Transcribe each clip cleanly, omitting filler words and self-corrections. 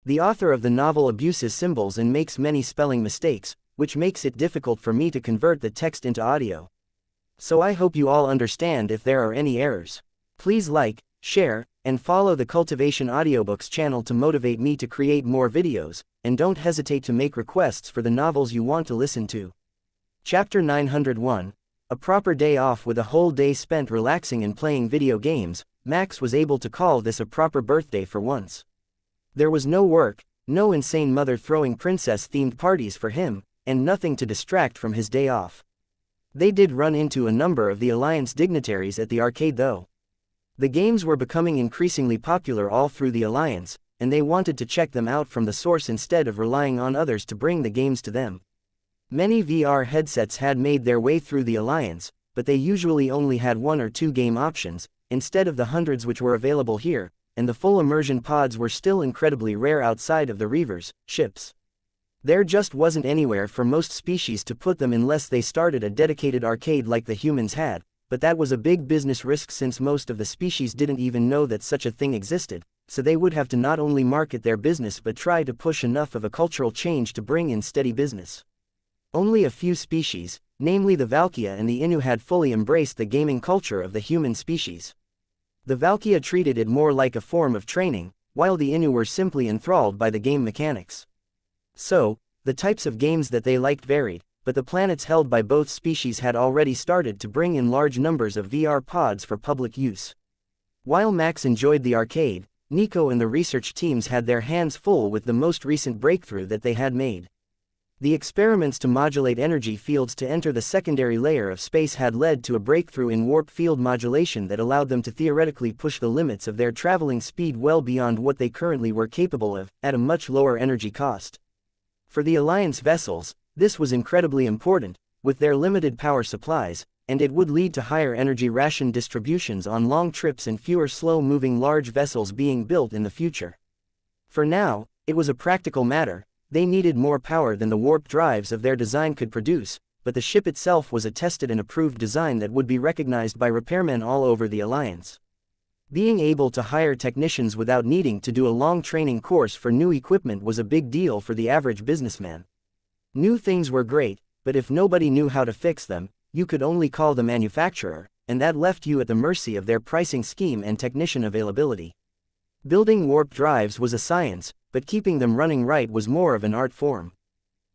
The author of the novel abuses symbols and makes many spelling mistakes, which makes it difficult for me to convert the text into audio. So I hope you all understand if there are any errors. Please like, share, and follow the Cultivation Audiobooks channel to motivate me to create more videos, and don't hesitate to make requests for the novels you want to listen to. Chapter 901. A proper day off with a whole day spent relaxing and playing video games. Max was able to call this a proper birthday for once. There was no work, no insane mother throwing princess-themed parties for him, and nothing to distract from his day off. They did run into a number of the Alliance dignitaries at the arcade though. The games were becoming increasingly popular all through the Alliance, and they wanted to check them out from the source instead of relying on others to bring the games to them. Many VR headsets had made their way through the Alliance, but they usually only had 1 or 2 game options, instead of the hundreds which were available here, and the full immersion pods were still incredibly rare outside of the Reavers ships. There just wasn't anywhere for most species to put them unless they started a dedicated arcade like the humans had, but that was a big business risk since most of the species didn't even know that such a thing existed, so they would have to not only market their business but try to push enough of a cultural change to bring in steady business. Only a few species, namely the wuxia and the Innu, had fully embraced the gaming culture of the human species. The wuxia treated it more like a form of training, while the Innu were simply enthralled by the game mechanics. So, the types of games that they liked varied, but the planets held by both species had already started to bring in large numbers of VR pods for public use. While Max enjoyed the arcade, Nico and the research teams had their hands full with the most recent breakthrough that they had made. The experiments to modulate energy fields to enter the secondary layer of space had led to a breakthrough in warp field modulation that allowed them to theoretically push the limits of their traveling speed well beyond what they currently were capable of, at a much lower energy cost. For the Alliance vessels, this was incredibly important, with their limited power supplies, and it would lead to higher energy ration distributions on long trips and fewer slow-moving large vessels being built in the future. For now, it was a practical matter. They needed more power than the warp drives of their design could produce, but the ship itself was a tested and approved design that would be recognized by repairmen all over the Alliance. Being able to hire technicians without needing to do a long training course for new equipment was a big deal for the average businessman. New things were great, but if nobody knew how to fix them, you could only call the manufacturer, and that left you at the mercy of their pricing scheme and technician availability. Building warp drives was a science, but keeping them running right was more of an art form.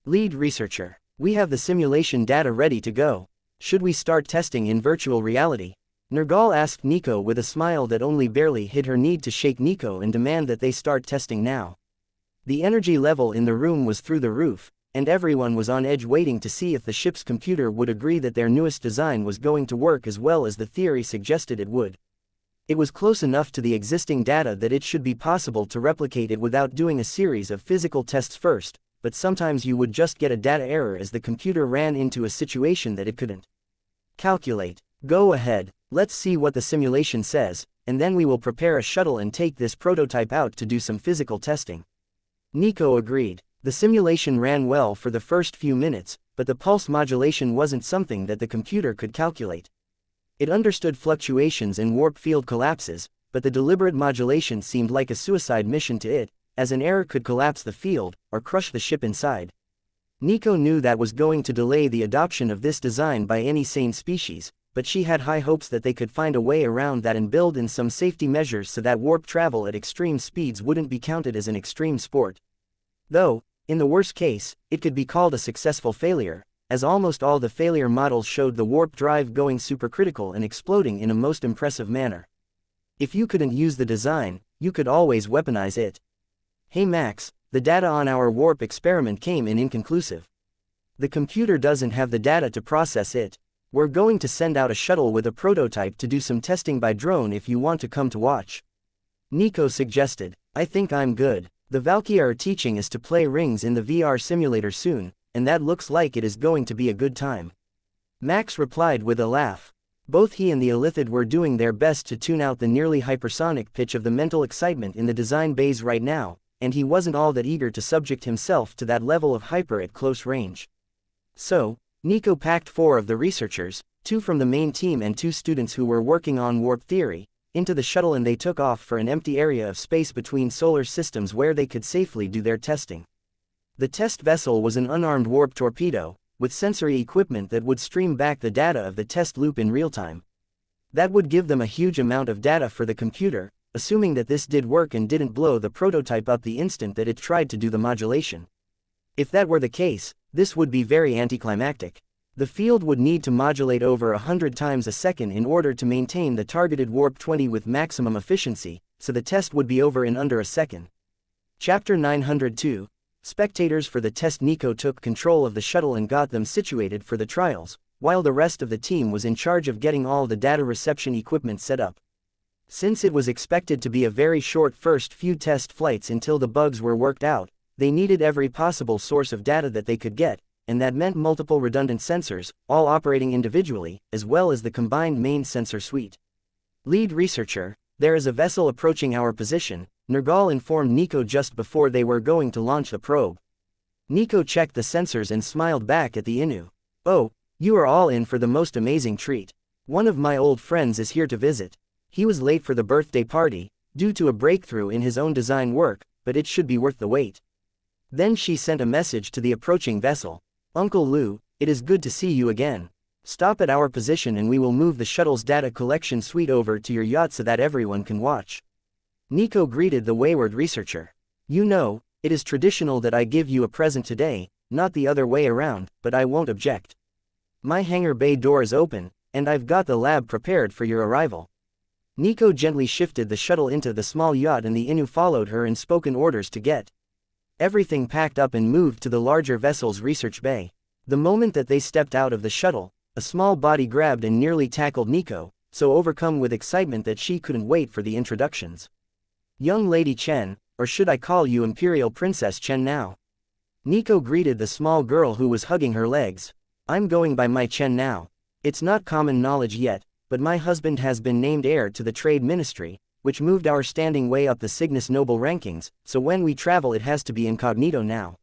Lead researcher: we have the simulation data ready to go. Should we start testing in virtual reality? Nergal asked Nico with a smile that only barely hid her need to shake Nico and demand that they start testing now. The energy level in the room was through the roof, and everyone was on edge waiting to see if the ship's computer would agree that their newest design was going to work as well as the theory suggested it would. It was close enough to the existing data that it should be possible to replicate it without doing a series of physical tests first, but sometimes you would just get a data error as the computer ran into a situation that it couldn't calculate. Go ahead, let's see what the simulation says, and then we will prepare a shuttle and take this prototype out to do some physical testing. Nico agreed. The simulation ran well for the first few minutes, but the pulse modulation wasn't something that the computer could calculate. It understood fluctuations in warp field collapses, but the deliberate modulation seemed like a suicide mission to it, as an error could collapse the field, or crush the ship inside. Nico knew that was going to delay the adoption of this design by any sane species, but she had high hopes that they could find a way around that and build in some safety measures so that warp travel at extreme speeds wouldn't be counted as an extreme sport. Though, in the worst case, it could be called a successful failure, as almost all the failure models showed the warp drive going supercritical and exploding in a most impressive manner. If you couldn't use the design, you could always weaponize it. Hey Max, the data on our warp experiment came in inconclusive. The computer doesn't have the data to process it. We're going to send out a shuttle with a prototype to do some testing by drone if you want to come to watch. Nico suggested. I think I'm good. The wuxia are teaching us to play rings in the VR simulator soon, and that looks like it is going to be a good time. Max replied with a laugh. Both he and the Illithid were doing their best to tune out the nearly hypersonic pitch of the mental excitement in the design bays right now, and he wasn't all that eager to subject himself to that level of hyper at close range. So, Nico packed 4 of the researchers, 2 from the main team and 2 students who were working on warp theory, into the shuttle, and they took off for an empty area of space between solar systems where they could safely do their testing. The test vessel was an unarmed warp torpedo, with sensory equipment that would stream back the data of the test loop in real time. That would give them a huge amount of data for the computer, assuming that this did work and didn't blow the prototype up the instant that it tried to do the modulation. If that were the case, this would be very anticlimactic. The field would need to modulate over 100 times a second in order to maintain the targeted warp 20 with maximum efficiency, so the test would be over in under a second. Chapter 902. Spectators for the test. Nico took control of the shuttle and got them situated for the trials, while the rest of the team was in charge of getting all the data reception equipment set up. Since it was expected to be a very short first few test flights until the bugs were worked out, they needed every possible source of data that they could get, and that meant multiple redundant sensors, all operating individually, as well as the combined main sensor suite. Lead researcher, there is a vessel approaching our position, Nergal informed Nico just before they were going to launch the probe. Nico checked the sensors and smiled back at the Inu. Oh, you are all in for the most amazing treat. One of my old friends is here to visit. He was late for the birthday party, due to a breakthrough in his own design work, but it should be worth the wait. Then she sent a message to the approaching vessel. Uncle Lou, it is good to see you again. Stop at our position and we will move the shuttle's data collection suite over to your yacht so that everyone can watch. Nico greeted the wayward researcher. You know, it is traditional that I give you a present today, not the other way around, but I won't object. My hangar bay door is open, and I've got the lab prepared for your arrival. Nico gently shifted the shuttle into the small yacht and the Inu followed her and spoken orders to get everything packed up and moved to the larger vessel's research bay. The moment that they stepped out of the shuttle, a small body grabbed and nearly tackled Nico, so overcome with excitement that she couldn't wait for the introductions. Young Lady Chen, or should I call you Imperial Princess Chen now? Nico greeted the small girl who was hugging her legs. I'm going by my Chen now. It's not common knowledge yet, but my husband has been named heir to the Trade Ministry, which moved our standing way up the Cygnus Noble rankings, so when we travel it has to be incognito now.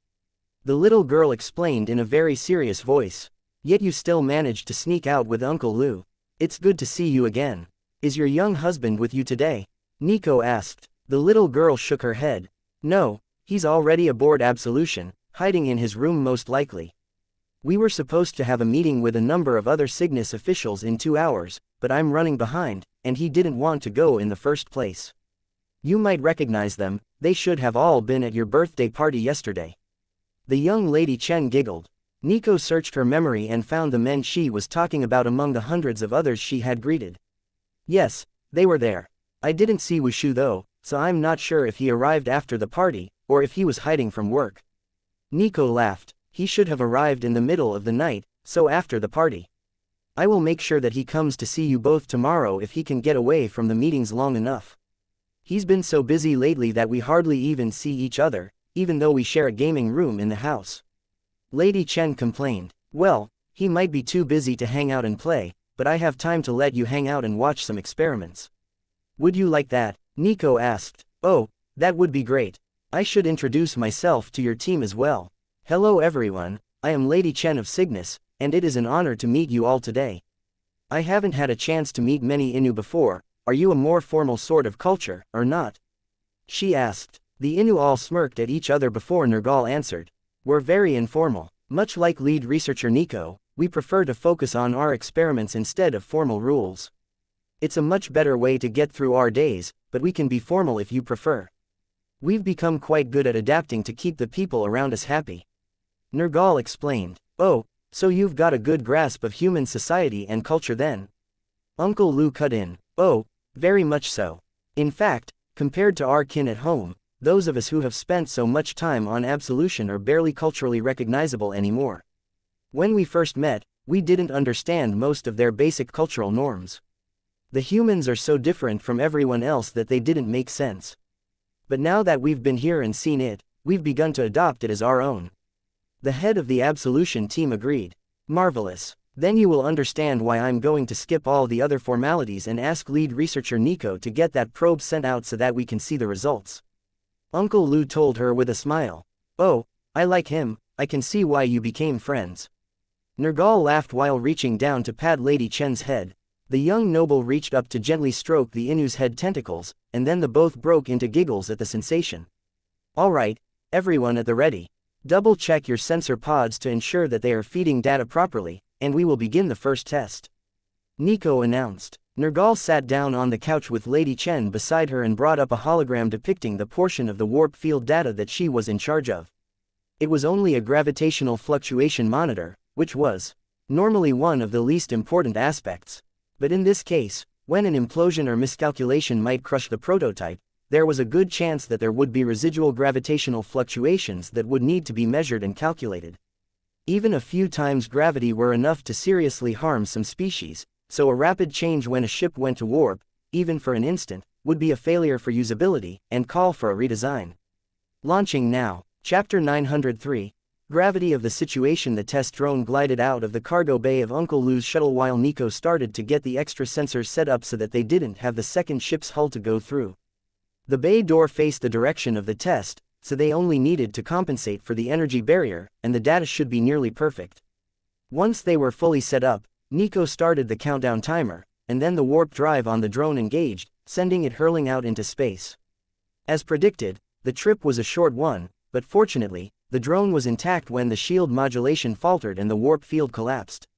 The little girl explained in a very serious voice. Yet you still managed to sneak out with Uncle Lou. It's good to see you again. Is your young husband with you today? Nico asked. The little girl shook her head. No, he's already aboard Absolution, hiding in his room most likely. We were supposed to have a meeting with a number of other Cygnus officials in 2 hours, but I'm running behind, and he didn't want to go in the first place. You might recognize them, they should have all been at your birthday party yesterday. The young Lady Chen giggled. Nico searched her memory and found the men she was talking about among the hundreds of others she had greeted. Yes, they were there. I didn't see Wushu though, so I'm not sure if he arrived after the party, or if he was hiding from work. Nico laughed. He should have arrived in the middle of the night, so after the party. I will make sure that he comes to see you both tomorrow if he can get away from the meetings long enough. He's been so busy lately that we hardly even see each other, even though we share a gaming room in the house. Lady Chen complained. Well, he might be too busy to hang out and play, but I have time to let you hang out and watch some experiments. Would you like that? Nico asked. Oh, that would be great. I should introduce myself to your team as well. Hello everyone, I am Lady Chen of Cygnus, and it is an honor to meet you all today. I haven't had a chance to meet many Inu before. Are you a more formal sort of culture, or not? She asked. The Inu all smirked at each other before Nergal answered. We're very informal. Much like lead researcher Nico, we prefer to focus on our experiments instead of formal rules. It's a much better way to get through our days, but we can be formal if you prefer. We've become quite good at adapting to keep the people around us happy. Nergal explained. Oh, so you've got a good grasp of human society and culture then? Uncle Lou cut in. Oh, very much so. In fact, compared to our kin at home, those of us who have spent so much time on Absolution are barely culturally recognizable anymore. When we first met, we didn't understand most of their basic cultural norms. The humans are so different from everyone else that they didn't make sense. But now that we've been here and seen it, we've begun to adopt it as our own. The head of the Absolution team agreed. Marvelous. Then you will understand why I'm going to skip all the other formalities and ask lead researcher Nico to get that probe sent out so that we can see the results. Uncle Lou told her with a smile. Oh, I like him, I can see why you became friends. Nergal laughed while reaching down to pat Lady Chen's head. The young noble reached up to gently stroke the Inu's head tentacles, and then the both broke into giggles at the sensation. Alright, everyone at the ready. Double check your sensor pods to ensure that they are feeding data properly, and we will begin the first test. Nico announced. Nergal sat down on the couch with Lady Chen beside her and brought up a hologram depicting the portion of the warp field data that she was in charge of. It was only a gravitational fluctuation monitor, which was normally one of the least important aspects. But in this case, when an implosion or miscalculation might crush the prototype, there was a good chance that there would be residual gravitational fluctuations that would need to be measured and calculated. Even a few times gravity were enough to seriously harm some species, so a rapid change when a ship went to warp, even for an instant, would be a failure for usability and call for a redesign. Launching now. Chapter 903. Gravity of the situation. The test drone glided out of the cargo bay of Uncle Lou's shuttle while Nico started to get the extra sensors set up so that they didn't have the second ship's hull to go through. The bay door faced the direction of the test, so they only needed to compensate for the energy barrier, and the data should be nearly perfect. Once they were fully set up, Nico started the countdown timer, and then the warp drive on the drone engaged, sending it hurling out into space. As predicted, the trip was a short one, but fortunately, the drone was intact when the shield modulation faltered and the warp field collapsed.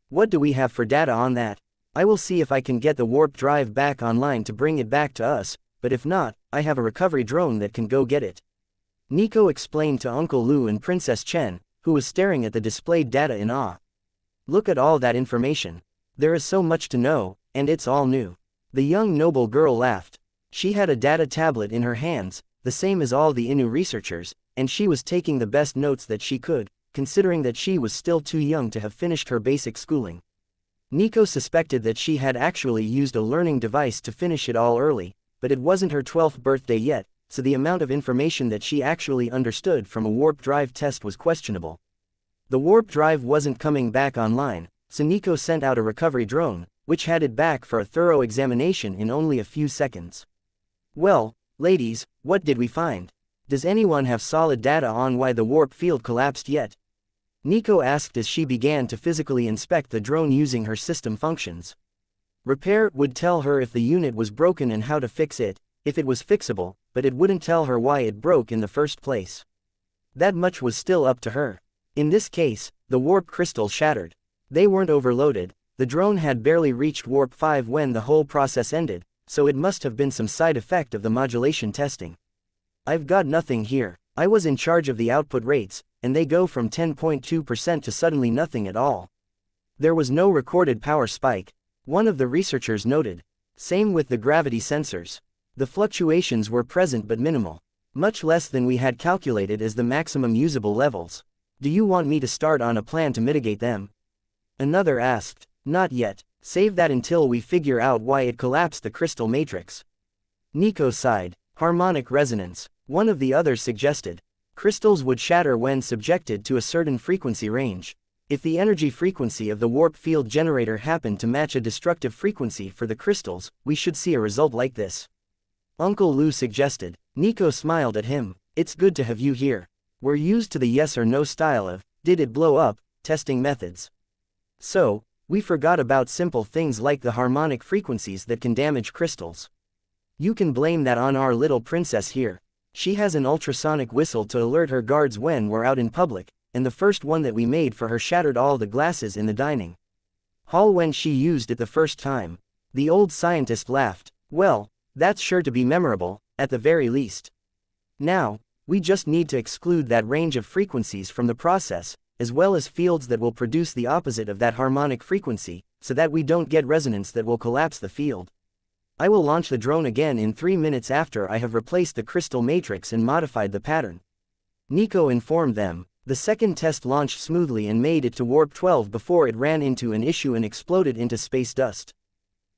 What do we have for data on that? I will see if I can get the warp drive back online to bring it back to us, but if not, I have a recovery drone that can go get it. Nico explained to Uncle Lou and Princess Chen, who was staring at the displayed data in awe. Look at all that information. There is so much to know, and it's all new. The young noble girl laughed. She had a data tablet in her hands, the same as all the Inu researchers, and she was taking the best notes that she could, considering that she was still too young to have finished her basic schooling. Nico suspected that she had actually used a learning device to finish it all early, but it wasn't her 12th birthday yet, so the amount of information that she actually understood from a warp drive test was questionable. The warp drive wasn't coming back online, so Nico sent out a recovery drone, which had it back for a thorough examination in only a few seconds. Well, ladies, what did we find? Does anyone have solid data on why the warp field collapsed yet? Nico asked as she began to physically inspect the drone using her system functions. Repair would tell her if the unit was broken and how to fix it, if it was fixable, but it wouldn't tell her why it broke in the first place. That much was still up to her. In this case, the warp crystal shattered. They weren't overloaded, the drone had barely reached warp 5 when the whole process ended, so it must have been some side effect of the modulation testing. I've got nothing here. I was in charge of the output rates, and they go from 10.2% to suddenly nothing at all. There was no recorded power spike, one of the researchers noted. Same with the gravity sensors. The fluctuations were present but minimal. Much less than we had calculated as the maximum usable levels. Do you want me to start on a plan to mitigate them? Another asked. Not yet. Save that until we figure out why it collapsed the crystal matrix. Nico sighed. Harmonic resonance. One of the others suggested. Crystals would shatter when subjected to a certain frequency range. If the energy frequency of the warp field generator happened to match a destructive frequency for the crystals, we should see a result like this. Uncle Lou suggested. Nico smiled at him. It's good to have you here. We're used to the yes or no style of, did it blow up, testing methods. So, we forgot about simple things like the harmonic frequencies that can damage crystals. You can blame that on our little princess here. She has an ultrasonic whistle to alert her guards when we're out in public, and the first one that we made for her shattered all the glasses in the dining hall when she used it the first time. The old scientist laughed. Well, that's sure to be memorable, at the very least. Now, we just need to exclude that range of frequencies from the process, as well as fields that will produce the opposite of that harmonic frequency, so that we don't get resonance that will collapse the field. I will launch the drone again in 3 minutes after I have replaced the crystal matrix and modified the pattern. Nico informed them. The second test launched smoothly and made it to warp 12 before it ran into an issue and exploded into space dust.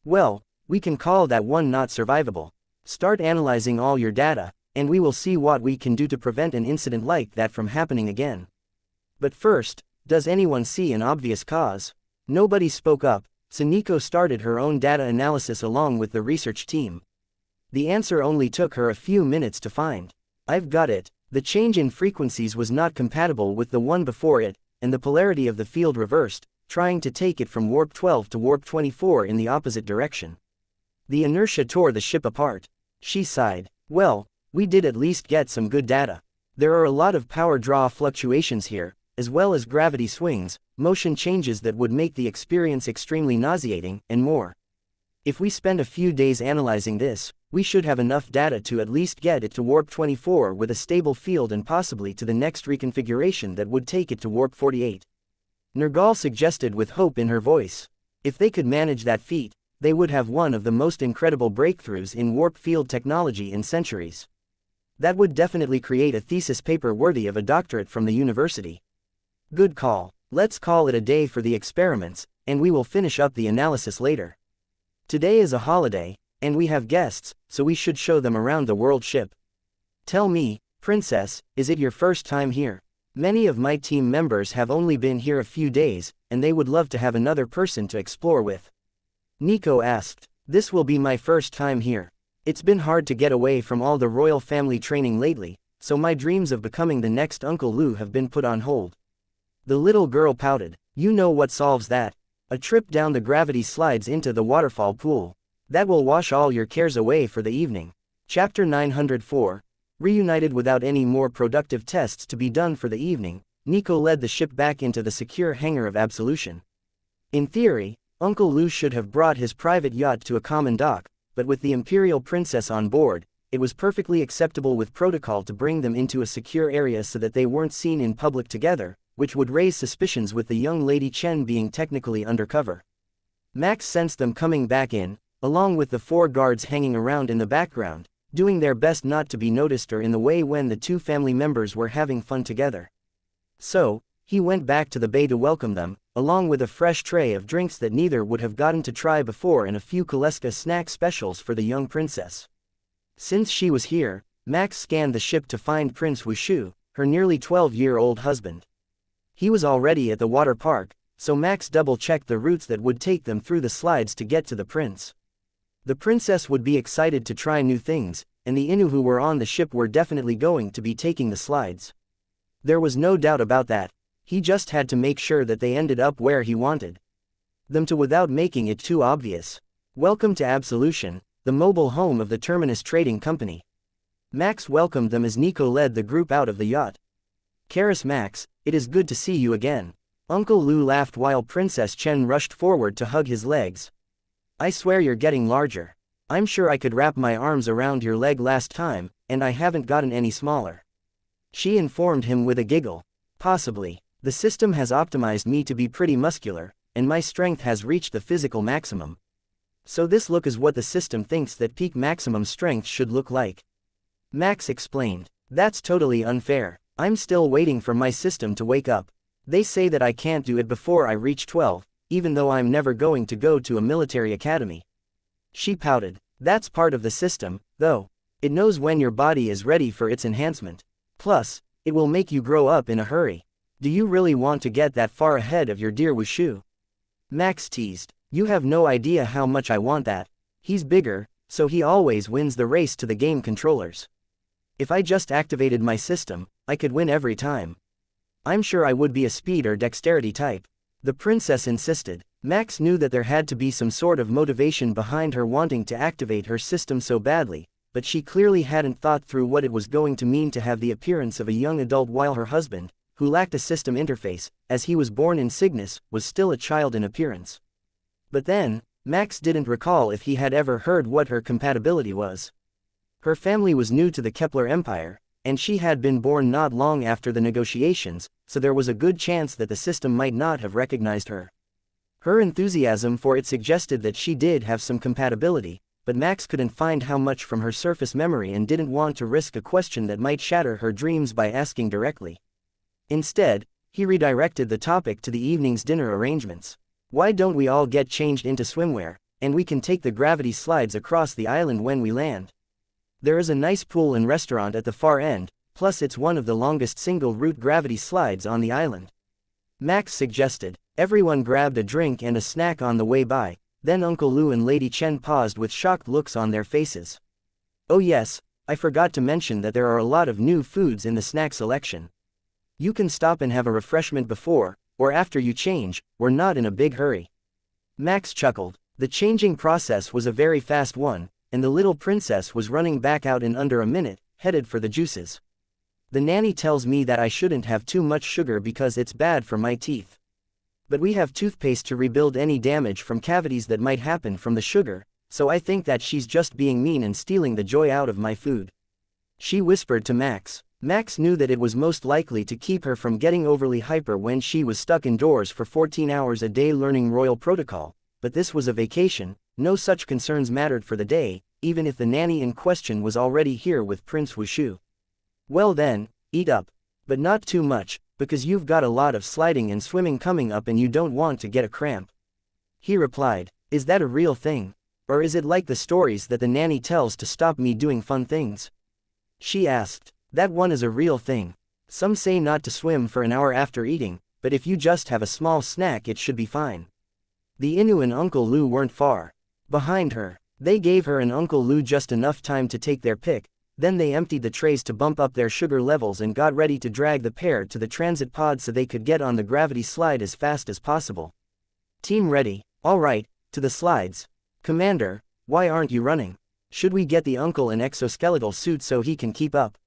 Well, we can call that one not survivable. Start analyzing all your data, and we will see what we can do to prevent an incident like that from happening again. But first, does anyone see an obvious cause? Nobody spoke up, so Nico started her own data analysis along with the research team. The answer only took her a few minutes to find. I've got it. The change in frequencies was not compatible with the one before it, and the polarity of the field reversed, trying to take it from warp 12 to warp 24 in the opposite direction. The inertia tore the ship apart. She sighed. Well, we did at least get some good data. There are a lot of power draw fluctuations here, as well as gravity swings, motion changes that would make the experience extremely nauseating, and more. If we spend a few days analyzing this, we should have enough data to at least get it to warp 24 with a stable field and possibly to the next reconfiguration that would take it to warp 48. Nergal suggested with hope in her voice. If they could manage that feat, they would have one of the most incredible breakthroughs in warp field technology in centuries. That would definitely create a thesis paper worthy of a doctorate from the university. Good call. Let's call it a day for the experiments, and we will finish up the analysis later. Today is a holiday, and we have guests, so we should show them around the world ship. Tell me, Princess, is it your first time here? Many of my team members have only been here a few days, and they would love to have another person to explore with. Nico asked. This will be my first time here. It's been hard to get away from all the royal family training lately, so my dreams of becoming the next Uncle Lou have been put on hold. The little girl pouted. You know what solves that? A trip down the gravity slides into the waterfall pool. That will wash all your cares away for the evening. Chapter 904. Reunited without any more productive tests to be done for the evening, Nico led the ship back into the secure hangar of Absolution. In theory, Uncle Lou should have brought his private yacht to a common dock, but with the Imperial Princess on board, it was perfectly acceptable with protocol to bring them into a secure area so that they weren't seen in public together, which would raise suspicions with the young Lady Chen being technically undercover. Max sensed them coming back in, along with the 4 guards hanging around in the background, doing their best not to be noticed or in the way when the 2 family members were having fun together. So, he went back to the bay to welcome them, along with a fresh tray of drinks that neither would have gotten to try before and a few Kaleska snack specials for the young princess. Since she was here, Max scanned the ship to find Prince Wushu, her nearly 12-year-old husband. He was already at the water park, so Max double-checked the routes that would take them through the slides to get to the prince. The princess would be excited to try new things, and the Innu who were on the ship were definitely going to be taking the slides. There was no doubt about that. He just had to make sure that they ended up where he wanted them to without making it too obvious. Welcome to Absolution, the mobile home of the Terminus Trading Company. Max welcomed them as Nico led the group out of the yacht. Karis Max, it is good to see you again. Uncle Lou laughed while Princess Chen rushed forward to hug his legs. I swear you're getting larger. I'm sure I could wrap my arms around your leg last time, and I haven't gotten any smaller. She informed him with a giggle. Possibly. The system has optimized me to be pretty muscular, and my strength has reached the physical maximum. So this look is what the system thinks that peak maximum strength should look like. Max explained. That's totally unfair. I'm still waiting for my system to wake up. They say that I can't do it before I reach 12, even though I'm never going to go to a military academy. She pouted. That's part of the system, though. It knows when your body is ready for its enhancement. Plus, it will make you grow up in a hurry. Do you really want to get that far ahead of your dear Wushu? Max teased. You have no idea how much I want that. He's bigger, so he always wins the race to the game controllers. If I just activated my system, I could win every time. I'm sure I would be a speed or dexterity type. The princess insisted. Max knew that there had to be some sort of motivation behind her wanting to activate her system so badly, but she clearly hadn't thought through what it was going to mean to have the appearance of a young adult while her husband, who lacked a system interface, as he was born in Cygnus, was still a child in appearance. But then, Max didn't recall if he had ever heard what her compatibility was. Her family was new to the Kepler Empire, and she had been born not long after the negotiations, so there was a good chance that the system might not have recognized her. Her enthusiasm for it suggested that she did have some compatibility, but Max couldn't find how much from her surface memory and didn't want to risk a question that might shatter her dreams by asking directly. Instead, he redirected the topic to the evening's dinner arrangements. Why don't we all get changed into swimwear, and we can take the gravity slides across the island when we land? There is a nice pool and restaurant at the far end, plus it's one of the longest single-route gravity slides on the island. Max suggested. Everyone grabbed a drink and a snack on the way by, then Uncle Lou and Lady Chen paused with shocked looks on their faces. Oh yes, I forgot to mention that there are a lot of new foods in the snack selection. You can stop and have a refreshment before, or after you change, we're not in a big hurry. Max chuckled. The changing process was a very fast one, and the little princess was running back out in under a minute, headed for the juices. The nanny tells me that I shouldn't have too much sugar because it's bad for my teeth. But we have toothpaste to rebuild any damage from cavities that might happen from the sugar, so I think that she's just being mean and stealing the joy out of my food. She whispered to Max. Max knew that it was most likely to keep her from getting overly hyper when she was stuck indoors for 14 hours a day learning royal protocol, but this was a vacation, no such concerns mattered for the day, even if the nanny in question was already here with Prince Wushu. Well then, eat up. But not too much, because you've got a lot of sliding and swimming coming up and you don't want to get a cramp. He replied, is that a real thing? Or is it like the stories that the nanny tells to stop me doing fun things? She asked. That one is a real thing. Some say not to swim for an hour after eating, but if you just have a small snack it should be fine. The Inu and Uncle Lu weren't far behind her. They gave her and Uncle Lu just enough time to take their pick, then they emptied the trays to bump up their sugar levels and got ready to drag the pair to the transit pod so they could get on the gravity slide as fast as possible. Team ready, all right, to the slides. Commander, why aren't you running? Should we get the uncle an exoskeletal suit so he can keep up?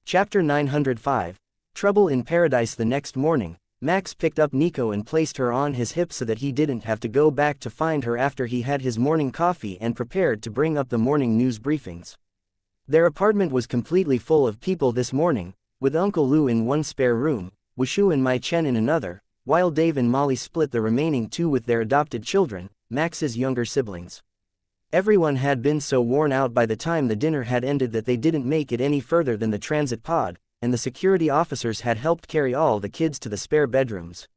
Chapter 905. Trouble in Paradise. The next morning, Max picked up Nico and placed her on his hip so that he didn't have to go back to find her after he had his morning coffee and prepared to bring up the morning news briefings. Their apartment was completely full of people this morning, with Uncle Lu in one spare room, Wushu and Mai Chen in another, while Dave and Molly split the remaining two with their adopted children, Max's younger siblings. Everyone had been so worn out by the time the dinner had ended that they didn't make it any further than the transit pod, and the security officers had helped carry all the kids to the spare bedrooms.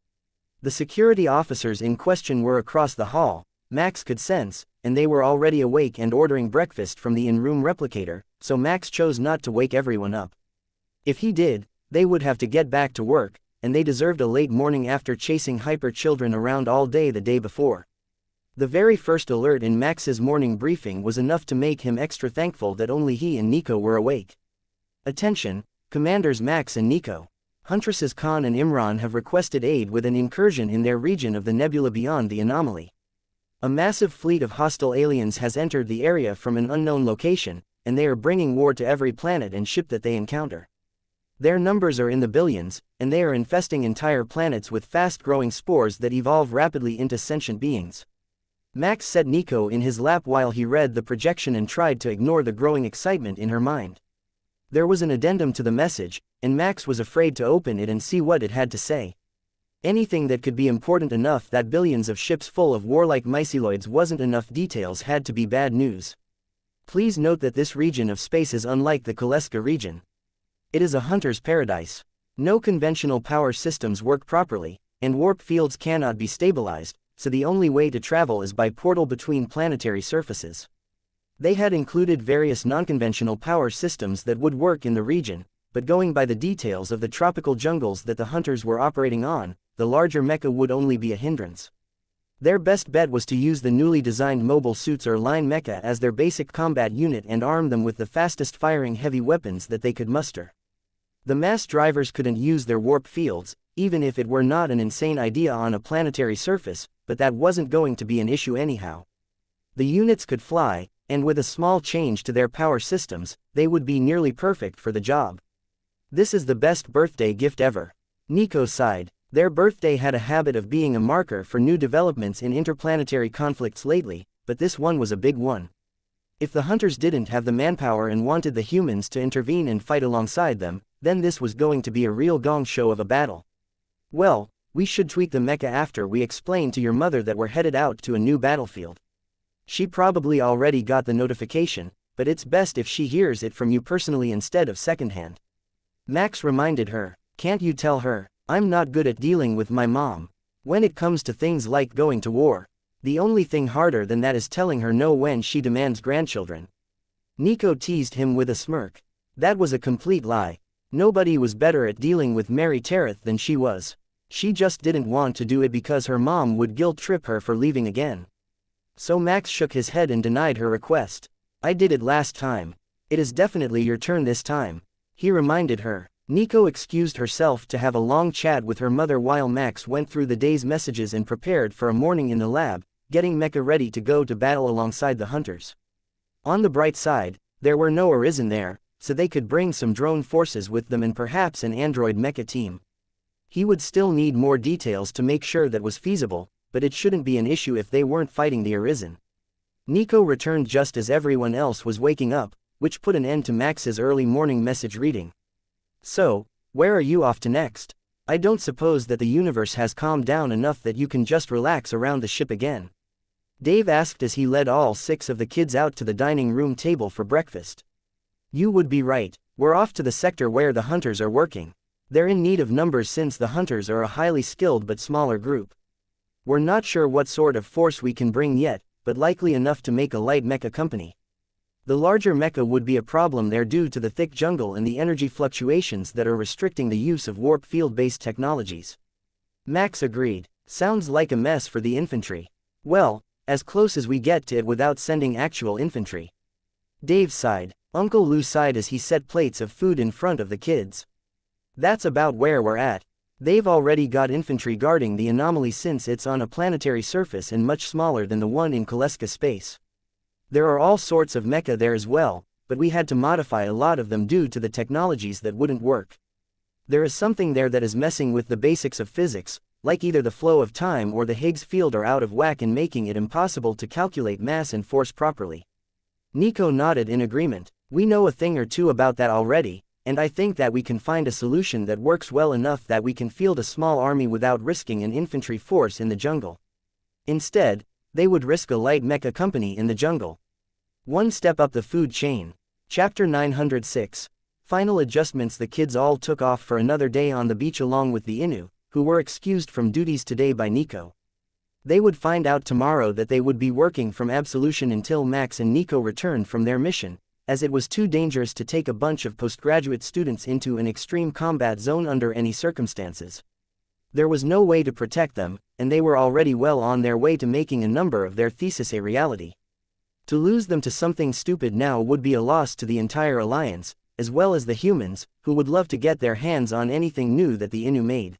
The security officers in question were across the hall, Max could sense, and they were already awake and ordering breakfast from the in-room replicator, so Max chose not to wake everyone up. If he did, they would have to get back to work, and they deserved a late morning after chasing hyper children around all day the day before. The very first alert in Max's morning briefing was enough to make him extra thankful that only he and Nico were awake. Attention, Commanders Max and Nico. Huntresses Khan and Imran have requested aid with an incursion in their region of the nebula beyond the anomaly. A massive fleet of hostile aliens has entered the area from an unknown location, and they are bringing war to every planet and ship that they encounter. Their numbers are in the billions, and they are infesting entire planets with fast-growing spores that evolve rapidly into sentient beings. Max set Nico in his lap while he read the projection and tried to ignore the growing excitement in her mind. There was an addendum to the message, and Max was afraid to open it and see what it had to say. Anything that could be important enough that billions of ships full of warlike myceloids wasn't enough details had to be bad news. Please note that this region of space is unlike the Kaleska region. It is a hunter's paradise. No conventional power systems work properly, and warp fields cannot be stabilized, so the only way to travel is by portal between planetary surfaces. They had included various non-conventional power systems that would work in the region, but going by the details of the tropical jungles that the hunters were operating on, the larger mecha would only be a hindrance. Their best bet was to use the newly designed mobile suits or line mecha as their basic combat unit and arm them with the fastest firing heavy weapons that they could muster. The mass drivers couldn't use their warp fields, even if it were not an insane idea on a planetary surface, but that wasn't going to be an issue anyhow. The units could fly, and with a small change to their power systems, they would be nearly perfect for the job. This is the best birthday gift ever. Nico sighed. Their birthday had a habit of being a marker for new developments in interplanetary conflicts lately, but this one was a big one. If the hunters didn't have the manpower and wanted the humans to intervene and fight alongside them, then this was going to be a real gong show of a battle. Well, we should tweak the mecha after we explain to your mother that we're headed out to a new battlefield. She probably already got the notification, but it's best if she hears it from you personally instead of secondhand. Max reminded her, can't you tell her, I'm not good at dealing with my mom. When it comes to things like going to war, the only thing harder than that is telling her no when she demands grandchildren. Nico teased him with a smirk. That was a complete lie. Nobody was better at dealing with Mary Tareth than she was. She just didn't want to do it because her mom would guilt-trip her for leaving again. So Max shook his head and denied her request. I did it last time. It is definitely your turn this time. He reminded her. Nico excused herself to have a long chat with her mother while Max went through the day's messages and prepared for a morning in the lab, getting Mecha ready to go to battle alongside the hunters. On the bright side, there were no Arisen there, so they could bring some drone forces with them and perhaps an android mecha team. He would still need more details to make sure that was feasible, but it shouldn't be an issue if they weren't fighting the Arisen. Nico returned just as everyone else was waking up, which put an end to Max's early morning message reading. So, where are you off to next? I don't suppose that the universe has calmed down enough that you can just relax around the ship again. Dave asked as he led all 6 of the kids out to the dining room table for breakfast. You would be right, we're off to the sector where the hunters are working. They're in need of numbers since the hunters are a highly skilled but smaller group. We're not sure what sort of force we can bring yet, but likely enough to make a light mecha company. The larger mecha would be a problem there due to the thick jungle and the energy fluctuations that are restricting the use of warp field-based technologies. Max agreed. Sounds like a mess for the infantry. Well, as close as we get to it without sending actual infantry. Dave sighed. Uncle Lou sighed as he set plates of food in front of the kids. That's about where we're at. They've already got infantry guarding the anomaly since it's on a planetary surface and much smaller than the one in Koleska space. There are all sorts of mecha there as well, but we had to modify a lot of them due to the technologies that wouldn't work. There is something there that is messing with the basics of physics, like either the flow of time or the Higgs field are out of whack and making it impossible to calculate mass and force properly. Nico nodded in agreement. We know a thing or two about that already, and I think that we can find a solution that works well enough that we can field a small army without risking an infantry force in the jungle. Instead, they would risk a light mecha company in the jungle. One step up the food chain. Chapter 906. Final adjustments. The kids all took off for another day on the beach along with the Innu, who were excused from duties today by Nico. They would find out tomorrow that they would be working from Absolution until Max and Nico returned from their mission, as it was too dangerous to take a bunch of postgraduate students into an extreme combat zone under any circumstances. There was no way to protect them, and they were already well on their way to making a number of their theses a reality. To lose them to something stupid now would be a loss to the entire alliance, as well as the humans, who would love to get their hands on anything new that the Innu made.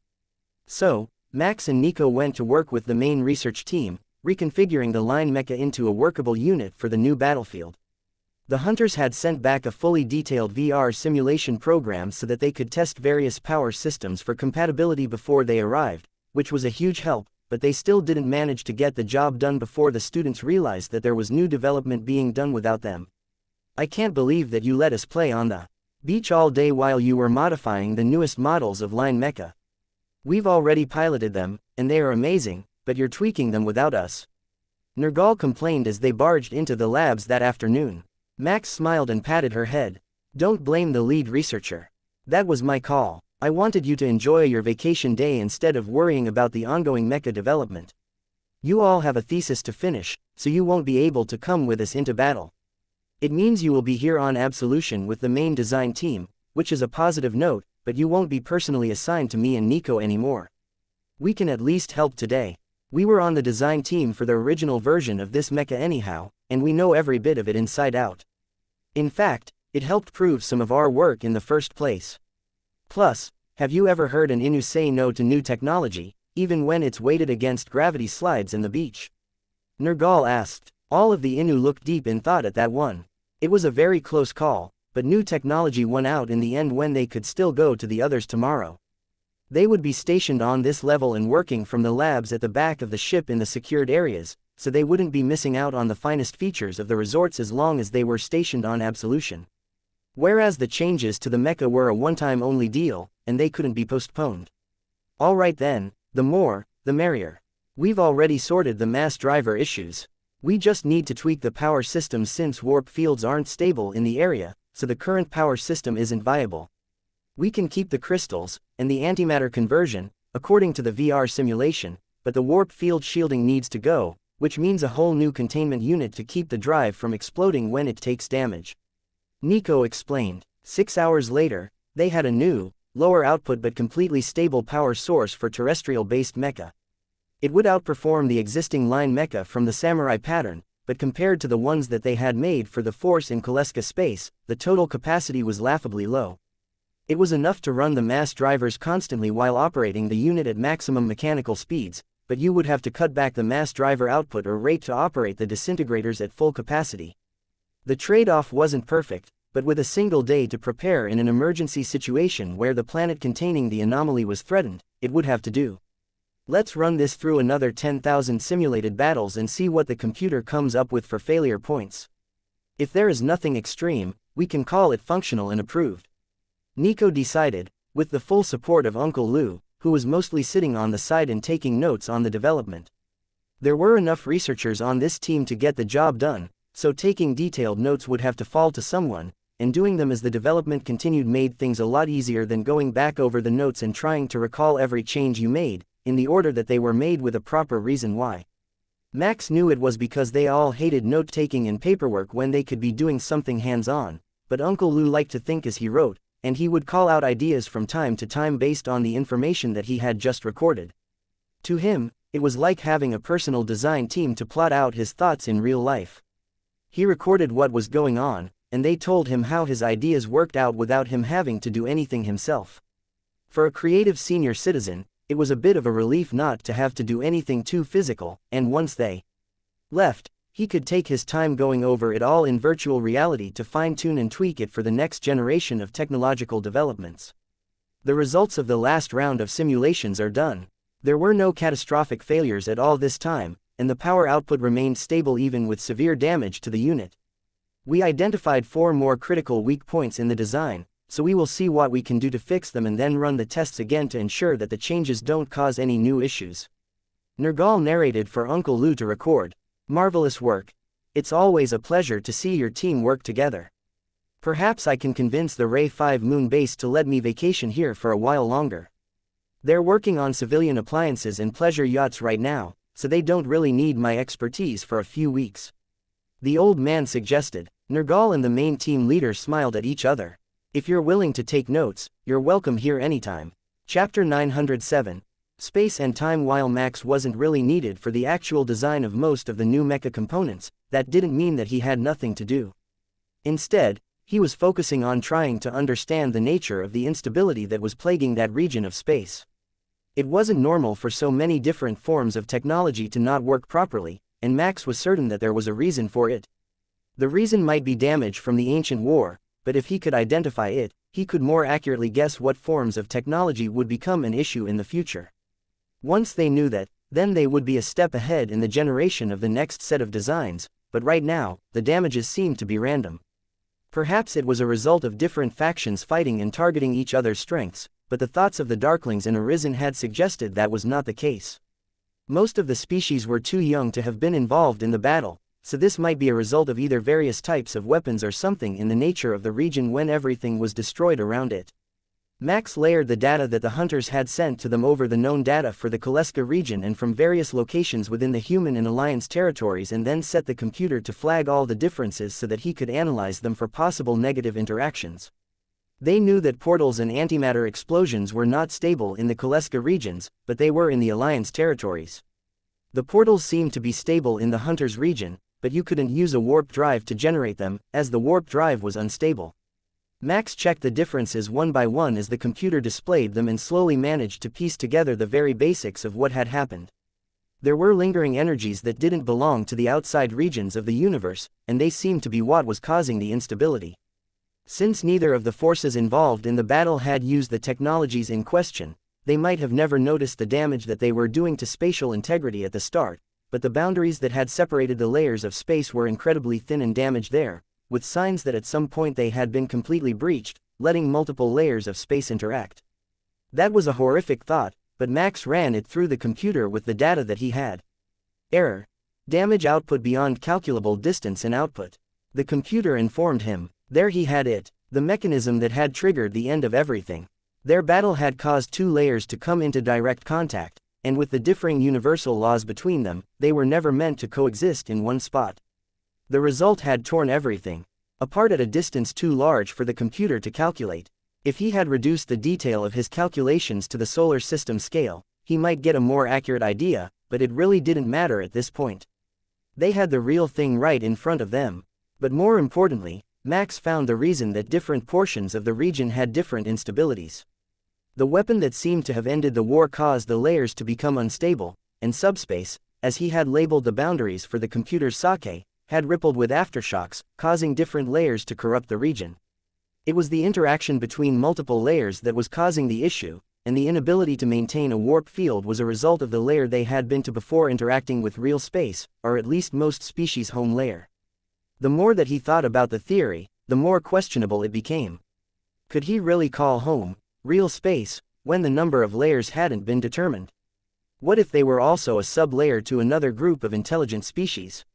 So, Max and Nico went to work with the main research team, reconfiguring the line mecha into a workable unit for the new battlefield. The hunters had sent back a fully detailed VR simulation program so that they could test various power systems for compatibility before they arrived, which was a huge help, but they still didn't manage to get the job done before the students realized that there was new development being done without them. I can't believe that you let us play on the beach all day while you were modifying the newest models of line mecha. We've already piloted them, and they are amazing, but you're tweaking them without us. Nergal complained as they barged into the labs that afternoon. Max smiled and patted her head. Don't blame the lead researcher. That was my call. I wanted you to enjoy your vacation day instead of worrying about the ongoing mecha development. You all have a thesis to finish, so you won't be able to come with us into battle. It means you will be here on Absolution with the main design team, which is a positive note, but you won't be personally assigned to me and Nico anymore. We can at least help today. We were on the design team for the original version of this mecha anyhow, and we know every bit of it inside out. In fact, it helped prove some of our work in the first place. Plus, have you ever heard an Innu say no to new technology, even when it's weighted against gravity slides in the beach? Nergal asked. All of the Innu looked deep in thought at that one. It was a very close call, but new technology won out in the end when they could still go to the others tomorrow. They would be stationed on this level and working from the labs at the back of the ship in the secured areas, so they wouldn't be missing out on the finest features of the resorts as long as they were stationed on Absolution. Whereas the changes to the mecha were a one-time only deal, and they couldn't be postponed. Alright then, the more, the merrier. We've already sorted the mass driver issues. We just need to tweak the power systems since warp fields aren't stable in the area, so the current power system isn't viable. We can keep the crystals, and the antimatter conversion, according to the VR simulation, but the warp field shielding needs to go, which means a whole new containment unit to keep the drive from exploding when it takes damage. Nico explained. 6 hours later, they had a new, lower output but completely stable power source for terrestrial-based mecha. It would outperform the existing line mecha from the samurai pattern, but compared to the ones that they had made for the Force in Koleska space, the total capacity was laughably low. It was enough to run the mass drivers constantly while operating the unit at maximum mechanical speeds, but you would have to cut back the mass driver output or rate to operate the disintegrators at full capacity. The trade-off wasn't perfect, but with a single day to prepare in an emergency situation where the planet containing the anomaly was threatened, it would have to do. Let's run this through another 10,000 simulated battles and see what the computer comes up with for failure points. If there is nothing extreme, we can call it functional and approved. Nico decided, with the full support of Uncle Lou, who was mostly sitting on the side and taking notes on the development. There were enough researchers on this team to get the job done, so taking detailed notes would have to fall to someone, and doing them as the development continued made things a lot easier than going back over the notes and trying to recall every change you made, in the order that they were made with a proper reason why. Max knew it was because they all hated note-taking and paperwork when they could be doing something hands-on, but Uncle Lou liked to think as he wrote, and he would call out ideas from time to time based on the information that he had just recorded. To him, it was like having a personal design team to plot out his thoughts in real life. He recorded what was going on, and they told him how his ideas worked out without him having to do anything himself. For a creative senior citizen, it was a bit of a relief not to have to do anything too physical, and once they left, he could take his time going over it all in virtual reality to fine-tune and tweak it for the next generation of technological developments. The results of the last round of simulations are done. There were no catastrophic failures at all this time, and the power output remained stable even with severe damage to the unit. We identified 4 more critical weak points in the design, so we will see what we can do to fix them and then run the tests again to ensure that the changes don't cause any new issues. Nergal narrated for Uncle Lou to record. Marvelous work. It's always a pleasure to see your team work together. Perhaps I can convince the Ray 5 moon base to let me vacation here for a while longer. They're working on civilian appliances and pleasure yachts right now, so they don't really need my expertise for a few weeks. The old man suggested. Nergal and the main team leader smiled at each other. If you're willing to take notes, you're welcome here anytime. Chapter 907. Space and time. While Max wasn't really needed for the actual design of most of the new mecha components, that didn't mean that he had nothing to do. Instead, he was focusing on trying to understand the nature of the instability that was plaguing that region of space. It wasn't normal for so many different forms of technology to not work properly, and Max was certain that there was a reason for it. The reason might be damage from the ancient war, but if he could identify it, he could more accurately guess what forms of technology would become an issue in the future. Once they knew that, then they would be a step ahead in the generation of the next set of designs, but right now, the damages seemed to be random. Perhaps it was a result of different factions fighting and targeting each other's strengths, but the thoughts of the Darklings and Arisen had suggested that was not the case. Most of the species were too young to have been involved in the battle, so this might be a result of either various types of weapons or something in the nature of the region when everything was destroyed around it. Max layered the data that the hunters had sent to them over the known data for the Kaleska region and from various locations within the human and Alliance territories, and then set the computer to flag all the differences so that he could analyze them for possible negative interactions. They knew that portals and antimatter explosions were not stable in the Kaleska regions, but they were in the Alliance territories. The portals seemed to be stable in the hunters' region, but you couldn't use a warp drive to generate them, as the warp drive was unstable. Max checked the differences one by one as the computer displayed them and slowly managed to piece together the very basics of what had happened. There were lingering energies that didn't belong to the outside regions of the universe, and they seemed to be what was causing the instability. Since neither of the forces involved in the battle had used the technologies in question, they might have never noticed the damage that they were doing to spatial integrity at the start, but the boundaries that had separated the layers of space were incredibly thin and damaged there, with signs that at some point they had been completely breached, letting multiple layers of space interact. That was a horrific thought, but Max ran it through the computer with the data that he had. Error. Damage output beyond calculable distance and output. The computer informed him. There he had it, the mechanism that had triggered the end of everything. Their battle had caused 2 layers to come into direct contact, and with the differing universal laws between them, they were never meant to coexist in one spot. The result had torn everything apart at a distance too large for the computer to calculate. If he had reduced the detail of his calculations to the solar system scale, he might get a more accurate idea, but it really didn't matter at this point. They had the real thing right in front of them. But more importantly, Max found the reason that different portions of the region had different instabilities. The weapon that seemed to have ended the war caused the layers to become unstable, and subspace, as he had labeled the boundaries for the computer's sake, had rippled with aftershocks, causing different layers to corrupt the region. It was the interaction between multiple layers that was causing the issue, and the inability to maintain a warp field was a result of the layer they had been to before interacting with real space, or at least most species' home layer. The more that he thought about the theory, the more questionable it became. Could he really call home real space when the number of layers hadn't been determined? What if they were also a sub-layer to another group of intelligent species?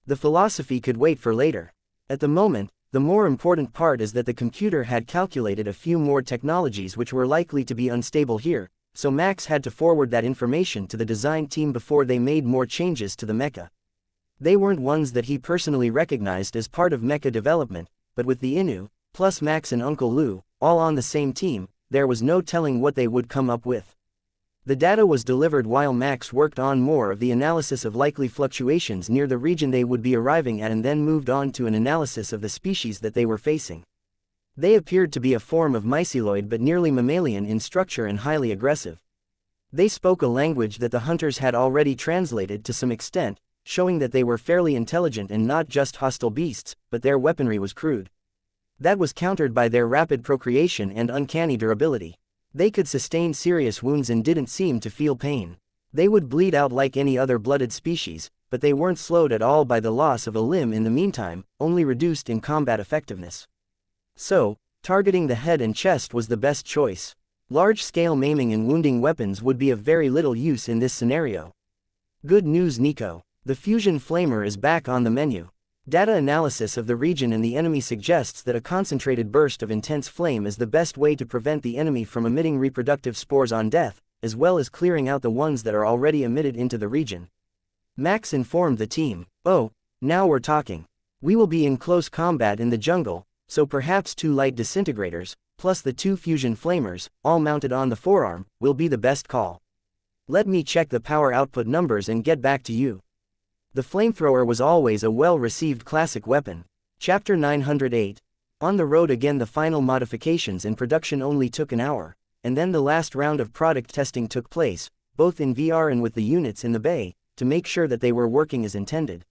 The philosophy could wait for later. At the moment, the more important part is that the computer had calculated a few more technologies which were likely to be unstable here, so Max had to forward that information to the design team before they made more changes to the mecha. They weren't ones that he personally recognized as part of mecha development, but with the Inu, plus Max and Uncle Lou, all on the same team, there was no telling what they would come up with. The data was delivered while Max worked on more of the analysis of likely fluctuations near the region they would be arriving at and then moved on to an analysis of the species that they were facing. They appeared to be a form of myceloid but nearly mammalian in structure and highly aggressive. They spoke a language that the hunters had already translated to some extent, showing that they were fairly intelligent and not just hostile beasts, but their weaponry was crude. That was countered by their rapid procreation and uncanny durability. They could sustain serious wounds and didn't seem to feel pain. They would bleed out like any other blooded species, but they weren't slowed at all by the loss of a limb in the meantime, only reduced in combat effectiveness. So, targeting the head and chest was the best choice. Large-scale maiming and wounding weapons would be of very little use in this scenario. Good news, Nico. The fusion flamer is back on the menu. Data analysis of the region and the enemy suggests that a concentrated burst of intense flame is the best way to prevent the enemy from emitting reproductive spores on death, as well as clearing out the ones that are already emitted into the region. Max informed the team, "Oh, now we're talking. We will be in close combat in the jungle, so perhaps 2 light disintegrators, plus the 2 fusion flamers, all mounted on the forearm, will be the best call. Let me check the power output numbers and get back to you." The flamethrower was always a well-received classic weapon. Chapter 908. On the road again. The final modifications and production only took an hour, and then the last round of product testing took place, both in VR and with the units in the bay, to make sure that they were working as intended.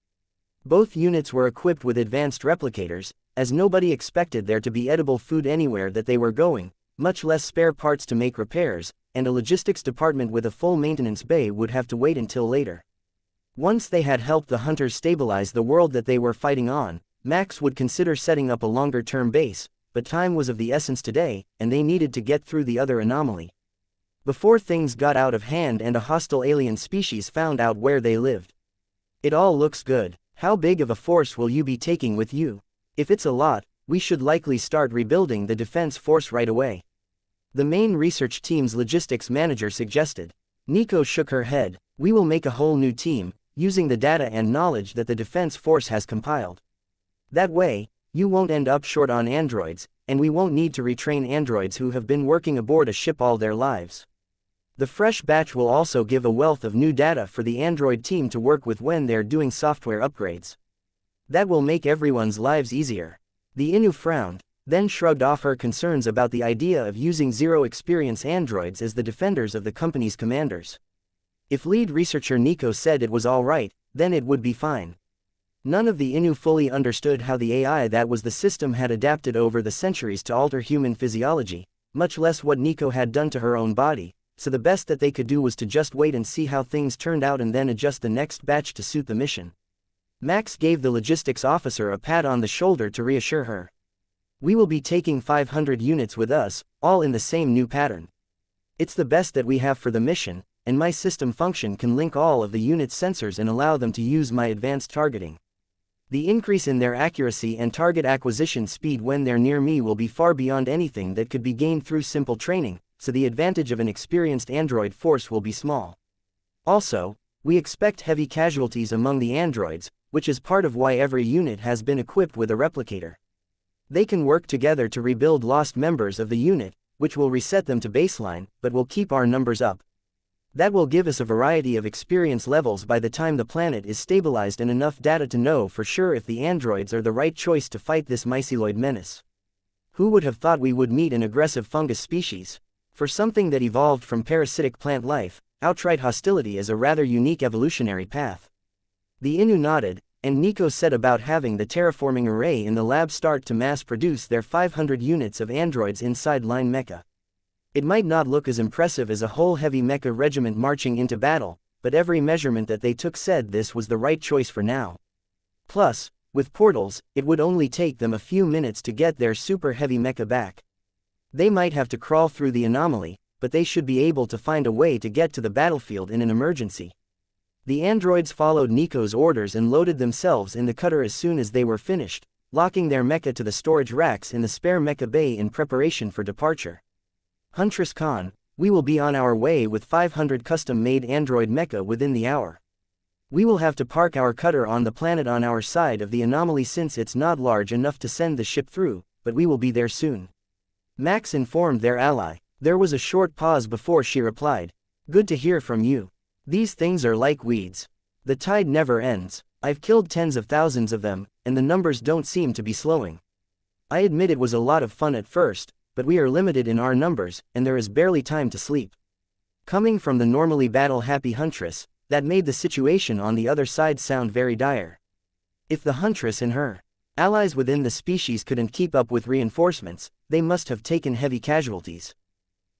Both units were equipped with advanced replicators, as nobody expected there to be edible food anywhere that they were going, much less spare parts to make repairs, and a logistics department with a full maintenance bay would have to wait until later. Once they had helped the hunters stabilize the world that they were fighting on, Max would consider setting up a longer-term base, but time was of the essence today, and they needed to get through the other anomaly before things got out of hand and a hostile alien species found out where they lived. It all looks good. How big of a force will you be taking with you? If it's a lot, we should likely start rebuilding the defense force right away. The main research team's logistics manager suggested. Nico shook her head. We will make a whole new team, using the data and knowledge that the defense force has compiled. That way, you won't end up short on androids, and we won't need to retrain androids who have been working aboard a ship all their lives. The fresh batch will also give a wealth of new data for the android team to work with when they're doing software upgrades. That will make everyone's lives easier. The Inu frowned, then shrugged off her concerns about the idea of using zero-experience androids as the defenders of the company's commanders. If lead researcher Nico said it was all right, then it would be fine. None of the Inu fully understood how the AI that was the system had adapted over the centuries to alter human physiology, much less what Nico had done to her own body, so the best that they could do was to just wait and see how things turned out and then adjust the next batch to suit the mission. Max gave the logistics officer a pat on the shoulder to reassure her. We will be taking 500 units with us, all in the same new pattern. It's the best that we have for the mission, and my system function can link all of the unit's sensors and allow them to use my advanced targeting. The increase in their accuracy and target acquisition speed when they're near me will be far beyond anything that could be gained through simple training, so the advantage of an experienced android force will be small. Also, we expect heavy casualties among the androids, which is part of why every unit has been equipped with a replicator. They can work together to rebuild lost members of the unit, which will reset them to baseline, but will keep our numbers up. That will give us a variety of experience levels by the time the planet is stabilized and enough data to know for sure if the androids are the right choice to fight this myceloid menace. Who would have thought we would meet an aggressive fungus species? For something that evolved from parasitic plant life, outright hostility is a rather unique evolutionary path. The Inu nodded, and Nico set about having the terraforming array in the lab start to mass produce their 500 units of androids inside line mecha. It might not look as impressive as a whole heavy mecha regiment marching into battle, but every measurement that they took said this was the right choice for now. Plus, with portals, it would only take them a few minutes to get their super heavy mecha back. They might have to crawl through the anomaly, but they should be able to find a way to get to the battlefield in an emergency. The androids followed Nico's orders and loaded themselves in the cutter as soon as they were finished, locking their mecha to the storage racks in the spare mecha bay in preparation for departure. Huntress Khan, we will be on our way with 500 custom-made android mecha within the hour. We will have to park our cutter on the planet on our side of the anomaly since it's not large enough to send the ship through, but we will be there soon. Max informed their ally. There was a short pause before she replied. Good to hear from you. These things are like weeds. The tide never ends. I've killed tens of thousands of them, and the numbers don't seem to be slowing. I admit it was a lot of fun at first, but we are limited in our numbers, and there is barely time to sleep. Coming from the normally battle-happy Huntress, that made the situation on the other side sound very dire. If the Huntress and her allies within the species couldn't keep up with reinforcements, they must have taken heavy casualties.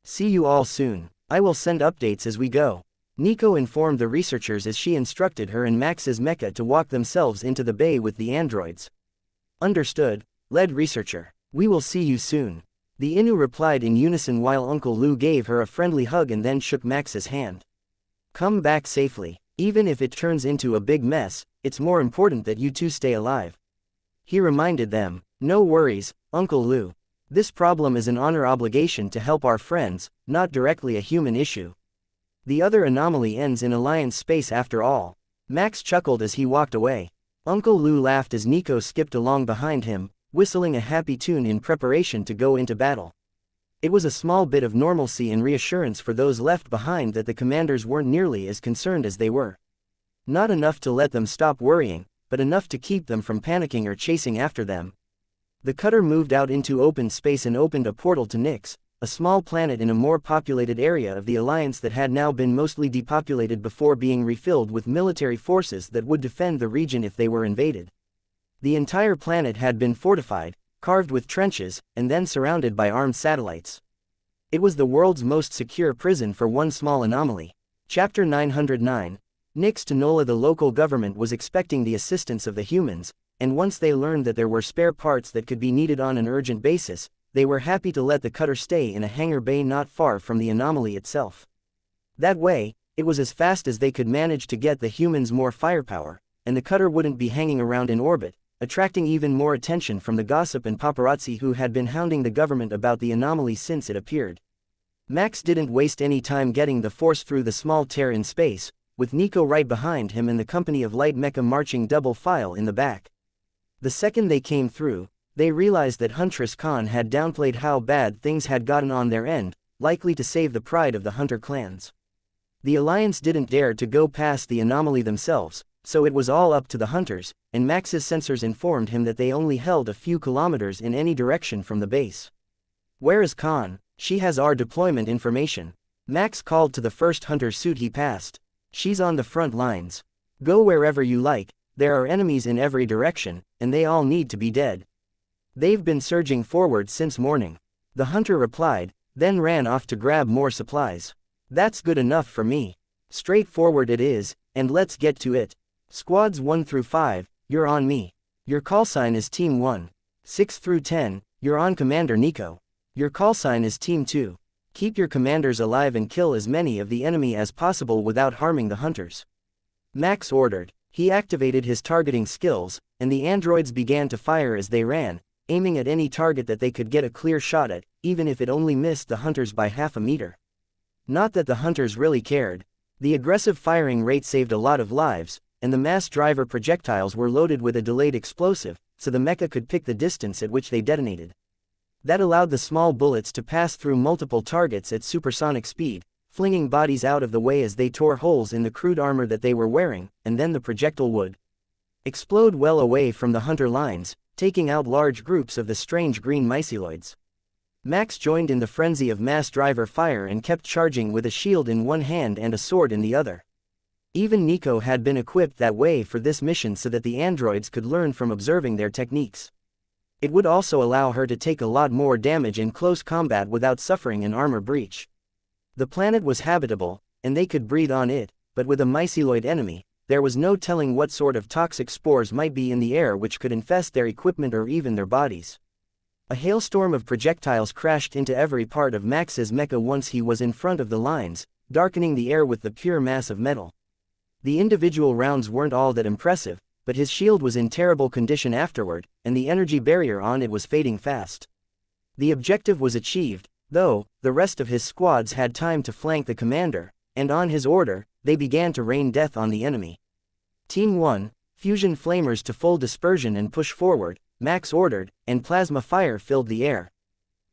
See you all soon. I will send updates as we go. Nico informed the researchers as she instructed her and Max's mecha to walk themselves into the bay with the androids. Understood, lead researcher. We will see you soon. The Inu replied in unison while Uncle Lou gave her a friendly hug and then shook Max's hand. Come back safely. Even if it turns into a big mess, it's more important that you two stay alive. He reminded them. No worries, Uncle Lou. This problem is an honor obligation to help our friends, not directly a human issue. The other anomaly ends in Alliance space after all. Max chuckled as he walked away. Uncle Lou laughed as Nico skipped along behind him, whistling a happy tune in preparation to go into battle. It was a small bit of normalcy and reassurance for those left behind that the commanders weren't nearly as concerned as they were. Not enough to let them stop worrying, but enough to keep them from panicking or chasing after them. The cutter moved out into open space and opened a portal to Nyx, a small planet in a more populated area of the Alliance that had now been mostly depopulated before being refilled with military forces that would defend the region if they were invaded. The entire planet had been fortified, carved with trenches, and then surrounded by armed satellites. It was the world's most secure prison for one small anomaly. Chapter 909. Nyx to Nola. The local government was expecting the assistance of the humans, and once they learned that there were spare parts that could be needed on an urgent basis, they were happy to let the cutter stay in a hangar bay not far from the anomaly itself. That way, it was as fast as they could manage to get the humans more firepower, and the cutter wouldn't be hanging around in orbit, attracting even more attention from the gossip and paparazzi who had been hounding the government about the anomaly since it appeared. Max didn't waste any time getting the force through the small tear in space, with Nico right behind him and the company of light mecha marching double file in the back. The second they came through, they realized that Huntress Khan had downplayed how bad things had gotten on their end, likely to save the pride of the hunter clans. The Alliance didn't dare to go past the anomaly themselves, so it was all up to the hunters, and Max's sensors informed him that they only held a few kilometers in any direction from the base. Where is Khan? She has our deployment information. Max called to the first hunter suit he passed. She's on the front lines. Go wherever you like, there are enemies in every direction, and they all need to be dead. They've been surging forward since morning. The hunter replied, then ran off to grab more supplies. That's good enough for me. Straightforward it is, and let's get to it. Squads 1 through 5, you're on me. Your call sign is Team 1. 6 through 10, you're on Commander Nico. Your call sign is Team 2. Keep your commanders alive and kill as many of the enemy as possible without harming the hunters. Max ordered. He activated his targeting skills, and the androids began to fire as they ran, aiming at any target that they could get a clear shot at, even if it only missed the hunters by half a meter. Not that the hunters really cared. The aggressive firing rate saved a lot of lives, and the mass driver projectiles were loaded with a delayed explosive, so the mecha could pick the distance at which they detonated. That allowed the small bullets to pass through multiple targets at supersonic speed, flinging bodies out of the way as they tore holes in the crude armor that they were wearing, and then the projectile would explode well away from the hunter lines, taking out large groups of the strange green myceloids. Max joined in the frenzy of mass driver fire and kept charging with a shield in one hand and a sword in the other. Even Nico had been equipped that way for this mission so that the androids could learn from observing their techniques. It would also allow her to take a lot more damage in close combat without suffering an armor breach. The planet was habitable, and they could breathe on it, but with a myceloid enemy, there was no telling what sort of toxic spores might be in the air which could infest their equipment or even their bodies. A hailstorm of projectiles crashed into every part of Max's mecha once he was in front of the lines, darkening the air with the pure mass of metal. The individual rounds weren't all that impressive, but his shield was in terrible condition afterward, and the energy barrier on it was fading fast. The objective was achieved, though. The rest of his squads had time to flank the commander, and on his order, they began to rain death on the enemy. Team 1, fusion flamers to full dispersion and push forward, Max ordered, and plasma fire filled the air.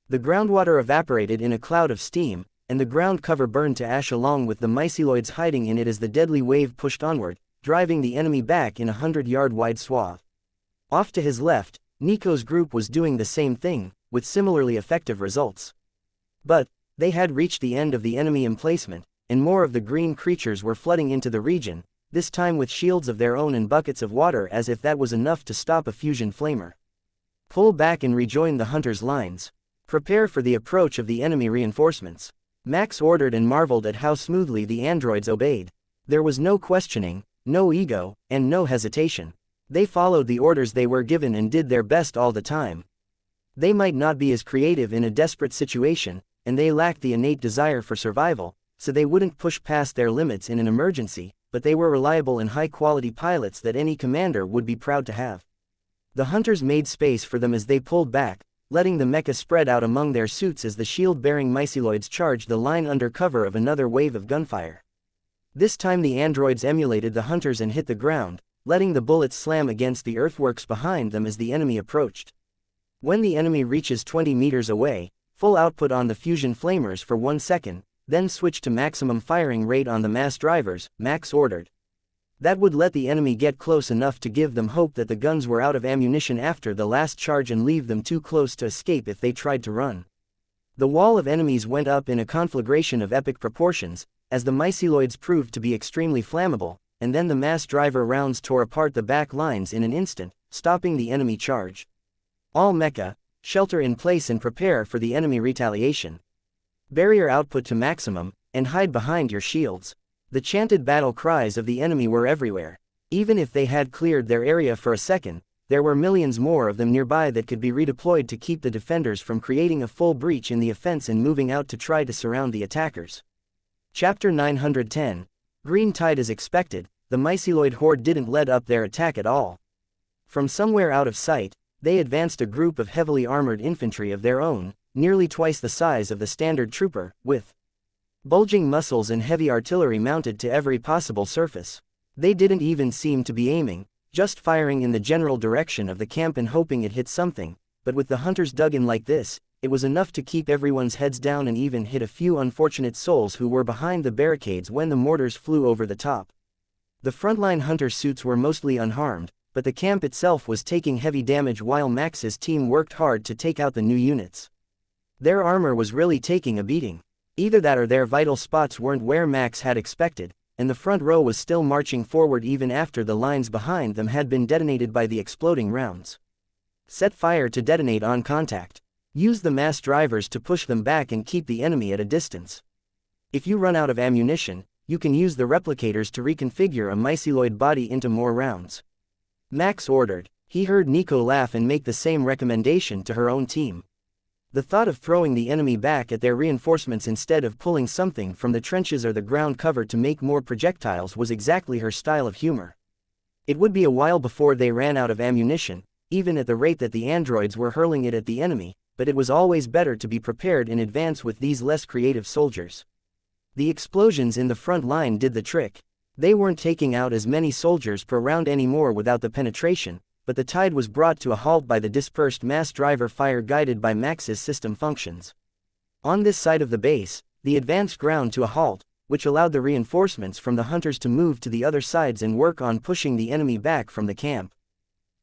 The groundwater evaporated in a cloud of steam, and the ground cover burned to ash along with the myceloids hiding in it as the deadly wave pushed onward, driving the enemy back in a 100-yard wide swath. Off to his left, Nico's group was doing the same thing, with similarly effective results. But they had reached the end of the enemy emplacement, and more of the green creatures were flooding into the region, this time with shields of their own and buckets of water as if that was enough to stop a fusion flamer. Pull back and rejoin the hunters' lines. Prepare for the approach of the enemy reinforcements. Max ordered and marveled at how smoothly the androids obeyed. There was no questioning, no ego, and no hesitation. They followed the orders they were given and did their best all the time. They might not be as creative in a desperate situation, and they lacked the innate desire for survival, so they wouldn't push past their limits in an emergency, but they were reliable and high-quality pilots that any commander would be proud to have. The hunters made space for them as they pulled back, letting the mecha spread out among their suits as the shield-bearing myceloids charged the line under cover of another wave of gunfire. This time the androids emulated the hunters and hit the ground, letting the bullets slam against the earthworks behind them as the enemy approached. When the enemy reaches 20 meters away, full output on the fusion flamers for 1 second, then switch to maximum firing rate on the mass drivers, Max ordered. That would let the enemy get close enough to give them hope that the guns were out of ammunition after the last charge and leave them too close to escape if they tried to run. The wall of enemies went up in a conflagration of epic proportions, as the myceloids proved to be extremely flammable, and then the mass driver rounds tore apart the back lines in an instant, stopping the enemy charge. All mecha, shelter in place and prepare for the enemy retaliation. Barrier output to maximum, and hide behind your shields. The chanted battle cries of the enemy were everywhere. Even if they had cleared their area for a second, there were millions more of them nearby that could be redeployed to keep the defenders from creating a full breach in the offense and moving out to try to surround the attackers. Chapter 910. Green tide as expected, the myceloid horde didn't let up their attack at all. From somewhere out of sight, they advanced a group of heavily armored infantry of their own, nearly twice the size of the standard trooper, with bulging muscles and heavy artillery mounted to every possible surface. They didn't even seem to be aiming, just firing in the general direction of the camp and hoping it hit something, but with the hunters dug in like this, it was enough to keep everyone's heads down and even hit a few unfortunate souls who were behind the barricades when the mortars flew over the top. The frontline hunter suits were mostly unharmed, but the camp itself was taking heavy damage while Max's team worked hard to take out the new units. Their armor was really taking a beating. Either that or their vital spots weren't where Max had expected, and the front row was still marching forward even after the lines behind them had been detonated by the exploding rounds. Set fire to detonate on contact. Use the mass drivers to push them back and keep the enemy at a distance. If you run out of ammunition, you can use the replicators to reconfigure a myceloid body into more rounds. Max ordered. He heard Nico laugh and make the same recommendation to her own team. The thought of throwing the enemy back at their reinforcements instead of pulling something from the trenches or the ground cover to make more projectiles was exactly her style of humor. It would be a while before they ran out of ammunition, even at the rate that the androids were hurling it at the enemy, but it was always better to be prepared in advance with these less creative soldiers. The explosions in the front line did the trick. They weren't taking out as many soldiers per round anymore without the penetration, but the tide was brought to a halt by the dispersed mass driver fire guided by Max's system functions. On this side of the base, the advance ground to a halt, which allowed the reinforcements from the hunters to move to the other sides and work on pushing the enemy back from the camp.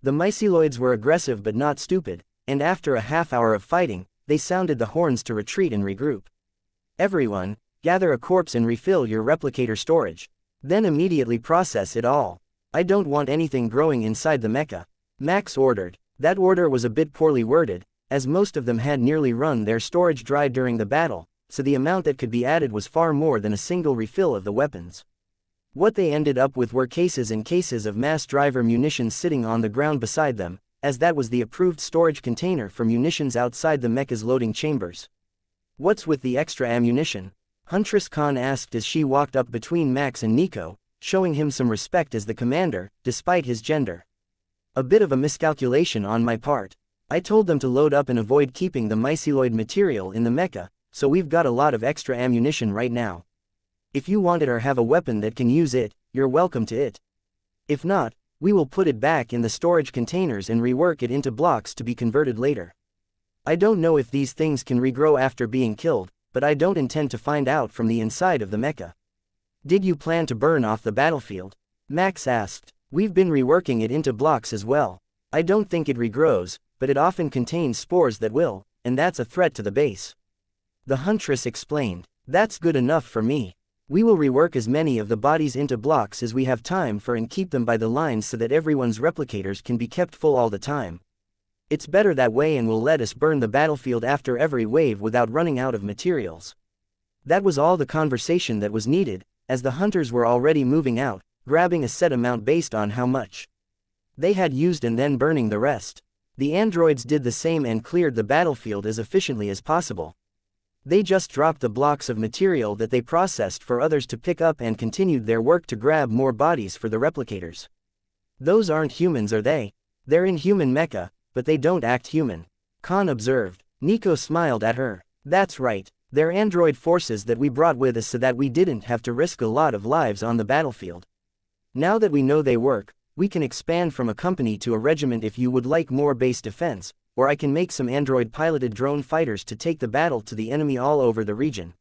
The myceloids were aggressive but not stupid, and after a half-hour of fighting, they sounded the horns to retreat and regroup. Everyone, gather a corpse and refill your replicator storage. Then immediately process it all. I don't want anything growing inside the mecha. Max ordered. That order was a bit poorly worded, as most of them had nearly run their storage dry during the battle, so the amount that could be added was far more than a single refill of the weapons. What they ended up with were cases and cases of mass driver munitions sitting on the ground beside them, as that was the approved storage container for munitions outside the mecha's loading chambers. "What's with the extra ammunition?" Huntress Khan asked as she walked up between Max and Nico, showing him some respect as the commander, despite his gender. "A bit of a miscalculation on my part. I told them to load up and avoid keeping the myceloid material in the mecha, so we've got a lot of extra ammunition right now. If you want it or have a weapon that can use it, you're welcome to it. If not, we will put it back in the storage containers and rework it into blocks to be converted later. I don't know if these things can regrow after being killed, but I don't intend to find out from the inside of the mecha." "Did you plan to burn off the battlefield?" Max asked. "We've been reworking it into blocks as well. I don't think it regrows, but it often contains spores that will, and that's a threat to the base." The huntress explained. "That's good enough for me. We will rework as many of the bodies into blocks as we have time for and keep them by the lines so that everyone's replicators can be kept full all the time. It's better that way and will let us burn the battlefield after every wave without running out of materials." That was all the conversation that was needed, as the hunters were already moving out, grabbing a set amount based on how much they had used and then burning the rest. The androids did the same and cleared the battlefield as efficiently as possible. They just dropped the blocks of material that they processed for others to pick up and continued their work to grab more bodies for the replicators. "Those aren't humans, are they? They're in human mecha, but they don't act human," Khan observed. Nico smiled at her. "That's right, they're android forces that we brought with us so that we didn't have to risk a lot of lives on the battlefield. Now that we know they work, we can expand from a company to a regiment if you would like more base defense, or I can make some android-piloted drone fighters to take the battle to the enemy all over the region."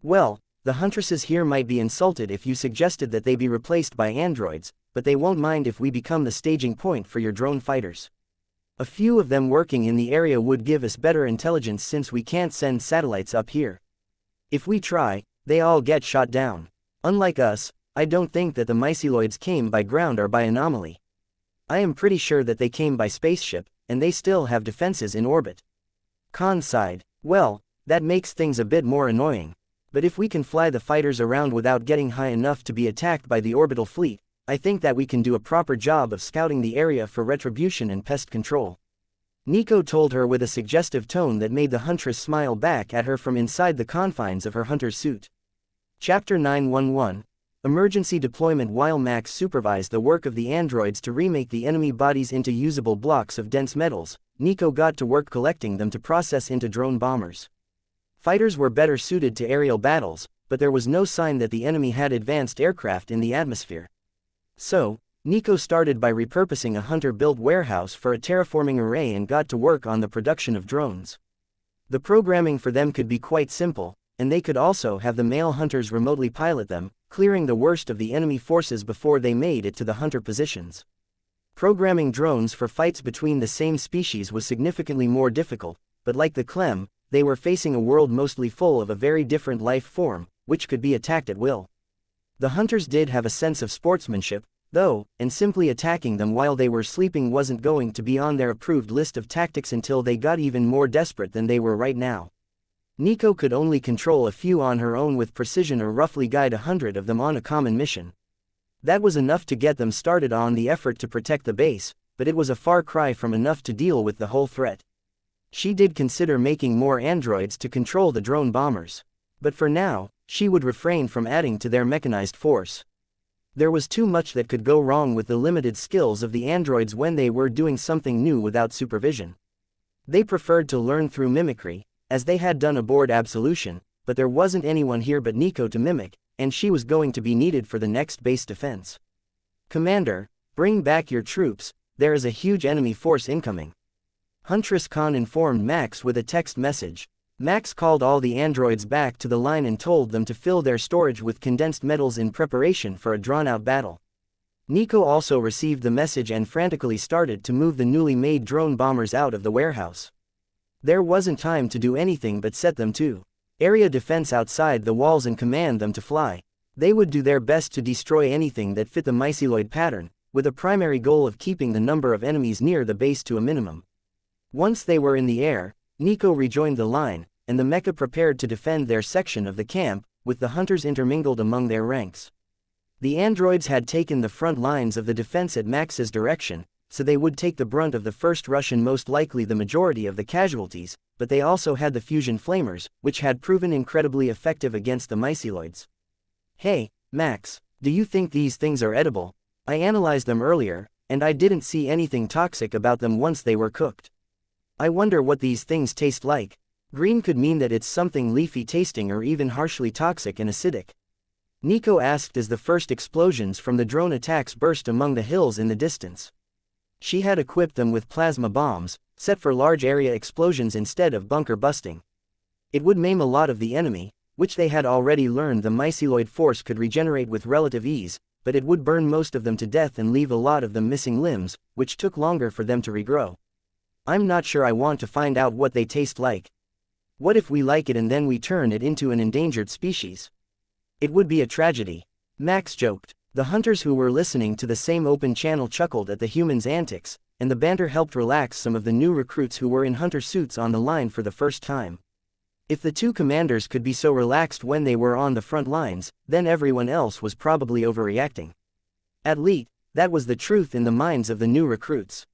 "Well, the huntresses here might be insulted if you suggested that they be replaced by androids, but they won't mind if we become the staging point for your drone fighters. A few of them working in the area would give us better intelligence since we can't send satellites up here. If we try, they all get shot down. Unlike us, I don't think that the myceloids came by ground or by anomaly. I am pretty sure that they came by spaceship, and they still have defenses in orbit." Khan sighed. "Well, that makes things a bit more annoying. But if we can fly the fighters around without getting high enough to be attacked by the orbital fleet, I think that we can do a proper job of scouting the area for retribution and pest control." Nico told her with a suggestive tone that made the huntress smile back at her from inside the confines of her hunter's suit. Chapter 911. Emergency Deployment. While Max supervised the work of the androids to remake the enemy bodies into usable blocks of dense metals, Nico got to work collecting them to process into drone bombers. Fighters were better suited to aerial battles, but there was no sign that the enemy had advanced aircraft in the atmosphere. So, Nico started by repurposing a hunter-built warehouse for a terraforming array and got to work on the production of drones. The programming for them could be quite simple, and they could also have the male hunters remotely pilot them, clearing the worst of the enemy forces before they made it to the hunter positions. Programming drones for fights between the same species was significantly more difficult, but like the Clem, they were facing a world mostly full of a very different life form, which could be attacked at will. The hunters did have a sense of sportsmanship, though, and simply attacking them while they were sleeping wasn't going to be on their approved list of tactics until they got even more desperate than they were right now. Nico could only control a few on her own with precision or roughly guide 100 of them on a common mission. That was enough to get them started on the effort to protect the base, but it was a far cry from enough to deal with the whole threat. She did consider making more androids to control the drone bombers. But for now, she would refrain from adding to their mechanized force. There was too much that could go wrong with the limited skills of the androids when they were doing something new without supervision. They preferred to learn through mimicry, as they had done aboard Absolution, but there wasn't anyone here but Nico to mimic, and she was going to be needed for the next base defense. "Commander, bring back your troops, there is a huge enemy force incoming," Huntress Khan informed Max with a text message. Max called all the androids back to the line and told them to fill their storage with condensed metals in preparation for a drawn-out battle. Nico also received the message and frantically started to move the newly made drone bombers out of the warehouse. There wasn't time to do anything but set them to area defense outside the walls and command them to fly. They would do their best to destroy anything that fit the myceloid pattern, with a primary goal of keeping the number of enemies near the base to a minimum. Once they were in the air, Nico rejoined the line, and the mecha prepared to defend their section of the camp, with the hunters intermingled among their ranks. The androids had taken the front lines of the defense at Max's direction, so they would take the brunt of the first rush and most likely the majority of the casualties, but they also had the fusion flamers, which had proven incredibly effective against the myceloids. Hey, Max, do you think these things are edible? I analyzed them earlier, and I didn't see anything toxic about them once they were cooked. I wonder what these things taste like. Green could mean that it's something leafy tasting or even harshly toxic and acidic. Nico asked as the first explosions from the drone attacks burst among the hills in the distance. She had equipped them with plasma bombs, set for large area explosions instead of bunker busting. It would maim a lot of the enemy, which they had already learned the myceloid force could regenerate with relative ease, but it would burn most of them to death and leave a lot of them missing limbs, which took longer for them to regrow. I'm not sure I want to find out what they taste like. What if we like it and then we turn it into an endangered species? It would be a tragedy. Max joked. The hunters who were listening to the same open channel chuckled at the humans' antics, and the banter helped relax some of the new recruits who were in hunter suits on the line for the first time. If the two commanders could be so relaxed when they were on the front lines, then everyone else was probably overreacting. At least, that was the truth in the minds of the new recruits.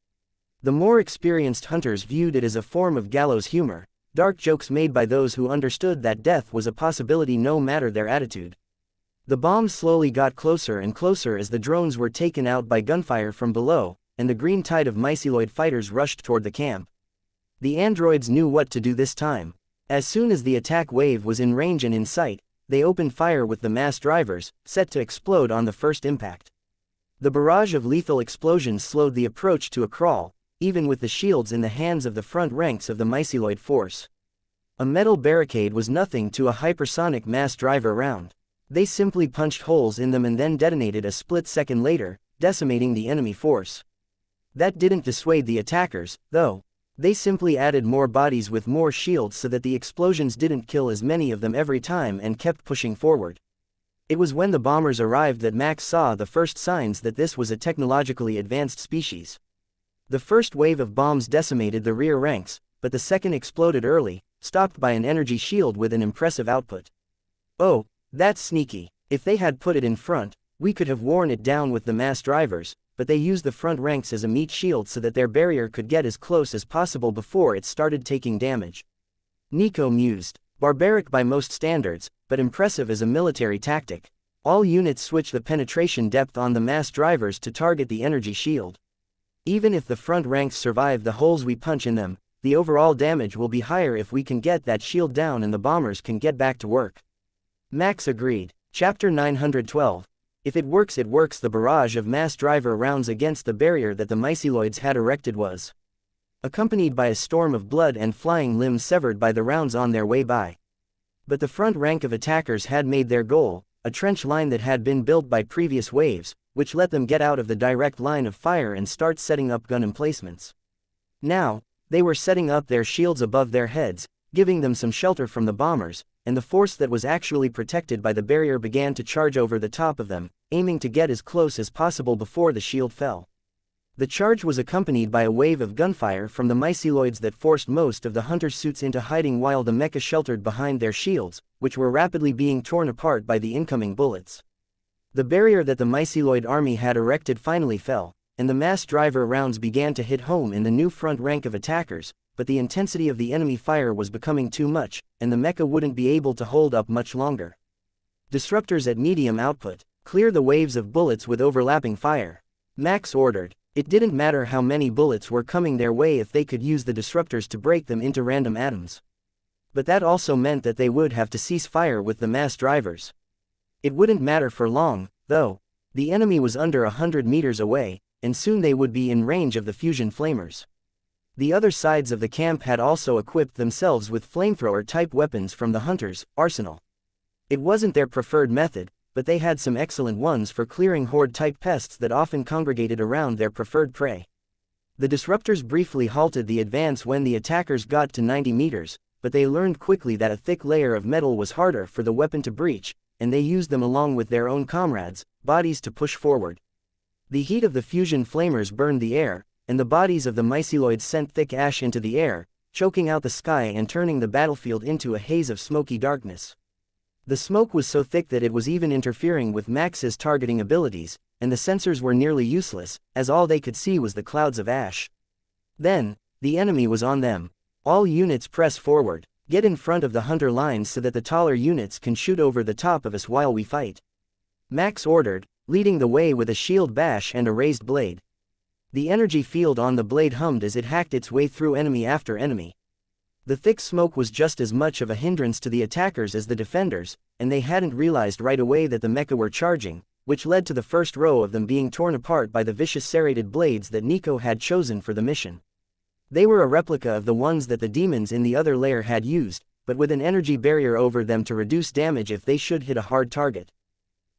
The more experienced hunters viewed it as a form of gallows humor, dark jokes made by those who understood that death was a possibility no matter their attitude. The bombs slowly got closer and closer as the drones were taken out by gunfire from below, and the green tide of myceloid fighters rushed toward the camp. The androids knew what to do this time. As soon as the attack wave was in range and in sight, they opened fire with the mass drivers, set to explode on the first impact. The barrage of lethal explosions slowed the approach to a crawl, even with the shields in the hands of the front ranks of the myceloid force. A metal barricade was nothing to a hypersonic mass driver round. They simply punched holes in them and then detonated a split second later, decimating the enemy force. That didn't dissuade the attackers, though. They simply added more bodies with more shields so that the explosions didn't kill as many of them every time and kept pushing forward. It was when the bombers arrived that Max saw the first signs that this was a technologically advanced species. The first wave of bombs decimated the rear ranks, but the second exploded early, stopped by an energy shield with an impressive output. Oh, that's sneaky. If they had put it in front, we could have worn it down with the mass drivers, but they used the front ranks as a meat shield so that their barrier could get as close as possible before it started taking damage. Nico mused. Barbaric by most standards, but impressive as a military tactic. All units switch the penetration depth on the mass drivers to target the energy shield. Even if the front ranks survive the holes we punch in them, the overall damage will be higher if we can get that shield down and the bombers can get back to work. Max agreed. Chapter 912. If it works, the barrage of mass driver rounds against the barrier that the myceloids had erected was accompanied by a storm of blood and flying limbs severed by the rounds on their way by. But the front rank of attackers had made their goal, a trench line that had been built by previous waves, which let them get out of the direct line of fire and start setting up gun emplacements. Now, they were setting up their shields above their heads, giving them some shelter from the bombers, and the force that was actually protected by the barrier began to charge over the top of them, aiming to get as close as possible before the shield fell. The charge was accompanied by a wave of gunfire from the myceloids that forced most of the hunter suits into hiding while the mecha sheltered behind their shields, which were rapidly being torn apart by the incoming bullets. The barrier that the myceloid army had erected finally fell, and the mass driver rounds began to hit home in the new front rank of attackers, but the intensity of the enemy fire was becoming too much, and the mecha wouldn't be able to hold up much longer. Disruptors at medium output, clear the waves of bullets with overlapping fire. Max ordered. It didn't matter how many bullets were coming their way if they could use the disruptors to break them into random atoms. But that also meant that they would have to cease fire with the mass drivers. It wouldn't matter for long, though. The enemy was under 100 meters away, and soon they would be in range of the fusion flamers. The other sides of the camp had also equipped themselves with flamethrower-type weapons from the hunter's arsenal. It wasn't their preferred method, but they had some excellent ones for clearing horde-type pests that often congregated around their preferred prey. The disruptors briefly halted the advance when the attackers got to 90 meters, but they learned quickly that a thick layer of metal was harder for the weapon to breach, and they used them along with their own comrades' bodies to push forward. The heat of the fusion flamers burned the air, and the bodies of the myceloids sent thick ash into the air, choking out the sky and turning the battlefield into a haze of smoky darkness. The smoke was so thick that it was even interfering with Max's targeting abilities, and the sensors were nearly useless, as all they could see was the clouds of ash. Then, the enemy was on them. All units press forward, get in front of the hunter lines so that the taller units can shoot over the top of us while we fight. Max ordered, leading the way with a shield bash and a raised blade. The energy field on the blade hummed as it hacked its way through enemy after enemy. The thick smoke was just as much of a hindrance to the attackers as the defenders, and they hadn't realized right away that the mecha were charging, which led to the first row of them being torn apart by the vicious serrated blades that Nico had chosen for the mission. They were a replica of the ones that the demons in the other layer had used, but with an energy barrier over them to reduce damage if they should hit a hard target.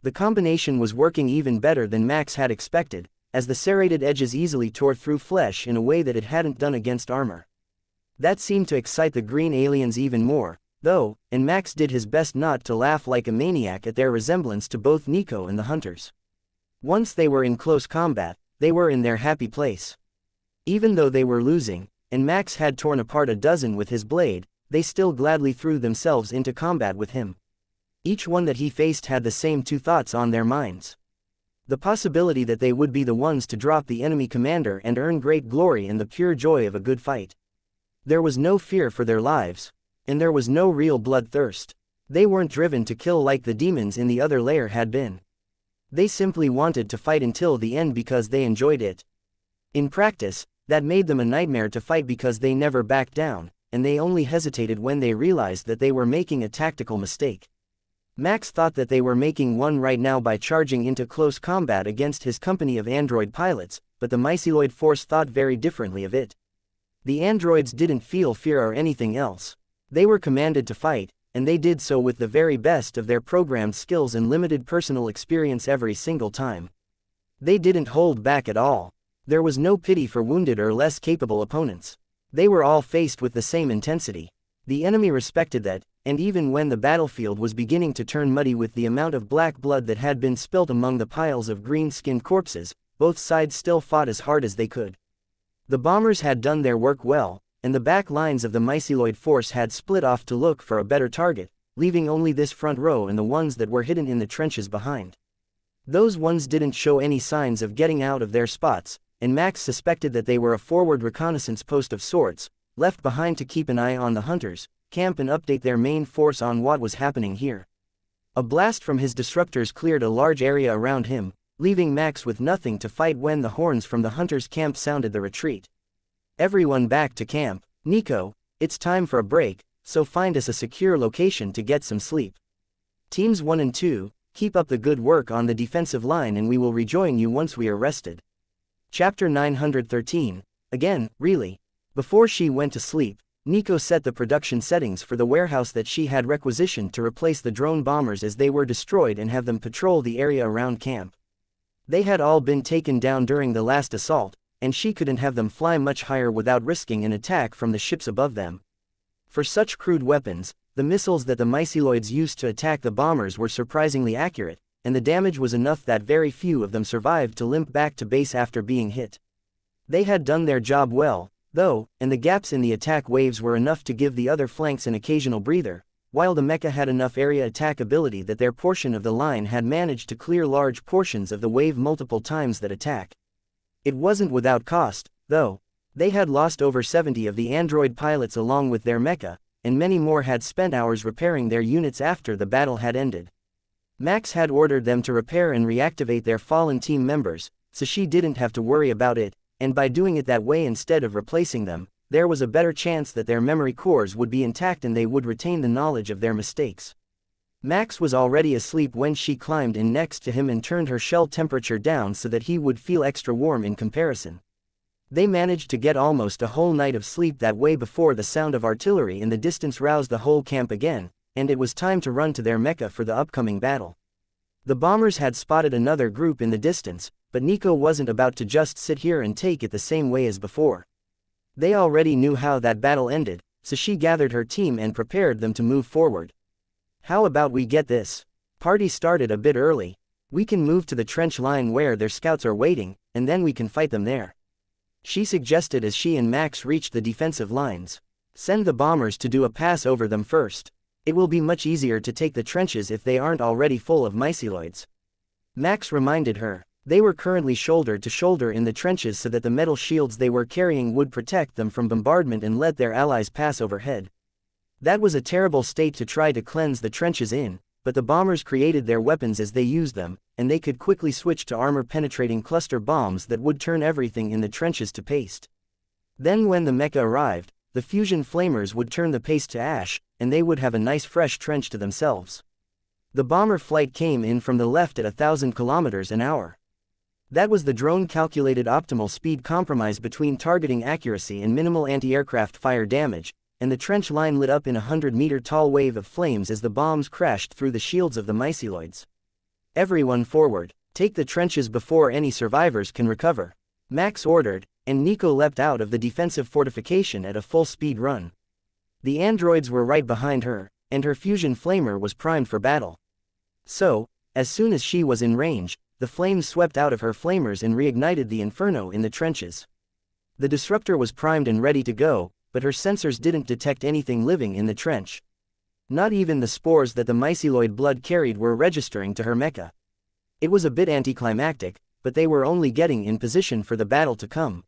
The combination was working even better than Max had expected, as the serrated edges easily tore through flesh in a way that it hadn't done against armor. That seemed to excite the green aliens even more, though, and Max did his best not to laugh like a maniac at their resemblance to both Nico and the hunters. Once they were in close combat, they were in their happy place. Even though they were losing, and Max had torn apart a dozen with his blade, they still gladly threw themselves into combat with him. Each one that he faced had the same two thoughts on their minds. The possibility that they would be the ones to drop the enemy commander and earn great glory in the pure joy of a good fight. There was no fear for their lives, and there was no real bloodthirst. They weren't driven to kill like the demons in the other layer had been. They simply wanted to fight until the end because they enjoyed it. In practice, that made them a nightmare to fight because they never backed down, and they only hesitated when they realized that they were making a tactical mistake. Max thought that they were making one right now by charging into close combat against his company of android pilots, but the myceloid force thought very differently of it. The androids didn't feel fear or anything else. They were commanded to fight, and they did so with the very best of their programmed skills and limited personal experience every single time. They didn't hold back at all. There was no pity for wounded or less capable opponents. They were all faced with the same intensity. The enemy respected that, and even when the battlefield was beginning to turn muddy with the amount of black blood that had been spilt among the piles of green-skinned corpses, both sides still fought as hard as they could. The bombers had done their work well, and the back lines of the myceloid force had split off to look for a better target, leaving only this front row and the ones that were hidden in the trenches behind. Those ones didn't show any signs of getting out of their spots, and Max suspected that they were a forward reconnaissance post of sorts, left behind to keep an eye on the hunters, camp and update their main force on what was happening here. A blast from his disruptors cleared a large area around him, leaving Max with nothing to fight when the horns from the hunters' camp sounded the retreat. Everyone back to camp. Nico, it's time for a break, so find us a secure location to get some sleep. Teams 1 and 2, keep up the good work on the defensive line and we will rejoin you once we are rested. Chapter 913, again, really. Before she went to sleep, Nico set the production settings for the warehouse that she had requisitioned to replace the drone bombers as they were destroyed and have them patrol the area around camp. They had all been taken down during the last assault, and she couldn't have them fly much higher without risking an attack from the ships above them. For such crude weapons, the missiles that the myceloids used to attack the bombers were surprisingly accurate, and the damage was enough that very few of them survived to limp back to base after being hit. They had done their job well, though, and the gaps in the attack waves were enough to give the other flanks an occasional breather, while the mecha had enough area attack ability that their portion of the line had managed to clear large portions of the wave multiple times that attack. It wasn't without cost, though. They had lost over 70 of the android pilots along with their mecha, and many more had spent hours repairing their units after the battle had ended. Max had ordered them to repair and reactivate their fallen team members, so she didn't have to worry about it, and by doing it that way instead of replacing them, there was a better chance that their memory cores would be intact and they would retain the knowledge of their mistakes. Max was already asleep when she climbed in next to him and turned her shell temperature down so that he would feel extra warm in comparison. They managed to get almost a whole night of sleep that way before the sound of artillery in the distance roused the whole camp again, and it was time to run to their Mecha for the upcoming battle. The bombers had spotted another group in the distance, but Nico wasn't about to just sit here and take it the same way as before. They already knew how that battle ended, so she gathered her team and prepared them to move forward. How about we get this? Party started a bit early. We can move to the trench line where their scouts are waiting, and then we can fight them there. She suggested as she and Max reached the defensive lines. Send the bombers to do a pass over them first. It will be much easier to take the trenches if they aren't already full of myceloids. Max reminded her. They were currently shoulder to shoulder in the trenches so that the metal shields they were carrying would protect them from bombardment and let their allies pass overhead. That was a terrible state to try to cleanse the trenches in, but the bombers created their weapons as they used them, and they could quickly switch to armor-penetrating cluster bombs that would turn everything in the trenches to paste. Then when the Mecha arrived, the fusion flamers would turn the paste to ash, and they would have a nice fresh trench to themselves. The bomber flight came in from the left at 1,000 kilometers an hour. That was the drone-calculated optimal speed compromise between targeting accuracy and minimal anti-aircraft fire damage, and the trench line lit up in a 100-meter-tall wave of flames as the bombs crashed through the shields of the myceloids. Everyone forward, take the trenches before any survivors can recover. Max ordered, and Nico leapt out of the defensive fortification at a full-speed run. The androids were right behind her, and her fusion flamer was primed for battle. So, as soon as she was in range, the flames swept out of her flamers and reignited the inferno in the trenches. The disruptor was primed and ready to go, but her sensors didn't detect anything living in the trench. Not even the spores that the myceloid blood carried were registering to her Mecha. It was a bit anticlimactic, but they were only getting in position for the battle to come.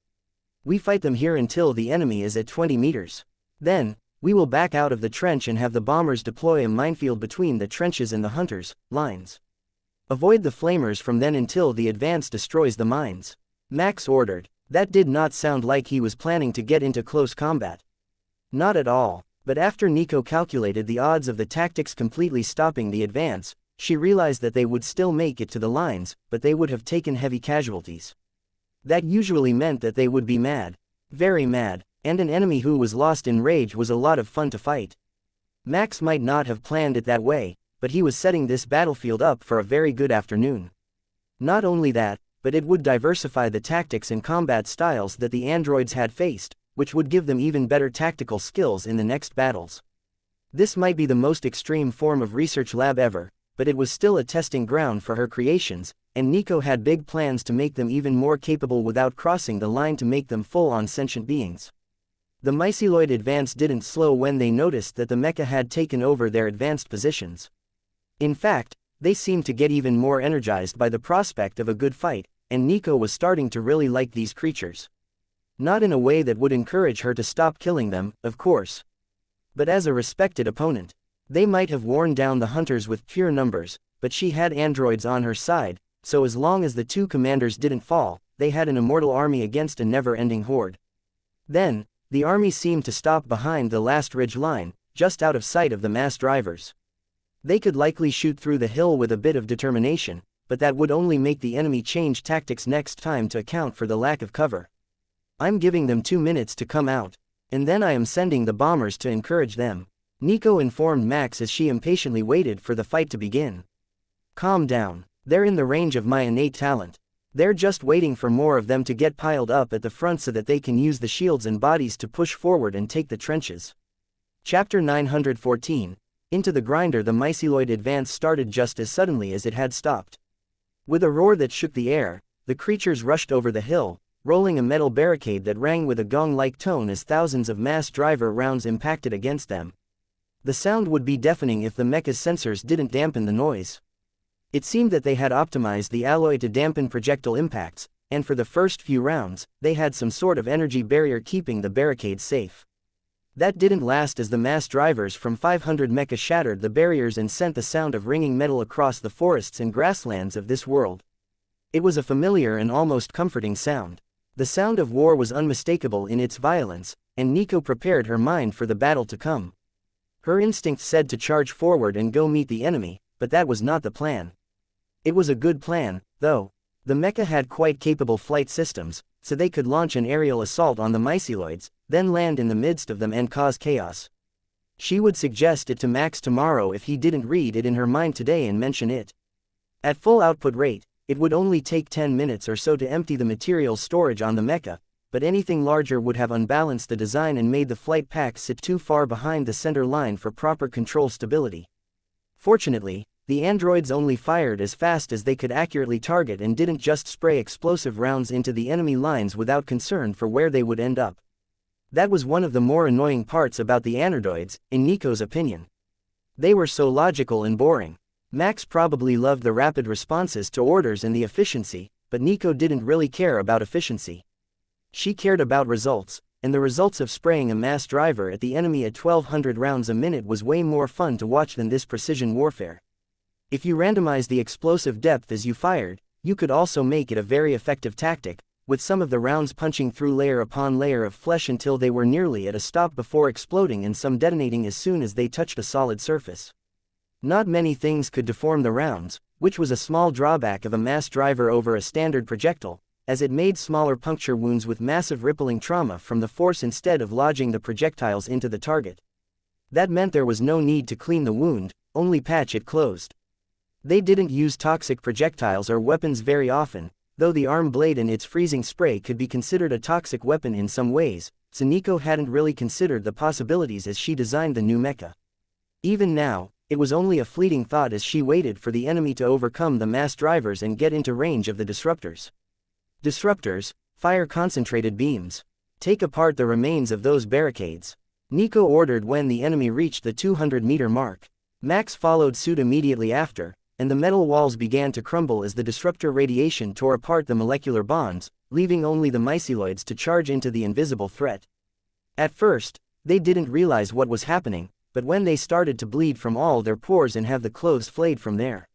We fight them here until the enemy is at 20 meters. Then, we will back out of the trench and have the bombers deploy a minefield between the trenches and the hunters' lines. Avoid the flamers from then until the advance destroys the mines. Max ordered. That did not sound like he was planning to get into close combat. Not at all, but after Nico calculated the odds of the tactics completely stopping the advance, she realized that they would still make it to the lines, but they would have taken heavy casualties. That usually meant that they would be mad. Very mad, and an enemy who was lost in rage was a lot of fun to fight. Max might not have planned it that way, but he was setting this battlefield up for a very good afternoon. Not only that, but it would diversify the tactics and combat styles that the androids had faced, which would give them even better tactical skills in the next battles. This might be the most extreme form of research lab ever, but it was still a testing ground for her creations, and Nico had big plans to make them even more capable without crossing the line to make them full-on sentient beings. The myceloid advance didn't slow when they noticed that the Mecha had taken over their advanced positions. In fact, they seemed to get even more energized by the prospect of a good fight, and Nico was starting to really like these creatures. Not in a way that would encourage her to stop killing them, of course. But as a respected opponent. They might have worn down the hunters with pure numbers, but she had androids on her side, so as long as the two commanders didn't fall, they had an immortal army against a never-ending horde. Then, the army seemed to stop behind the last ridge line, just out of sight of the mass drivers. They could likely shoot through the hill with a bit of determination, but that would only make the enemy change tactics next time to account for the lack of cover. I'm giving them 2 minutes to come out, and then I am sending the bombers to encourage them. Nico informed Max as she impatiently waited for the fight to begin. Calm down, they're in the range of my innate talent. They're just waiting for more of them to get piled up at the front so that they can use the shields and bodies to push forward and take the trenches. Chapter 914. Into the grinder. The myceloid advance started just as suddenly as it had stopped. With a roar that shook the air, the creatures rushed over the hill, rolling a metal barricade that rang with a gong-like tone as thousands of mass driver rounds impacted against them. The sound would be deafening if the Mecha's sensors didn't dampen the noise. It seemed that they had optimized the alloy to dampen projectile impacts, and for the first few rounds, they had some sort of energy barrier keeping the barricades safe. That didn't last as the mass drivers from 500 Mecha shattered the barriers and sent the sound of ringing metal across the forests and grasslands of this world. It was a familiar and almost comforting sound. The sound of war was unmistakable in its violence, and Nico prepared her mind for the battle to come. Her instinct said to charge forward and go meet the enemy, but that was not the plan. It was a good plan, though. The Mecha had quite capable flight systems, so they could launch an aerial assault on the myceloids, then land in the midst of them and cause chaos. She would suggest it to Max tomorrow if he didn't read it in her mind today and mention it. At full output rate, it would only take 10 minutes or so to empty the materials storage on the Mecha, but anything larger would have unbalanced the design and made the flight pack sit too far behind the center line for proper control stability. Fortunately, the androids only fired as fast as they could accurately target and didn't just spray explosive rounds into the enemy lines without concern for where they would end up. That was one of the more annoying parts about the androids, in Nico's opinion. They were so logical and boring. Max probably loved the rapid responses to orders and the efficiency, but Nico didn't really care about efficiency. She cared about results, and the results of spraying a mass driver at the enemy at 1200 rounds a minute was way more fun to watch than this precision warfare. If you randomized the explosive depth as you fired, you could also make it a very effective tactic, with some of the rounds punching through layer upon layer of flesh until they were nearly at a stop before exploding and some detonating as soon as they touched a solid surface. Not many things could deform the rounds, which was a small drawback of a mass driver over a standard projectile, as it made smaller puncture wounds with massive rippling trauma from the force instead of lodging the projectiles into the target. That meant there was no need to clean the wound, only patch it closed. They didn't use toxic projectiles or weapons very often, though the arm blade and its freezing spray could be considered a toxic weapon in some ways, so Nico hadn't really considered the possibilities as she designed the new mecha. Even now, it was only a fleeting thought as she waited for the enemy to overcome the mass drivers and get into range of the disruptors. Disruptors, fire concentrated beams. Take apart the remains of those barricades. Nico ordered when the enemy reached the 200-meter mark. Max followed suit immediately after, and the metal walls began to crumble as the disruptor radiation tore apart the molecular bonds, leaving only the myceloids to charge into the invisible threat. At first, they didn't realize what was happening, but when they started to bleed from all their pores and have the clothes flayed from their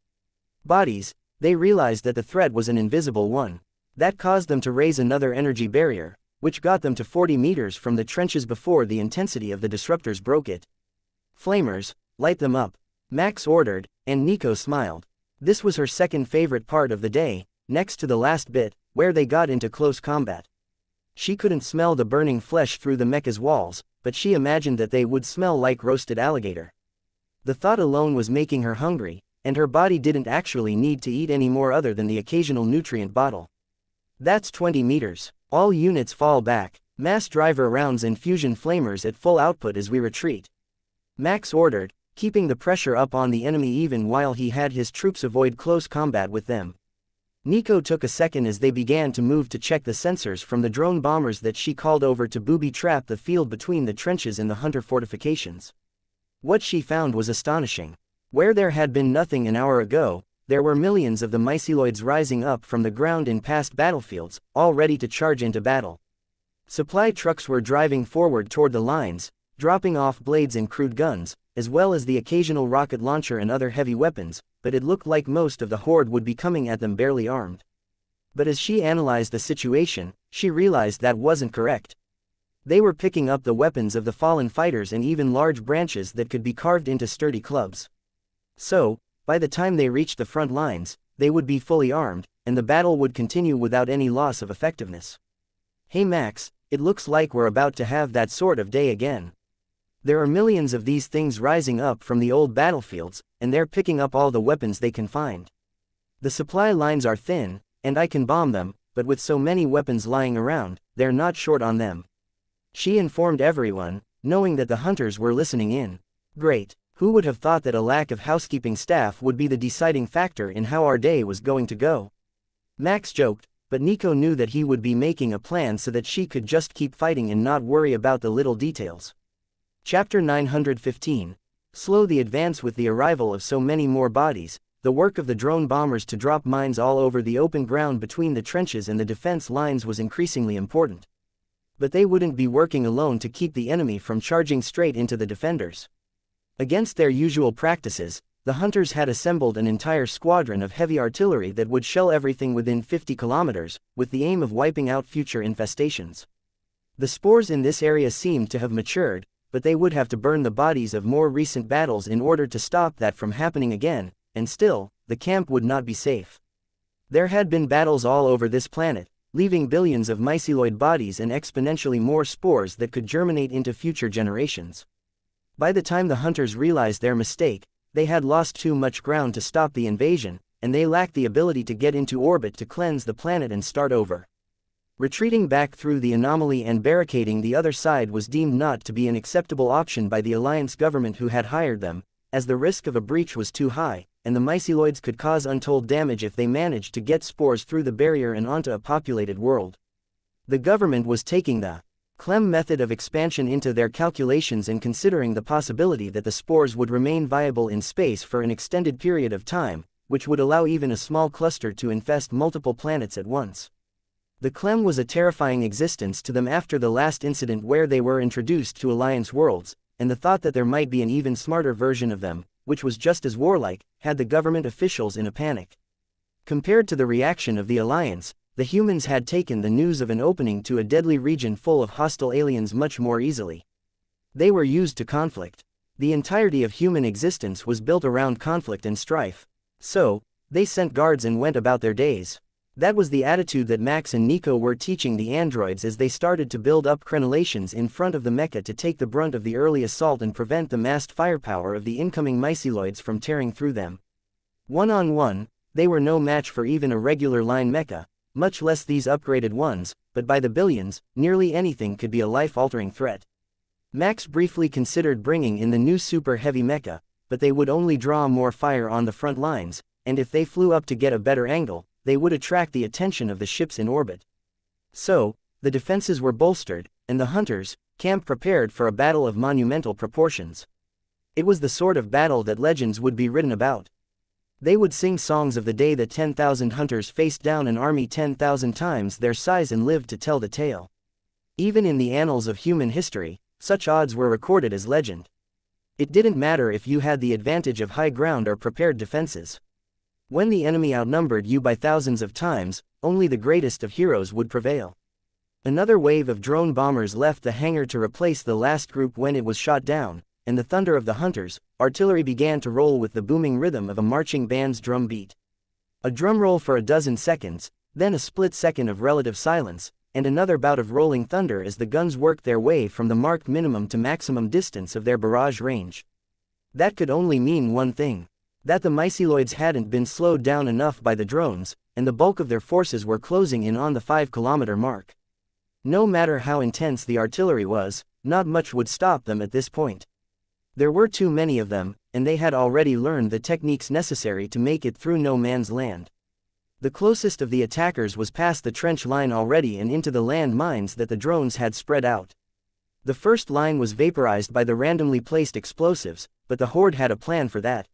bodies, they realized that the threat was an invisible one. That caused them to raise another energy barrier, which got them to 40 meters from the trenches before the intensity of the disruptors broke it. Flamers, light them up, Max ordered, and Nico smiled. This was her second favorite part of the day, next to the last bit, where they got into close combat. She couldn't smell the burning flesh through the mecha's walls, but she imagined that they would smell like roasted alligator. The thought alone was making her hungry, and her body didn't actually need to eat any more other than the occasional nutrient bottle. That's 20 meters. All units fall back, mass driver rounds and fusion flamers at full output as we retreat. Max ordered, keeping the pressure up on the enemy even while he had his troops avoid close combat with them. Nico took a second as they began to move to check the sensors from the drone bombers that she called over to booby-trap the field between the trenches and the hunter fortifications. What she found was astonishing. Where there had been nothing an hour ago, there were millions of the myceloids rising up from the ground in past battlefields, all ready to charge into battle. Supply trucks were driving forward toward the lines, dropping off blades and crude guns, as well as the occasional rocket launcher and other heavy weapons, but it looked like most of the horde would be coming at them barely armed. But as she analyzed the situation, she realized that wasn't correct. They were picking up the weapons of the fallen fighters and even large branches that could be carved into sturdy clubs. So, by the time they reached the front lines, they would be fully armed, and the battle would continue without any loss of effectiveness. Hey Max, it looks like we're about to have that sort of day again. There are millions of these things rising up from the old battlefields, and they're picking up all the weapons they can find. The supply lines are thin, and I can bomb them, but with so many weapons lying around, they're not short on them. She informed everyone, knowing that the hunters were listening in. Great. Who would have thought that a lack of housekeeping staff would be the deciding factor in how our day was going to go? Max joked, but Nico knew that he would be making a plan so that she could just keep fighting and not worry about the little details. Chapter 915. Slow the advance. With the arrival of so many more bodies, the work of the drone bombers to drop mines all over the open ground between the trenches and the defense lines was increasingly important. But they wouldn't be working alone to keep the enemy from charging straight into the defenders. Against their usual practices, the hunters had assembled an entire squadron of heavy artillery that would shell everything within 50 kilometers, with the aim of wiping out future infestations. The spores in this area seemed to have matured, but they would have to burn the bodies of more recent battles in order to stop that from happening again, and still, the camp would not be safe. There had been battles all over this planet, leaving billions of myceloid bodies and exponentially more spores that could germinate into future generations. By the time the hunters realized their mistake, they had lost too much ground to stop the invasion, and they lacked the ability to get into orbit to cleanse the planet and start over. Retreating back through the anomaly and barricading the other side was deemed not to be an acceptable option by the Alliance government who had hired them, as the risk of a breach was too high, and the myceloids could cause untold damage if they managed to get spores through the barrier and onto a populated world. The government was taking the Clem method of expansion into their calculations and considering the possibility that the spores would remain viable in space for an extended period of time, which would allow even a small cluster to infest multiple planets at once. The Clem was a terrifying existence to them after the last incident where they were introduced to Alliance worlds, and the thought that there might be an even smarter version of them, which was just as warlike, had the government officials in a panic. Compared to the reaction of the Alliance, the humans had taken the news of an opening to a deadly region full of hostile aliens much more easily. They were used to conflict. The entirety of human existence was built around conflict and strife. So, they sent guards and went about their days. That was the attitude that Max and Nico were teaching the androids as they started to build up crenellations in front of the mecha to take the brunt of the early assault and prevent the massed firepower of the incoming myceloids from tearing through them. One-on-one, they were no match for even a regular line mecha, much less these upgraded ones, but by the billions, nearly anything could be a life-altering threat. Max briefly considered bringing in the new super heavy mecha, but they would only draw more fire on the front lines, and if they flew up to get a better angle, they would attract the attention of the ships in orbit. So, the defenses were bolstered, and the hunters' camp prepared for a battle of monumental proportions. It was the sort of battle that legends would be written about. They would sing songs of the day that 10,000 hunters faced down an army 10,000 times their size and lived to tell the tale. Even in the annals of human history, such odds were recorded as legend. It didn't matter if you had the advantage of high ground or prepared defenses. When the enemy outnumbered you by thousands of times, only the greatest of heroes would prevail. Another wave of drone bombers left the hangar to replace the last group when it was shot down, and the thunder of the hunters' artillery began to roll with the booming rhythm of a marching band's drum beat. A drum roll for a dozen seconds, then a split second of relative silence, and another bout of rolling thunder as the guns worked their way from the marked minimum to maximum distance of their barrage range. That could only mean one thing. That the myceloids hadn't been slowed down enough by the drones, and the bulk of their forces were closing in on the 5-kilometer mark. No matter how intense the artillery was, not much would stop them at this point. There were too many of them, and they had already learned the techniques necessary to make it through no man's land. The closest of the attackers was past the trench line already and into the land mines that the drones had spread out. The first line was vaporized by the randomly placed explosives, but the Horde had a plan for that.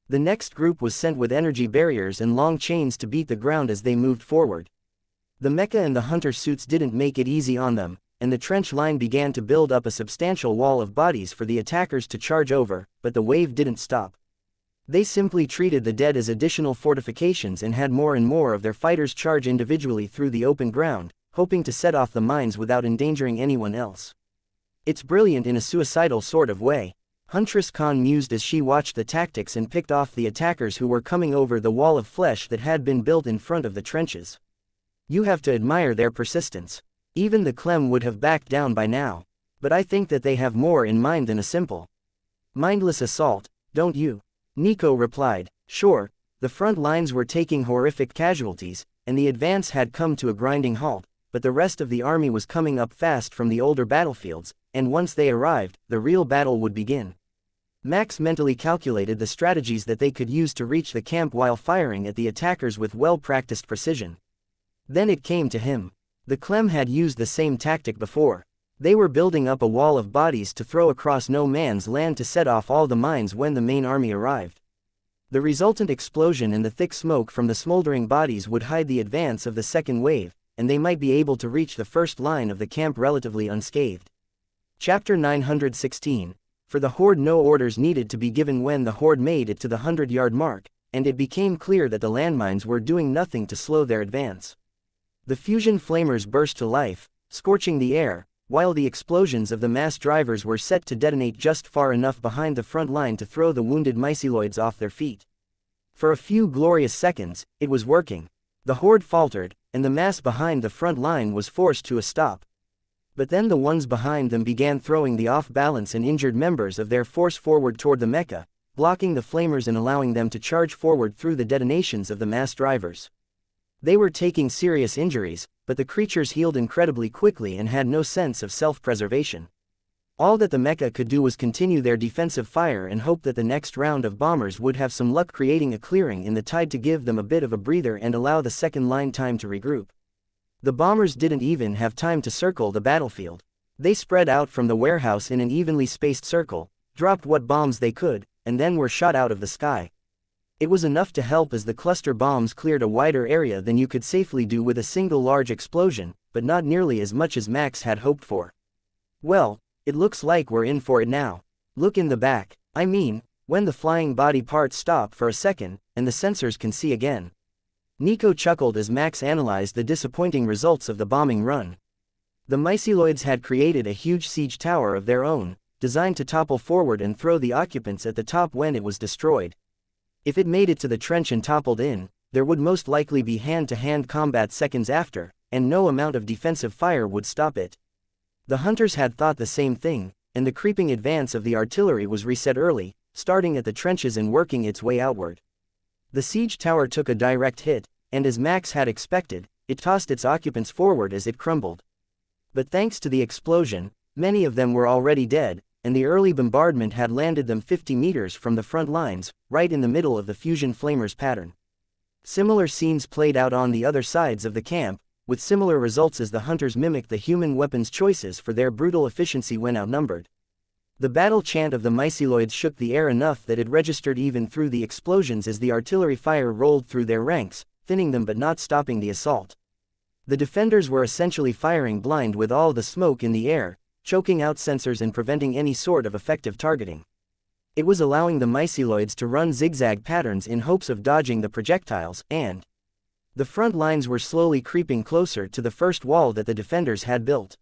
The next group was sent with energy barriers and long chains to beat the ground as they moved forward. The mecha and the hunter suits didn't make it easy on them, and the trench line began to build up a substantial wall of bodies for the attackers to charge over, but the wave didn't stop. They simply treated the dead as additional fortifications and had more and more of their fighters charge individually through the open ground, hoping to set off the mines without endangering anyone else. It's brilliant in a suicidal sort of way. Huntress Khan mused as she watched the tactics and picked off the attackers who were coming over the wall of flesh that had been built in front of the trenches. You have to admire their persistence. Even the Clem would have backed down by now. But I think that they have more in mind than a simple, mindless assault, don't you? Nico replied. Sure, the front lines were taking horrific casualties, and the advance had come to a grinding halt, but the rest of the army was coming up fast from the older battlefields, and once they arrived, the real battle would begin. Max mentally calculated the strategies that they could use to reach the camp while firing at the attackers with well-practiced precision. Then it came to him. The Clem had used the same tactic before. They were building up a wall of bodies to throw across no man's land to set off all the mines when the main army arrived. The resultant explosion and the thick smoke from the smoldering bodies would hide the advance of the second wave, and they might be able to reach the first line of the camp relatively unscathed. Chapter 916. For the Horde, no orders needed to be given when the Horde made it to the 100-yard mark, and it became clear that the landmines were doing nothing to slow their advance. The fusion flamers burst to life, scorching the air, while the explosions of the mass drivers were set to detonate just far enough behind the front line to throw the wounded myceloids off their feet. For a few glorious seconds, it was working. The Horde faltered, and the mass behind the front line was forced to a stop. But then the ones behind them began throwing the off-balance and injured members of their force forward toward the mecha, blocking the flamers and allowing them to charge forward through the detonations of the mass drivers. They were taking serious injuries, but the creatures healed incredibly quickly and had no sense of self-preservation. All that the mecha could do was continue their defensive fire and hope that the next round of bombers would have some luck creating a clearing in the tide to give them a bit of a breather and allow the second line time to regroup. The bombers didn't even have time to circle the battlefield. They spread out from the warehouse in an evenly spaced circle, dropped what bombs they could, and then were shot out of the sky. It was enough to help as the cluster bombs cleared a wider area than you could safely do with a single large explosion, but not nearly as much as Max had hoped for. Well, it looks like we're in for it now. Look in the back, I mean, when the flying body parts stop for a second, and the sensors can see again. Nico chuckled as Max analyzed the disappointing results of the bombing run. The myceloids had created a huge siege tower of their own, designed to topple forward and throw the occupants at the top when it was destroyed. If it made it to the trench and toppled in, there would most likely be hand-to-hand combat seconds after, and no amount of defensive fire would stop it. The hunters had thought the same thing, and the creeping advance of the artillery was reset early, starting at the trenches and working its way outward. The siege tower took a direct hit, and as Max had expected, it tossed its occupants forward as it crumbled. But thanks to the explosion, many of them were already dead, and the early bombardment had landed them 50 meters from the front lines, right in the middle of the fusion flamers pattern. Similar scenes played out on the other sides of the camp, with similar results as the hunters mimicked the human weapons choices for their brutal efficiency when outnumbered. The battle chant of the myceloids shook the air enough that it registered even through the explosions as the artillery fire rolled through their ranks, thinning them but not stopping the assault. The defenders were essentially firing blind with all the smoke in the air, choking out sensors and preventing any sort of effective targeting. It was allowing the myceloids to run zigzag patterns in hopes of dodging the projectiles, and the front lines were slowly creeping closer to the first wall that the defenders had built.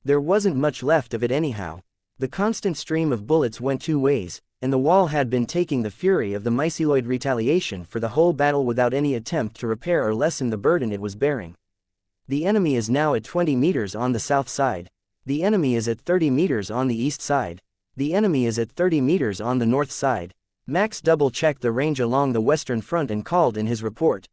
There wasn't much left of it anyhow. The constant stream of bullets went two ways, and the wall had been taking the fury of the myceloid retaliation for the whole battle without any attempt to repair or lessen the burden it was bearing. The enemy is now at 20 meters on the south side. The enemy is at 30 meters on the east side. The enemy is at 30 meters on the north side. Max double-checked the range along the western front and called in his report.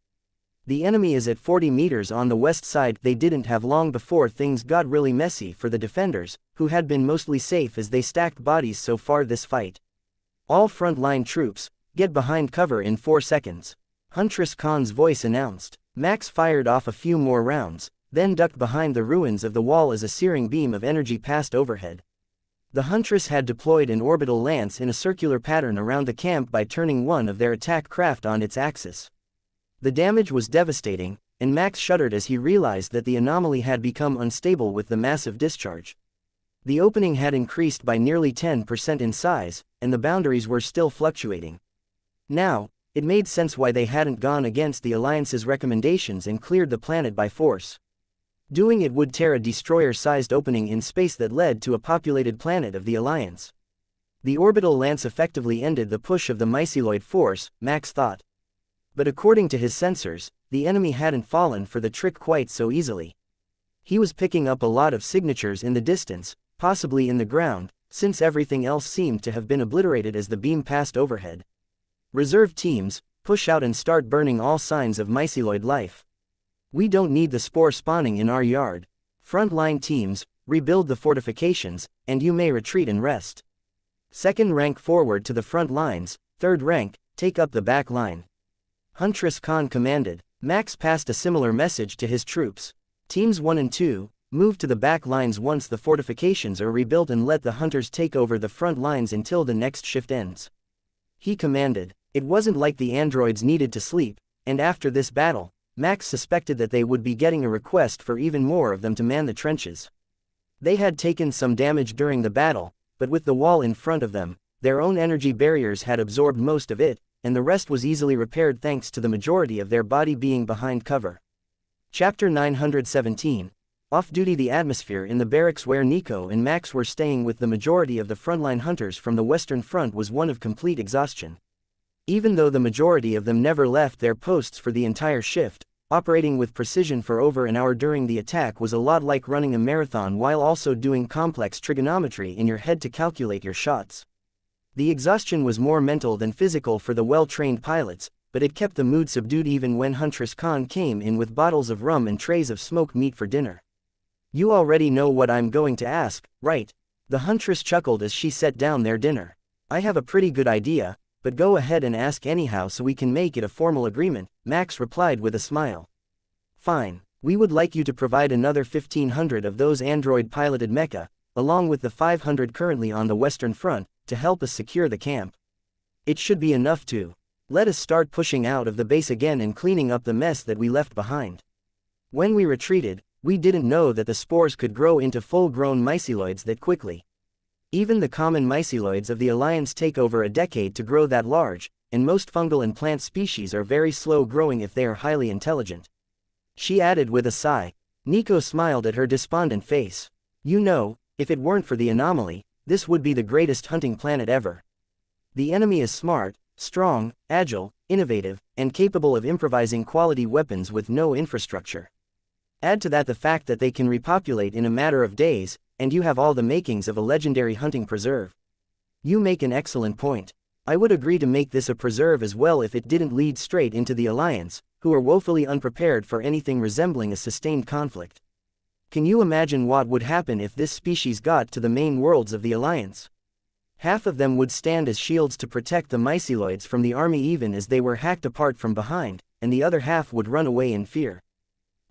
The enemy is at 40 meters on the west side. They didn't have long before things got really messy for the defenders, who had been mostly safe as they stacked bodies so far this fight. All front-line troops, get behind cover in 4 seconds. Huntress Khan's voice announced. Max fired off a few more rounds, then ducked behind the ruins of the wall as a searing beam of energy passed overhead. The Huntress had deployed an orbital lance in a circular pattern around the camp by turning one of their attack craft on its axis. The damage was devastating, and Max shuddered as he realized that the anomaly had become unstable with the massive discharge. The opening had increased by nearly 10% in size, and the boundaries were still fluctuating. Now, it made sense why they hadn't gone against the Alliance's recommendations and cleared the planet by force. Doing it would tear a destroyer-sized opening in space that led to a populated planet of the Alliance. The orbital lance effectively ended the push of the myceloid force, Max thought. But according to his sensors, the enemy hadn't fallen for the trick quite so easily. He was picking up a lot of signatures in the distance, possibly in the ground, since everything else seemed to have been obliterated as the beam passed overhead. Reserve teams, push out and start burning all signs of myceloid life. We don't need the spore spawning in our yard. Front-line teams, rebuild the fortifications, and you may retreat and rest. Second rank forward to the front lines, third rank, take up the back line. Huntress Khan commanded. Max passed a similar message to his troops. Teams 1 and 2, move to the back lines once the fortifications are rebuilt and let the hunters take over the front lines until the next shift ends. He commanded. It wasn't like the androids needed to sleep, and after this battle, Max suspected that they would be getting a request for even more of them to man the trenches. They had taken some damage during the battle, but with the wall in front of them, their own energy barriers had absorbed most of it, and the rest was easily repaired thanks to the majority of their body being behind cover. Chapter 917. Off-duty. The atmosphere in the barracks where Nico and Max were staying with the majority of the frontline hunters from the Western Front was one of complete exhaustion. Even though the majority of them never left their posts for the entire shift, operating with precision for over an hour during the attack was a lot like running a marathon while also doing complex trigonometry in your head to calculate your shots. The exhaustion was more mental than physical for the well-trained pilots, but it kept the mood subdued even when Huntress Khan came in with bottles of rum and trays of smoked meat for dinner. "You already know what I'm going to ask, right?" The Huntress chuckled as she set down their dinner. "I have a pretty good idea, but go ahead and ask anyhow so we can make it a formal agreement," Max replied with a smile. "Fine. We would like you to provide another 1,500 of those android-piloted mecha, along with the 500 currently on the Western Front, to help us secure the camp. It should be enough to let us start pushing out of the base again and cleaning up the mess that we left behind. When we retreated, we didn't know that the spores could grow into full-grown myceloids that quickly. Even the common myceloids of the Alliance take over a decade to grow that large, and most fungal and plant species are very slow-growing if they are highly intelligent," she added with a sigh. Nico smiled at her despondent face. "You know, if it weren't for the anomaly, this would be the greatest hunting planet ever. The enemy is smart, strong, agile, innovative, and capable of improvising quality weapons with no infrastructure. Add to that the fact that they can repopulate in a matter of days, and you have all the makings of a legendary hunting preserve. You make an excellent point. I would agree to make this a preserve as well if it didn't lead straight into the Alliance, who are woefully unprepared for anything resembling a sustained conflict. Can you imagine what would happen if this species got to the main worlds of the Alliance? Half of them would stand as shields to protect the myceloids from the army even as they were hacked apart from behind, and the other half would run away in fear.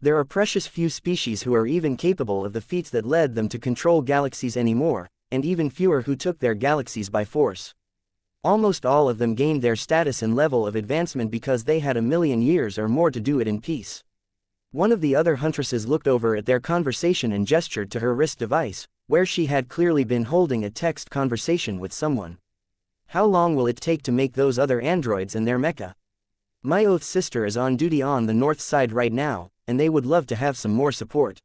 There are precious few species who are even capable of the feats that led them to control galaxies anymore, and even fewer who took their galaxies by force. Almost all of them gained their status and level of advancement because they had 1,000,000 years or more to do it in peace." One of the other huntresses looked over at their conversation and gestured to her wrist device, where she had clearly been holding a text conversation with someone. "How long will it take to make those other androids and their mecha? My oath sister is on duty on the north side right now, and they would love to have some more support,"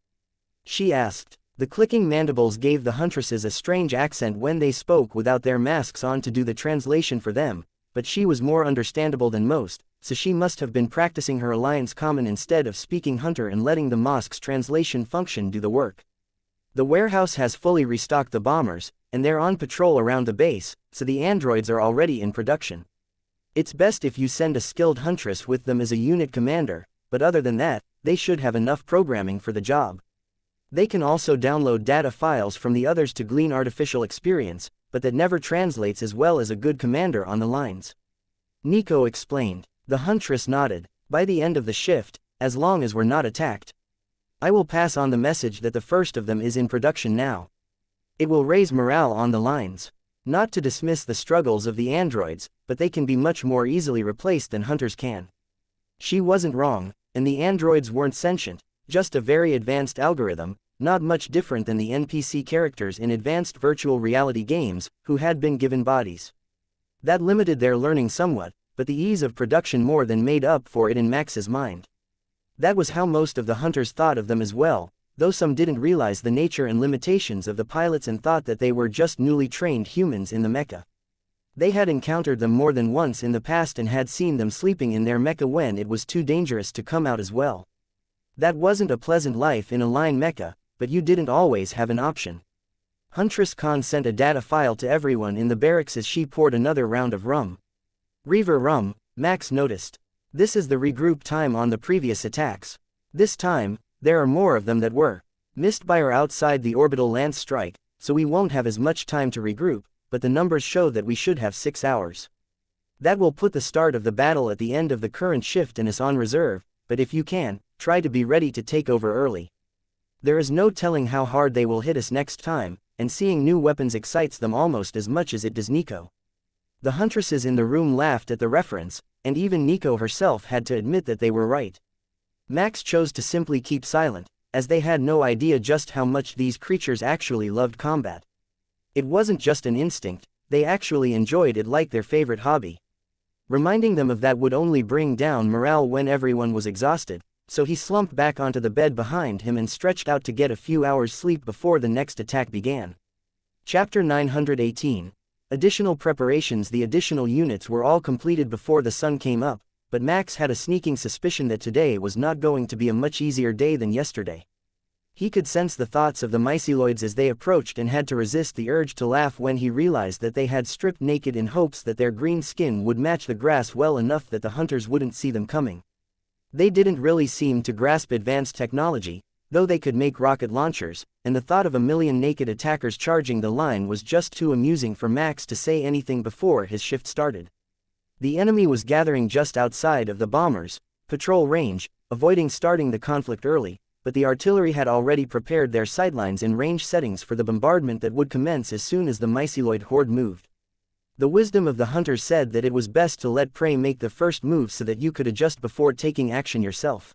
she asked. The clicking mandibles gave the huntresses a strange accent when they spoke without their masks on to do the translation for them, but she was more understandable than most, so she must have been practicing her Alliance common instead of speaking Hunter and letting the mosque's translation function do the work. "The warehouse has fully restocked the bombers, and they're on patrol around the base, so the androids are already in production. It's best if you send a skilled huntress with them as a unit commander, but other than that, they should have enough programming for the job. They can also download data files from the others to glean artificial experience, but that never translates as well as a good commander on the lines," Nico explained. The huntress nodded. "By the end of the shift, as long as we're not attacked, I will pass on the message that the first of them is in production now. It will raise morale on the lines. Not to dismiss the struggles of the androids, but they can be much more easily replaced than hunters can." She wasn't wrong, and the androids weren't sentient, just a very advanced algorithm, not much different than the NPC characters in advanced virtual reality games, who had been given bodies. That limited their learning somewhat, but the ease of production more than made up for it in Max's mind. That was how most of the hunters thought of them as well, though some didn't realize the nature and limitations of the pilots and thought that they were just newly trained humans in the mecha. They had encountered them more than once in the past and had seen them sleeping in their mecha when it was too dangerous to come out as well. That wasn't a pleasant life in a line mecha, but you didn't always have an option. Huntress Khan sent a data file to everyone in the barracks as she poured another round of rum. "Reaver rum," Max noticed. "This is the regroup time on the previous attacks. This time, there are more of them that were missed by or outside the orbital lance strike, so we won't have as much time to regroup, but the numbers show that we should have 6 hours. That will put the start of the battle at the end of the current shift and us on reserve, but if you can, try to be ready to take over early. There is no telling how hard they will hit us next time, and seeing new weapons excites them almost as much as it does Nico." The huntresses in the room laughed at the reference, and even Nico herself had to admit that they were right. Max chose to simply keep silent, as they had no idea just how much these creatures actually loved combat. It wasn't just an instinct, they actually enjoyed it like their favorite hobby. Reminding them of that would only bring down morale when everyone was exhausted, so he slumped back onto the bed behind him and stretched out to get a few hours sleep before the next attack began. Chapter 918. Additional preparations. The additional units were all completed before the sun came up, but Max had a sneaking suspicion that today was not going to be a much easier day than yesterday. He could sense the thoughts of the myceloids as they approached and had to resist the urge to laugh when he realized that they had stripped naked in hopes that their green skin would match the grass well enough that the hunters wouldn't see them coming. They didn't really seem to grasp advanced technology, though they could make rocket launchers, and the thought of a million naked attackers charging the line was just too amusing for Max to say anything before his shift started. The enemy was gathering just outside of the bombers' patrol range, avoiding starting the conflict early, but the artillery had already prepared their sightlines in range settings for the bombardment that would commence as soon as the myceloid horde moved. The wisdom of the hunters said that it was best to let prey make the first move so that you could adjust before taking action yourself.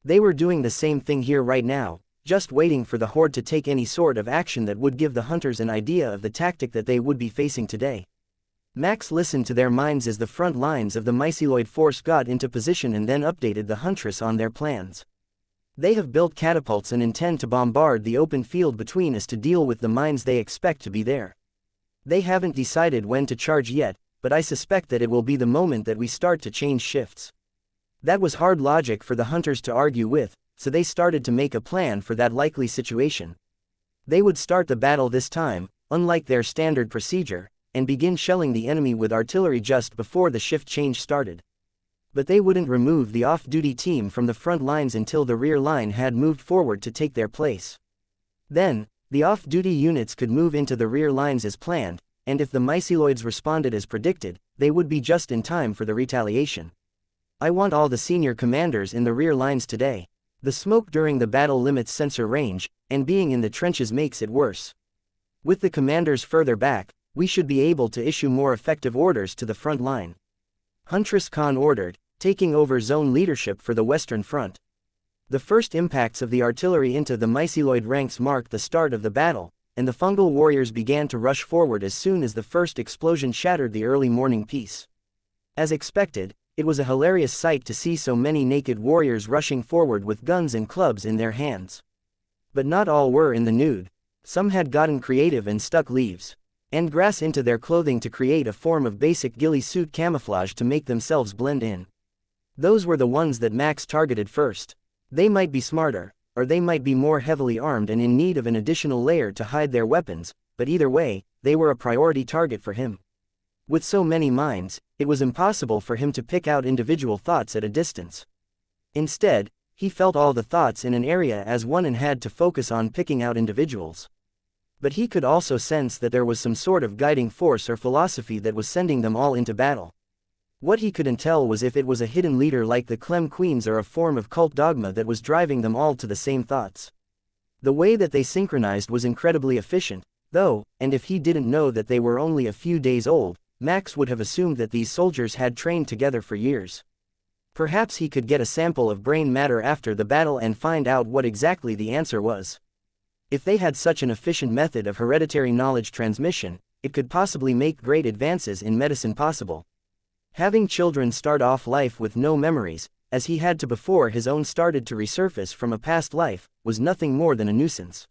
They were doing the same thing here right now, just waiting for the horde to take any sort of action that would give the hunters an idea of the tactic that they would be facing today. Max listened to their minds as the front lines of the myceloid force got into position and then updated the huntress on their plans. They have built catapults and intend to bombard the open field between us to deal with the mines they expect to be there. They haven't decided when to charge yet, but I suspect that it will be the moment that we start to change shifts. That was hard logic for the hunters to argue with, so they started to make a plan for that likely situation. They would start the battle this time, unlike their standard procedure, and begin shelling the enemy with artillery just before the shift change started. But they wouldn't remove the off-duty team from the front lines until the rear line had moved forward to take their place. Then, the off-duty units could move into the rear lines as planned, and if the myceloids responded as predicted, they would be just in time for the retaliation. I want all the senior commanders in the rear lines today. The smoke during the battle limits sensor range, and being in the trenches makes it worse. With the commanders further back, we should be able to issue more effective orders to the front line. Huntress Khan ordered, taking over zone leadership for the Western Front. The first impacts of the artillery into the myceloid ranks marked the start of the battle, and the fungal warriors began to rush forward as soon as the first explosion shattered the early morning peace. As expected, it was a hilarious sight to see so many naked warriors rushing forward with guns and clubs in their hands. But not all were in the nude. Some had gotten creative and stuck leaves and grass into their clothing to create a form of basic ghillie suit camouflage to make themselves blend in. Those were the ones that Max targeted first. They might be smarter, or they might be more heavily armed and in need of an additional layer to hide their weapons, but either way, they were a priority target for him. With so many minds, it was impossible for him to pick out individual thoughts at a distance. Instead, he felt all the thoughts in an area as one and had to focus on picking out individuals. But he could also sense that there was some sort of guiding force or philosophy that was sending them all into battle. What he couldn't tell was if it was a hidden leader like the Clem Queens or a form of cult dogma that was driving them all to the same thoughts. The way that they synchronized was incredibly efficient, though, and if he didn't know that they were only a few days old, Max would have assumed that these soldiers had trained together for years. Perhaps he could get a sample of brain matter after the battle and find out what exactly the answer was. If they had such an efficient method of hereditary knowledge transmission, it could possibly make great advances in medicine possible. Having children start off life with no memories, as he had to before his own started to resurface from a past life, was nothing more than a nuisance.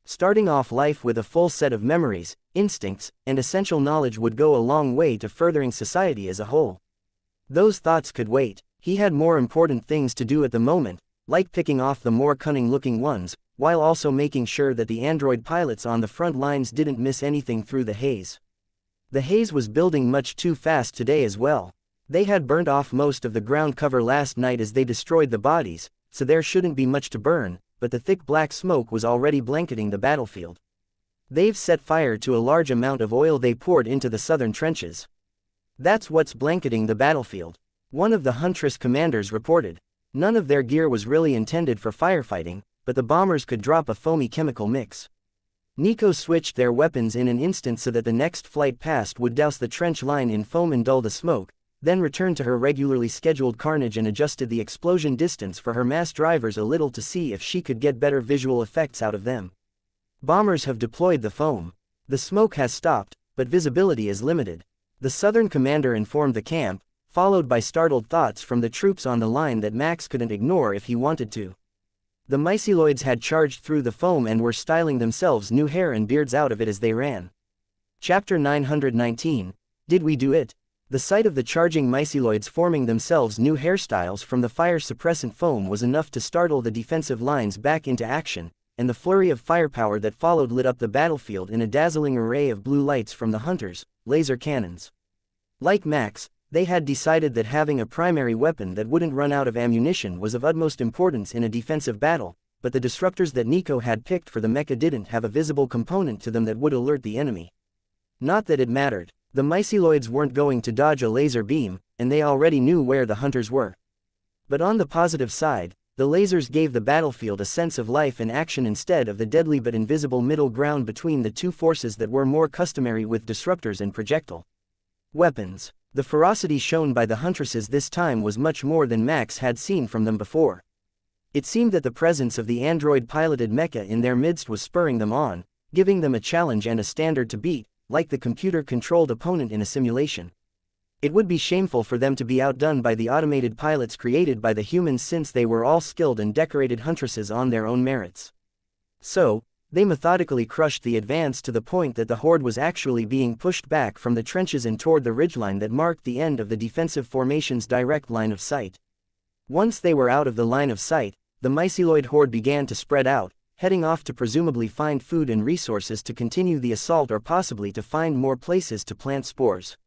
Starting off life with a full set of memories, instincts, and essential knowledge would go a long way to furthering society as a whole. Those thoughts could wait. He had more important things to do at the moment, like picking off the more cunning-looking ones, while also making sure that the android pilots on the front lines didn't miss anything through the haze. The haze was building much too fast today as well. They had burned off most of the ground cover last night as they destroyed the bodies, so there shouldn't be much to burn, but the thick black smoke was already blanketing the battlefield. They've set fire to a large amount of oil they poured into the southern trenches. That's what's blanketing the battlefield, one of the Huntress commanders reported. None of their gear was really intended for firefighting, but the bombers could drop a foamy chemical mix. Nico switched their weapons in an instant so that the next flight past would douse the trench line in foam and dull the smoke, then returned to her regularly scheduled carnage and adjusted the explosion distance for her mass drivers a little to see if she could get better visual effects out of them. Bombers have deployed the foam. The smoke has stopped, but visibility is limited. The southern commander informed the camp, followed by startled thoughts from the troops on the line that Max couldn't ignore if he wanted to. The myceloids had charged through the foam and were styling themselves new hair and beards out of it as they ran. Chapter 919. Did we do it? The sight of the charging myceloids forming themselves new hairstyles from the fire-suppressant foam was enough to startle the defensive lines back into action, and the flurry of firepower that followed lit up the battlefield in a dazzling array of blue lights from the hunters' laser cannons. Like Max, they had decided that having a primary weapon that wouldn't run out of ammunition was of utmost importance in a defensive battle, but the disruptors that Nico had picked for the mecha didn't have a visible component to them that would alert the enemy. Not that it mattered. The myceloids weren't going to dodge a laser beam, and they already knew where the hunters were. But on the positive side, the lasers gave the battlefield a sense of life and action instead of the deadly but invisible middle ground between the two forces that were more customary with disruptors and projectile weapons. The ferocity shown by the huntresses this time was much more than Max had seen from them before. It seemed that the presence of the android-piloted mecha in their midst was spurring them on, giving them a challenge and a standard to beat, like the computer-controlled opponent in a simulation. It would be shameful for them to be outdone by the automated pilots created by the humans since they were all skilled and decorated huntresses on their own merits. So, they methodically crushed the advance to the point that the horde was actually being pushed back from the trenches and toward the ridgeline that marked the end of the defensive formation's direct line of sight. Once they were out of the line of sight, the myceloid horde began to spread out, heading off to presumably find food and resources to continue the assault or possibly to find more places to plant spores.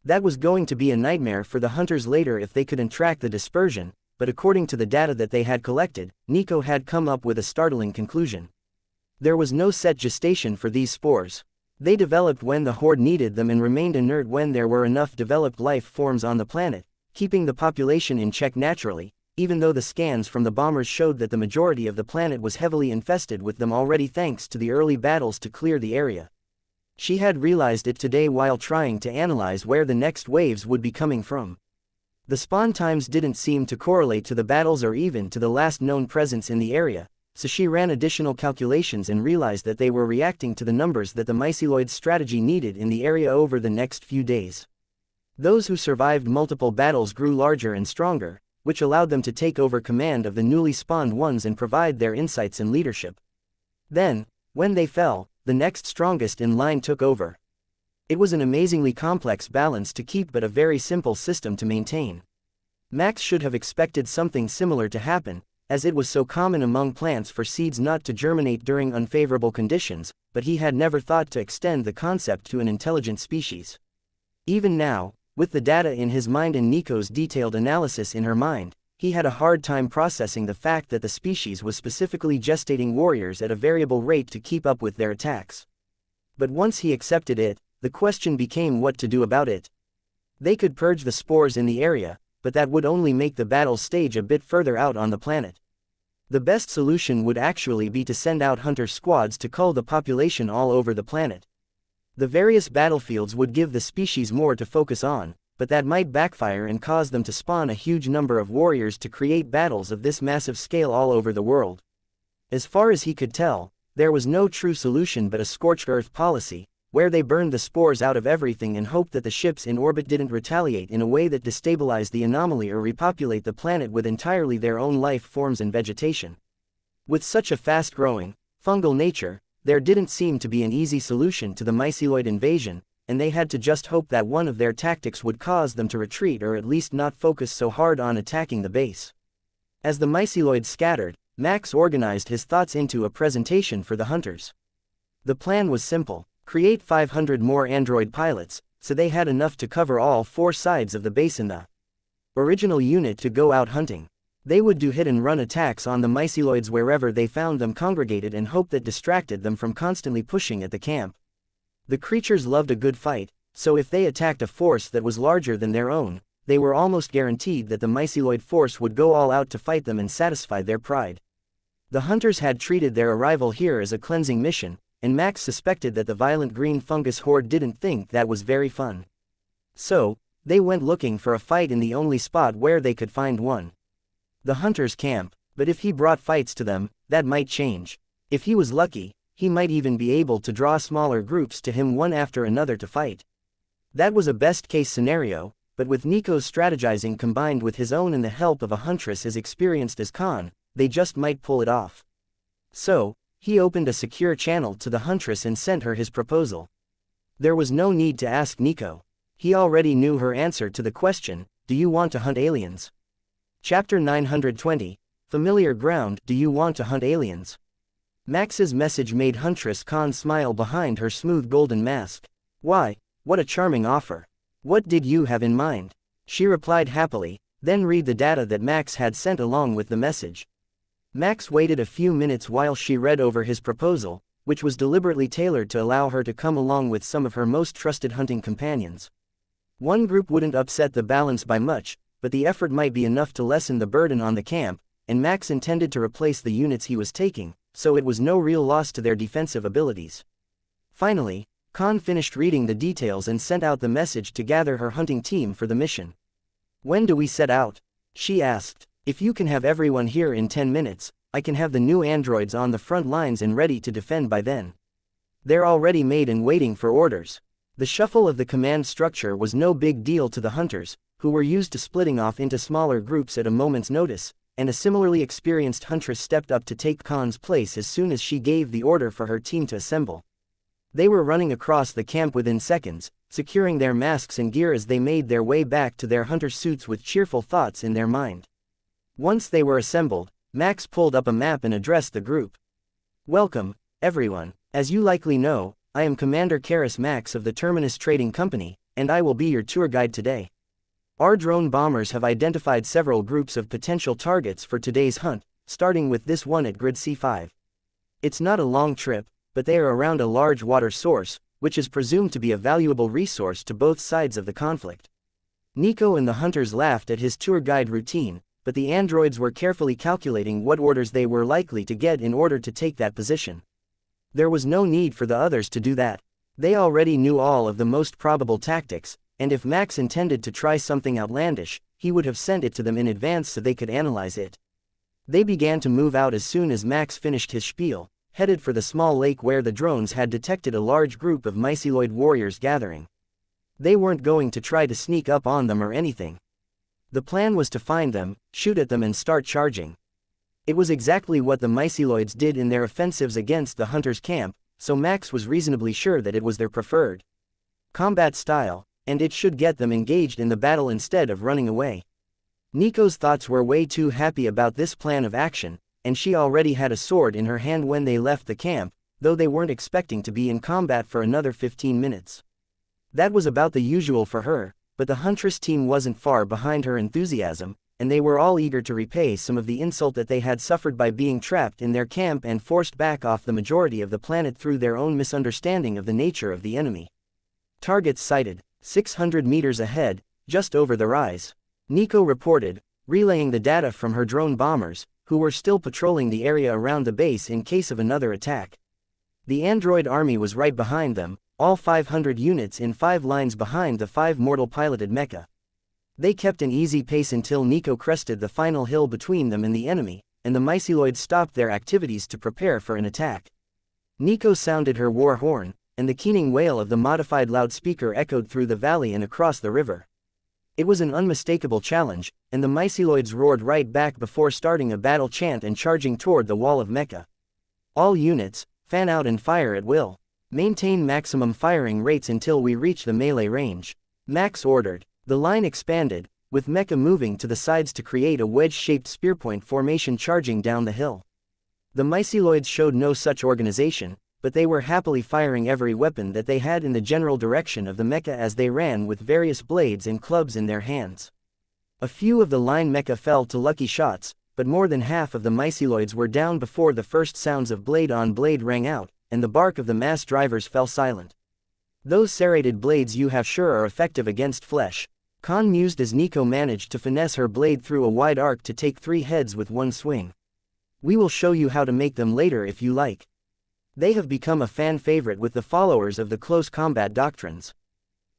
That was going to be a nightmare for the hunters later if they couldn't track the dispersion, but according to the data that they had collected, Nico had come up with a startling conclusion. There was no set gestation for these spores. They developed when the horde needed them and remained inert when there were enough developed life forms on the planet, keeping the population in check naturally, even though the scans from the bombers showed that the majority of the planet was heavily infested with them already thanks to the early battles to clear the area. She had realized it today while trying to analyze where the next waves would be coming from. The spawn times didn't seem to correlate to the battles or even to the last known presence in the area, so she ran additional calculations and realized that they were reacting to the numbers that the myceloid strategy needed in the area over the next few days. Those who survived multiple battles grew larger and stronger, which allowed them to take over command of the newly spawned ones and provide their insights and leadership. Then, when they fell, the next strongest in line took over. It was an amazingly complex balance to keep but a very simple system to maintain. Max should have expected something similar to happen, as it was so common among plants for seeds not to germinate during unfavorable conditions, but he had never thought to extend the concept to an intelligent species. Even now, with the data in his mind and Nico's detailed analysis in her mind, he had a hard time processing the fact that the species was specifically gestating warriors at a variable rate to keep up with their attacks. But once he accepted it, the question became what to do about it. They could purge the spores in the area, but that would only make the battle stage a bit further out on the planet. The best solution would actually be to send out hunter squads to cull the population all over the planet. The various battlefields would give the species more to focus on, but that might backfire and cause them to spawn a huge number of warriors to create battles of this massive scale all over the world. As far as he could tell, there was no true solution but a scorched earth policy, where they burned the spores out of everything and hoped that the ships in orbit didn't retaliate in a way that destabilized the anomaly or repopulate the planet with entirely their own life forms and vegetation. With such a fast-growing, fungal nature, there didn't seem to be an easy solution to the myceloid invasion, and they had to just hope that one of their tactics would cause them to retreat or at least not focus so hard on attacking the base. As the myceloids scattered, Max organized his thoughts into a presentation for the hunters. The plan was simple: create 500 more android pilots, so they had enough to cover all four sides of the base in the original unit to go out hunting. They would do hit-and-run attacks on the myceloids wherever they found them congregated and hope that distracted them from constantly pushing at the camp. The creatures loved a good fight, so if they attacked a force that was larger than their own, they were almost guaranteed that the myceloid force would go all out to fight them and satisfy their pride. The hunters had treated their arrival here as a cleansing mission, and Max suspected that the violent green fungus horde didn't think that was very fun. So, they went looking for a fight in the only spot where they could find one. The hunter's camp, but if he brought fights to them, that might change. If he was lucky, he might even be able to draw smaller groups to him one after another to fight. That was a best-case scenario, but with Nico's strategizing combined with his own and the help of a huntress as experienced as Khan, they just might pull it off. So, he opened a secure channel to the huntress and sent her his proposal. There was no need to ask Nico. He already knew her answer to the question, "Do you want to hunt aliens?" Chapter 920, Familiar Ground. Do you want to hunt aliens? Max's message made Huntress Khan smile behind her smooth golden mask. "Why, what a charming offer. What did you have in mind?" She replied happily, then read the data that Max had sent along with the message. Max waited a few minutes while she read over his proposal, which was deliberately tailored to allow her to come along with some of her most trusted hunting companions. One group wouldn't upset the balance by much, but the effort might be enough to lessen the burden on the camp, and Max intended to replace the units he was taking, so it was no real loss to their defensive abilities. Finally, Khan finished reading the details and sent out the message to gather her hunting team for the mission. "When do we set out?" she asked. "If you can have everyone here in 10 minutes, I can have the new androids on the front lines and ready to defend by then. They're already made and waiting for orders." The shuffle of the command structure was no big deal to the hunters, who were used to splitting off into smaller groups at a moment's notice, and a similarly experienced huntress stepped up to take Khan's place as soon as she gave the order for her team to assemble. They were running across the camp within seconds, securing their masks and gear as they made their way back to their hunter suits with cheerful thoughts in their mind. Once they were assembled, Max pulled up a map and addressed the group. "Welcome, everyone. As you likely know, I am Commander Karis Max of the Terminus Trading Company, and I will be your tour guide today. Our drone bombers have identified several groups of potential targets for today's hunt, starting with this one at grid C5. It's not a long trip, but they are around a large water source, which is presumed to be a valuable resource to both sides of the conflict." Nico and the hunters laughed at his tour guide routine, but the androids were carefully calculating what orders they were likely to get in order to take that position. There was no need for the others to do that. They already knew all of the most probable tactics, and if Max intended to try something outlandish, he would have sent it to them in advance so they could analyze it. They began to move out as soon as Max finished his spiel, headed for the small lake where the drones had detected a large group of myceloid warriors gathering. They weren't going to try to sneak up on them or anything. The plan was to find them, shoot at them and start charging. It was exactly what the myceloids did in their offensives against the hunters' camp, so Max was reasonably sure that it was their preferred combat style, and it should get them engaged in the battle instead of running away. Nico's thoughts were way too happy about this plan of action, and she already had a sword in her hand when they left the camp, though they weren't expecting to be in combat for another 15 minutes. That was about the usual for her, but the huntress team wasn't far behind her enthusiasm, and they were all eager to repay some of the insult that they had suffered by being trapped in their camp and forced back off the majority of the planet through their own misunderstanding of the nature of the enemy. "Targets sighted, 600 meters ahead, just over the rise," Nico reported, relaying the data from her drone bombers, who were still patrolling the area around the base in case of another attack. The android army was right behind them, all 500 units in 5 lines behind the 5 mortal-piloted Mecha. They kept an easy pace until Nico crested the final hill between them and the enemy, and the myceloids stopped their activities to prepare for an attack. Nico sounded her war horn, and the keening wail of the modified loudspeaker echoed through the valley and across the river. It was an unmistakable challenge, and the myceloids roared right back before starting a battle chant and charging toward the wall of Mecha. "All units, fan out and fire at will. Maintain maximum firing rates until we reach the melee range," Max ordered. The line expanded, with Mecha moving to the sides to create a wedge-shaped spearpoint formation charging down the hill. The myceloids showed no such organization, but they were happily firing every weapon that they had in the general direction of the Mecha as they ran with various blades and clubs in their hands. A few of the line Mecha fell to lucky shots, but more than half of the myceloids were down before the first sounds of blade on blade rang out, and the bark of the mass drivers fell silent. "Those serrated blades you have sure are effective against flesh," Khan mused as Nico managed to finesse her blade through a wide arc to take 3 heads with one swing. "We will show you how to make them later if you like. They have become a fan favorite with the followers of the close combat doctrines."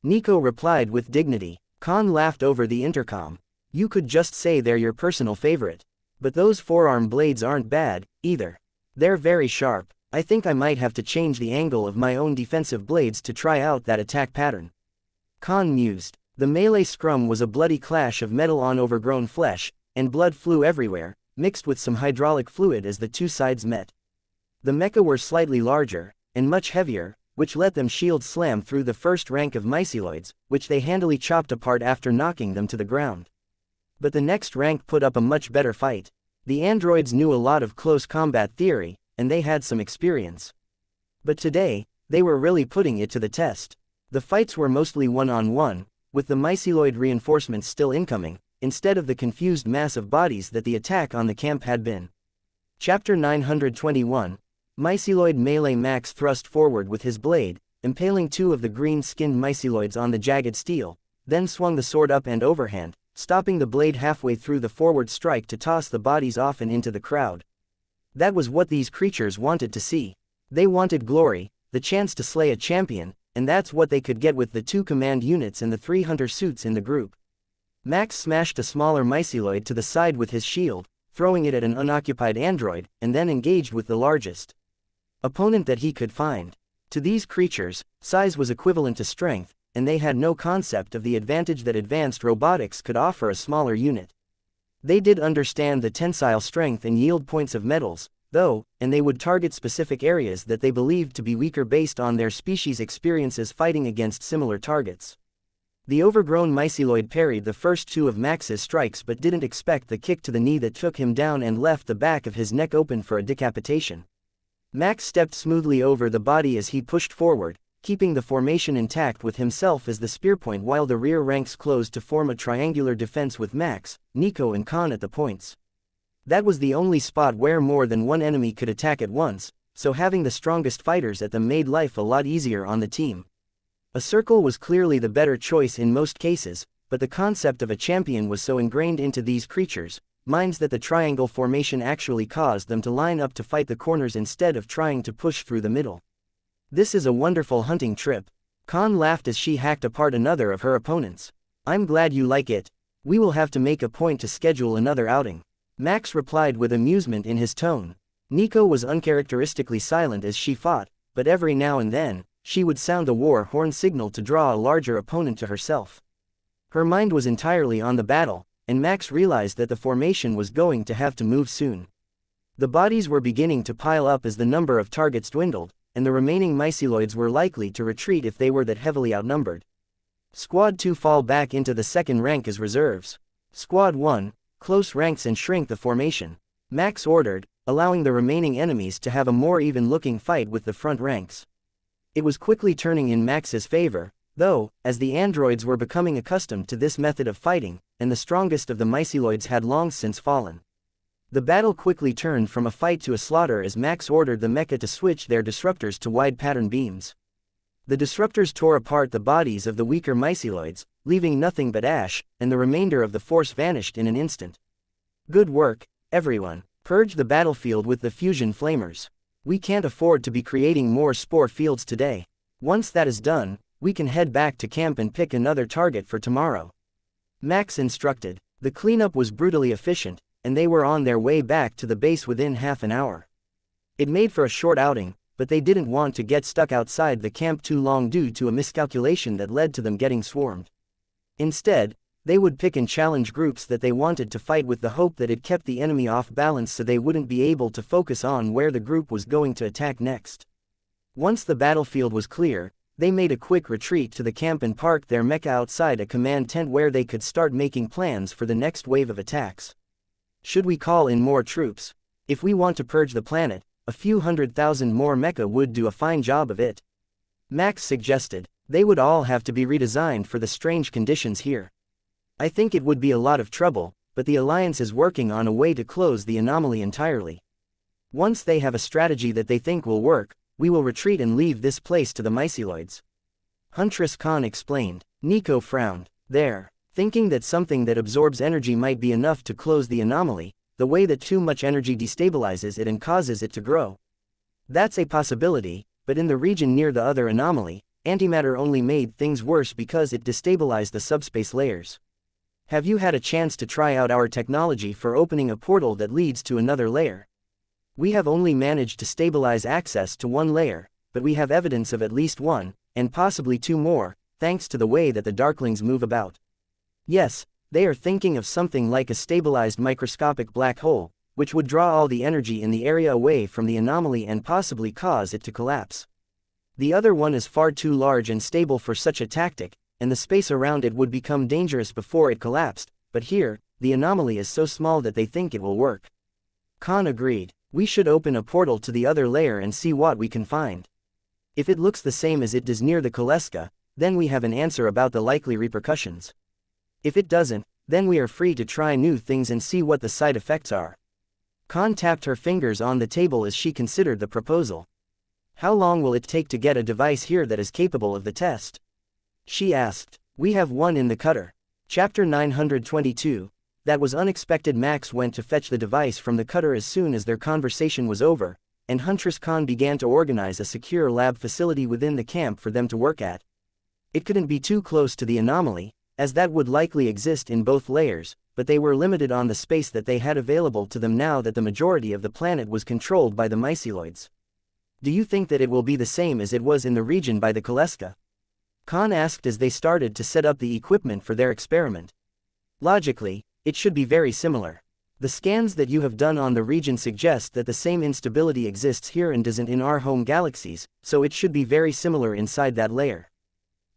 Nico replied with dignity. Khan laughed over the intercom. "You could just say they're your personal favorite. But those forearm blades aren't bad, either. They're very sharp. I think I might have to change the angle of my own defensive blades to try out that attack pattern." Khan mused. The melee scrum was a bloody clash of metal on overgrown flesh, and blood flew everywhere, mixed with some hydraulic fluid as the two sides met. The Mecha were slightly larger, and much heavier, which let them shield slam through the first rank of myceloids, which they handily chopped apart after knocking them to the ground. But the next rank put up a much better fight. The androids knew a lot of close combat theory, and they had some experience. But today, they were really putting it to the test. The fights were mostly one-on-one, with the myceloid reinforcements still incoming, instead of the confused mass of bodies that the attack on the camp had been. Chapter 921. Myceloid Melee. Max thrust forward with his blade, impaling two of the green-skinned myceloids on the jagged steel, then swung the sword up and overhand, stopping the blade halfway through the forward strike to toss the bodies off and into the crowd. That was what these creatures wanted to see. They wanted glory, the chance to slay a champion, and that's what they could get with the 2 command units and the 3 hunter suits in the group. Max smashed a smaller myceloid to the side with his shield, throwing it at an unoccupied android, and then engaged with the largest opponent that he could find. To these creatures, size was equivalent to strength, and they had no concept of the advantage that advanced robotics could offer a smaller unit. They did understand the tensile strength and yield points of metals, though, and they would target specific areas that they believed to be weaker based on their species' experiences fighting against similar targets. The overgrown myceloid parried the first 2 of Max's strikes but didn't expect the kick to the knee that took him down and left the back of his neck open for a decapitation. Max stepped smoothly over the body as he pushed forward, keeping the formation intact with himself as the spearpoint while the rear ranks closed to form a triangular defense with Max, Nico and Khan at the points. That was the only spot where more than one enemy could attack at once, so having the strongest fighters at them made life a lot easier on the team. A circle was clearly the better choice in most cases, but the concept of a champion was so ingrained into these creatures' minds that the triangle formation actually caused them to line up to fight the corners instead of trying to push through the middle. This is a wonderful hunting trip. Khan laughed as she hacked apart another of her opponents. I'm glad you like it. We will have to make a point to schedule another outing. Max replied with amusement in his tone. Nico was uncharacteristically silent as she fought, but every now and then, she would sound the war horn signal to draw a larger opponent to herself. Her mind was entirely on the battle, and Max realized that the formation was going to have to move soon. The bodies were beginning to pile up as the number of targets dwindled, and the remaining myceloids were likely to retreat if they were that heavily outnumbered. Squad 2 fall back into the second rank as reserves. Squad 1, close ranks and shrink the formation, Max ordered, allowing the remaining enemies to have a more even-looking fight with the front ranks. It was quickly turning in Max's favor, though, as the androids were becoming accustomed to this method of fighting, and the strongest of the myceloids had long since fallen. The battle quickly turned from a fight to a slaughter as Max ordered the Mecha to switch their disruptors to wide pattern beams. The disruptors tore apart the bodies of the weaker myceloids, leaving nothing but ash, and the remainder of the force vanished in an instant. Good work, everyone. Purge the battlefield with the fusion flamers. We can't afford to be creating more spore fields today. Once that is done, we can head back to camp and pick another target for tomorrow. Max instructed. The cleanup was brutally efficient, and they were on their way back to the base within half an hour. It made for a short outing, but they didn't want to get stuck outside the camp too long due to a miscalculation that led to them getting swarmed. Instead, they would pick and challenge groups that they wanted to fight with the hope that it kept the enemy off balance so they wouldn't be able to focus on where the group was going to attack next. Once the battlefield was clear, they made a quick retreat to the camp and parked their mecha outside a command tent where they could start making plans for the next wave of attacks. Should we call in more troops? If we want to purge the planet, a few 100,000 more mecha would do a fine job of it. Max suggested. They would all have to be redesigned for the strange conditions here. I think it would be a lot of trouble, but the Alliance is working on a way to close the anomaly entirely. Once they have a strategy that they think will work, we will retreat and leave this place to the myceloids. Huntress Khan explained. Nico frowned. There. Thinking that something that absorbs energy might be enough to close the anomaly, the way that too much energy destabilizes it and causes it to grow. That's a possibility, but in the region near the other anomaly, antimatter only made things worse because it destabilized the subspace layers. Have you had a chance to try out our technology for opening a portal that leads to another layer? We have only managed to stabilize access to one layer, but we have evidence of at least one, and possibly two more, thanks to the way that the Darklings move about. Yes, they are thinking of something like a stabilized microscopic black hole, which would draw all the energy in the area away from the anomaly and possibly cause it to collapse. The other one is far too large and stable for such a tactic, and the space around it would become dangerous before it collapsed, but here, the anomaly is so small that they think it will work. Khan agreed. We should open a portal to the other layer and see what we can find. If it looks the same as it does near the Kaleska, then we have an answer about the likely repercussions. If it doesn't, then we are free to try new things and see what the side effects are. Khan tapped her fingers on the table as she considered the proposal. How long will it take to get a device here that is capable of the test? She asked. We have one in the cutter. Chapter 922. That was unexpected. Max went to fetch the device from the cutter as soon as their conversation was over, and Huntress Khan began to organize a secure lab facility within the camp for them to work at. It couldn't be too close to the anomaly, as that would likely exist in both layers, but they were limited on the space that they had available to them now that the majority of the planet was controlled by the myceloids. Do you think that it will be the same as it was in the region by the Kaleska? Khan asked as they started to set up the equipment for their experiment. Logically, it should be very similar. The scans that you have done on the region suggest that the same instability exists here and doesn't in our home galaxies, so it should be very similar inside that layer.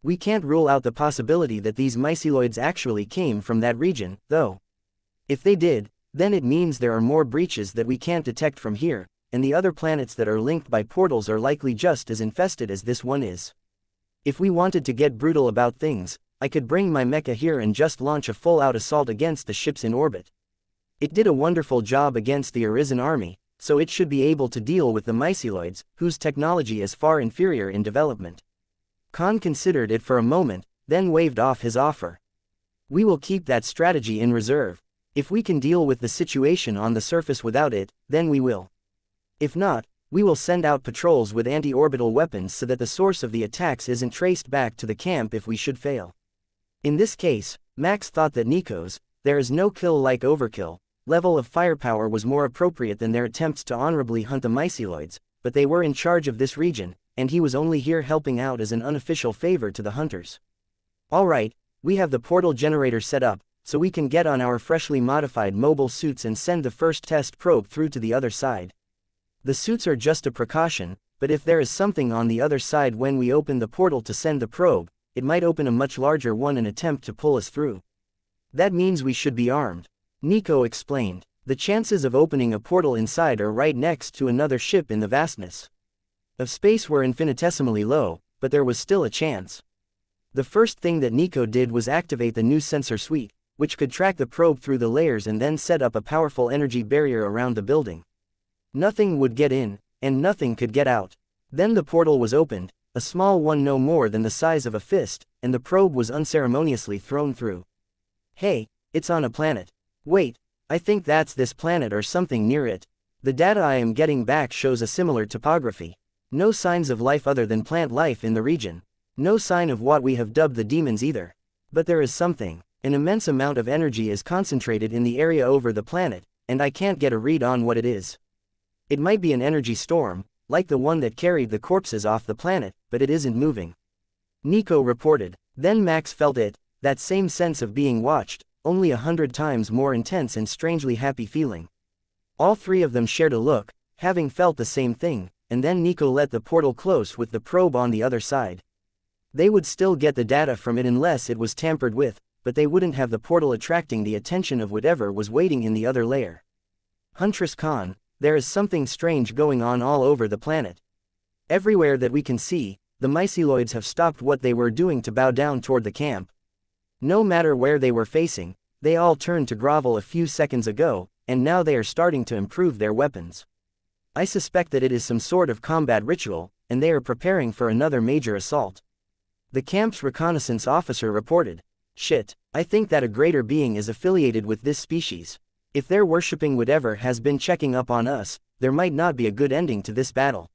We can't rule out the possibility that these myceloids actually came from that region, though. If they did, then it means there are more breaches that we can't detect from here, and the other planets that are linked by portals are likely just as infested as this one is. If we wanted to get brutal about things, I could bring my mecha here and just launch a full-out assault against the ships in orbit. It did a wonderful job against the Arisen army, so it should be able to deal with the myceloids, whose technology is far inferior in development. Khan considered it for a moment, then waved off his offer. We will keep that strategy in reserve. If we can deal with the situation on the surface without it, then we will. If not, we will send out patrols with anti-orbital weapons so that the source of the attacks isn't traced back to the camp if we should fail. In this case, Max thought that Nico's, there is no kill like overkill, level of firepower was more appropriate than their attempts to honorably hunt the myceloids, but they were in charge of this region, and he was only here helping out as an unofficial favor to the hunters. Alright, we have the portal generator set up, so we can get on our freshly modified mobile suits and send the first test probe through to the other side. The suits are just a precaution, but if there is something on the other side when we open the portal to send the probe, it might open a much larger one and attempt to pull us through. That means we should be armed. Nico explained. The chances of opening a portal inside are right next to another ship in the vastness of space were infinitesimally low, but there was still a chance. The first thing that Nico did was activate the new sensor suite, which could track the probe through the layers and then set up a powerful energy barrier around the building. Nothing would get in, and nothing could get out. Then the portal was opened, a small one no more than the size of a fist, and the probe was unceremoniously thrown through. Hey, it's on a planet. Wait, I think that's this planet or something near it. The data I am getting back shows a similar topography. No signs of life other than plant life in the region. No sign of what we have dubbed the demons either. But there is something. An immense amount of energy is concentrated in the area over the planet, and I can't get a read on what it is. It might be an energy storm, like the one that carried the corpses off the planet, but it isn't moving. Nico reported. Then Max felt it, that same sense of being watched, only 100 times more intense and strangely happy feeling. All three of them shared a look, having felt the same thing, and then Nico let the portal close with the probe on the other side. They would still get the data from it unless it was tampered with, but they wouldn't have the portal attracting the attention of whatever was waiting in the other layer. Huntress Khan, there is something strange going on all over the planet. Everywhere that we can see, the myceloids have stopped what they were doing to bow down toward the camp. No matter where they were facing, they all turned to grovel a few seconds ago, and now they are starting to improve their weapons. I suspect that it is some sort of combat ritual, and they are preparing for another major assault. The camp's reconnaissance officer reported. Shit, I think that a greater being is affiliated with this species. If they're worshipping whatever has been checking up on us, there might not be a good ending to this battle.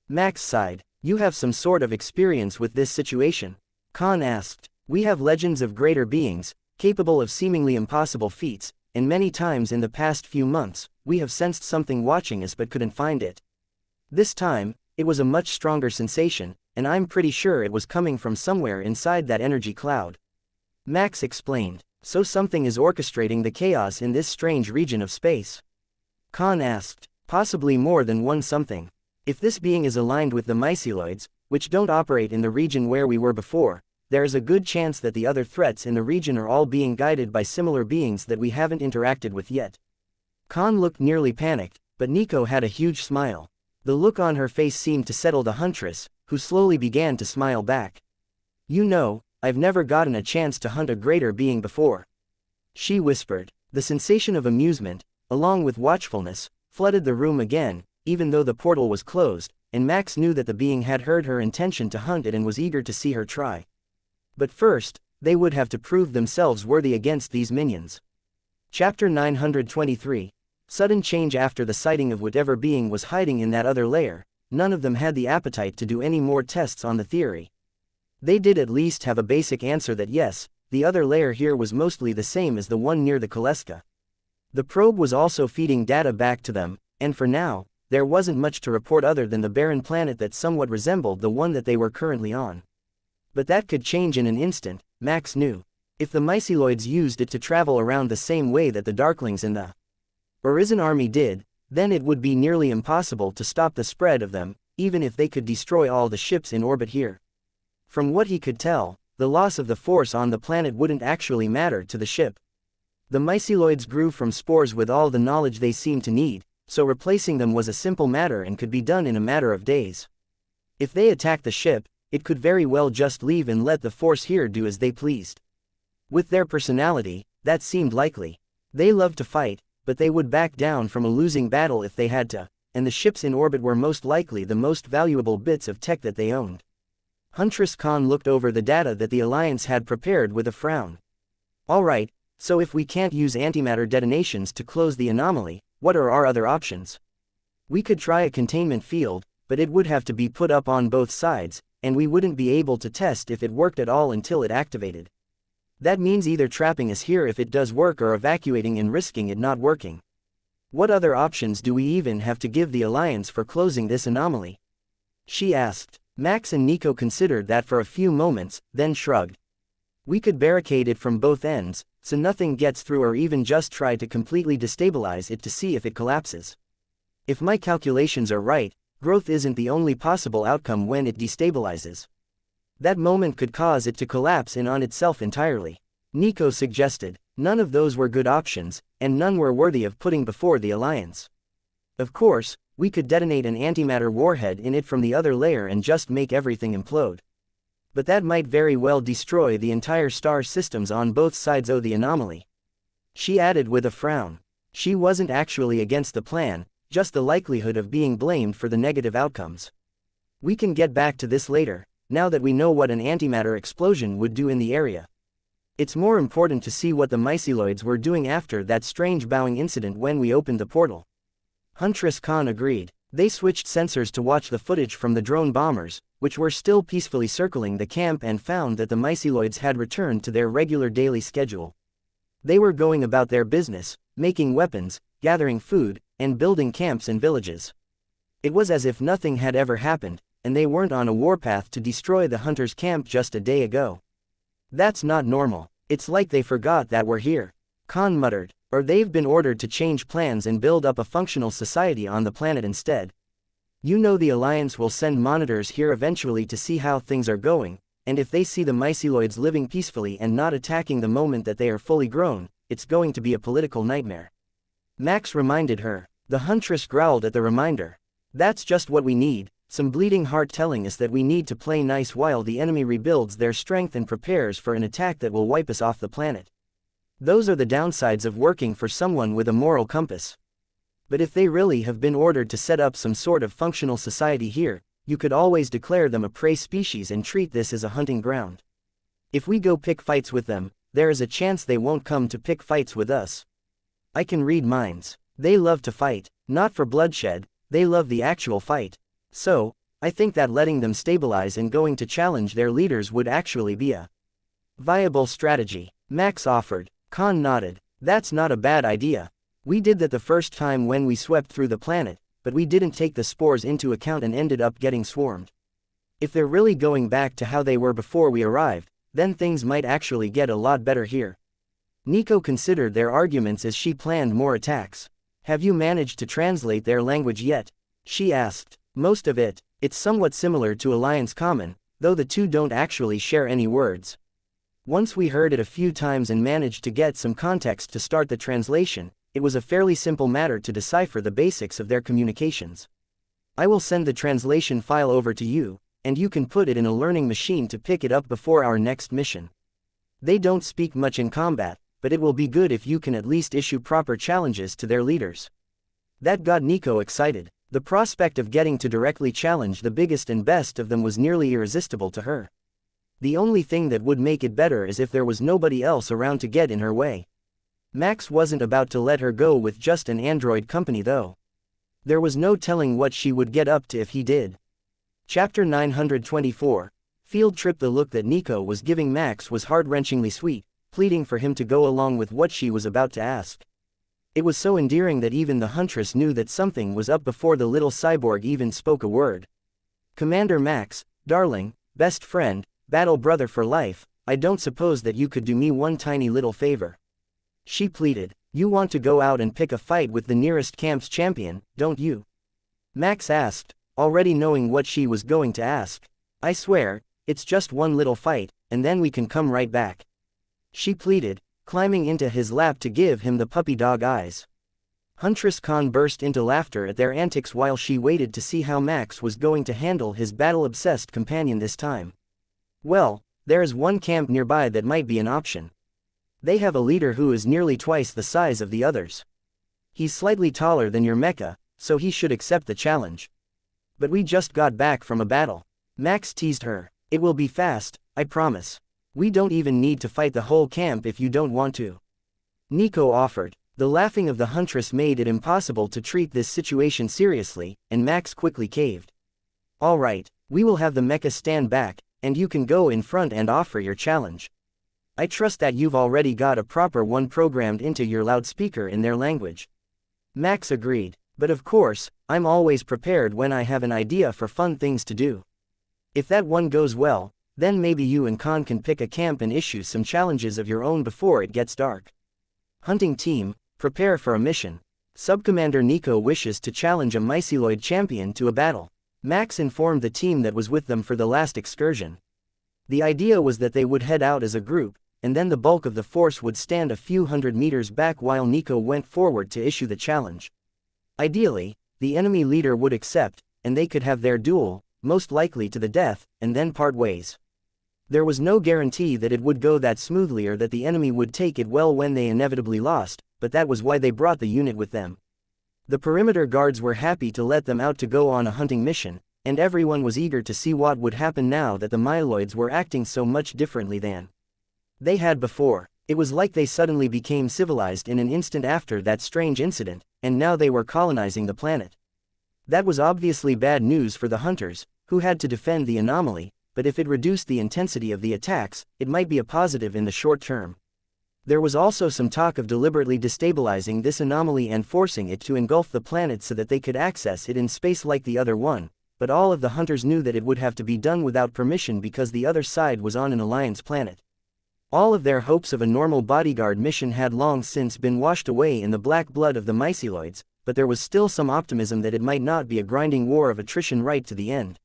Max sighed. You have some sort of experience with this situation? Khan asked. We have legends of greater beings, capable of seemingly impossible feats, and many times in the past few months, we have sensed something watching us but couldn't find it. This time, it was a much stronger sensation, and I'm pretty sure it was coming from somewhere inside that energy cloud. Max explained. So something is orchestrating the chaos in this strange region of space? Khan asked. Possibly more than one something. If this being is aligned with the myceloids, which don't operate in the region where we were before, there is a good chance that the other threats in the region are all being guided by similar beings that we haven't interacted with yet. Khan looked nearly panicked, but Nico had a huge smile. The look on her face seemed to settle the huntress, who slowly began to smile back. You know, I've never gotten a chance to hunt a greater being before, she whispered. The sensation of amusement, along with watchfulness, flooded the room again, even though the portal was closed, and Max knew that the being had heard her intention to hunt it and was eager to see her try. But first, they would have to prove themselves worthy against these minions. Chapter 923. Sudden change. After the sighting of whatever being was hiding in that other layer, none of them had the appetite to do any more tests on the theory. They did at least have a basic answer that yes, the other layer here was mostly the same as the one near the Kaleska. The probe was also feeding data back to them, and for now, there wasn't much to report other than the barren planet that somewhat resembled the one that they were currently on. But that could change in an instant, Max knew. If the myceloids used it to travel around the same way that the Darklings and the Arisen army did, then it would be nearly impossible to stop the spread of them, even if they could destroy all the ships in orbit here. From what he could tell, the loss of the force on the planet wouldn't actually matter to the ship. The myceloids grew from spores with all the knowledge they seemed to need, so replacing them was a simple matter and could be done in a matter of days. If they attacked the ship, it could very well just leave and let the force here do as they pleased. With their personality, that seemed likely. They loved to fight, but they would back down from a losing battle if they had to, and the ships in orbit were most likely the most valuable bits of tech that they owned. Huntress Khan looked over the data that the Alliance had prepared with a frown. Alright, so if we can't use antimatter detonations to close the anomaly, what are our other options? We could try a containment field, but it would have to be put up on both sides, and we wouldn't be able to test if it worked at all until it activated. That means either trapping us here if it does work or evacuating and risking it not working. What other options do we even have to give the Alliance for closing this anomaly? She asked. Max and Nico considered that for a few moments, then shrugged. We could barricade it from both ends, so nothing gets through, or even just try to completely destabilize it to see if it collapses. If my calculations are right, growth isn't the only possible outcome when it destabilizes. That moment could cause it to collapse in on itself entirely. Nico suggested. None of those were good options, and none were worthy of putting before the Alliance. Of course, we could detonate an antimatter warhead in it from the other layer and just make everything implode. But that might very well destroy the entire star systems on both sides of the anomaly. She added with a frown. She wasn't actually against the plan, just the likelihood of being blamed for the negative outcomes. We can get back to this later, now that we know what an antimatter explosion would do in the area. It's more important to see what the myceloids were doing after that strange bowing incident when we opened the portal. Huntress Khan agreed. They switched sensors to watch the footage from the drone bombers, which were still peacefully circling the camp, and found that the myceloids had returned to their regular daily schedule. They were going about their business, making weapons, gathering food, and building camps and villages. It was as if nothing had ever happened, and they weren't on a warpath to destroy the hunters' camp just a day ago. That's not normal. It's like they forgot that we're here, Khan muttered. Or they've been ordered to change plans and build up a functional society on the planet instead. You know, the Alliance will send monitors here eventually to see how things are going, and if they see the myceloids living peacefully and not attacking the moment that they are fully grown, it's going to be a political nightmare. Max reminded her. The Huntress growled at the reminder. That's just what we need, some bleeding heart telling us that we need to play nice while the enemy rebuilds their strength and prepares for an attack that will wipe us off the planet. Those are the downsides of working for someone with a moral compass. But if they really have been ordered to set up some sort of functional society here, you could always declare them a prey species and treat this as a hunting ground. If we go pick fights with them, there is a chance they won't come to pick fights with us. I can read minds. They love to fight, not for bloodshed, they love the actual fight. So, I think that letting them stabilize and going to challenge their leaders would actually be a viable strategy, Max offered. Khan nodded. That's not a bad idea. We did that the first time when we swept through the planet, but we didn't take the spores into account and ended up getting swarmed. If they're really going back to how they were before we arrived, then things might actually get a lot better here. Nico considered their arguments as she planned more attacks. Have you managed to translate their language yet? She asked. Most of it, it's somewhat similar to Alliance Common, though the two don't actually share any words. Once we heard it a few times and managed to get some context to start the translation, it was a fairly simple matter to decipher the basics of their communications. I will send the translation file over to you, and you can put it in a learning machine to pick it up before our next mission. They don't speak much in combat, but it will be good if you can at least issue proper challenges to their leaders. That got Nico excited. The prospect of getting to directly challenge the biggest and best of them was nearly irresistible to her. The only thing that would make it better is if there was nobody else around to get in her way. Max wasn't about to let her go with just an android company though. There was no telling what she would get up to if he did. Chapter 924. Field Trip. The look that Nico was giving Max was heart-wrenchingly sweet, pleading for him to go along with what she was about to ask. It was so endearing that even the huntress knew that something was up before the little cyborg even spoke a word. Commander Max, darling, best friend, battle brother for life, I don't suppose that you could do me one tiny little favor. She pleaded. You want to go out and pick a fight with the nearest camp's champion, don't you? Max asked, already knowing what she was going to ask. I swear, it's just one little fight, and then we can come right back. She pleaded, climbing into his lap to give him the puppy dog eyes. Huntress Khan burst into laughter at their antics while she waited to see how Max was going to handle his battle-obsessed companion this time. Well, there's one camp nearby that might be an option. They have a leader who is nearly twice the size of the others. He's slightly taller than your Mecha, so he should accept the challenge. But we just got back from a battle. Max teased her. It will be fast, I promise. We don't even need to fight the whole camp if you don't want to. Nico offered. The laughing of the huntress made it impossible to treat this situation seriously, and Max quickly caved. All right, we will have the Mecha stand back, and you can go in front and offer your challenge. I trust that you've already got a proper one programmed into your loudspeaker in their language. Max agreed. But of course, I'm always prepared when I have an idea for fun things to do. If that one goes well, then maybe you and Khan can pick a camp and issue some challenges of your own before it gets dark. Hunting team, prepare for a mission. Subcommander Nico wishes to challenge a myceloid champion to a battle. Max informed the team that was with them for the last excursion. The idea was that they would head out as a group, and then the bulk of the force would stand a few hundred meters back while Nico went forward to issue the challenge. Ideally, the enemy leader would accept, and they could have their duel, most likely to the death, and then part ways. There was no guarantee that it would go that smoothly or that the enemy would take it well when they inevitably lost, but that was why they brought the unit with them. The perimeter guards were happy to let them out to go on a hunting mission, and everyone was eager to see what would happen now that the myeloids were acting so much differently than they had before. It was like they suddenly became civilized in an instant after that strange incident, and now they were colonizing the planet. That was obviously bad news for the hunters, who had to defend the anomaly, but if it reduced the intensity of the attacks, it might be a positive in the short term. There was also some talk of deliberately destabilizing this anomaly and forcing it to engulf the planet so that they could access it in space like the other one, but all of the hunters knew that it would have to be done without permission because the other side was on an alliance planet. All of their hopes of a normal bodyguard mission had long since been washed away in the black blood of the myceloids, but there was still some optimism that it might not be a grinding war of attrition right to the end.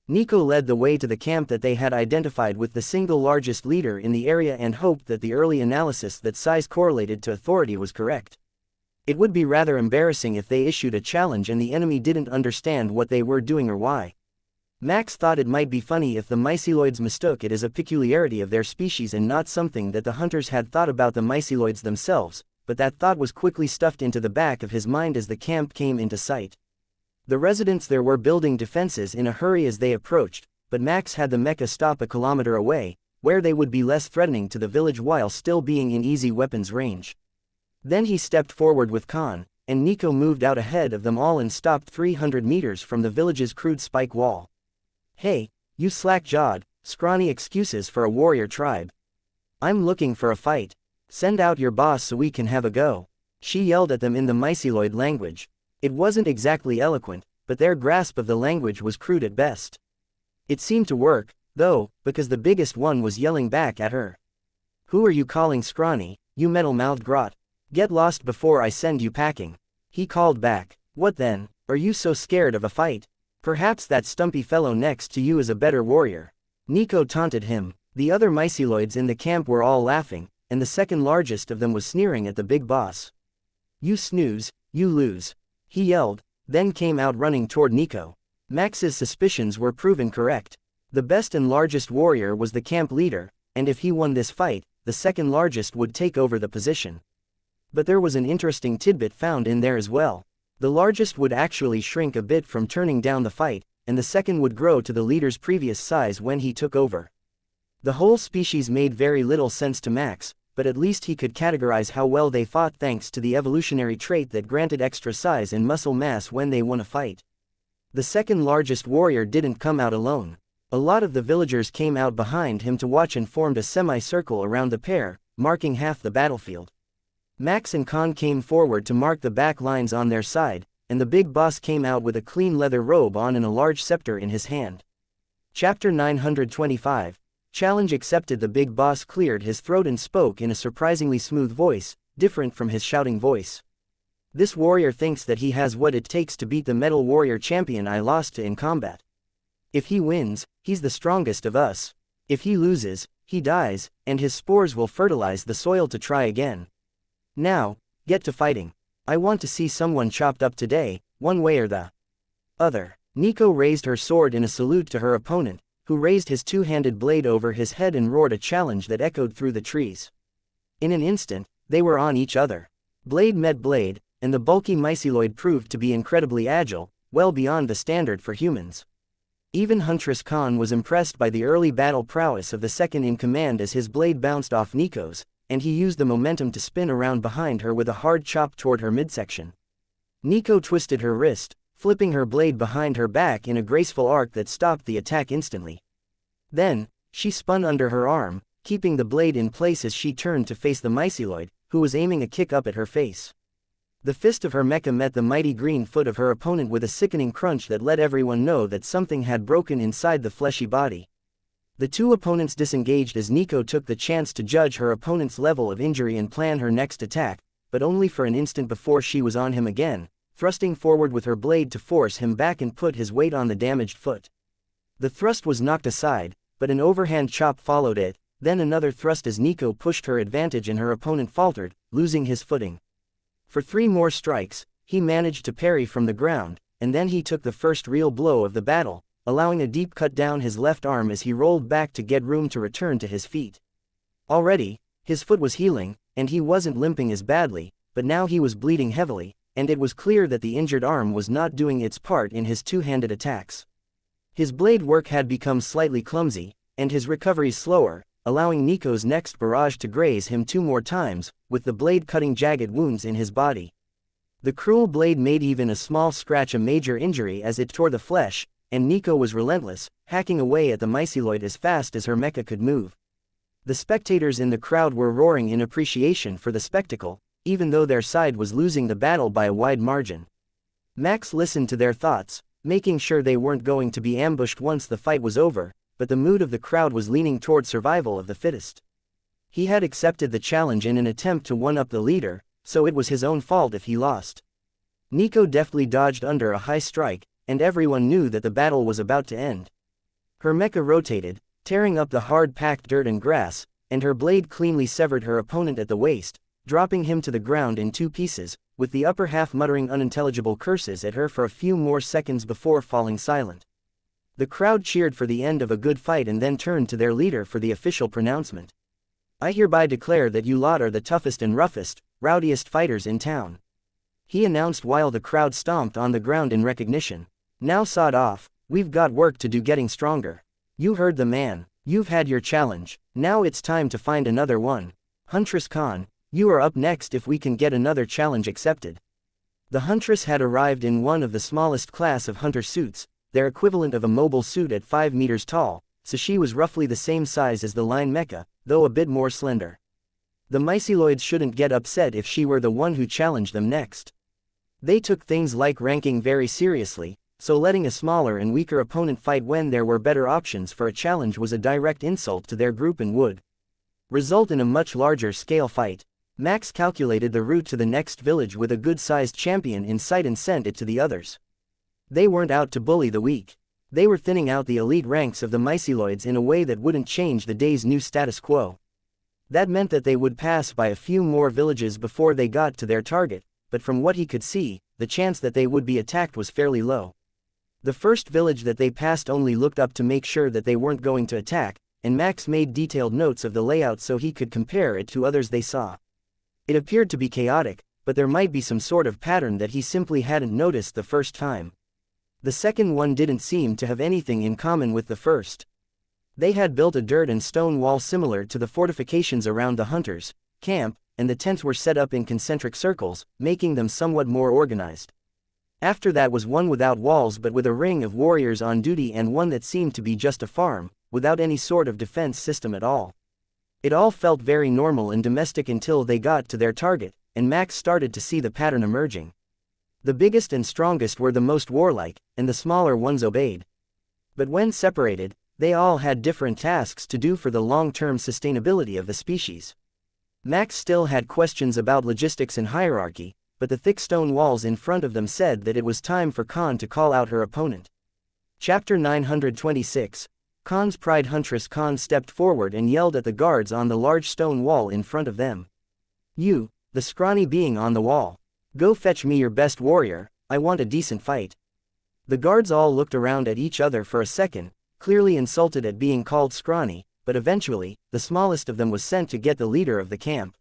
Nico led the way to the camp that they had identified with the single largest leader in the area and hoped that the early analysis that size correlated to authority was correct. It would be rather embarrassing if they issued a challenge and the enemy didn't understand what they were doing or why. Max thought it might be funny if the myceloids mistook it as a peculiarity of their species and not something that the hunters had thought about the myceloids themselves, but that thought was quickly stuffed into the back of his mind as the camp came into sight. The residents there were building defenses in a hurry as they approached, but Max had the Mecha stop a kilometer away, where they would be less threatening to the village while still being in easy weapons range. Then he stepped forward with Khan, and Nico moved out ahead of them all and stopped 300 meters from the village's crude spike wall. Hey, you slack-jawed, scrawny excuses for a warrior tribe. I'm looking for a fight. Send out your boss so we can have a go. She yelled at them in the myceloid language. It wasn't exactly eloquent, but their grasp of the language was crude at best. It seemed to work, though, because the biggest one was yelling back at her. Who are you calling scrawny, you metal-mouthed grot? Get lost before I send you packing. He called back. What then, are you so scared of a fight? Perhaps that stumpy fellow next to you is a better warrior. Nico taunted him. The other myceloids in the camp were all laughing, and the second largest of them was sneering at the big boss. You snooze, you lose. He yelled, then came out running toward Nico. Max's suspicions were proven correct. The best and largest warrior was the camp leader, and if he won this fight, the second largest would take over the position. But there was an interesting tidbit found in there as well. The largest would actually shrink a bit from turning down the fight, and the second would grow to the leader's previous size when he took over. The whole species made very little sense to Max, but at least he could categorize how well they fought thanks to the evolutionary trait that granted extra size and muscle mass when they won a fight. The second largest warrior didn't come out alone. A lot of the villagers came out behind him to watch and formed a semicircle around the pair, marking half the battlefield. Max and Khan came forward to mark the back lines on their side, and the big boss came out with a clean leather robe on and a large scepter in his hand. Chapter 925. Challenge accepted. The big boss cleared his throat and spoke in a surprisingly smooth voice, different from his shouting voice. This warrior thinks that he has what it takes to beat the metal warrior champion I lost to in combat. If he wins, he's the strongest of us. If he loses, he dies, and his spores will fertilize the soil to try again. Now, get to fighting. I want to see someone chopped up today, one way or the other. Nico raised her sword in a salute to her opponent, who raised his two-handed blade over his head and roared a challenge that echoed through the trees. In an instant, they were on each other. Blade met blade, and the bulky myceloid proved to be incredibly agile, well beyond the standard for humans. Even Huntress Khan was impressed by the early battle prowess of the second in command as his blade bounced off Nico's, and he used the momentum to spin around behind her with a hard chop toward her midsection. Nico twisted her wrist, flipping her blade behind her back in a graceful arc that stopped the attack instantly. Then, she spun under her arm, keeping the blade in place as she turned to face the myceloid, who was aiming a kick up at her face. The fist of her mecha met the mighty green foot of her opponent with a sickening crunch that let everyone know that something had broken inside the fleshy body. The two opponents disengaged as Nico took the chance to judge her opponent's level of injury and plan her next attack, but only for an instant before she was on him again, thrusting forward with her blade to force him back and put his weight on the damaged foot. The thrust was knocked aside, but an overhand chop followed it, then another thrust as Nico pushed her advantage and her opponent faltered, losing his footing. For 3 more strikes, he managed to parry from the ground, and then he took the first real blow of the battle, allowing a deep cut down his left arm as he rolled back to get room to return to his feet. Already, his foot was healing, and he wasn't limping as badly, but now he was bleeding heavily, and it was clear that the injured arm was not doing its part in his two-handed attacks. His blade work had become slightly clumsy, and his recovery slower, allowing Nico's next barrage to graze him 2 more times, with the blade cutting jagged wounds in his body. The cruel blade made even a small scratch a major injury as it tore the flesh, and Nico was relentless, hacking away at the myceloid as fast as her mecha could move. The spectators in the crowd were roaring in appreciation for the spectacle, even though their side was losing the battle by a wide margin. Max listened to their thoughts, making sure they weren't going to be ambushed once the fight was over, but the mood of the crowd was leaning toward survival of the fittest. He had accepted the challenge in an attempt to one-up the leader, so it was his own fault if he lost. Nico deftly dodged under a high strike, and everyone knew that the battle was about to end. Her mecha rotated, tearing up the hard-packed dirt and grass, and her blade cleanly severed her opponent at the waist, dropping him to the ground in 2 pieces, with the upper half muttering unintelligible curses at her for a few more seconds before falling silent. The crowd cheered for the end of a good fight and then turned to their leader for the official pronouncement. "I hereby declare that you lot are the toughest and roughest, rowdiest fighters in town," he announced while the crowd stomped on the ground in recognition. "Now sod off, we've got work to do getting stronger. You heard the man, you've had your challenge, now it's time to find another one. Huntress Khan, you are up next if we can get another challenge accepted." The Huntress had arrived in one of the smallest class of hunter suits, their equivalent of a mobile suit at 5 meters tall, so she was roughly the same size as the line mecha, though a bit more slender. The myceloids shouldn't get upset if she were the one who challenged them next. They took things like ranking very seriously, so letting a smaller and weaker opponent fight when there were better options for a challenge was a direct insult to their group and would result in a much larger scale fight. Max calculated the route to the next village with a good-sized champion in sight and sent it to the others. They weren't out to bully the weak. They were thinning out the elite ranks of the myceloids in a way that wouldn't change the day's new status quo. That meant that they would pass by a few more villages before they got to their target, but from what he could see, the chance that they would be attacked was fairly low. The first village that they passed only looked up to make sure that they weren't going to attack, and Max made detailed notes of the layout so he could compare it to others they saw. It appeared to be chaotic, but there might be some sort of pattern that he simply hadn't noticed the first time. The second one didn't seem to have anything in common with the first. They had built a dirt and stone wall similar to the fortifications around the hunters' camp, and the tents were set up in concentric circles, making them somewhat more organized. After that was one without walls but with a ring of warriors on duty, and one that seemed to be just a farm, without any sort of defense system at all. It all felt very normal and domestic until they got to their target, and Max started to see the pattern emerging. The biggest and strongest were the most warlike, and the smaller ones obeyed. But when separated, they all had different tasks to do for the long-term sustainability of the species. Max still had questions about logistics and hierarchy, but the thick stone walls in front of them said that it was time for Khan to call out her opponent. Chapter 926. Khan's Pride. Huntress Khan stepped forward and yelled at the guards on the large stone wall in front of them. "You, the scrawny being on the wall. Go fetch me your best warrior, I want a decent fight." The guards all looked around at each other for a second, clearly insulted at being called scrawny, but eventually, the smallest of them was sent to get the leader of the camp.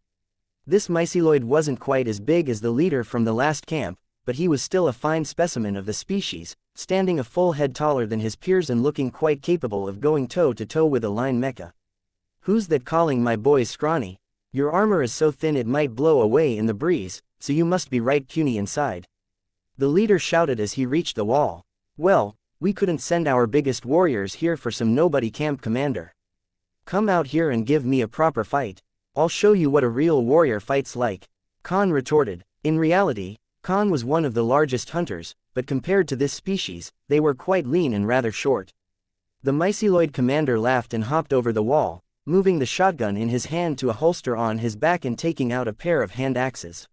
This myceloid wasn't quite as big as the leader from the last camp, but he was still a fine specimen of the species, standing a full head taller than his peers and looking quite capable of going toe-to-toe with a lion mecha. "Who's that calling my boys scrawny? Your armor is so thin it might blow away in the breeze, so you must be right puny inside," the leader shouted as he reached the wall. "Well, we couldn't send our biggest warriors here for some nobody camp commander. Come out here and give me a proper fight. I'll show you what a real warrior fights like," Khan retorted. In reality, Khan was one of the largest hunters, but compared to this species, they were quite lean and rather short. The myceloid commander laughed and hopped over the wall, moving the shotgun in his hand to a holster on his back and taking out a pair of hand axes.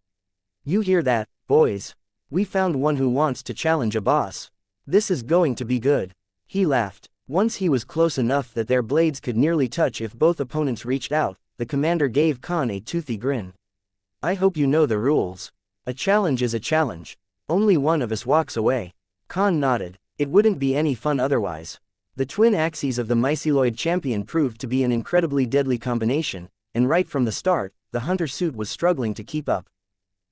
"You hear that, boys? We found one who wants to challenge a boss. This is going to be good." He laughed. Once he was close enough that their blades could nearly touch if both opponents reached out, the commander gave Khan a toothy grin. "I hope you know the rules. A challenge is a challenge. Only one of us walks away." Khan nodded. It wouldn't be any fun otherwise. The twin axes of the myceloid champion proved to be an incredibly deadly combination, and right from the start, the hunter suit was struggling to keep up.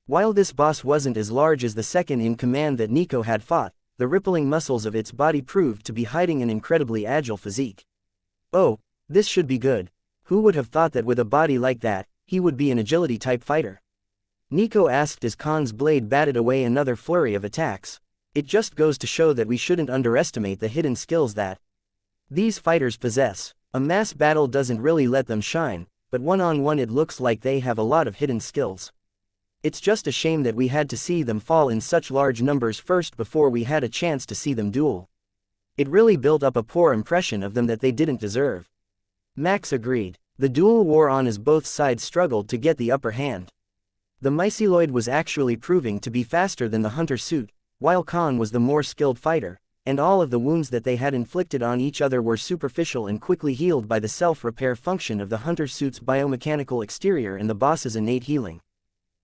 While this boss wasn't as large as the second in command that Nico had fought, the rippling muscles of its body proved to be hiding an incredibly agile physique. "Oh, this should be good. Who would have thought that with a body like that, he would be an agility-type fighter?" Nico asked as Khan's blade batted away another flurry of attacks. "It just goes to show that we shouldn't underestimate the hidden skills that these fighters possess. A mass battle doesn't really let them shine, but one-on-one it looks like they have a lot of hidden skills. It's just a shame that we had to see them fall in such large numbers first before we had a chance to see them duel. It really built up a poor impression of them that they didn't deserve." Max agreed. The duel wore on as both sides struggled to get the upper hand. The myceloid was actually proving to be faster than the hunter suit, while Khan was the more skilled fighter, and all of the wounds that they had inflicted on each other were superficial and quickly healed by the self-repair function of the hunter suit's biomechanical exterior and the boss's innate healing.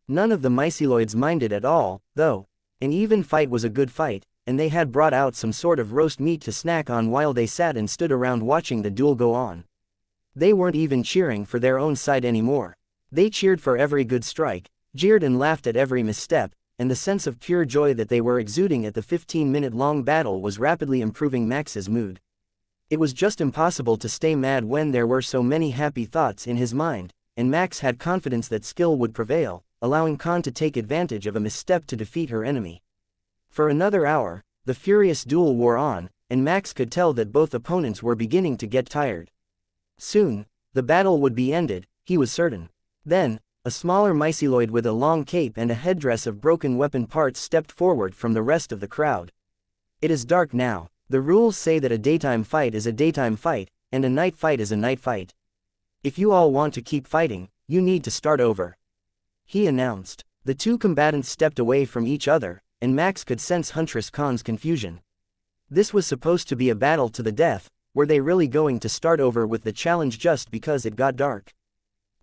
None of the myceloids minded at all, though. An even fight was a good fight, and they had brought out some sort of roast meat to snack on while they sat and stood around watching the duel go on. They weren't even cheering for their own side anymore. They cheered for every good strike, jeered and laughed at every misstep, and the sense of pure joy that they were exuding at the 15-minute-long battle was rapidly improving Max's mood. It was just impossible to stay mad when there were so many happy thoughts in his mind, and Max had confidence that skill would prevail, allowing Khan to take advantage of a misstep to defeat her enemy. For another hour, the furious duel wore on, and Max could tell that both opponents were beginning to get tired. Soon, the battle would be ended, he was certain. Then, a smaller myceloid with a long cape and a headdress of broken weapon parts stepped forward from the rest of the crowd. "It is dark now. The rules say that a daytime fight is a daytime fight, and a night fight is a night fight. If you all want to keep fighting, you need to start over," he announced. The two combatants stepped away from each other, and Max could sense Huntress Khan's confusion. This was supposed to be a battle to the death. Were they really going to start over with the challenge just because it got dark?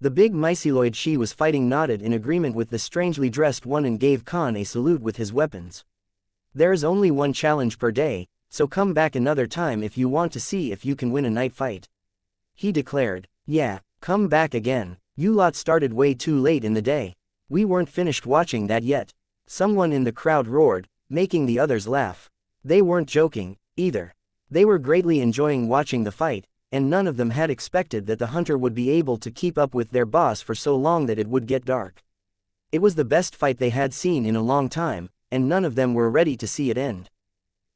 The big myceloid she was fighting nodded in agreement with the strangely dressed one and gave Khan a salute with his weapons. There is only one challenge per day, so come back another time if you want to see if you can win a night fight, he declared. Yeah, come back again. You lot started way too late in the day. We weren't finished watching that yet. Someone in the crowd roared, making the others laugh. They weren't joking, either. They were greatly enjoying watching the fight, and none of them had expected that the hunter would be able to keep up with their boss for so long that it would get dark. It was the best fight they had seen in a long time, and none of them were ready to see it end.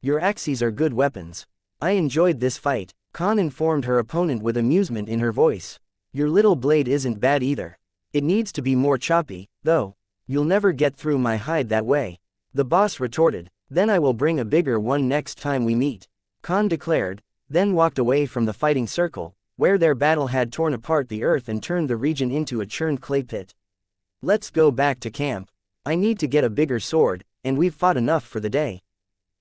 Your axes are good weapons. I enjoyed this fight, Khan informed her opponent with amusement in her voice. Your little blade isn't bad either. It needs to be more choppy, though. You'll never get through my hide that way. The boss retorted. Then I will bring a bigger one next time we meet, Khan declared, then walked away from the fighting circle, where their battle had torn apart the earth and turned the region into a churned clay pit. Let's go back to camp. I need to get a bigger sword, and we've fought enough for the day.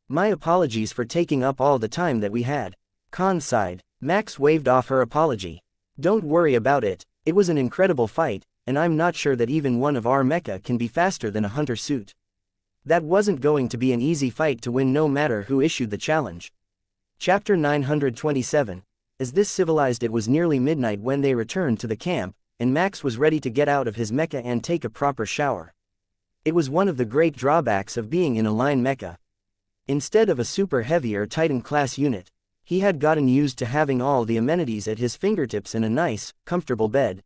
My apologies for taking up all the time that we had. Khan sighed. Max waved off her apology. Don't worry about it, it was an incredible fight, and I'm not sure that even one of our mecha can be faster than a hunter suit. That wasn't going to be an easy fight to win no matter who issued the challenge. Chapter 927. As this civilized, it was nearly midnight when they returned to the camp, and Max was ready to get out of his mecha and take a proper shower. It was one of the great drawbacks of being in a line mecha. Instead of a super heavy or Titan class unit, he had gotten used to having all the amenities at his fingertips and a nice, comfortable bed.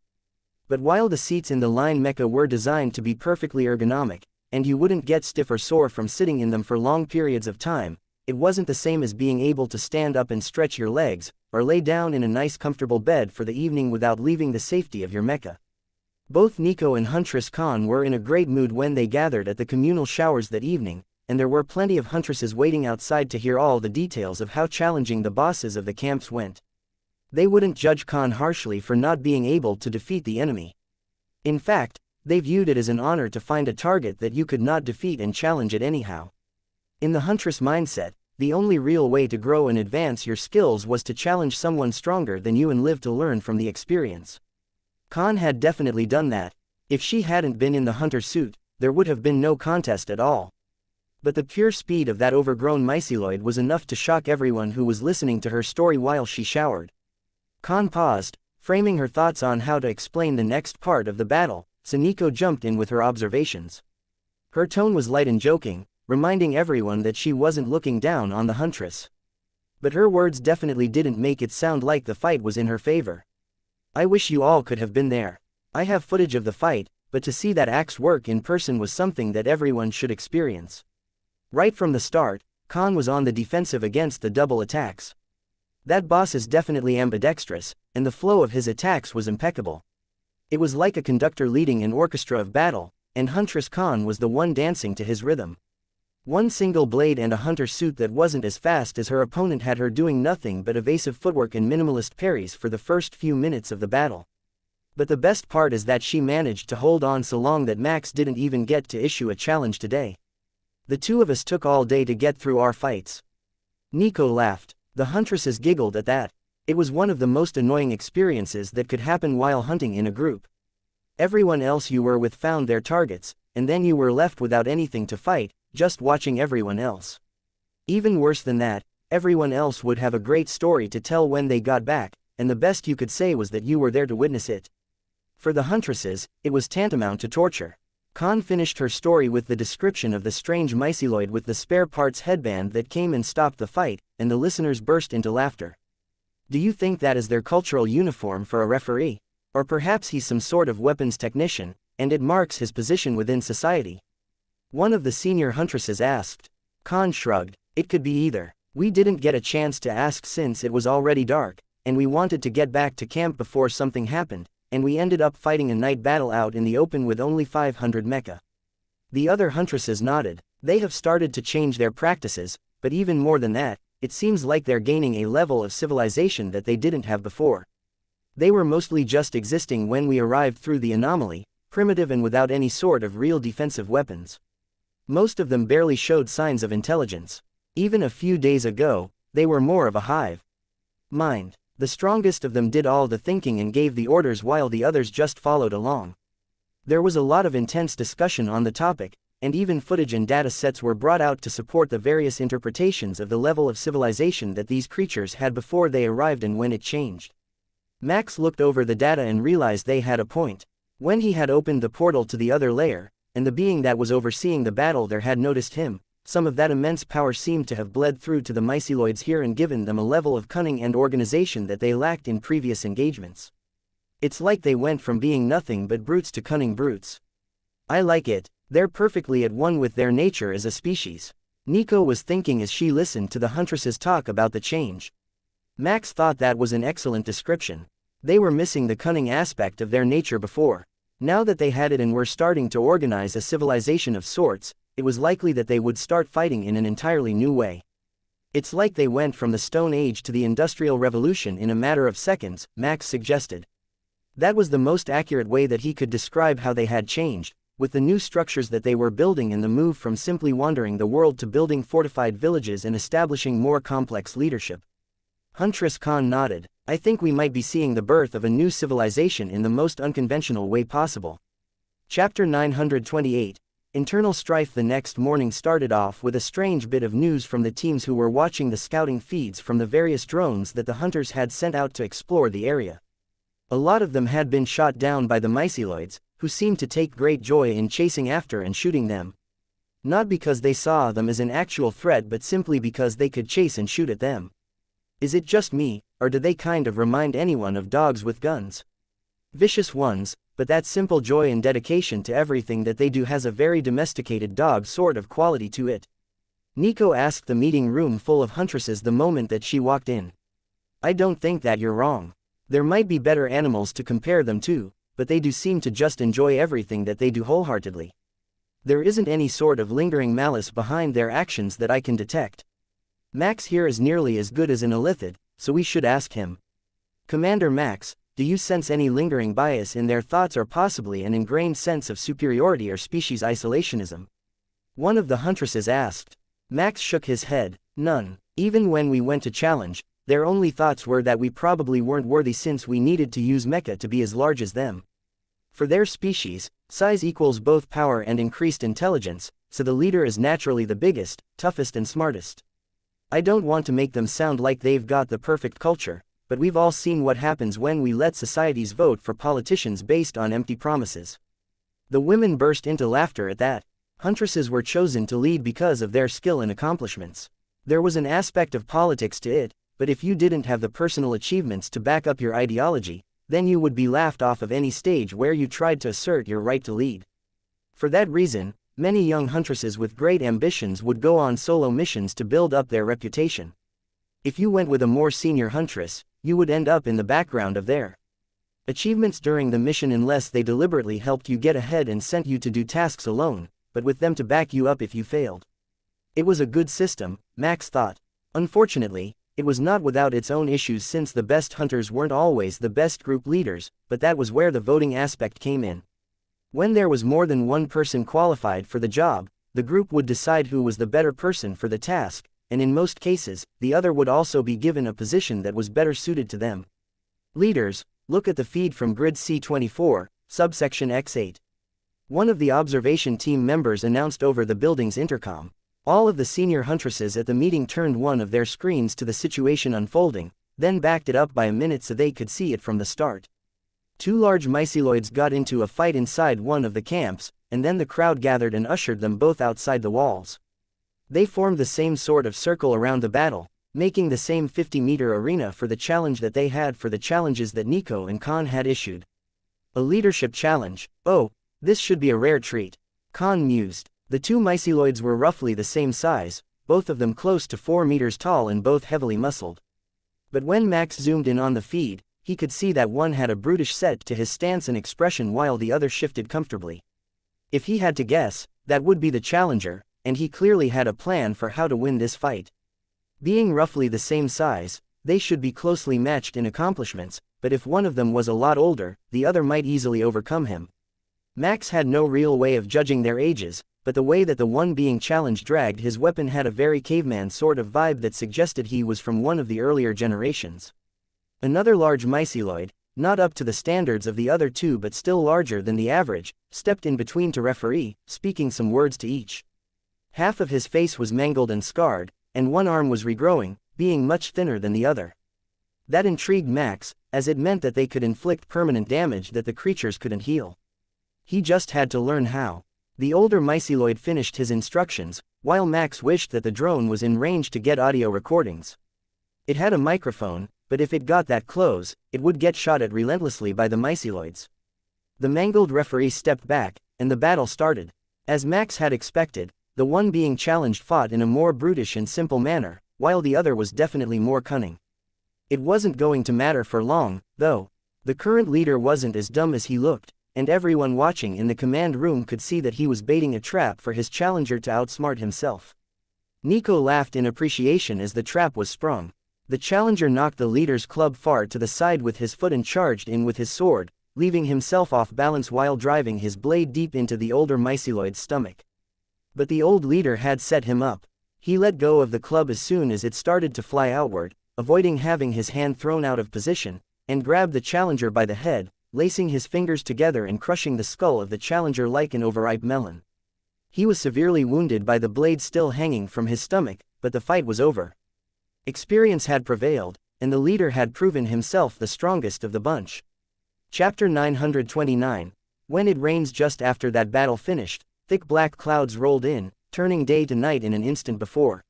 But while the seats in the line mecha were designed to be perfectly ergonomic, and you wouldn't get stiff or sore from sitting in them for long periods of time, it wasn't the same as being able to stand up and stretch your legs, or lay down in a nice comfortable bed for the evening without leaving the safety of your mecha. Both Nico and Huntress Khan were in a great mood when they gathered at the communal showers that evening, and there were plenty of huntresses waiting outside to hear all the details of how challenging the bosses of the camps went. They wouldn't judge Khan harshly for not being able to defeat the enemy. In fact, they viewed it as an honor to find a target that you could not defeat and challenge it anyhow. In the huntress mindset, the only real way to grow and advance your skills was to challenge someone stronger than you and live to learn from the experience. Khan had definitely done that. If she hadn't been in the hunter suit, there would have been no contest at all. But the pure speed of that overgrown myceloid was enough to shock everyone who was listening to her story while she showered. Khan paused, framing her thoughts on how to explain the next part of the battle, so Nico jumped in with her observations. Her tone was light and joking, reminding everyone that she wasn't looking down on the huntress. But her words definitely didn't make it sound like the fight was in her favor. I wish you all could have been there. I have footage of the fight, but to see that axe work in person was something that everyone should experience. Right from the start, Khan was on the defensive against the double attacks. That boss is definitely ambidextrous, and the flow of his attacks was impeccable. It was like a conductor leading an orchestra of battle, and Huntress Khan was the one dancing to his rhythm. One single blade and a hunter suit that wasn't as fast as her opponent had her doing nothing but evasive footwork and minimalist parries for the first few minutes of the battle. But the best part is that she managed to hold on so long that Max didn't even get to issue a challenge today. The two of us took all day to get through our fights. Nico laughed. The huntresses giggled at that. It was one of the most annoying experiences that could happen while hunting in a group. Everyone else you were with found their targets, and then you were left without anything to fight, just watching everyone else. Even worse than that, everyone else would have a great story to tell when they got back, and the best you could say was that you were there to witness it. For the huntresses, it was tantamount to torture. Khan finished her story with the description of the strange myceloid with the spare parts headband that came and stopped the fight, and the listeners burst into laughter. Do you think that is their cultural uniform for a referee? Or perhaps he's some sort of weapons technician, and it marks his position within society? One of the senior huntresses asked. Khan shrugged. It could be either. We didn't get a chance to ask since it was already dark, and we wanted to get back to camp before something happened, and we ended up fighting a night battle out in the open with only 500 mecha. The other huntresses nodded. They have started to change their practices, but even more than that, it seems like they're gaining a level of civilization that they didn't have before. They were mostly just existing when we arrived through the anomaly, primitive and without any sort of real defensive weapons. Most of them barely showed signs of intelligence. Even a few days ago, they were more of a hive mind. The strongest of them did all the thinking and gave the orders while the others just followed along. There was a lot of intense discussion on the topic, and even footage and data sets were brought out to support the various interpretations of the level of civilization that these creatures had before they arrived and when it changed. Max looked over the data and realized they had a point. When he had opened the portal to the other layer, and the being that was overseeing the battle there had noticed him, some of that immense power seemed to have bled through to the myceloids here and given them a level of cunning and organization that they lacked in previous engagements. It's like they went from being nothing but brutes to cunning brutes. I like it. They're perfectly at one with their nature as a species. Nico was thinking as she listened to the huntresses talk about the change. Max thought that was an excellent description. They were missing the cunning aspect of their nature before. Now that they had it and were starting to organize a civilization of sorts, it was likely that they would start fighting in an entirely new way. It's like they went from the Stone Age to the Industrial Revolution in a matter of seconds, Max suggested. That was the most accurate way that he could describe how they had changed, with the new structures that they were building and the move from simply wandering the world to building fortified villages and establishing more complex leadership. Huntress Khan nodded. I think we might be seeing the birth of a new civilization in the most unconventional way possible. Chapter 928. Internal strife. The next morning started off with a strange bit of news from the teams who were watching the scouting feeds from the various drones that the hunters had sent out to explore the area. A lot of them had been shot down by the myceloids, who seemed to take great joy in chasing after and shooting them. Not because they saw them as an actual threat but simply because they could chase and shoot at them. Is it just me, or do they kind of remind anyone of dogs with guns? Vicious ones, but that simple joy and dedication to everything that they do has a very domesticated dog sort of quality to it. Nico asked the meeting room full of huntresses the moment that she walked in. I don't think that you're wrong. There might be better animals to compare them to, but they do seem to just enjoy everything that they do wholeheartedly. There isn't any sort of lingering malice behind their actions that I can detect. Max here is nearly as good as an illithid, so we should ask him. Commander Max, do you sense any lingering bias in their thoughts or possibly an ingrained sense of superiority or species isolationism? One of the huntresses asked. Max shook his head. None. Even when we went to challenge, their only thoughts were that we probably weren't worthy since we needed to use Mecha to be as large as them. For their species, size equals both power and increased intelligence, so the leader is naturally the biggest, toughest and smartest. I don't want to make them sound like they've got the perfect culture, but we've all seen what happens when we let societies vote for politicians based on empty promises. The women burst into laughter at that. Huntresses were chosen to lead because of their skill and accomplishments. There was an aspect of politics to it, but if you didn't have the personal achievements to back up your ideology, then you would be laughed off of any stage where you tried to assert your right to lead. For that reason, many young huntresses with great ambitions would go on solo missions to build up their reputation. If you went with a more senior huntress, you would end up in the background of their achievements during the mission unless they deliberately helped you get ahead and sent you to do tasks alone, but with them to back you up if you failed. It was a good system, Max thought. Unfortunately, it was not without its own issues since the best hunters weren't always the best group leaders, but that was where the voting aspect came in. When there was more than one person qualified for the job, the group would decide who was the better person for the task, and in most cases, the other would also be given a position that was better suited to them. Leaders, look at the feed from Grid C24, subsection X8. One of the observation team members announced over the building's intercom. All of the senior huntresses at the meeting turned one of their screens to the situation unfolding, then backed it up by a minute so they could see it from the start. Two large myceloids got into a fight inside one of the camps, and then the crowd gathered and ushered them both outside the walls. They formed the same sort of circle around the battle, making the same 50-meter arena for the challenge that they had for the challenges that Nico and Khan had issued. A leadership challenge. Oh, this should be a rare treat. Khan mused. The two myceloids were roughly the same size, both of them close to 4 meters tall and both heavily muscled. But when Max zoomed in on the feed, he could see that one had a brutish set to his stance and expression while the other shifted comfortably. If he had to guess, that would be the challenger, and he clearly had a plan for how to win this fight. Being roughly the same size, they should be closely matched in accomplishments, but if one of them was a lot older, the other might easily overcome him. Max had no real way of judging their ages, but the way that the one being challenged dragged his weapon had a very caveman sort of vibe that suggested he was from one of the earlier generations. Another large myceloid, not up to the standards of the other two but still larger than the average, stepped in between to referee, speaking some words to each. Half of his face was mangled and scarred, and one arm was regrowing, being much thinner than the other. That intrigued Max, as it meant that they could inflict permanent damage that the creatures couldn't heal. He just had to learn how. The older myceloid finished his instructions, while Max wished that the drone was in range to get audio recordings. It had a microphone, but if it got that close, it would get shot at relentlessly by the myceloids. The mangled referee stepped back, and the battle started. As Max had expected, the one being challenged fought in a more brutish and simple manner, while the other was definitely more cunning. It wasn't going to matter for long, though. The current leader wasn't as dumb as he looked, and everyone watching in the command room could see that he was baiting a trap for his challenger to outsmart himself. Nico laughed in appreciation as the trap was sprung. The challenger knocked the leader's club far to the side with his foot and charged in with his sword, leaving himself off balance while driving his blade deep into the older myceloid's stomach. But the old leader had set him up. He let go of the club as soon as it started to fly outward, avoiding having his hand thrown out of position, and grabbed the challenger by the head, lacing his fingers together and crushing the skull of the challenger like an overripe melon. He was severely wounded by the blade still hanging from his stomach, but the fight was over. Experience had prevailed, and the leader had proven himself the strongest of the bunch. Chapter 929. When it rains. Just after that battle finished, thick black clouds rolled in, turning day to night in an instant before.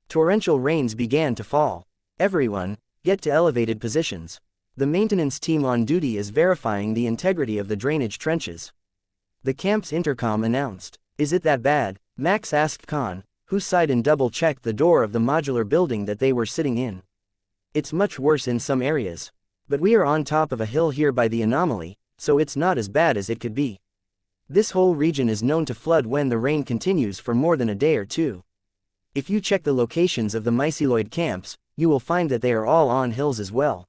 Torrential rains began to fall. Everyone, get to elevated positions. The maintenance team on duty is verifying the integrity of the drainage trenches. The camp's intercom announced. Is it that bad? Max asked Khan, who sighed and double-checked the door of the modular building that they were sitting in. It's much worse in some areas. But we are on top of a hill here by the anomaly, so it's not as bad as it could be. This whole region is known to flood when the rain continues for more than a day or two. If you check the locations of the myceloid camps, you will find that they are all on hills as well.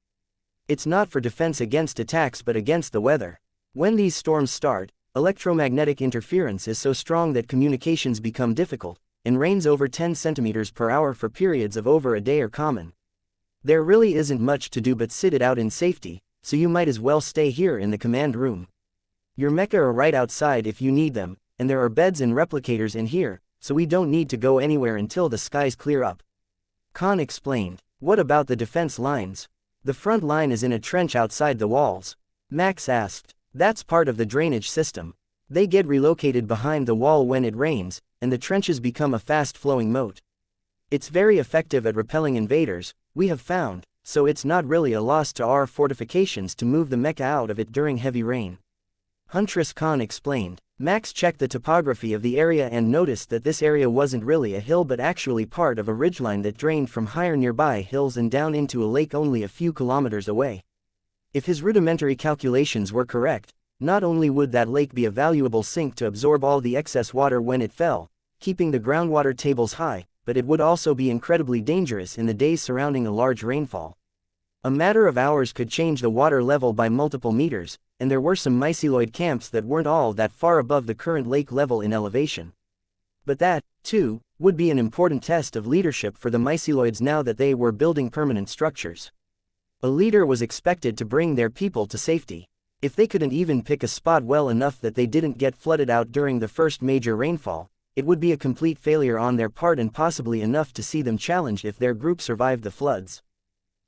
It's not for defense against attacks but against the weather. When these storms start, electromagnetic interference is so strong that communications become difficult, and rains over 10 centimeters per hour for periods of over a day are common. There really isn't much to do but sit it out in safety, so you might as well stay here in the command room. Your mecha are right outside if you need them, and there are beds and replicators in here, so we don't need to go anywhere until the skies clear up. Khan explained. What about the defense lines? The front line is in a trench outside the walls. Max asked. That's part of the drainage system. They get relocated behind the wall when it rains, and the trenches become a fast-flowing moat. It's very effective at repelling invaders, we have found, so it's not really a loss to our fortifications to move the mecha out of it during heavy rain. Huntress Khan explained. Max checked the topography of the area and noticed that this area wasn't really a hill but actually part of a ridgeline that drained from higher nearby hills and down into a lake only a few kilometers away. If his rudimentary calculations were correct, not only would that lake be a valuable sink to absorb all the excess water when it fell, keeping the groundwater tables high, but it would also be incredibly dangerous in the days surrounding a large rainfall. A matter of hours could change the water level by multiple meters, and there were some myceloid camps that weren't all that far above the current lake level in elevation. But that, too, would be an important test of leadership for the myceloids now that they were building permanent structures. A leader was expected to bring their people to safety. If they couldn't even pick a spot well enough that they didn't get flooded out during the first major rainfall, it would be a complete failure on their part and possibly enough to see them challenged if their group survived the floods.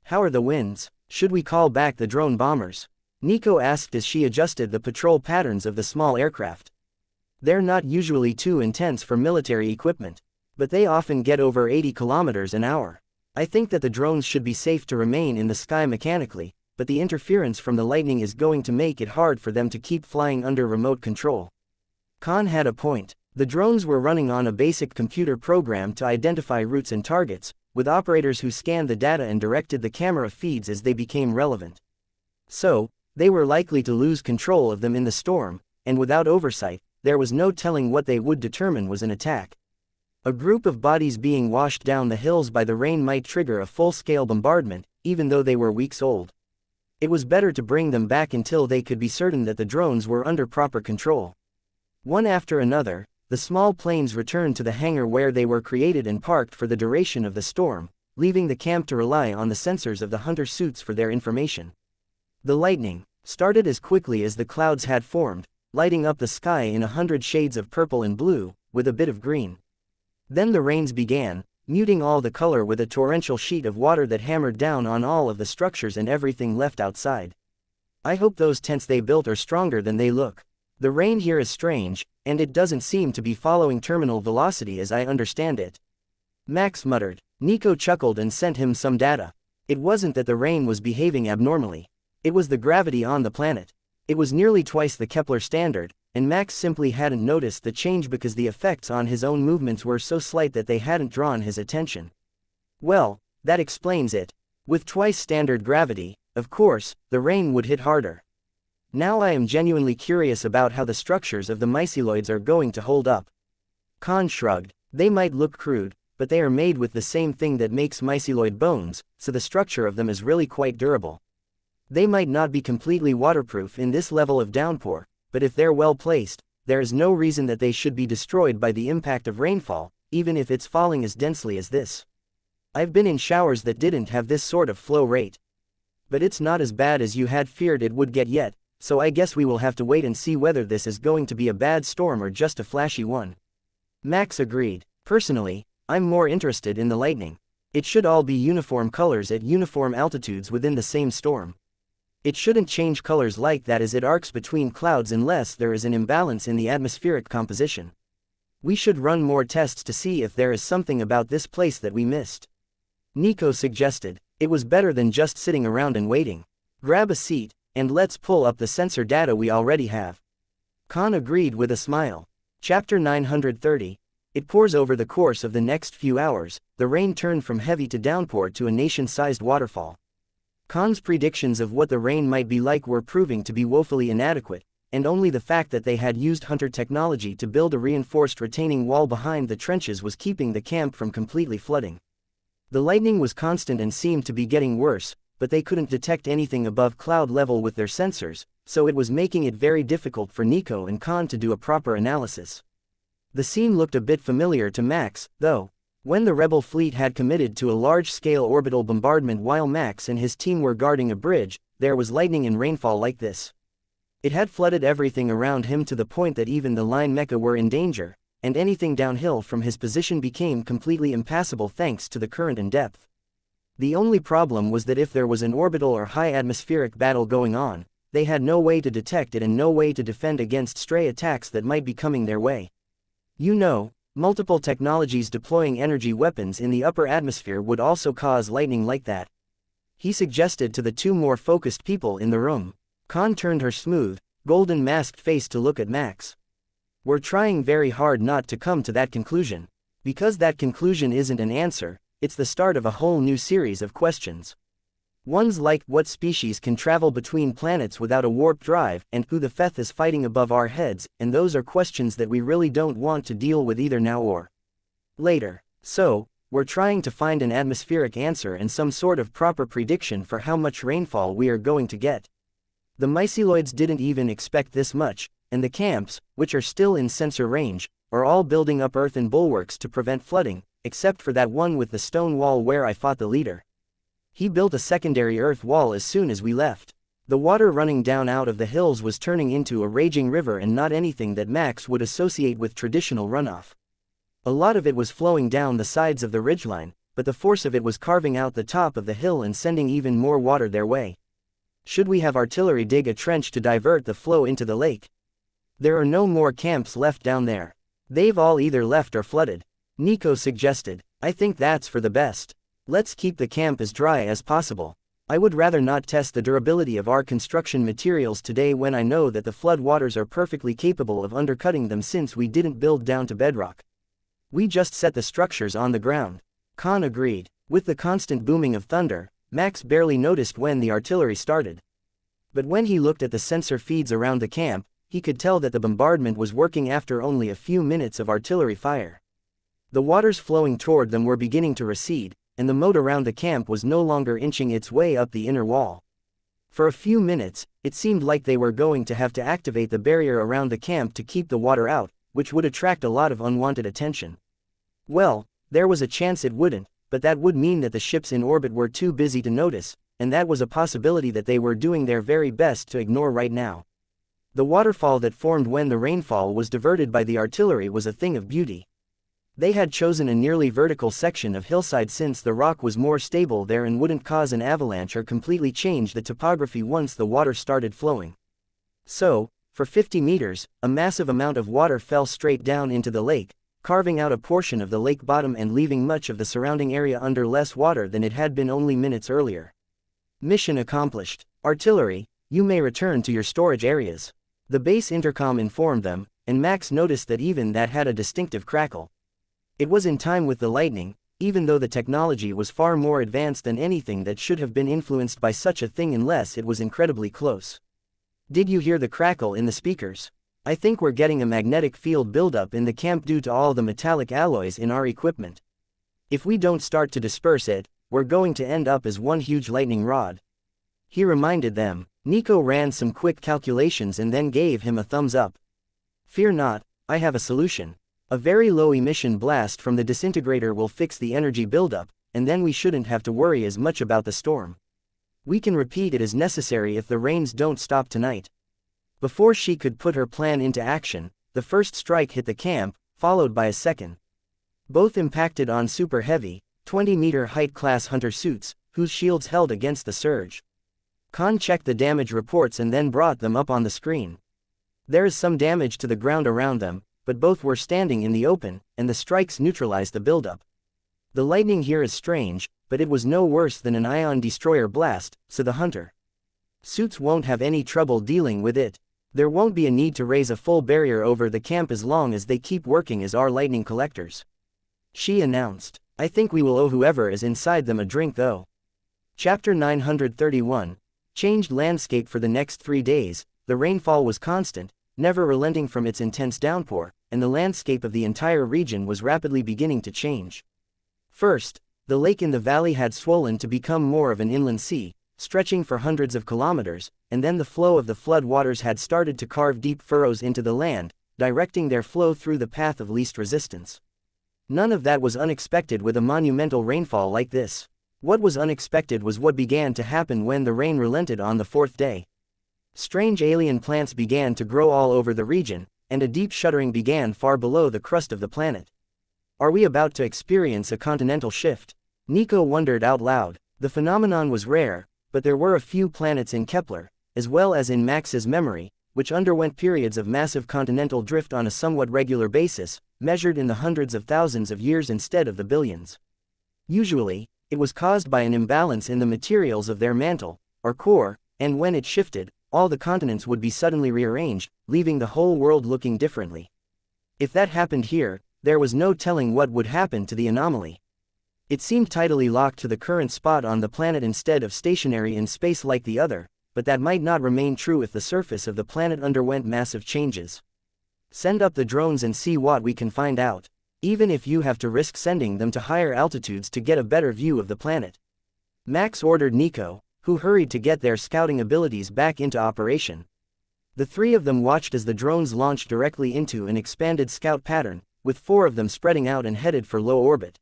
How are the winds? Should we call back the drone bombers? Nico asked as she adjusted the patrol patterns of the small aircraft. They're not usually too intense for military equipment, but they often get over 80 kilometers an hour. I think that the drones should be safe to remain in the sky mechanically, but the interference from the lightning is going to make it hard for them to keep flying under remote control. Khan had a point. The drones were running on a basic computer program to identify routes and targets, with operators who scanned the data and directed the camera feeds as they became relevant. So, they were likely to lose control of them in the storm, and without oversight, there was no telling what they would determine was an attack. A group of bodies being washed down the hills by the rain might trigger a full-scale bombardment, even though they were weeks old. It was better to bring them back until they could be certain that the drones were under proper control. One after another, the small planes returned to the hangar where they were created and parked for the duration of the storm, leaving the camp to rely on the sensors of the hunter suits for their information. The lightning started as quickly as the clouds had formed, lighting up the sky in 100 shades of purple and blue, with a bit of green. Then the rains began, muting all the color with a torrential sheet of water that hammered down on all of the structures and everything left outside. I hope those tents they built are stronger than they look. The rain here is strange, and it doesn't seem to be following terminal velocity as I understand it. Max muttered. Nico chuckled and sent him some data. It wasn't that the rain was behaving abnormally. It was the gravity on the planet. It was nearly twice the Kepler standard, and Max simply hadn't noticed the change because the effects on his own movements were so slight that they hadn't drawn his attention. Well, that explains it. With twice standard gravity, of course, the rain would hit harder. Now I am genuinely curious about how the structures of the myceloids are going to hold up. Khan shrugged. They might look crude, but they are made with the same thing that makes myceloid bones, so the structure of them is really quite durable. They might not be completely waterproof in this level of downpour, but if they're well placed, there is no reason that they should be destroyed by the impact of rainfall, even if it's falling as densely as this. I've been in showers that didn't have this sort of flow rate. But it's not as bad as you had feared it would get yet, so I guess we will have to wait and see whether this is going to be a bad storm or just a flashy one. Max agreed. Personally, I'm more interested in the lightning. It should all be uniform colors at uniform altitudes within the same storm. It shouldn't change colors like that as it arcs between clouds unless there is an imbalance in the atmospheric composition. We should run more tests to see if there is something about this place that we missed. Nico suggested. It was better than just sitting around and waiting. Grab a seat, and let's pull up the sensor data we already have. Khan agreed with a smile. Chapter 930. It pours over the course of the next few hours. The rain turned from heavy to downpour to a nation-sized waterfall. Khan's predictions of what the rain might be like were proving to be woefully inadequate, and only the fact that they had used hunter technology to build a reinforced retaining wall behind the trenches was keeping the camp from completely flooding. The lightning was constant and seemed to be getting worse, but they couldn't detect anything above cloud level with their sensors, so it was making it very difficult for Nico and Khan to do a proper analysis. The scene looked a bit familiar to Max, though. When the rebel fleet had committed to a large-scale orbital bombardment while Max and his team were guarding a bridge, there was lightning and rainfall like this. It had flooded everything around him to the point that even the line Mecha were in danger, and anything downhill from his position became completely impassable thanks to the current and depth. The only problem was that if there was an orbital or high atmospheric battle going on, they had no way to detect it and no way to defend against stray attacks that might be coming their way. You know, multiple technologies deploying energy weapons in the upper atmosphere would also cause lightning like that. He suggested to the two more focused people in the room. Khan turned her smooth, golden masked face to look at Max. We're trying very hard not to come to that conclusion. Because that conclusion isn't an answer, it's the start of a whole new series of questions. Ones like what species can travel between planets without a warp drive and who the Feth is fighting above our heads, and those are questions that we really don't want to deal with either now or later. So, we're trying to find an atmospheric answer and some sort of proper prediction for how much rainfall we are going to get. The myceloids didn't even expect this much, and the camps, which are still in sensor range, are all building up earthen bulwarks to prevent flooding, except for that one with the stone wall where I fought the leader. He built a secondary earth wall as soon as we left. The water running down out of the hills was turning into a raging river and not anything that Max would associate with traditional runoff. A lot of it was flowing down the sides of the ridgeline, but the force of it was carving out the top of the hill and sending even more water their way. Should we have artillery dig a trench to divert the flow into the lake? There are no more camps left down there. They've all either left or flooded. Nico suggested. I think that's for the best. Let's keep the camp as dry as possible. I would rather not test the durability of our construction materials today when I know that the flood waters are perfectly capable of undercutting them since we didn't build down to bedrock. We just set the structures on the ground. Khan agreed. With the constant booming of thunder, Max barely noticed when the artillery started. But when he looked at the sensor feeds around the camp, he could tell that the bombardment was working after only a few minutes of artillery fire. The waters flowing toward them were beginning to recede, and the moat around the camp was no longer inching its way up the inner wall. For a few minutes, it seemed like they were going to have to activate the barrier around the camp to keep the water out, which would attract a lot of unwanted attention. Well, there was a chance it wouldn't, but that would mean that the ships in orbit were too busy to notice, and that was a possibility that they were doing their very best to ignore right now. The waterfall that formed when the rainfall was diverted by the artillery was a thing of beauty. They had chosen a nearly vertical section of hillside since the rock was more stable there and wouldn't cause an avalanche or completely change the topography once the water started flowing. So, for 50 meters, a massive amount of water fell straight down into the lake, carving out a portion of the lake bottom and leaving much of the surrounding area under less water than it had been only minutes earlier. Mission accomplished. Artillery, you may return to your storage areas. The base intercom informed them, and Max noticed that even that had a distinctive crackle. It was in time with the lightning, even though the technology was far more advanced than anything that should have been influenced by such a thing unless it was incredibly close. Did you hear the crackle in the speakers? I think we're getting a magnetic field buildup in the camp due to all the metallic alloys in our equipment. If we don't start to disperse it, we're going to end up as one huge lightning rod. He reminded them. Nico ran some quick calculations and then gave him a thumbs up. Fear not, I have a solution. A very low emission blast from the disintegrator will fix the energy buildup, and then we shouldn't have to worry as much about the storm. We can repeat it as necessary if the rains don't stop tonight. Before she could put her plan into action, the first strike hit the camp, followed by a second. Both impacted on super heavy, 20-meter height class hunter suits, whose shields held against the surge. Khan checked the damage reports and then brought them up on the screen. There is some damage to the ground around them, but both were standing in the open, and the strikes neutralized the buildup. The lightning here is strange, but it was no worse than an ion destroyer blast, so the hunter suits won't have any trouble dealing with it. There won't be a need to raise a full barrier over the camp as long as they keep working as our lightning collectors. She announced. I think we will owe whoever is inside them a drink though. Chapter 931. Changed landscape for the next 3 days. The rainfall was constant, never relenting from its intense downpour, and the landscape of the entire region was rapidly beginning to change. First, the lake in the valley had swollen to become more of an inland sea, stretching for hundreds of kilometers, and then the flow of the flood waters had started to carve deep furrows into the land, directing their flow through the path of least resistance. None of that was unexpected with a monumental rainfall like this. What was unexpected was what began to happen when the rain relented on the 4th day. Strange alien plants began to grow all over the region, and a deep shuddering began far below the crust of the planet. Are we about to experience a continental shift? Nico wondered out loud. The phenomenon was rare, but there were a few planets in Kepler, as well as in Max's memory, which underwent periods of massive continental drift on a somewhat regular basis, measured in the hundreds of thousands of years instead of the billions. Usually, it was caused by an imbalance in the materials of their mantle, or core, and when it shifted, all the continents would be suddenly rearranged, leaving the whole world looking differently. If that happened here, there was no telling what would happen to the anomaly. It seemed tidally locked to the current spot on the planet instead of stationary in space like the other, but that might not remain true if the surface of the planet underwent massive changes. Send up the drones and see what we can find out, even if you have to risk sending them to higher altitudes to get a better view of the planet. Max ordered Nico, who hurried to get their scouting abilities back into operation. The 3 of them watched as the drones launched directly into an expanded scout pattern, with 4 of them spreading out and headed for low orbit.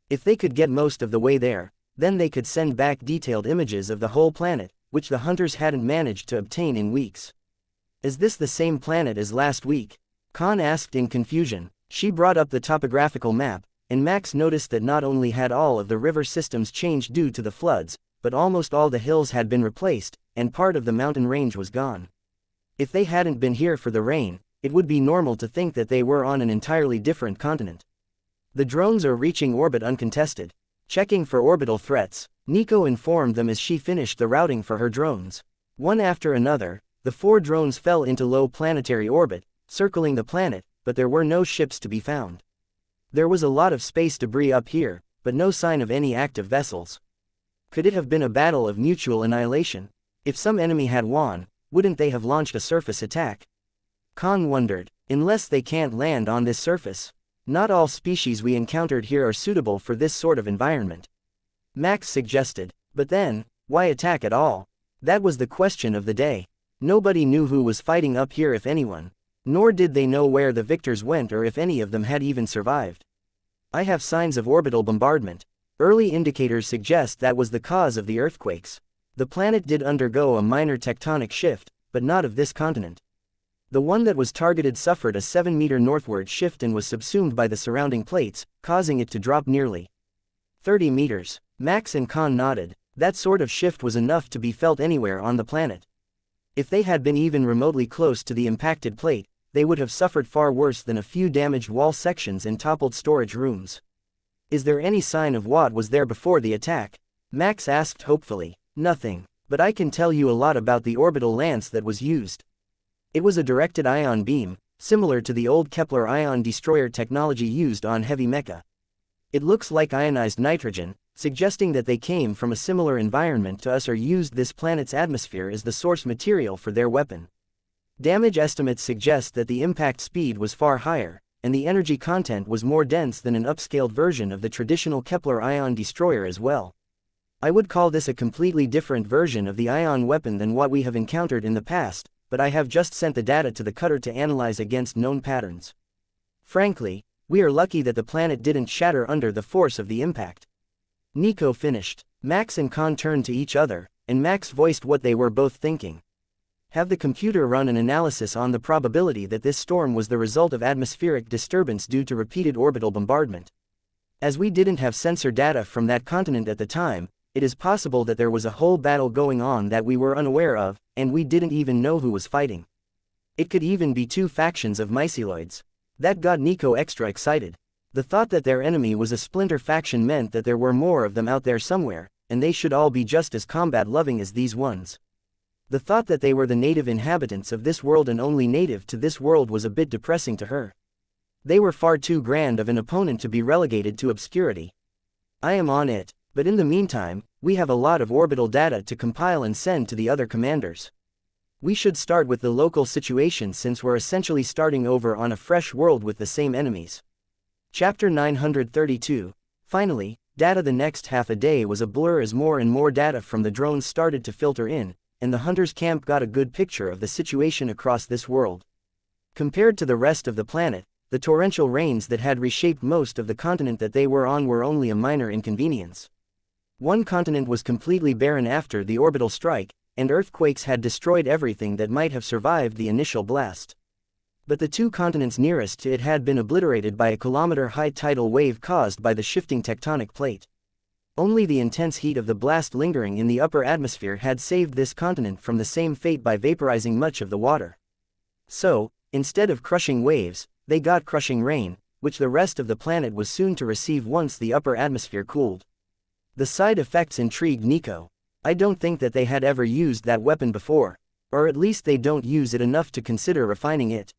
If they could get most of the way there, then they could send back detailed images of the whole planet, which the hunters hadn't managed to obtain in weeks. Is this the same planet as last week? Khan asked in confusion. She brought up the topographical map, and Max noticed that not only had all of the river systems changed due to the floods, but almost all the hills had been replaced, and part of the mountain range was gone. If they hadn't been here for the rain, it would be normal to think that they were on an entirely different continent. The drones are reaching orbit uncontested. Checking for orbital threats, Nico informed them as she finished the routing for her drones. One after another, the 4 drones fell into low planetary orbit, circling the planet, but there were no ships to be found. There was a lot of space debris up here, but no sign of any active vessels. Could it have been a battle of mutual annihilation? If some enemy had won, wouldn't they have launched a surface attack? Khan wondered. Unless they can't land on this surface. Not all species we encountered here are suitable for this sort of environment. Max suggested. But then, why attack at all? That was the question of the day. Nobody knew who was fighting up here if anyone. Nor did they know where the victors went or if any of them had even survived. I have signs of orbital bombardment. Early indicators suggest that was the cause of the earthquakes. The planet did undergo a minor tectonic shift, but not of this continent. The one that was targeted suffered a 7-meter northward shift and was subsumed by the surrounding plates, causing it to drop nearly 30 meters. Max and Khan nodded. That sort of shift was enough to be felt anywhere on the planet. If they had been even remotely close to the impacted plate, they would have suffered far worse than a few damaged wall sections and toppled storage rooms. Is there any sign of what was there before the attack? Max asked hopefully. Nothing, but I can tell you a lot about the orbital lance that was used. It was a directed ion beam, similar to the old Kepler ion destroyer technology used on heavy mecha. It looks like ionized nitrogen, suggesting that they came from a similar environment to us or used this planet's atmosphere as the source material for their weapon. Damage estimates suggest that the impact speed was far higher, and the energy content was more dense than an upscaled version of the traditional Kepler ion destroyer as well. I would call this a completely different version of the ion weapon than what we have encountered in the past, but I have just sent the data to the cutter to analyze against known patterns. Frankly, we are lucky that the planet didn't shatter under the force of the impact. Nico finished. Max and Khan turned to each other, and Max voiced what they were both thinking. Have the computer run an analysis on the probability that this storm was the result of atmospheric disturbance due to repeated orbital bombardment. As we didn't have sensor data from that continent at the time, it is possible that there was a whole battle going on that we were unaware of, and we didn't even know who was fighting. It could even be two factions of myceloids. That got Nico extra excited. The thought that their enemy was a splinter faction meant that there were more of them out there somewhere, and they should all be just as combat-loving as these ones. The thought that they were the native inhabitants of this world and only native to this world was a bit depressing to her. They were far too grand of an opponent to be relegated to obscurity. I am on it. But in the meantime, we have a lot of orbital data to compile and send to the other commanders. We should start with the local situation since we're essentially starting over on a fresh world with the same enemies. Chapter 932. Finally, data. The next half a day was a blur as more and more data from the drones started to filter in, and the hunters' camp got a good picture of the situation across this world. Compared to the rest of the planet, the torrential rains that had reshaped most of the continent that they were on were only a minor inconvenience. One continent was completely barren after the orbital strike, and earthquakes had destroyed everything that might have survived the initial blast. But the two continents nearest to it had been obliterated by a kilometer-high tidal wave caused by the shifting tectonic plate. Only the intense heat of the blast lingering in the upper atmosphere had saved this continent from the same fate by vaporizing much of the water. So, instead of crushing waves, they got crushing rain, which the rest of the planet was soon to receive once the upper atmosphere cooled. The side effects intrigued Nico. I don't think that they had ever used that weapon before, or at least they don't use it enough to consider refining it.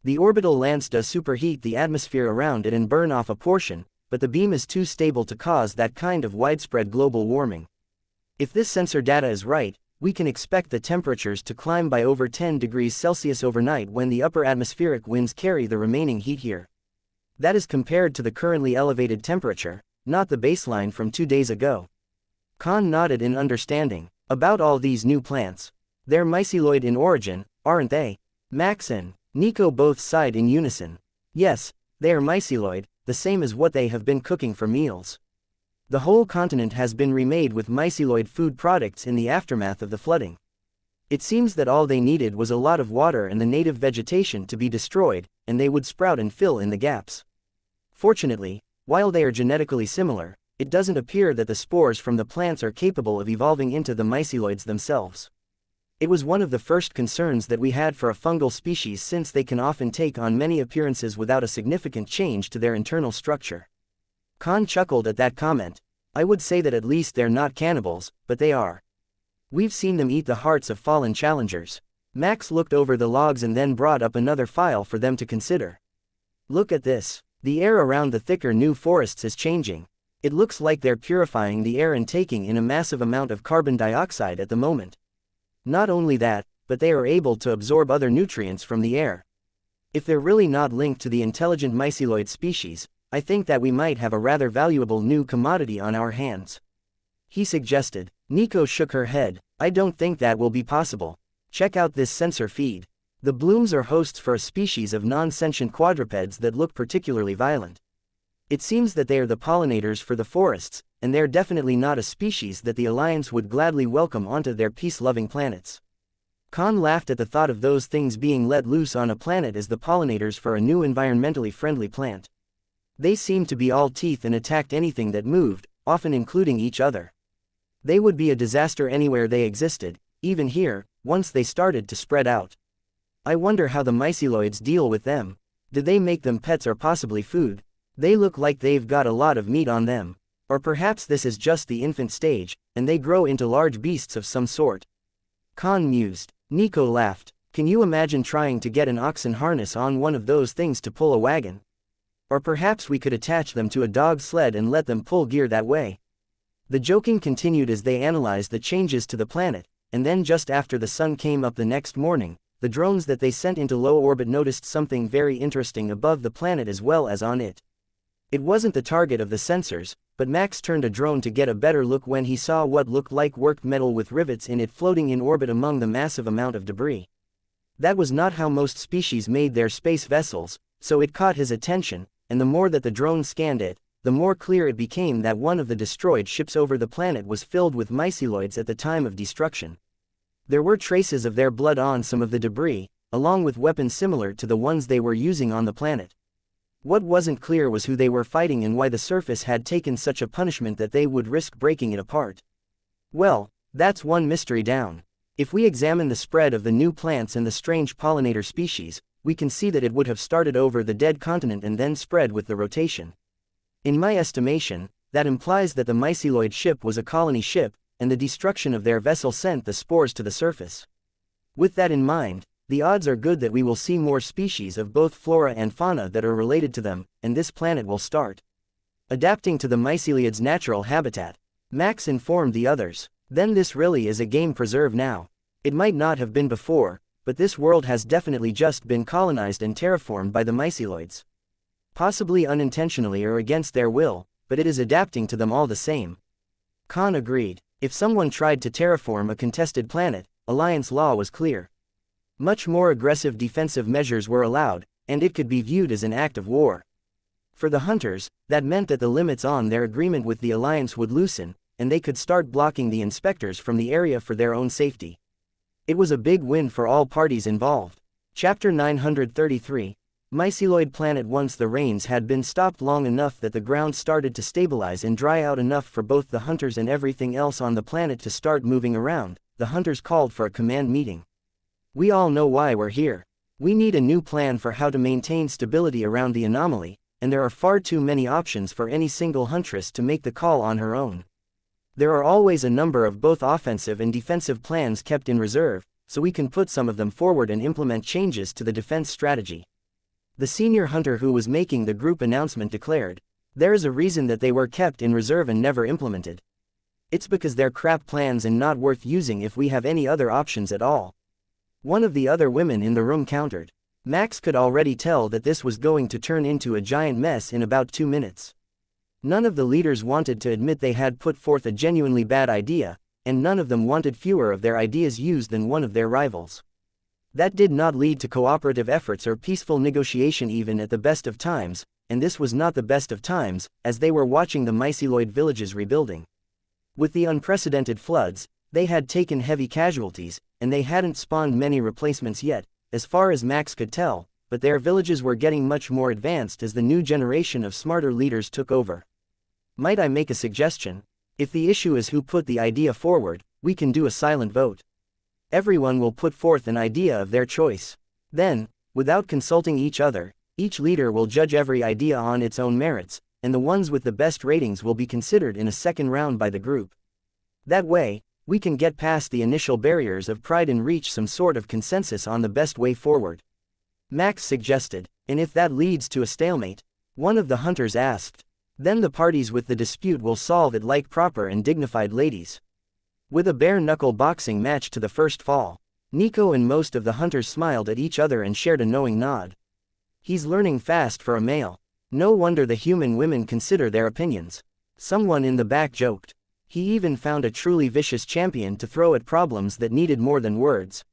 The orbital lance does superheat the atmosphere around it and burn off a portion, but the beam is too stable to cause that kind of widespread global warming. If this sensor data is right, we can expect the temperatures to climb by over 10 degrees Celsius overnight when the upper atmospheric winds carry the remaining heat here. That is compared to the currently elevated temperature, not the baseline from 2 days ago. Khan nodded in understanding. About all these new plants. They're myceloid in origin, aren't they? Max and Nico both sighed in unison. Yes, they are myceloid, the same as what they have been cooking for meals. The whole continent has been remade with myceloid food products in the aftermath of the flooding. It seems that all they needed was a lot of water and the native vegetation to be destroyed, and they would sprout and fill in the gaps. Fortunately, while they are genetically similar, it doesn't appear that the spores from the plants are capable of evolving into the myceloids themselves. It was one of the first concerns that we had for a fungal species since they can often take on many appearances without a significant change to their internal structure. Khan chuckled at that comment. I would say that at least they're not cannibals, but they are. We've seen them eat the hearts of fallen challengers. Max looked over the logs and then brought up another file for them to consider. Look at this. The air around the thicker new forests is changing. It looks like they're purifying the air and taking in a massive amount of carbon dioxide at the moment. Not only that, but they are able to absorb other nutrients from the air. If they're really not linked to the intelligent myceloid species, I think that we might have a rather valuable new commodity on our hands. He suggested. Nico shook her head. I don't think that will be possible. Check out this sensor feed. The blooms are hosts for a species of non-sentient quadrupeds that look particularly violent. It seems that they are the pollinators for the forests, and they're definitely not a species that the Alliance would gladly welcome onto their peace-loving planets. Khan laughed at the thought of those things being let loose on a planet as the pollinators for a new environmentally friendly plant. They seemed to be all teeth and attacked anything that moved, often including each other. They would be a disaster anywhere they existed, even here, once they started to spread out. I wonder how the myceloids deal with them. Did they make them pets or possibly food? They look like they've got a lot of meat on them. Or perhaps this is just the infant stage, and they grow into large beasts of some sort. Khan mused. Nico laughed. Can you imagine trying to get an oxen harness on one of those things to pull a wagon? Or perhaps we could attach them to a dog sled and let them pull gear that way. The joking continued as they analyzed the changes to the planet, and then just after the sun came up the next morning, the drones that they sent into low orbit noticed something very interesting above the planet as well as on it. It wasn't the target of the sensors, but Max turned a drone to get a better look when he saw what looked like worked metal with rivets in it floating in orbit among the massive amount of debris. That was not how most species made their space vessels, so it caught his attention, and the more that the drone scanned it, the more clear it became that one of the destroyed ships over the planet was filled with myceloids at the time of destruction. There were traces of their blood on some of the debris, along with weapons similar to the ones they were using on the planet. What wasn't clear was who they were fighting and why the surface had taken such a punishment that they would risk breaking it apart. Well, that's one mystery down. If we examine the spread of the new plants and the strange pollinator species, we can see that it would have started over the dead continent and then spread with the rotation. In my estimation, that implies that the myceloid ship was a colony ship, and the destruction of their vessel sent the spores to the surface. With that in mind, the odds are good that we will see more species of both flora and fauna that are related to them, and this planet will start adapting to the myceliid's natural habitat. Max informed the others. Then this really is a game preserve now. It might not have been before, but this world has definitely just been colonized and terraformed by the myceloids. Possibly unintentionally or against their will, but it is adapting to them all the same. Khan agreed. If someone tried to terraform a contested planet, Alliance law was clear. Much more aggressive defensive measures were allowed, and it could be viewed as an act of war. For the hunters, that meant that the limits on their agreement with the Alliance would loosen, and they could start blocking the inspectors from the area for their own safety. It was a big win for all parties involved. Chapter 933. Myceloid planet. Once the rains had been stopped long enough that the ground started to stabilize and dry out enough for both the hunters and everything else on the planet to start moving around, the hunters called for a command meeting. We all know why we're here. We need a new plan for how to maintain stability around the anomaly, and there are far too many options for any single huntress to make the call on her own. There are always a number of both offensive and defensive plans kept in reserve, so we can put some of them forward and implement changes to the defense strategy. The senior hunter who was making the group announcement declared, "There is a reason that they were kept in reserve and never implemented. It's because they're crap plans and not worth using if we have any other options at all." One of the other women in the room countered. Max could already tell that this was going to turn into a giant mess in about 2 minutes. None of the leaders wanted to admit they had put forth a genuinely bad idea, and none of them wanted fewer of their ideas used than one of their rivals. That did not lead to cooperative efforts or peaceful negotiation even at the best of times, and this was not the best of times, as they were watching the myceloid villages rebuilding. With the unprecedented floods, they had taken heavy casualties, and they hadn't spawned many replacements yet, as far as Max could tell, but their villages were getting much more advanced as the new generation of smarter leaders took over. Might I make a suggestion? If the issue is who put the idea forward, we can do a silent vote. Everyone will put forth an idea of their choice. Then, without consulting each other, each leader will judge every idea on its own merits, and the ones with the best ratings will be considered in a second round by the group. That way, we can get past the initial barriers of pride and reach some sort of consensus on the best way forward. Max suggested, and if that leads to a stalemate, one of the hunters asked, then the parties with the dispute will solve it like proper and dignified ladies. With a bare-knuckle boxing match to the first fall. Nico and most of the hunters smiled at each other and shared a knowing nod. He's learning fast for a male. No wonder the human women consider their opinions. Someone in the back joked. He even found a truly vicious champion to throw at problems that needed more than words.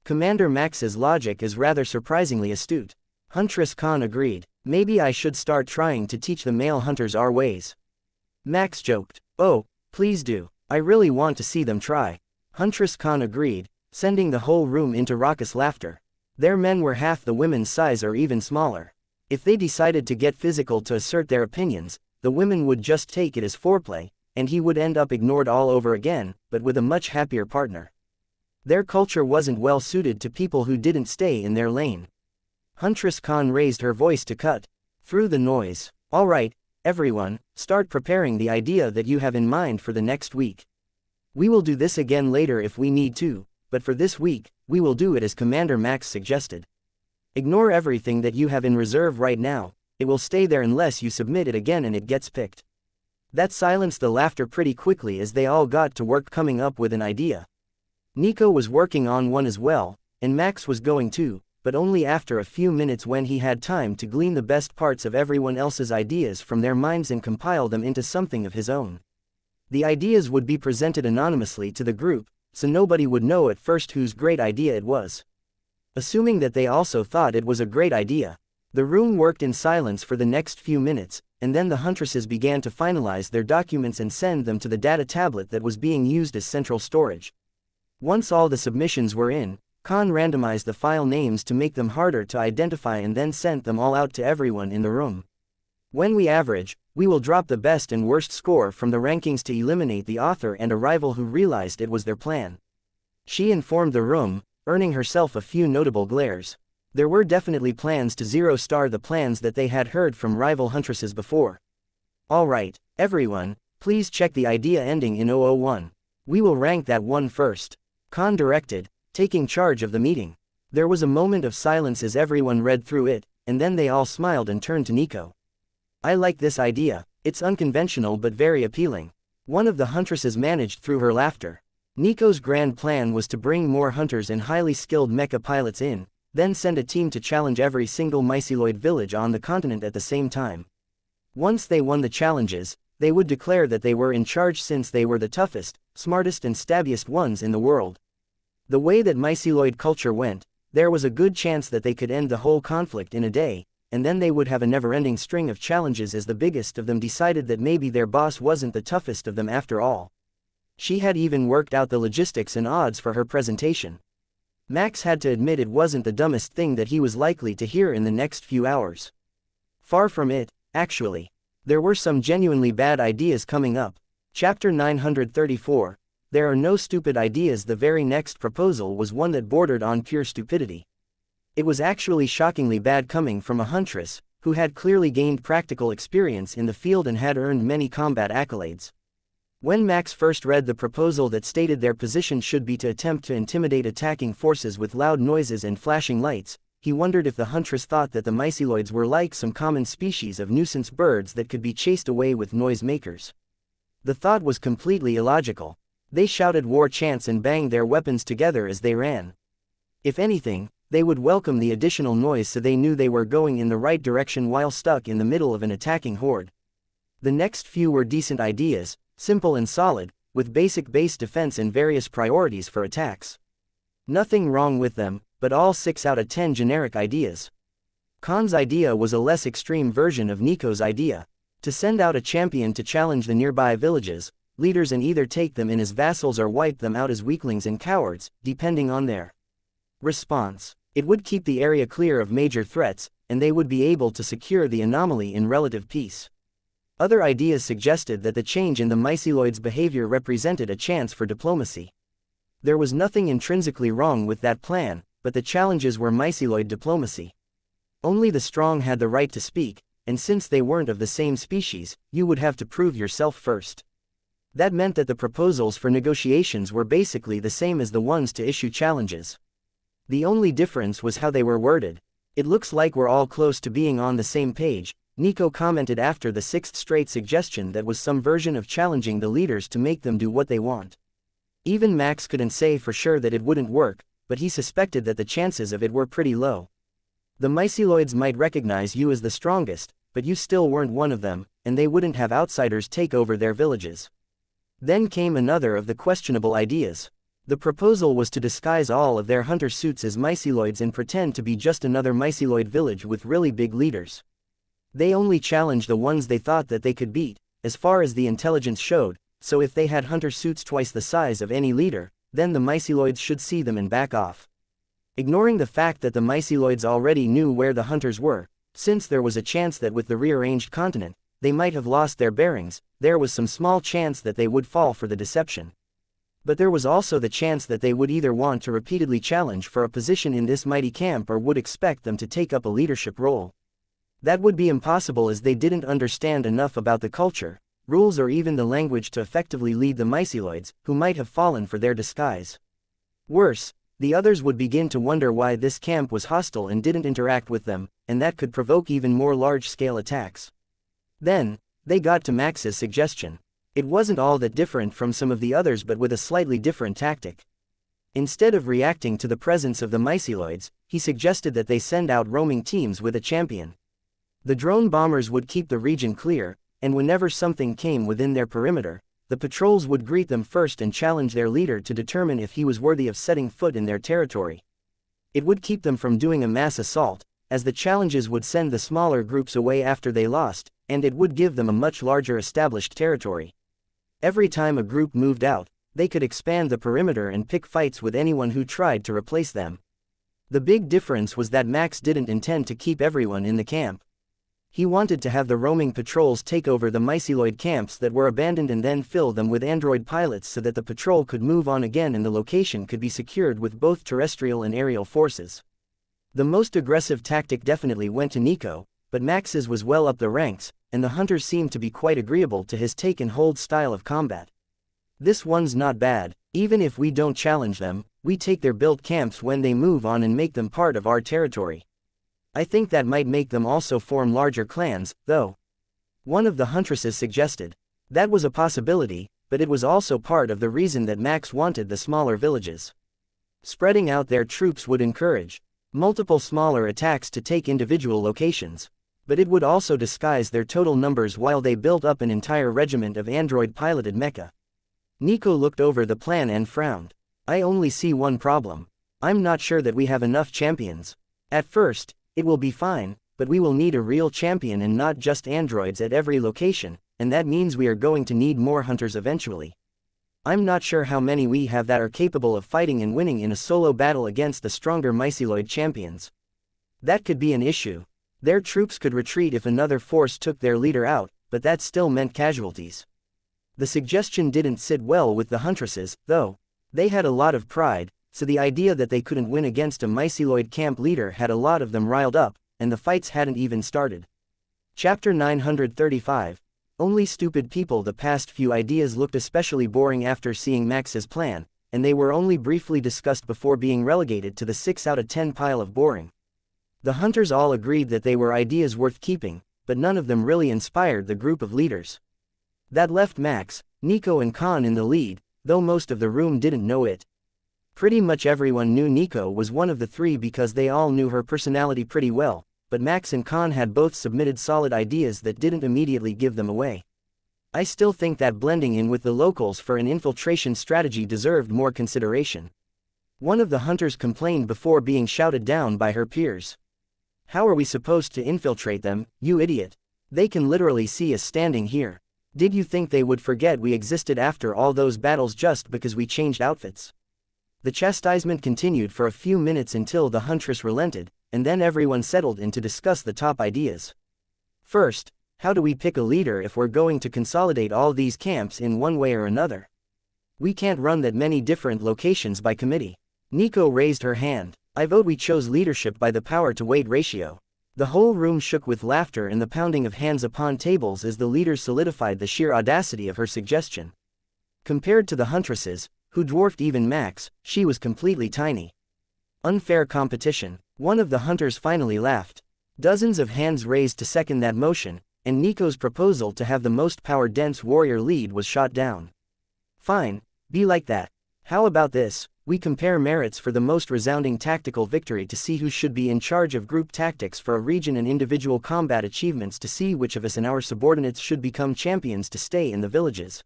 Commander Max's logic is rather surprisingly astute. Huntress Khan agreed. Maybe I should start trying to teach the male hunters our ways. Max joked. Oh, please do. I really want to see them try. Huntress Khan agreed, sending the whole room into raucous laughter. Their men were half the women's size or even smaller. If they decided to get physical to assert their opinions, the women would just take it as foreplay, and he would end up ignored all over again, but with a much happier partner. Their culture wasn't well suited to people who didn't stay in their lane. Huntress Khan raised her voice to cut through the noise. All right, everyone, start preparing the idea that you have in mind for the next week. We will do this again later if we need to, but for this week, we will do it as Commander Max suggested. Ignore everything that you have in reserve right now, it will stay there unless you submit it again and it gets picked. That silenced the laughter pretty quickly as they all got to work coming up with an idea. Nico was working on one as well, and Max was going too, but only after a few minutes when he had time to glean the best parts of everyone else's ideas from their minds and compile them into something of his own. The ideas would be presented anonymously to the group, so nobody would know at first whose great idea it was. Assuming that they also thought it was a great idea, the room worked in silence for the next few minutes, and then the huntresses began to finalize their documents and send them to the data tablet that was being used as central storage. Once all the submissions were in, Khan randomized the file names to make them harder to identify and then sent them all out to everyone in the room. When we average, we will drop the best and worst score from the rankings to eliminate the author and a rival who realized it was their plan. She informed the room, earning herself a few notable glares. There were definitely plans to zero-star the plans that they had heard from rival huntresses before. All right, everyone, please check the idea ending in 001. We will rank that one first. Khan directed, taking charge of the meeting. There was a moment of silence as everyone read through it, and then they all smiled and turned to Nico. I like this idea, it's unconventional but very appealing. One of the huntresses managed through her laughter. Nico's grand plan was to bring more hunters and highly skilled mecha pilots in, then send a team to challenge every single myceloid village on the continent at the same time. Once they won the challenges, they would declare that they were in charge since they were the toughest, smartest and stabbiest ones in the world. The way that myceloid culture went, there was a good chance that they could end the whole conflict in a day, and then they would have a never-ending string of challenges as the biggest of them decided that maybe their boss wasn't the toughest of them after all. She had even worked out the logistics and odds for her presentation. Max had to admit it wasn't the dumbest thing that he was likely to hear in the next few hours. Far from it, actually. There were some genuinely bad ideas coming up. Chapter 934. There are no stupid ideas. The very next proposal was one that bordered on pure stupidity. It was actually shockingly bad coming from a huntress, who had clearly gained practical experience in the field and had earned many combat accolades. When Max first read the proposal that stated their position should be to attempt to intimidate attacking forces with loud noises and flashing lights, he wondered if the huntress thought that the myceloids were like some common species of nuisance birds that could be chased away with noisemakers. The thought was completely illogical. They shouted war chants and banged their weapons together as they ran. If anything, they would welcome the additional noise so they knew they were going in the right direction while stuck in the middle of an attacking horde. The next few were decent ideas, simple and solid, with basic base defense and various priorities for attacks. Nothing wrong with them, but all 6 out of 10 generic ideas. Khan's idea was a less extreme version of Nico's idea, to send out a champion to challenge the nearby villages, leaders, and either take them in as vassals or wipe them out as weaklings and cowards, depending on their response. It would keep the area clear of major threats, and they would be able to secure the anomaly in relative peace. Other ideas suggested that the change in the myceloids' behavior represented a chance for diplomacy. There was nothing intrinsically wrong with that plan, but the challenges were myceloid diplomacy. Only the strong had the right to speak, and since they weren't of the same species, you would have to prove yourself first. That meant that the proposals for negotiations were basically the same as the ones to issue challenges. The only difference was how they were worded. It looks like we're all close to being on the same page, Nico commented after the 6th straight suggestion that was some version of challenging the leaders to make them do what they want. Even Max couldn't say for sure that it wouldn't work, but he suspected that the chances of it were pretty low. The myceloids might recognize you as the strongest, but you still weren't one of them, and they wouldn't have outsiders take over their villages. Then came another of the questionable ideas. The proposal was to disguise all of their hunter suits as myceloids and pretend to be just another myceloid village with really big leaders. They only challenged the ones they thought that they could beat, as far as the intelligence showed, so if they had hunter suits twice the size of any leader, then the myceloids should see them and back off. Ignoring the fact that the myceloids already knew where the hunters were, since there was a chance that with the rearranged continent, they might have lost their bearings, there was some small chance that they would fall for the deception. But there was also the chance that they would either want to repeatedly challenge for a position in this mighty camp or would expect them to take up a leadership role. That would be impossible as they didn't understand enough about the culture, rules or even the language to effectively lead the myceloids, who might have fallen for their disguise. Worse, the others would begin to wonder why this camp was hostile and didn't interact with them, and that could provoke even more large-scale attacks. Then, they got to Max's suggestion. It wasn't all that different from some of the others but with a slightly different tactic. Instead of reacting to the presence of the myceloids, he suggested that they send out roaming teams with a champion. The drone bombers would keep the region clear, and whenever something came within their perimeter, the patrols would greet them first and challenge their leader to determine if he was worthy of setting foot in their territory. It would keep them from doing a mass assault, as the challenges would send the smaller groups away after they lost, and it would give them a much larger established territory. Every time a group moved out, they could expand the perimeter and pick fights with anyone who tried to replace them. The big difference was that Max didn't intend to keep everyone in the camp. He wanted to have the roaming patrols take over the myceloid camps that were abandoned and then fill them with android pilots so that the patrol could move on again and the location could be secured with both terrestrial and aerial forces. The most aggressive tactic definitely went to Nico, but Max's was well up the ranks, and the hunters seemed to be quite agreeable to his take-and-hold style of combat. This one's not bad. Even if we don't challenge them, we take their built camps when they move on and make them part of our territory. I think that might make them also form larger clans, though. One of the huntresses suggested. That was a possibility, but it was also part of the reason that Max wanted the smaller villages. Spreading out their troops would encourage multiple smaller attacks to take individual locations. But it would also disguise their total numbers while they built up an entire regiment of android-piloted mecha. Nico looked over the plan and frowned. I only see one problem. I'm not sure that we have enough champions. At first, it will be fine, but we will need a real champion and not just androids at every location, and that means we are going to need more hunters eventually. I'm not sure how many we have that are capable of fighting and winning in a solo battle against the stronger myceloid champions. That could be an issue. Their troops could retreat if another force took their leader out, but that still meant casualties. The suggestion didn't sit well with the huntresses, though. They had a lot of pride, so the idea that they couldn't win against a myceloid camp leader had a lot of them riled up, and the fights hadn't even started. Chapter 935. Only stupid people. The past few ideas looked especially boring after seeing Max's plan, and they were only briefly discussed before being relegated to the 6 out of 10 pile of boring. The hunters all agreed that they were ideas worth keeping, but none of them really inspired the group of leaders. That left Max, Nico and Khan in the lead, though most of the room didn't know it. Pretty much everyone knew Nico was one of the three because they all knew her personality pretty well, but Max and Khan had both submitted solid ideas that didn't immediately give them away. I still think that blending in with the locals for an infiltration strategy deserved more consideration. One of the hunters complained before being shouted down by her peers. How are we supposed to infiltrate them, you idiot? They can literally see us standing here. Did you think they would forget we existed after all those battles just because we changed outfits? The chastisement continued for a few minutes until the huntress relented, and then everyone settled in to discuss the top ideas. First, how do we pick a leader if we're going to consolidate all these camps in one way or another? We can't run that many different locations by committee. Nico raised her hand. I vote we chose leadership by the power-to-weight ratio. The whole room shook with laughter and the pounding of hands upon tables as the leaders solidified the sheer audacity of her suggestion. Compared to the huntresses, who dwarfed even Max, she was completely tiny. Unfair competition. One of the hunters finally laughed. Dozens of hands raised to second that motion, and Nico's proposal to have the most power-dense warrior lead was shot down. Fine, be like that. How about this? We compare merits for the most resounding tactical victory to see who should be in charge of group tactics for a region and individual combat achievements to see which of us and our subordinates should become champions to stay in the villages.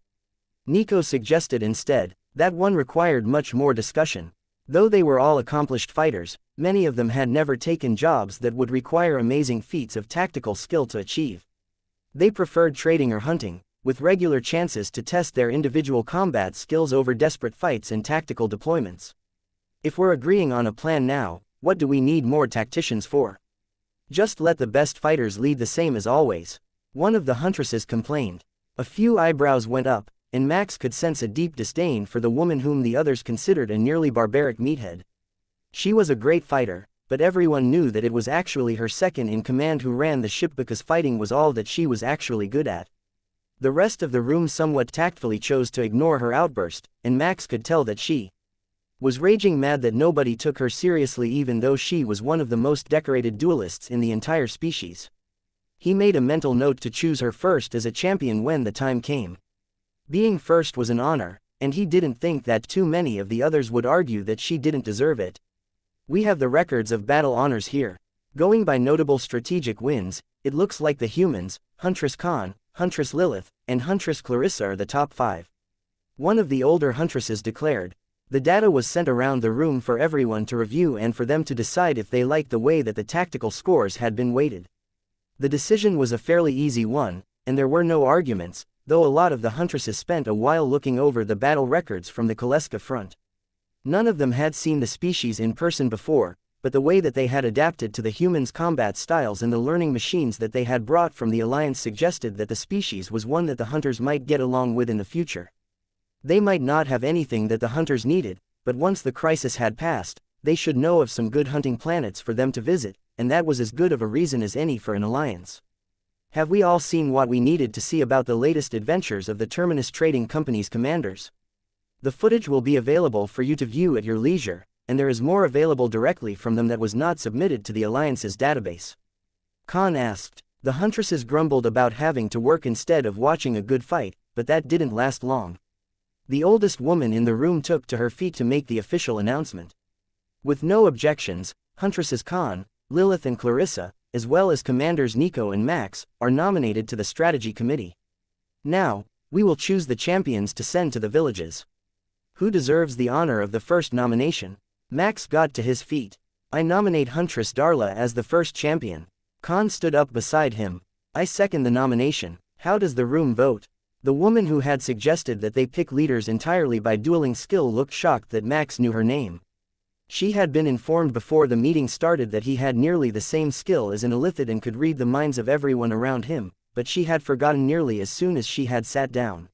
Nico suggested instead. That one required much more discussion. Though they were all accomplished fighters, many of them had never taken jobs that would require amazing feats of tactical skill to achieve. They preferred trading or hunting, with regular chances to test their individual combat skills over desperate fights and tactical deployments. If we're agreeing on a plan now, what do we need more tacticians for? Just let the best fighters lead the same as always. One of the huntresses complained. A few eyebrows went up, and Max could sense a deep disdain for the woman whom the others considered a nearly barbaric meathead. She was a great fighter, but everyone knew that it was actually her second in command who ran the ship because fighting was all that she was actually good at. The rest of the room somewhat tactfully chose to ignore her outburst, and Max could tell that she was raging mad that nobody took her seriously even though she was one of the most decorated duelists in the entire species. He made a mental note to choose her first as a champion when the time came. Being first was an honor, and he didn't think that too many of the others would argue that she didn't deserve it. We have the records of battle honors here. Going by notable strategic wins, it looks like the humans, Huntress Khan, Huntress Lilith, and Huntress Clarissa are the top 5. One of the older huntresses declared. The data was sent around the room for everyone to review and for them to decide if they liked the way that the tactical scores had been weighted. The decision was a fairly easy one, and there were no arguments, though a lot of the huntresses spent a while looking over the battle records from the Kaleska front. None of them had seen the species in person before, but the way that they had adapted to the humans' combat styles and the learning machines that they had brought from the Alliance suggested that the species was one that the hunters might get along with in the future. They might not have anything that the hunters needed, but once the crisis had passed, they should know of some good hunting planets for them to visit, and that was as good of a reason as any for an alliance. Have we all seen what we needed to see about the latest adventures of the Terminus Trading Company's commanders? The footage will be available for you to view at your leisure, and there is more available directly from them that was not submitted to the Alliance's database. Khan asked. The huntresses grumbled about having to work instead of watching a good fight, but that didn't last long. The oldest woman in the room took to her feet to make the official announcement. With no objections, Huntresses Khan, Lilith and Clarissa, as well as Commanders Nico and Max, are nominated to the Strategy Committee. Now, we will choose the champions to send to the villages. Who deserves the honor of the first nomination? Max got to his feet. I nominate Huntress Darla as the first champion. Khan stood up beside him. I second the nomination. How does the room vote? The woman who had suggested that they pick leaders entirely by dueling skill looked shocked that Max knew her name. She had been informed before the meeting started that he had nearly the same skill as an illithid and could read the minds of everyone around him, but she had forgotten nearly as soon as she had sat down.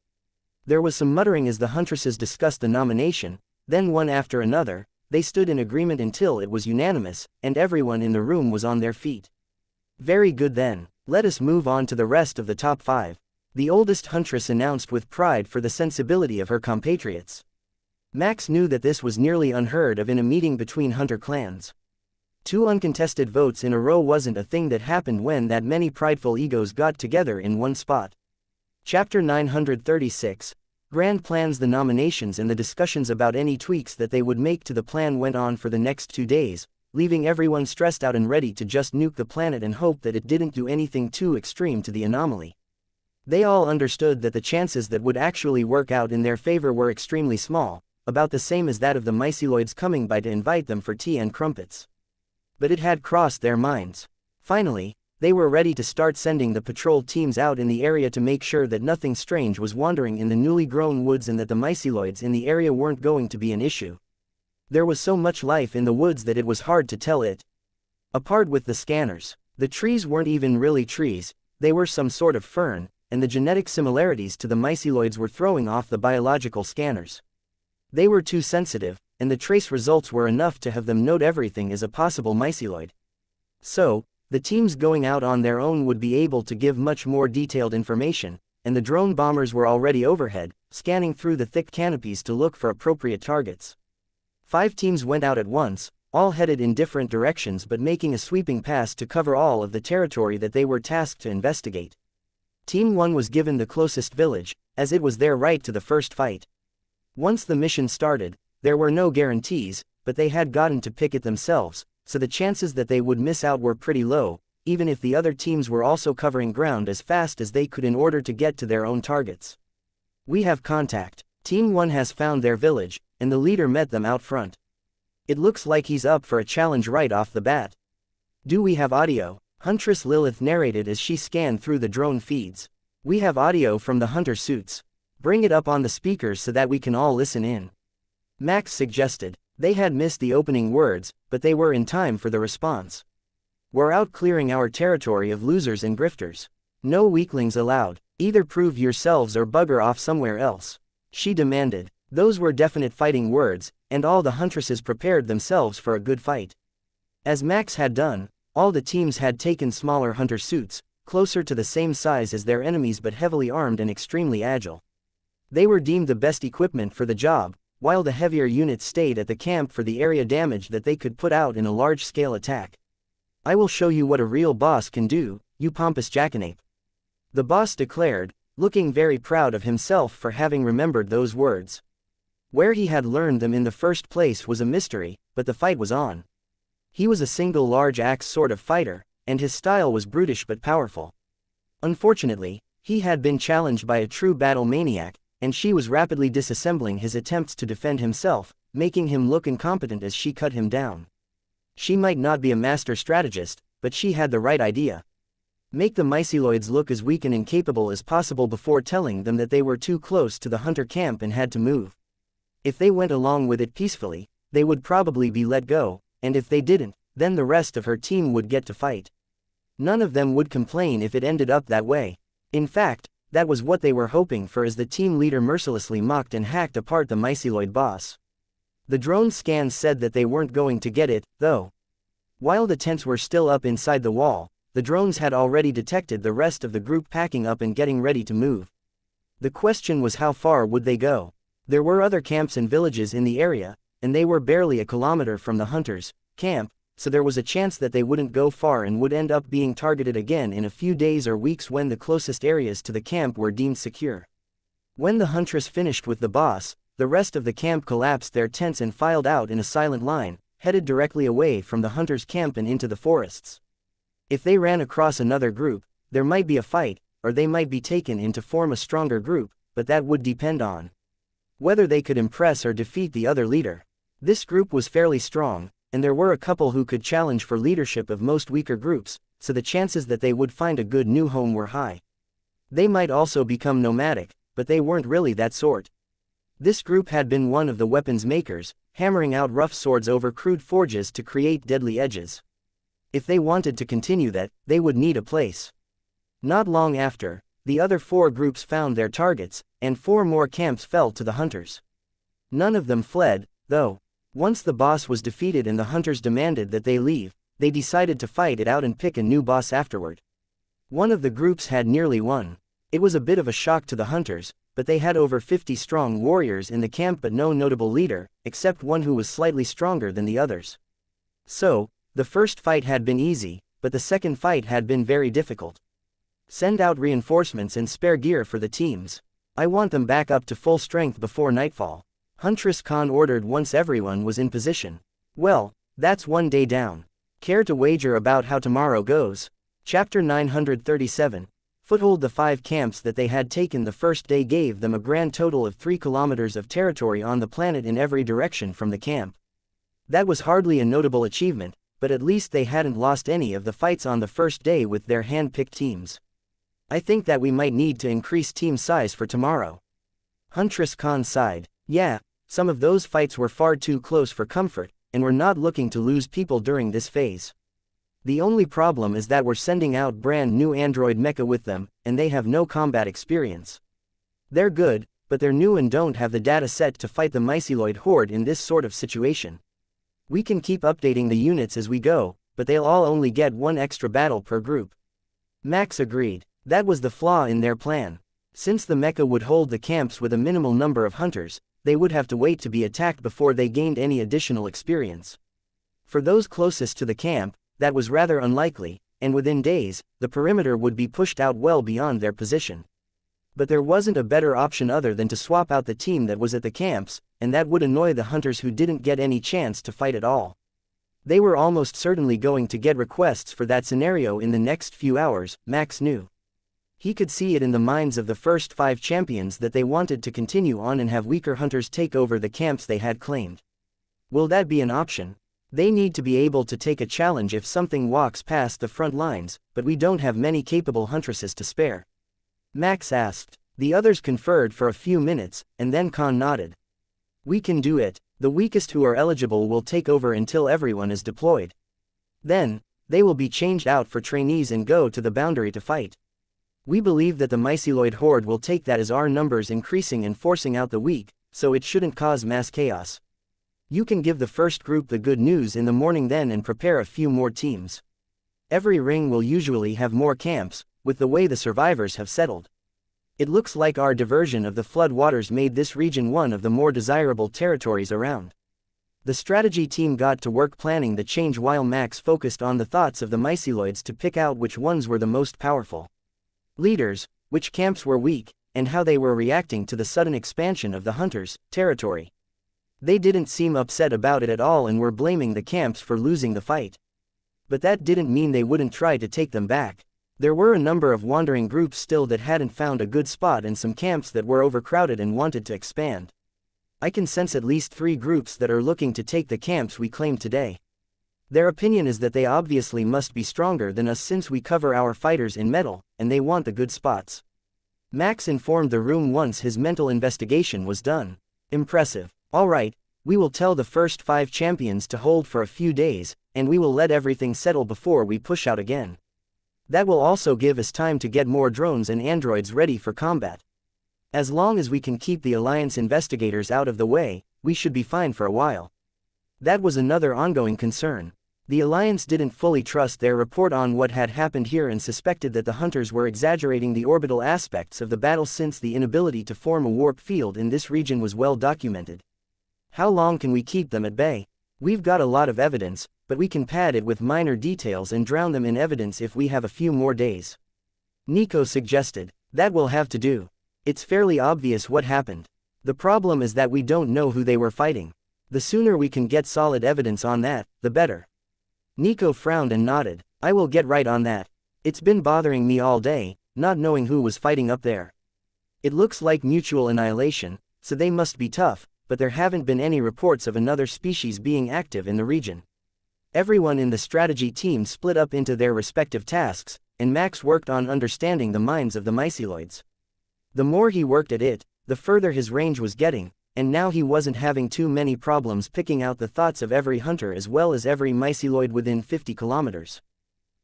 There was some muttering as the huntresses discussed the nomination, then one after another, they stood in agreement until it was unanimous, and everyone in the room was on their feet. Very good then, let us move on to the rest of the top 5. The oldest huntress announced with pride for the sensibility of her compatriots. Max knew that this was nearly unheard of in a meeting between hunter clans. 2 uncontested votes in a row wasn't a thing that happened when that many prideful egos got together in one spot. Chapter 936, Grand Plans. The nominations and the discussions about any tweaks that they would make to the plan went on for the next 2 days, leaving everyone stressed out and ready to just nuke the planet and hope that it didn't do anything too extreme to the anomaly. They all understood that the chances that would actually work out in their favor were extremely small, about the same as that of the myceloids coming by to invite them for tea and crumpets. But it had crossed their minds. Finally, they were ready to start sending the patrol teams out in the area to make sure that nothing strange was wandering in the newly grown woods and that the myceloids in the area weren't going to be an issue. There was so much life in the woods that it was hard to tell it apart with the scanners. The trees weren't even really trees, they were some sort of fern, and the genetic similarities to the myceloids were throwing off the biological scanners. They were too sensitive, and the trace results were enough to have them note everything as a possible myceloid. So, the teams going out on their own would be able to give much more detailed information, and the drone bombers were already overhead, scanning through the thick canopies to look for appropriate targets. 5 teams went out at once, all headed in different directions but making a sweeping pass to cover all of the territory that they were tasked to investigate. Team 1 was given the closest village, as it was their right to the first fight. Once the mission started, there were no guarantees, but they had gotten to pick it themselves, so the chances that they would miss out were pretty low, even if the other teams were also covering ground as fast as they could in order to get to their own targets. We have contact. Team 1 has found their village, and the leader met them out front. It looks like he's up for a challenge right off the bat. Do we have audio? Huntress Lilith narrated as she scanned through the drone feeds. We have audio from the hunter suits. Bring it up on the speakers so that we can all listen in. Max suggested. They had missed the opening words, but they were in time for the response. We're out clearing our territory of losers and grifters. No weaklings allowed. Either prove yourselves or bugger off somewhere else, she demanded. Those were definite fighting words, and all the huntresses prepared themselves for a good fight. As Max had done, all the teams had taken smaller hunter suits, closer to the same size as their enemies but heavily armed and extremely agile. They were deemed the best equipment for the job, while the heavier units stayed at the camp for the area damage that they could put out in a large-scale attack. I will show you what a real boss can do, you pompous jackanape. The boss declared, looking very proud of himself for having remembered those words. Where he had learned them in the first place was a mystery, but the fight was on. He was a single large axe sort of fighter, and his style was brutish but powerful. Unfortunately, he had been challenged by a true battle maniac, and she was rapidly disassembling his attempts to defend himself, making him look incompetent as she cut him down. She might not be a master strategist, but she had the right idea. Make the myceloids look as weak and incapable as possible before telling them that they were too close to the hunter camp and had to move. If they went along with it peacefully, they would probably be let go, and if they didn't, then the rest of her team would get to fight. None of them would complain if it ended up that way. In fact, that was what they were hoping for as the team leader mercilessly mocked and hacked apart the myceloid boss. The drone scans said that they weren't going to get it, though. While the tents were still up inside the wall, the drones had already detected the rest of the group packing up and getting ready to move. The question was how far would they go? There were other camps and villages in the area, and they were barely a kilometer from the hunters' camp, so there was a chance that they wouldn't go far and would end up being targeted again in a few days or weeks when the closest areas to the camp were deemed secure. When the huntress finished with the boss, the rest of the camp collapsed their tents and filed out in a silent line, headed directly away from the hunters' camp and into the forests. If they ran across another group, there might be a fight, or they might be taken in to form a stronger group, but that would depend on whether they could impress or defeat the other leader. This group was fairly strong, and there were a couple who could challenge for leadership of most weaker groups, so the chances that they would find a good new home were high. They might also become nomadic, but they weren't really that sort. This group had been one of the weapons makers, hammering out rough swords over crude forges to create deadly edges. If they wanted to continue that, they would need a place. Not long after, the other 4 groups found their targets, and 4 more camps fell to the hunters. None of them fled, though. Once the boss was defeated and the hunters demanded that they leave, they decided to fight it out and pick a new boss afterward. One of the groups had nearly won. It was a bit of a shock to the hunters, but they had over 50 strong warriors in the camp but no notable leader, except one who was slightly stronger than the others. So, the first fight had been easy, but the second fight had been very difficult. Send out reinforcements and spare gear for the teams. I want them back up to full strength before nightfall, Huntress Khan ordered once everyone was in position. Well, that's one day down. Care to wager about how tomorrow goes? Chapter 937. Foothold. The 5 camps that they had taken the first day gave them a grand total of 3 kilometers of territory on the planet in every direction from the camp. That was hardly a notable achievement, but at least they hadn't lost any of the fights on the first day with their hand-picked teams. I think that we might need to increase team size for tomorrow. Huntress Khan sighed. Yeah, some of those fights were far too close for comfort, and we're not looking to lose people during this phase. The only problem is that we're sending out brand new android mecha with them, and they have no combat experience. They're good, but they're new and don't have the data set to fight the myceloid horde in this sort of situation. We can keep updating the units as we go, but they'll all only get 1 extra battle per group. Max agreed. That was the flaw in their plan. Since the mecha would hold the camps with a minimal number of hunters, they would have to wait to be attacked before they gained any additional experience. For those closest to the camp, that was rather unlikely, and within days, the perimeter would be pushed out well beyond their position. But there wasn't a better option other than to swap out the team that was at the camps, and that would annoy the hunters who didn't get any chance to fight at all. They were almost certainly going to get requests for that scenario in the next few hours, Max knew. He could see it in the minds of the first 5 champions that they wanted to continue on and have weaker hunters take over the camps they had claimed. Will that be an option? They need to be able to take a challenge if something walks past the front lines, but we don't have many capable huntresses to spare. Max asked. The others conferred for a few minutes, and then Khan nodded. We can do it. The weakest who are eligible will take over until everyone is deployed. Then, they will be changed out for trainees and go to the boundary to fight. We believe that the myceloid horde will take that as our numbers increasing and forcing out the weak, so it shouldn't cause mass chaos. You can give the first group the good news in the morning then and prepare a few more teams. Every ring will usually have more camps, with the way the survivors have settled. It looks like our diversion of the flood waters made this region one of the more desirable territories around. The strategy team got to work planning the change while Max focused on the thoughts of the myceloids to pick out which ones were the most powerful leaders, which camps were weak, and how they were reacting to the sudden expansion of the hunters' territory. They didn't seem upset about it at all and were blaming the camps for losing the fight. But that didn't mean they wouldn't try to take them back. There were a number of wandering groups still that hadn't found a good spot and some camps that were overcrowded and wanted to expand. I can sense at least 3 groups that are looking to take the camps we claimed today. Their opinion is that they obviously must be stronger than us since we cover our fighters in metal, and they want the good spots. Max informed the room once his mental investigation was done. Impressive. Alright, we will tell the first 5 champions to hold for a few days, and we will let everything settle before we push out again. That will also give us time to get more drones and androids ready for combat. As long as we can keep the Alliance investigators out of the way, we should be fine for a while. That was another ongoing concern. The Alliance didn't fully trust their report on what had happened here and suspected that the hunters were exaggerating the orbital aspects of the battle since the inability to form a warp field in this region was well documented. How long can we keep them at bay? We've got a lot of evidence, but we can pad it with minor details and drown them in evidence if we have a few more days. Nico suggested. That will have to do. It's fairly obvious what happened. The problem is that we don't know who they were fighting. The sooner we can get solid evidence on that, the better. Nico frowned and nodded. I will get right on that. It's been bothering me all day, not knowing who was fighting up there. It looks like mutual annihilation, so they must be tough, but there haven't been any reports of another species being active in the region. Everyone in the strategy team split up into their respective tasks, and Max worked on understanding the minds of the myceloids. The more he worked at it, the further his range was getting, and now he wasn't having too many problems picking out the thoughts of every hunter as well as every myceloid within 50 kilometers.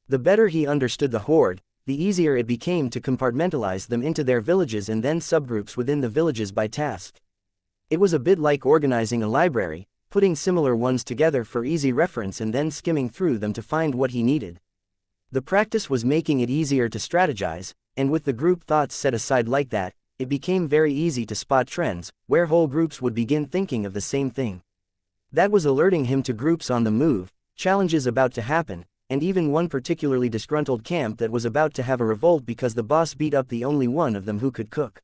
The better he understood the horde, the easier it became to compartmentalize them into their villages and then subgroups within the villages by task. It was a bit like organizing a library, putting similar ones together for easy reference and then skimming through them to find what he needed. The practice was making it easier to strategize, and with the group thoughts set aside like that, it became very easy to spot trends, where whole groups would begin thinking of the same thing. That was alerting him to groups on the move, challenges about to happen, and even one particularly disgruntled camp that was about to have a revolt because the boss beat up the only one of them who could cook.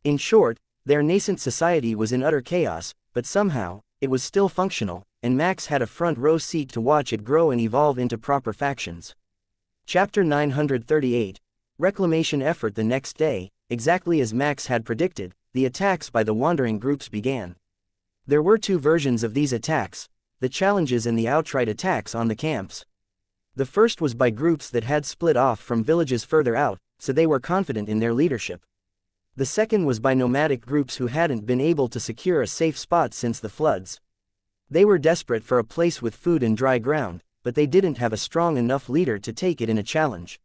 In short, their nascent society was in utter chaos, but somehow, it was still functional, and Max had a front row seat to watch it grow and evolve into proper factions. Chapter 938. Reclamation effort. The next day, exactly as Max had predicted, the attacks by the wandering groups began. There were 2 versions of these attacks, the challenges and the outright attacks on the camps. The first was by groups that had split off from villages further out, so they were confident in their leadership. The second was by nomadic groups who hadn't been able to secure a safe spot since the floods. They were desperate for a place with food and dry ground, but they didn't have a strong enough leader to take it in a challenge.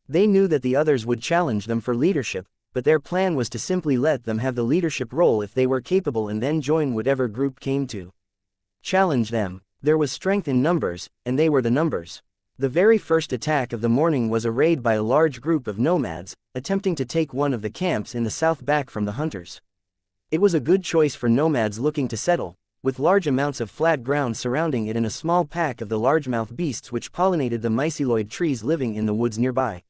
They knew that the others would challenge them for leadership, but their plan was to simply let them have the leadership role if they were capable and then join whatever group came to challenge them. There was strength in numbers, and they were the numbers. The very first attack of the morning was a raid by a large group of nomads, attempting to take one of the camps in the south back from the hunters. It was a good choice for nomads looking to settle, with large amounts of flat ground surrounding it and a small pack of the largemouth beasts which pollinated the myceloid trees living in the woods nearby.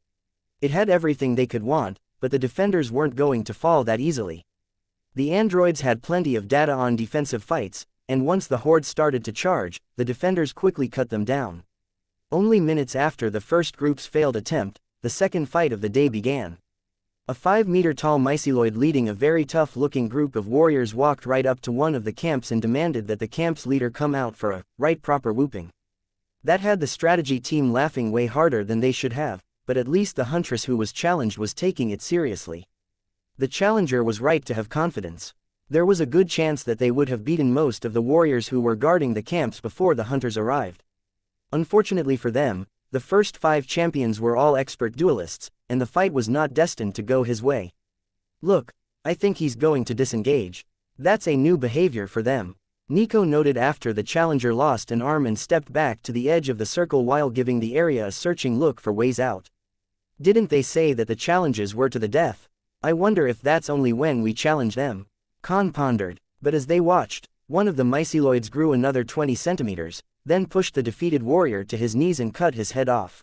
It had everything they could want, but the defenders weren't going to fall that easily. The androids had plenty of data on defensive fights, and once the horde started to charge, the defenders quickly cut them down. Only minutes after the first group's failed attempt, the second fight of the day began. A 5-meter-tall myceloid leading a very tough-looking group of warriors walked right up to one of the camps and demanded that the camp's leader come out for a right proper whooping. That had the strategy team laughing way harder than they should have, but at least the huntress who was challenged was taking it seriously. The challenger was right to have confidence. There was a good chance that they would have beaten most of the warriors who were guarding the camps before the hunters arrived. Unfortunately for them, the first 5 champions were all expert duelists, and the fight was not destined to go his way. Look, I think he's going to disengage. That's a new behavior for them, Nico noted after the challenger lost an arm and stepped back to the edge of the circle while giving the area a searching look for ways out. Didn't they say that the challenges were to the death? I wonder if that's only when we challenge them. Khan pondered, but as they watched, one of the myceloids grew another 20 centimeters, then pushed the defeated warrior to his knees and cut his head off.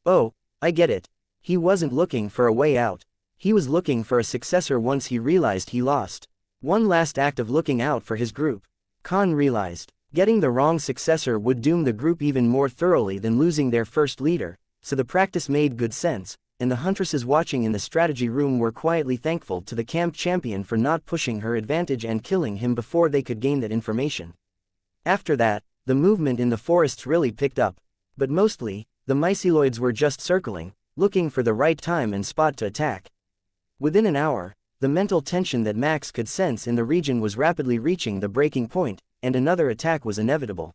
Oh, I get it. He wasn't looking for a way out. He was looking for a successor once he realized he lost. One last act of looking out for his group. Khan realized, getting the wrong successor would doom the group even more thoroughly than losing their first leader, so the practice made good sense, and the huntresses watching in the strategy room were quietly thankful to the camp champion for not pushing her advantage and killing him before they could gain that information. After that, the movement in the forests really picked up, but mostly, the myceloids were just circling, looking for the right time and spot to attack. Within an hour, the mental tension that Max could sense in the region was rapidly reaching the breaking point, and another attack was inevitable.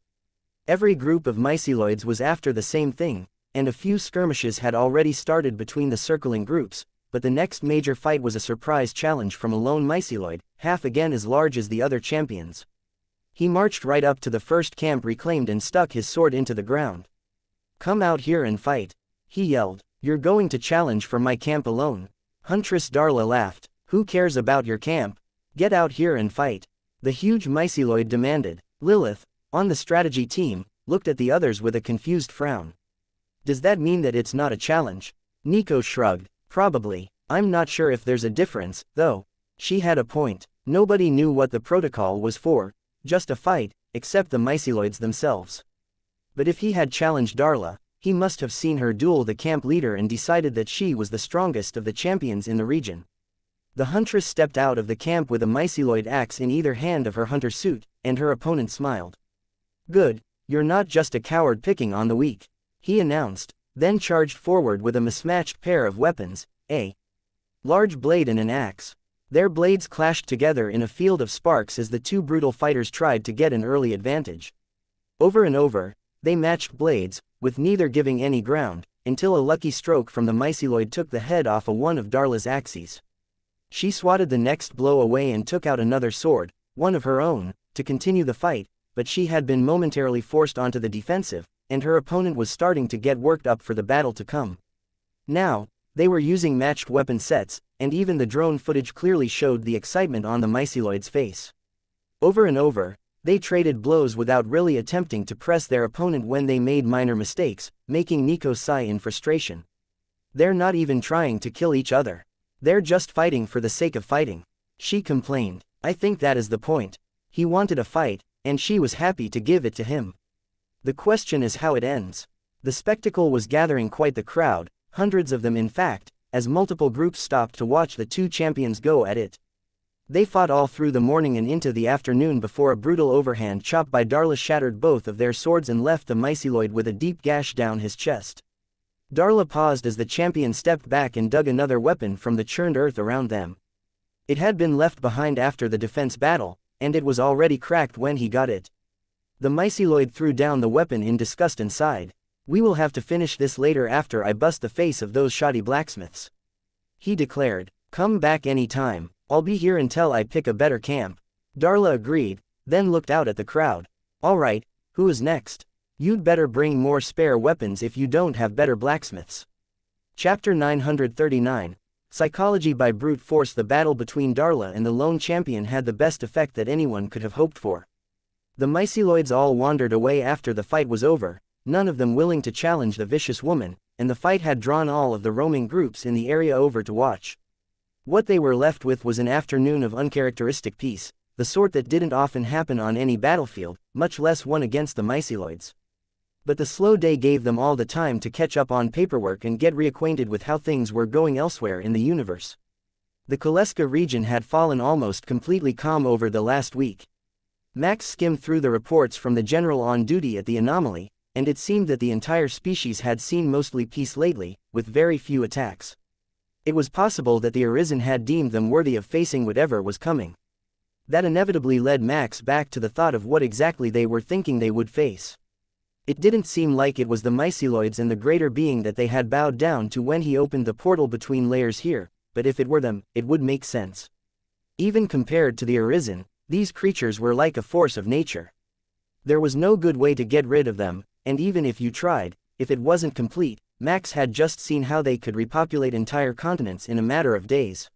Every group of myceloids was after the same thing, and a few skirmishes had already started between the circling groups, but the next major fight was a surprise challenge from a lone myceloid, half again as large as the other champions. He marched right up to the first camp reclaimed and stuck his sword into the ground. "Come out here and fight," he yelled. "You're going to challenge for my camp alone." Huntress Darla laughed. "Who cares about your camp? Get out here and fight," the huge myceloid demanded. Lilith, on the strategy team, looked at the others with a confused frown. "Does that mean that it's not a challenge?" Nico shrugged. "Probably. I'm not sure if there's a difference, though." She had a point. Nobody knew what the protocol was for, just a fight, except the myceloids themselves. But if he had challenged Darla, he must have seen her duel the camp leader and decided that she was the strongest of the champions in the region. The huntress stepped out of the camp with a myceloid axe in either hand of her hunter suit, and her opponent smiled. "Good, you're not just a coward picking on the weak," he announced, then charged forward with a mismatched pair of weapons, a large blade and an axe. Their blades clashed together in a field of sparks as the two brutal fighters tried to get an early advantage. Over and over, they matched blades, with neither giving any ground, until a lucky stroke from the myceloid took the head off of one of Darla's axes. She swatted the next blow away and took out another sword, one of her own, to continue the fight, but she had been momentarily forced onto the defensive, and her opponent was starting to get worked up for the battle to come. Now, they were using matched weapon sets, and even the drone footage clearly showed the excitement on the myceloid's face. Over and over, they traded blows without really attempting to press their opponent when they made minor mistakes, making Nico sigh in frustration. "They're not even trying to kill each other. They're just fighting for the sake of fighting," she complained. "I think that is the point. He wanted a fight, and she was happy to give it to him. The question is how it ends." The spectacle was gathering quite the crowd, hundreds of them in fact, as multiple groups stopped to watch the two champions go at it. They fought all through the morning and into the afternoon before a brutal overhand chop by Darla shattered both of their swords and left the myceloid with a deep gash down his chest. Darla paused as the champion stepped back and dug another weapon from the churned earth around them. It had been left behind after the defense battle, and it was already cracked when he got it. The myceloid threw down the weapon in disgust and sighed. "We will have to finish this later after I bust the face of those shoddy blacksmiths," he declared. "Come back any time. I'll be here until I pick a better camp." Darla agreed, then looked out at the crowd. "All right, who is next? You'd better bring more spare weapons if you don't have better blacksmiths." Chapter 939, Psychology by Brute Force. The battle between Darla and the lone champion had the best effect that anyone could have hoped for. The myceloids all wandered away after the fight was over, none of them willing to challenge the vicious woman, and the fight had drawn all of the roaming groups in the area over to watch. What they were left with was an afternoon of uncharacteristic peace, the sort that didn't often happen on any battlefield, much less one against the myceloids. But the slow day gave them all the time to catch up on paperwork and get reacquainted with how things were going elsewhere in the universe. The Kaleska region had fallen almost completely calm over the last week. Max skimmed through the reports from the general on duty at the anomaly, and it seemed that the entire species had seen mostly peace lately, with very few attacks. It was possible that the Arisen had deemed them worthy of facing whatever was coming. That inevitably led Max back to the thought of what exactly they were thinking they would face. It didn't seem like it was the myceloids and the greater being that they had bowed down to when he opened the portal between layers here, but if it were them, it would make sense. Even compared to the Arisen, these creatures were like a force of nature. There was no good way to get rid of them, and even if you tried, if it wasn't complete, Max had just seen how they could repopulate entire continents in a matter of days.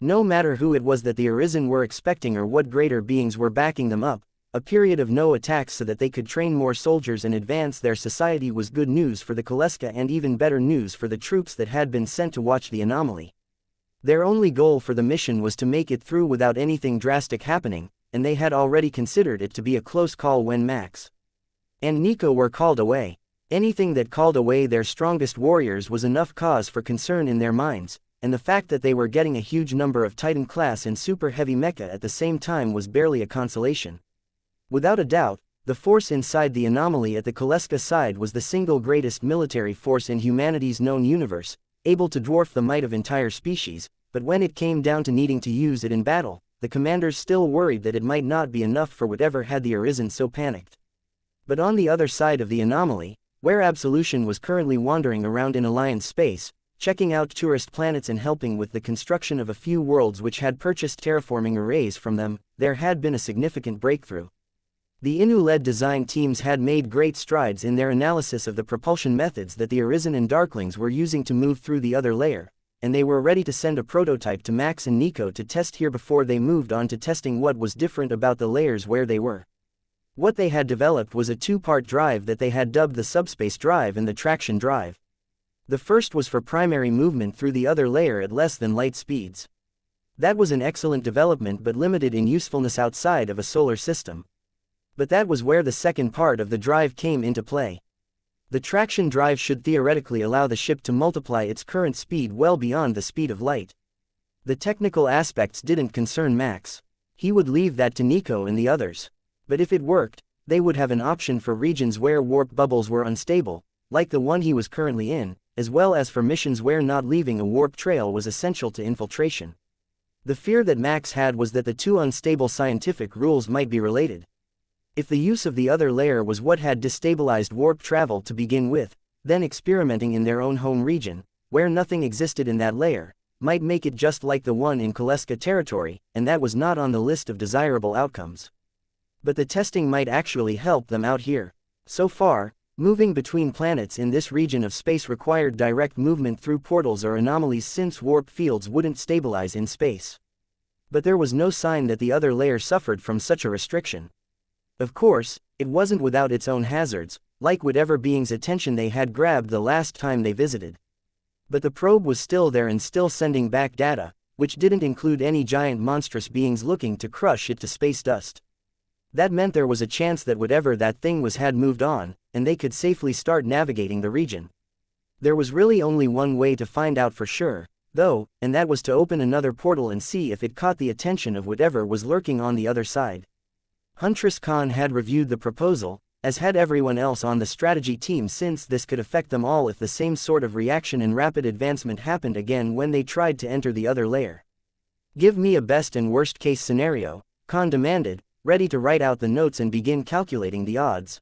No matter who it was that the Arisen were expecting or what greater beings were backing them up, a period of no attacks so that they could train more soldiers and advance their society was good news for the Kaleska and even better news for the troops that had been sent to watch the anomaly. Their only goal for the mission was to make it through without anything drastic happening, and they had already considered it to be a close call when Max and Nico were called away. Anything that called away their strongest warriors was enough cause for concern in their minds, and the fact that they were getting a huge number of Titan class and super heavy mecha at the same time was barely a consolation. Without a doubt, the force inside the anomaly at the Kaleska side was the single greatest military force in humanity's known universe, able to dwarf the might of entire species, but when it came down to needing to use it in battle, the commanders still worried that it might not be enough for whatever had the Arisen so panicked. But on the other side of the anomaly, where Absolution was currently wandering around in Alliance space, checking out tourist planets and helping with the construction of a few worlds which had purchased terraforming arrays from them, there had been a significant breakthrough. The Inu-led design teams had made great strides in their analysis of the propulsion methods that the Arisen and Darklings were using to move through the other layer, and they were ready to send a prototype to Max and Nico to test here before they moved on to testing what was different about the layers where they were. What they had developed was a two-part drive that they had dubbed the subspace drive and the traction drive. The first was for primary movement through the other layer at less than light speeds. That was an excellent development but limited in usefulness outside of a solar system. But that was where the second part of the drive came into play. The traction drive should theoretically allow the ship to multiply its current speed well beyond the speed of light. The technical aspects didn't concern Max. He would leave that to Nico and the others. But if it worked, they would have an option for regions where warp bubbles were unstable, like the one he was currently in, as well as for missions where not leaving a warp trail was essential to infiltration. The fear that Max had was that the two unstable scientific rules might be related. If the use of the other layer was what had destabilized warp travel to begin with, then experimenting in their own home region, where nothing existed in that layer, might make it just like the one in Kaleska territory, and that was not on the list of desirable outcomes. But the testing might actually help them out here. So far, moving between planets in this region of space required direct movement through portals or anomalies since warp fields wouldn't stabilize in space. But there was no sign that the other layer suffered from such a restriction. Of course, it wasn't without its own hazards, like whatever being's attention they had grabbed the last time they visited. But the probe was still there and still sending back data, which didn't include any giant monstrous beings looking to crush it to space dust. That meant there was a chance that whatever that thing was had moved on, and they could safely start navigating the region. There was really only one way to find out for sure, though, and that was to open another portal and see if it caught the attention of whatever was lurking on the other side. Huntress Khan had reviewed the proposal, as had everyone else on the strategy team, since this could affect them all if the same sort of reaction and rapid advancement happened again when they tried to enter the other layer. "Give me a best and worst case scenario," Khan demanded, ready to write out the notes and begin calculating the odds.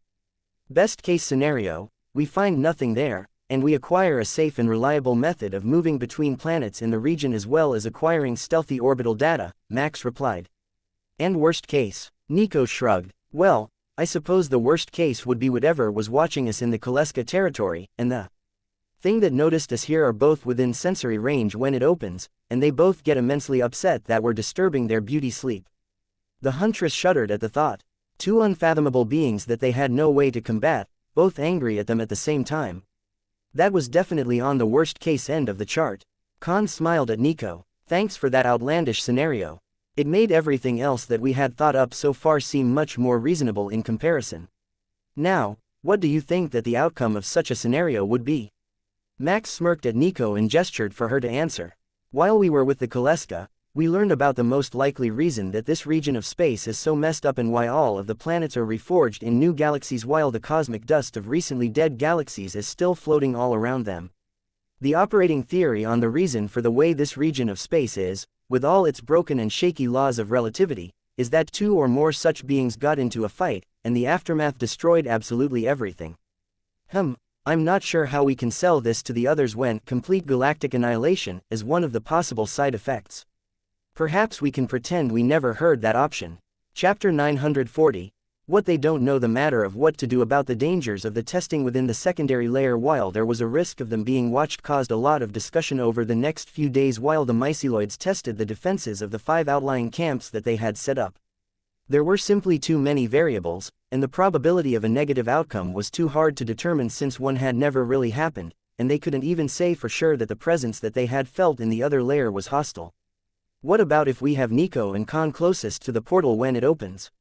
"Best case scenario, we find nothing there, and we acquire a safe and reliable method of moving between planets in the region as well as acquiring stealthy orbital data," Max replied. "And worst case?" Nico shrugged. "Well, I suppose the worst case would be whatever was watching us in the Kaleska territory, and the thing that noticed us here are both within sensory range when it opens, and they both get immensely upset that we're disturbing their beauty sleep." The Huntress shuddered at the thought. Two unfathomable beings that they had no way to combat, both angry at them at the same time. That was definitely on the worst case end of the chart. Khan smiled at Nico. "Thanks for that outlandish scenario. It made everything else that we had thought up so far seem much more reasonable in comparison. Now, What do you think that the outcome of such a scenario would be? Max smirked at Nico and gestured for her to answer. While we were with the Kaleska, we learned about the most likely reason that this region of space is so messed up and why all of the planets are reforged in new galaxies while the cosmic dust of recently dead galaxies is still floating all around them. The operating theory on the reason for the way this region of space is, with all its broken and shaky laws of relativity, is that two or more such beings got into a fight, and the aftermath destroyed absolutely everything. I'm not sure how we can sell this to the others when complete galactic annihilation is one of the possible side effects. Perhaps we can pretend we never heard that option. Chapter 940. What they don't know: the matter of what to do about the dangers of the testing within the secondary layer while there was a risk of them being watched caused a lot of discussion over the next few days while the myceloids tested the defenses of the 5 outlying camps that they had set up. There were simply too many variables, and the probability of a negative outcome was too hard to determine since one had never really happened, and they couldn't even say for sure that the presence that they had felt in the other layer was hostile. What about if we have Nico and Khan closest to the portal when it opens?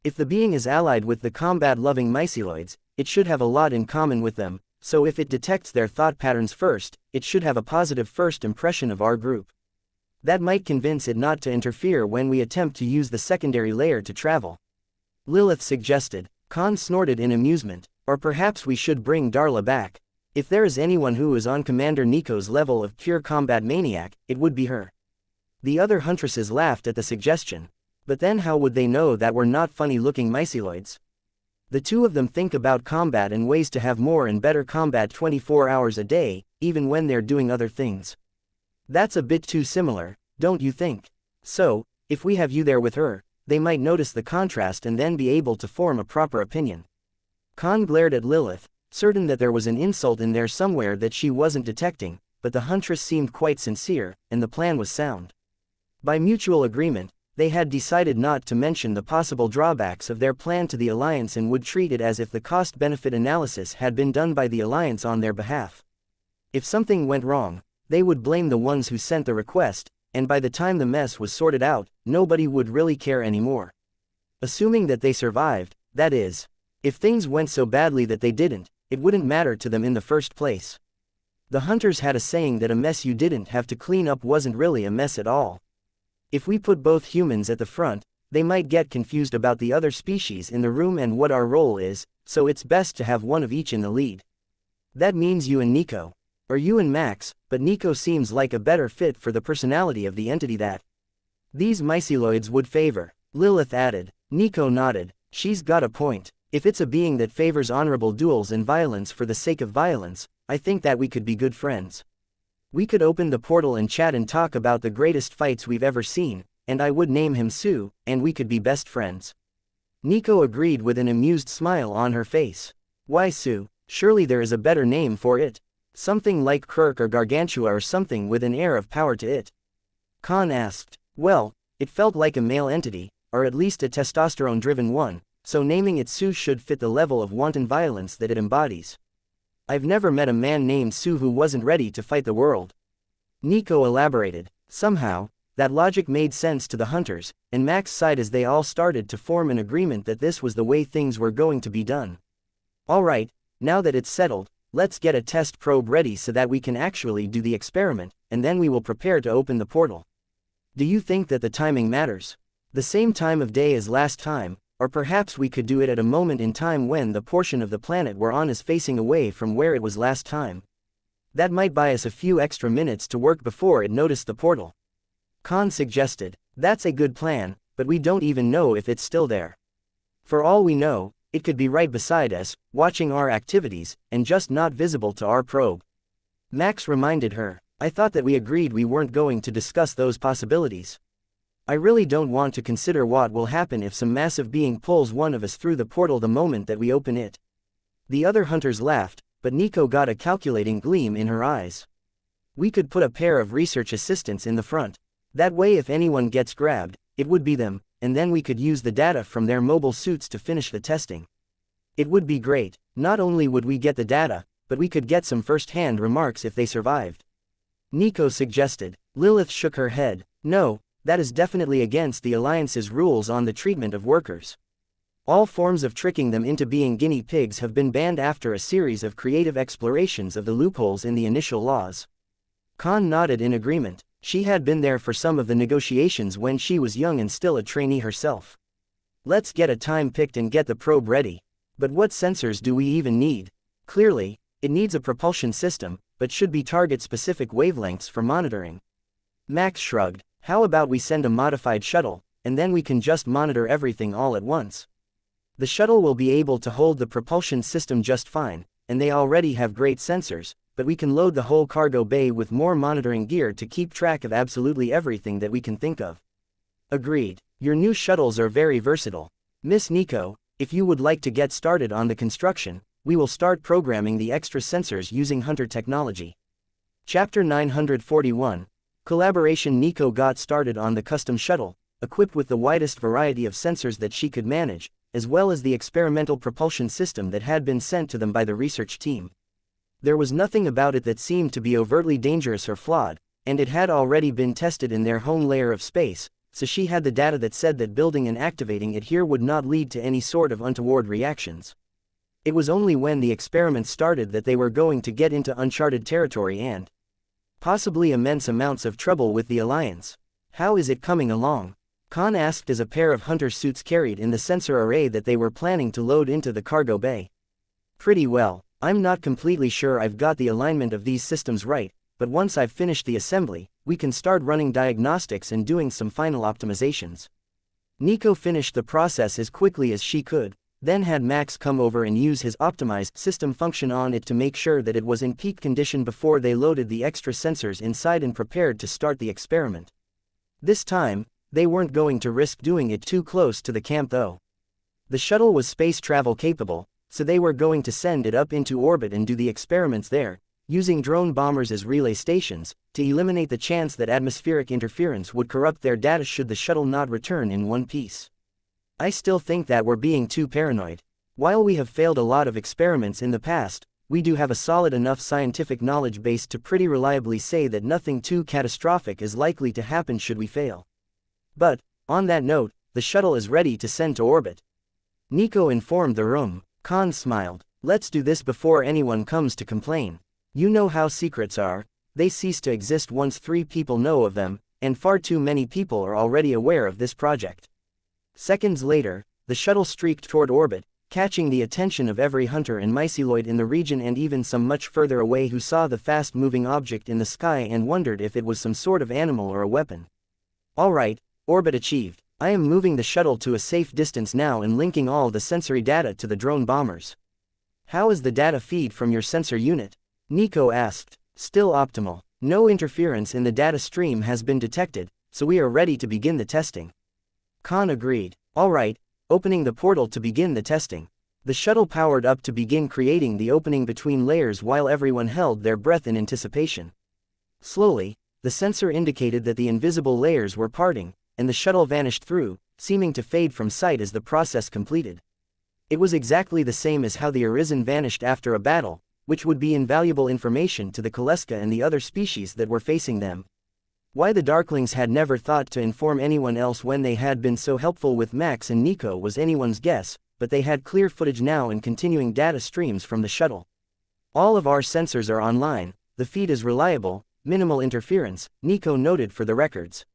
If the being is allied with the combat-loving myceloids, it should have a lot in common with them, so if it detects their thought patterns first, it should have a positive first impression of our group. That might convince it not to interfere when we attempt to use the secondary layer to travel. Lilith suggested. Khan snorted in amusement. Or perhaps we should bring Darla back. If there is anyone who is on Commander Nico's level of pure combat maniac, it would be her. The other huntresses laughed at the suggestion. But then how would they know that we're not funny-looking myceloids? The two of them think about combat and ways to have more and better combat 24 hours a day, even when they're doing other things. That's a bit too similar, don't you think? So, if we have you there with her, they might notice the contrast and then be able to form a proper opinion. Khan glared at Lilith, certain that there was an insult in there somewhere that she wasn't detecting, but the huntress seemed quite sincere, and the plan was sound. By mutual agreement, they had decided not to mention the possible drawbacks of their plan to the Alliance and would treat it as if the cost-benefit analysis had been done by the Alliance on their behalf. If something went wrong, they would blame the ones who sent the request, and by the time the mess was sorted out, nobody would really care anymore. Assuming that they survived, that is. If things went so badly that they didn't, it wouldn't matter to them in the first place. The hunters had a saying that a mess you didn't have to clean up wasn't really a mess at all. If we put both humans at the front, they might get confused about the other species in the room and what our role is, so it's best to have one of each in the lead. That means you and Nico. Or you and Max, but Nico seems like a better fit for the personality of the entity that these myceloids would favor, Lilith added. Nico nodded. She's got a point. If it's a being that favors honorable duels and violence for the sake of violence, I think that we could be good friends. We could open the portal and chat and talk about the greatest fights we've ever seen, and I would name him Sue, and we could be best friends. Nico agreed with an amused smile on her face. Why Sue? Surely there is a better name for it. Something like Kirk or Gargantua or something with an air of power to it. Khan asked. Well, it felt like a male entity, or at least a testosterone-driven one, so naming it Sue should fit the level of wanton violence that it embodies. I've never met a man named Sue who wasn't ready to fight the world. Nico elaborated. Somehow, that logic made sense to the hunters, and Max sighed as they all started to form an agreement that this was the way things were going to be done. Alright, now that it's settled, let's get a test probe ready so that we can actually do the experiment, and then we will prepare to open the portal. Do you think that the timing matters? The same time of day as last time, or perhaps we could do it at a moment in time when the portion of the planet we're on is facing away from where it was last time. That might buy us a few extra minutes to work before it noticed the portal. Khan suggested. That's a good plan, but we don't even know if it's still there. For all we know, it could be right beside us, watching our activities, and just not visible to our probe. Max reminded her. I thought that we agreed we weren't going to discuss those possibilities. I really don't want to consider what will happen if some massive being pulls one of us through the portal the moment that we open it. The other hunters laughed, but Nico got a calculating gleam in her eyes. We could put a pair of research assistants in the front. That way if anyone gets grabbed, it would be them, and then we could use the data from their mobile suits to finish the testing. It would be great. Not only would we get the data, but we could get some first-hand remarks if they survived. Nico suggested. Lilith shook her head. No. That is definitely against the Alliance's rules on the treatment of workers. All forms of tricking them into being guinea pigs have been banned after a series of creative explorations of the loopholes in the initial laws. Khan nodded in agreement. She had been there for some of the negotiations when she was young and still a trainee herself. Let's get a time picked and get the probe ready. But what sensors do we even need? Clearly, it needs a propulsion system, but should be target-specific wavelengths for monitoring. Max shrugged. How about we send a modified shuttle, and then we can just monitor everything all at once. The shuttle will be able to hold the propulsion system just fine, and they already have great sensors, but we can load the whole cargo bay with more monitoring gear to keep track of absolutely everything that we can think of. Agreed. Your new shuttles are very versatile. Miss Nico, if you would like to get started on the construction, we will start programming the extra sensors using Hunter technology. Chapter 941. Collaboration. Nico got started on the custom shuttle, equipped with the widest variety of sensors that she could manage, as well as the experimental propulsion system that had been sent to them by the research team. There was nothing about it that seemed to be overtly dangerous or flawed, and it had already been tested in their home layer of space, so she had the data that said that building and activating it here would not lead to any sort of untoward reactions. It was only when the experiment started that they were going to get into uncharted territory and possibly immense amounts of trouble with the Alliance. How is it coming along? Khan asked as a pair of hunter suits carried in the sensor array that they were planning to load into the cargo bay. Pretty well. I'm not completely sure I've got the alignment of these systems right, but once I've finished the assembly, we can start running diagnostics and doing some final optimizations. Nico finished the process as quickly as she could, then had Max come over and use his optimized system function on it to make sure that it was in peak condition before they loaded the extra sensors inside and prepared to start the experiment. This time, they weren't going to risk doing it too close to the camp though. The shuttle was space travel capable, so they were going to send it up into orbit and do the experiments there, using drone bombers as relay stations, to eliminate the chance that atmospheric interference would corrupt their data should the shuttle not return in one piece. I still think that we're being too paranoid. While we have failed a lot of experiments in the past, we do have a solid enough scientific knowledge base to pretty reliably say that nothing too catastrophic is likely to happen should we fail. But, on that note, the shuttle is ready to send to orbit. Nico informed the room. Khan smiled. Let's do this before anyone comes to complain. You know how secrets are, they cease to exist once 3 people know of them, and far too many people are already aware of this project. Seconds later, the shuttle streaked toward orbit, catching the attention of every hunter and myceloid in the region and even some much further away who saw the fast-moving object in the sky and wondered if it was some sort of animal or a weapon. Alright, orbit achieved. I am moving the shuttle to a safe distance now and linking all the sensory data to the drone bombers. How is the data feed from your sensor unit? Nico asked. Still optimal. No interference in the data stream has been detected, so we are ready to begin the testing. Khan agreed. Alright, opening the portal to begin the testing. The shuttle powered up to begin creating the opening between layers while everyone held their breath in anticipation. Slowly, the sensor indicated that the invisible layers were parting, and the shuttle vanished through, seeming to fade from sight as the process completed. It was exactly the same as how the Arisen vanished after a battle, which would be invaluable information to the Kaleska and the other species that were facing them. Why the Darklings had never thought to inform anyone else when they had been so helpful with Max and Nico was anyone's guess, but they had clear footage now and continuing data streams from the shuttle. All of our sensors are online, the feed is reliable, minimal interference, Nico noted for the records.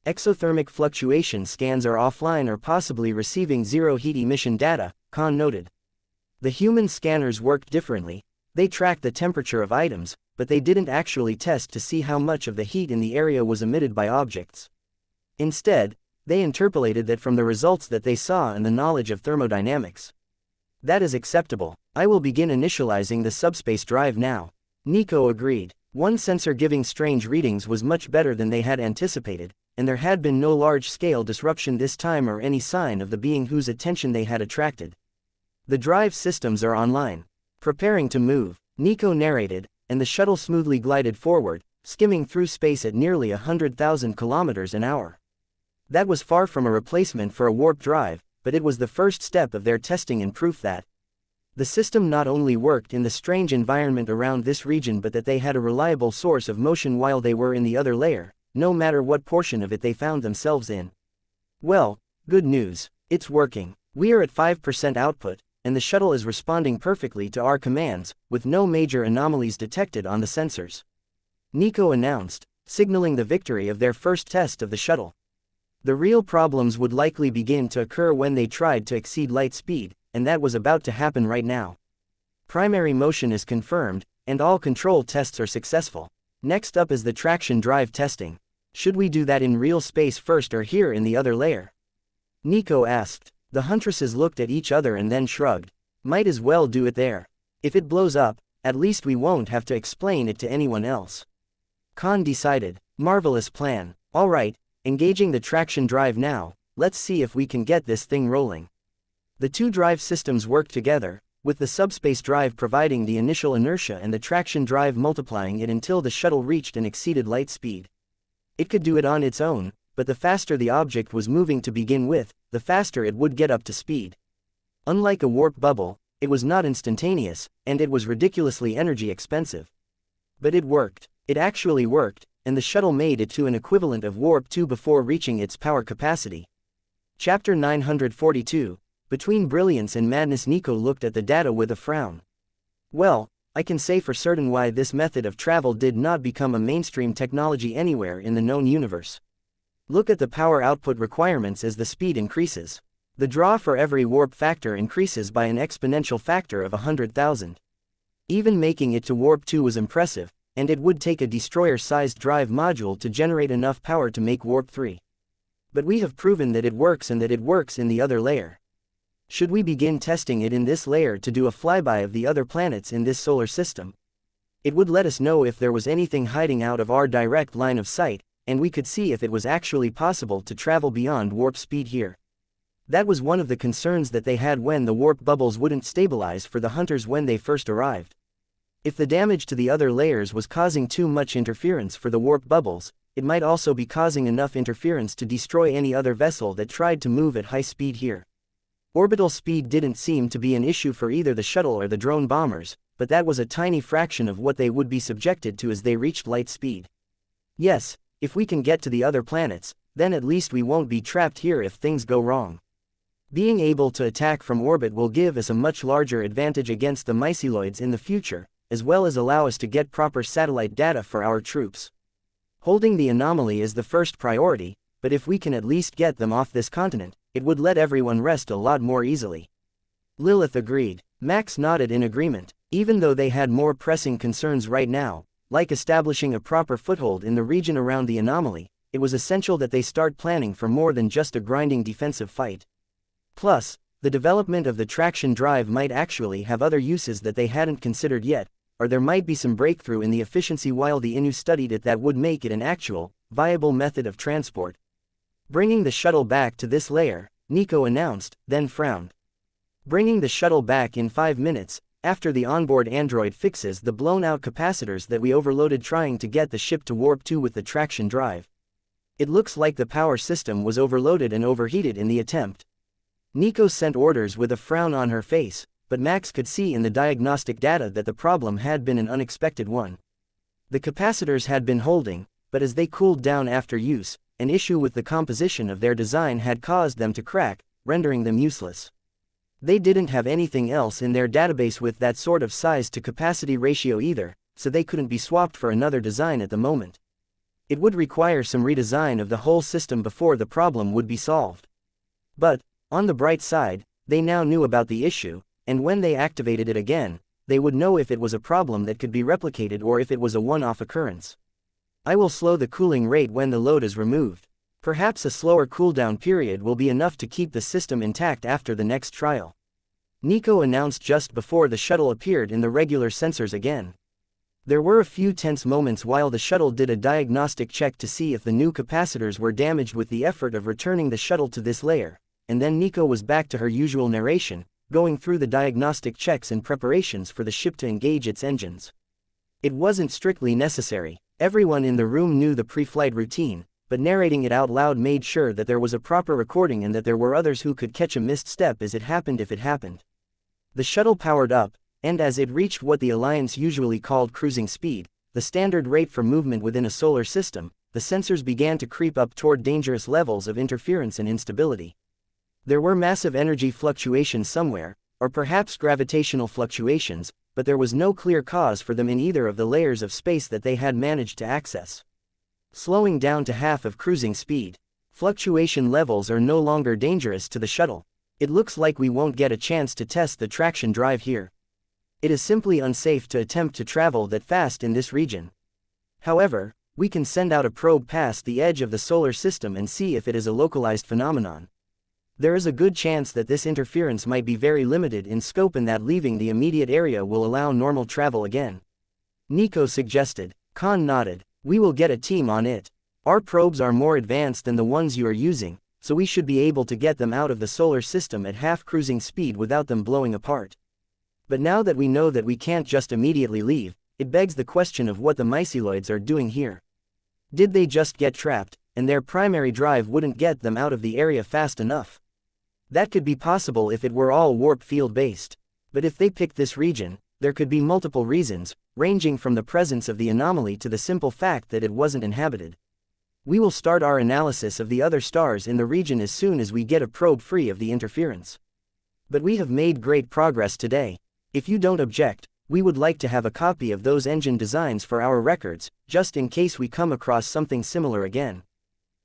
Exothermic fluctuation scans are offline or possibly receiving zero heat emission data, Khan noted. The human scanners worked differently. They tracked the temperature of items, but they didn't actually test to see how much of the heat in the area was emitted by objects. Instead, they interpolated that from the results that they saw and the knowledge of thermodynamics. That is acceptable. I will begin initializing the subspace drive now. Nico agreed. One sensor giving strange readings was much better than they had anticipated, and there had been no large-scale disruption this time or any sign of the being whose attention they had attracted. The drive systems are online. Preparing to move, Nico narrated, and the shuttle smoothly glided forward, skimming through space at nearly 100,000 kilometers an hour. That was far from a replacement for a warp drive, but it was the first step of their testing and proof that the system not only worked in the strange environment around this region but that they had a reliable source of motion while they were in the other layer, no matter what portion of it they found themselves in. Well, good news. It's working. We are at 5% output, and the shuttle is responding perfectly to our commands, with no major anomalies detected on the sensors," Nico announced, signaling the victory of their first test of the shuttle. The real problems would likely begin to occur when they tried to exceed light speed, and that was about to happen right now. Primary motion is confirmed, and all control tests are successful. Next up is the traction drive testing. Should we do that in real space first or here in the other layer? Nico asked. The huntresses looked at each other and then shrugged. Might as well do it there. If it blows up, at least we won't have to explain it to anyone else. Khan decided. Marvelous plan. Alright, engaging the traction drive now, let's see if we can get this thing rolling. The two drive systems work together, with the subspace drive providing the initial inertia and the traction drive multiplying it until the shuttle reached and exceeded light speed. It could do it on its own, but the faster the object was moving to begin with, the faster it would get up to speed. Unlike a warp bubble, it was not instantaneous, and it was ridiculously energy expensive. But it worked. It actually worked, and the shuttle made it to an equivalent of warp 2 before reaching its power capacity. Chapter 942, Between Brilliance and Madness. Nico looked at the data with a frown. Well, I can say for certain why this method of travel did not become a mainstream technology anywhere in the known universe. Look at the power output requirements as the speed increases. The draw for every warp factor increases by an exponential factor of 100,000. Even making it to warp 2 was impressive, and it would take a destroyer-sized drive module to generate enough power to make warp 3. But we have proven that it works and that it works in the other layer. Should we begin testing it in this layer to do a flyby of the other planets in this solar system? It would let us know if there was anything hiding out of our direct line of sight, and we could see if it was actually possible to travel beyond warp speed here. That was one of the concerns that they had when the warp bubbles wouldn't stabilize for the hunters when they first arrived. If the damage to the other layers was causing too much interference for the warp bubbles, it might also be causing enough interference to destroy any other vessel that tried to move at high speed here. Orbital speed didn't seem to be an issue for either the shuttle or the drone bombers, but that was a tiny fraction of what they would be subjected to as they reached light speed. Yes, if we can get to the other planets, then at least we won't be trapped here if things go wrong. Being able to attack from orbit will give us a much larger advantage against the myceloids in the future, as well as allow us to get proper satellite data for our troops. Holding the anomaly is the first priority, but if we can at least get them off this continent, it would let everyone rest a lot more easily. Lilith agreed. Max nodded in agreement. Even though they had more pressing concerns right now, like establishing a proper foothold in the region around the anomaly, it was essential that they start planning for more than just a grinding defensive fight. Plus, the development of the traction drive might actually have other uses that they hadn't considered yet, or there might be some breakthrough in the efficiency while the Innu studied it that would make it an actual, viable method of transport. Bringing the shuttle back to this layer, Nico announced, then frowned. Bringing the shuttle back in 5 minutes, after the onboard android fixes the blown-out capacitors that we overloaded trying to get the ship to warp 2 with the traction drive. It looks like the power system was overloaded and overheated in the attempt. Nico sent orders with a frown on her face, but Max could see in the diagnostic data that the problem had been an unexpected one. The capacitors had been holding, but as they cooled down after use, an issue with the composition of their design had caused them to crack, rendering them useless. They didn't have anything else in their database with that sort of size to capacity ratio either, so they couldn't be swapped for another design at the moment. It would require some redesign of the whole system before the problem would be solved. But, on the bright side, they now knew about the issue, and when they activated it again, they would know if it was a problem that could be replicated or if it was a one-off occurrence. I will slow the cooling rate when the load is removed. Perhaps a slower cooldown period will be enough to keep the system intact after the next trial. Nico announced just before the shuttle appeared in the regular sensors again. There were a few tense moments while the shuttle did a diagnostic check to see if the new capacitors were damaged with the effort of returning the shuttle to this layer, and then Nico was back to her usual narration, going through the diagnostic checks and preparations for the ship to engage its engines. It wasn't strictly necessary. Everyone in the room knew the pre-flight routine, but narrating it out loud made sure that there was a proper recording and that there were others who could catch a missed step as it happened if it happened. The shuttle powered up, and as it reached what the Alliance usually called cruising speed, the standard rate for movement within a solar system, the sensors began to creep up toward dangerous levels of interference and instability. There were massive energy fluctuations somewhere, or perhaps gravitational fluctuations, but there was no clear cause for them in either of the layers of space that they had managed to access. Slowing down to half of cruising speed. Fluctuation levels are no longer dangerous to the shuttle. It looks like we won't get a chance to test the traction drive here. It is simply unsafe to attempt to travel that fast in this region. However, we can send out a probe past the edge of the solar system and see if it is a localized phenomenon. There is a good chance that this interference might be very limited in scope and that leaving the immediate area will allow normal travel again. Nico suggested. Khan nodded. We will get a team on it. Our probes are more advanced than the ones you are using, so we should be able to get them out of the solar system at half cruising speed without them blowing apart. But now that we know that we can't just immediately leave, it begs the question of what the myceloids are doing here. Did they just get trapped, and their primary drive wouldn't get them out of the area fast enough? That could be possible if it were all warp field based. But if they picked this region, there could be multiple reasons, ranging from the presence of the anomaly to the simple fact that it wasn't inhabited. We will start our analysis of the other stars in the region as soon as we get a probe free of the interference. But we have made great progress today. If you don't object, we would like to have a copy of those engine designs for our records, just in case we come across something similar again.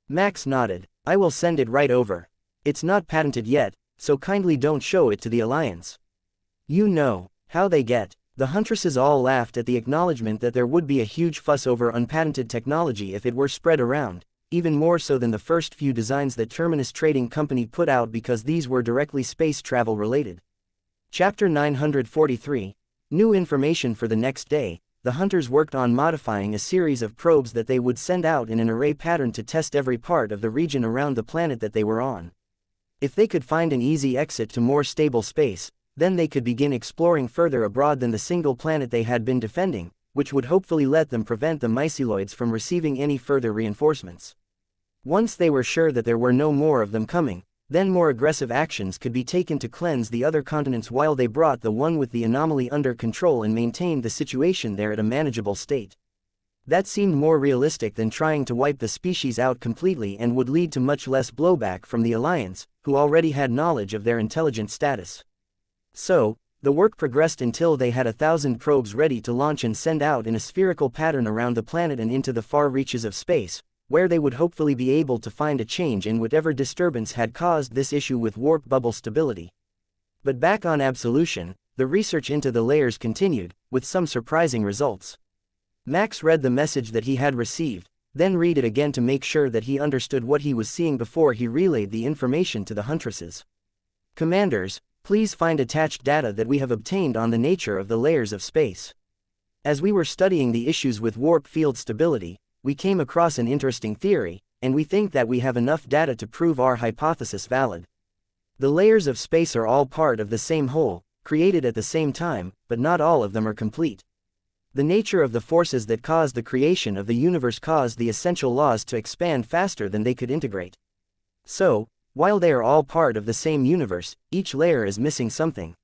Max nodded. I will send it right over. It's not patented yet, so kindly don't show it to the Alliance. You know how they get. The huntresses all laughed at the acknowledgement that there would be a huge fuss over unpatented technology if it were spread around, even more so than the first few designs that Terminus Trading Company put out because these were directly space travel related. Chapter 943. New information for the next day. The hunters worked on modifying a series of probes that they would send out in an array pattern to test every part of the region around the planet that they were on. If they could find an easy exit to more stable space, then they could begin exploring further abroad than the single planet they had been defending, which would hopefully let them prevent the myceloids from receiving any further reinforcements. Once they were sure that there were no more of them coming, then more aggressive actions could be taken to cleanse the other continents while they brought the one with the anomaly under control and maintained the situation there at a manageable state. That seemed more realistic than trying to wipe the species out completely and would lead to much less blowback from the Alliance, who already had knowledge of their intelligent status. So, the work progressed until they had 1,000 probes ready to launch and send out in a spherical pattern around the planet and into the far reaches of space, where they would hopefully be able to find a change in whatever disturbance had caused this issue with warp bubble stability. But back on Absolution, the research into the layers continued, with some surprising results. Max read the message that he had received, then read it again to make sure that he understood what he was seeing before he relayed the information to the huntresses. Commanders, please find attached data that we have obtained on the nature of the layers of space. As we were studying the issues with warp field stability, we came across an interesting theory, and we think that we have enough data to prove our hypothesis valid. The layers of space are all part of the same whole, created at the same time, but not all of them are complete. The nature of the forces that caused the creation of the universe caused the essential laws to expand faster than they could integrate. So, while they are all part of the same universe, each layer is missing something.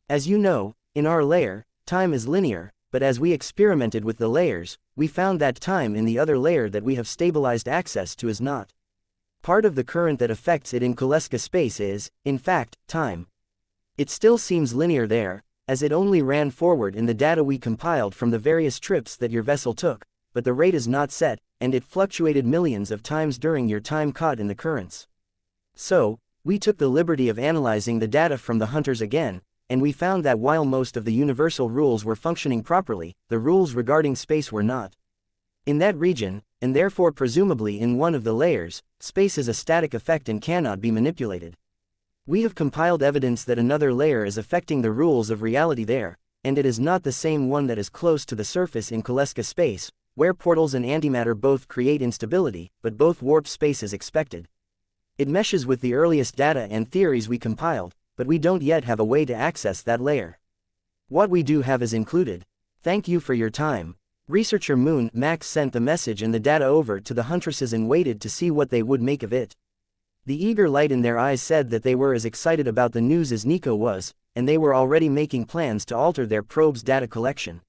As you know, in our layer, time is linear, but as we experimented with the layers, we found that time in the other layer that we have stabilized access to is not. Part of the current that affects it in Koleska space is, in fact, time. It still seems linear there, as it only ran forward in the data we compiled from the various trips that your vessel took, but the rate is not set, and it fluctuated millions of times during your time caught in the currents. So, we took the liberty of analyzing the data from the hunters again, and we found that while most of the universal rules were functioning properly, the rules regarding space were not. In that region, and therefore presumably in one of the layers, space is a static effect and cannot be manipulated. We have compiled evidence that another layer is affecting the rules of reality there, and it is not the same one that is close to the surface in Koleska space, where portals and antimatter both create instability, but both warp space is expected. It meshes with the earliest data and theories we compiled, but we don't yet have a way to access that layer. What we do have is included. Thank you for your time. Researcher Moon Max sent the message and the data over to the huntresses and waited to see what they would make of it. The eager light in their eyes said that they were as excited about the news as Nico was, and they were already making plans to alter their probe's data collection.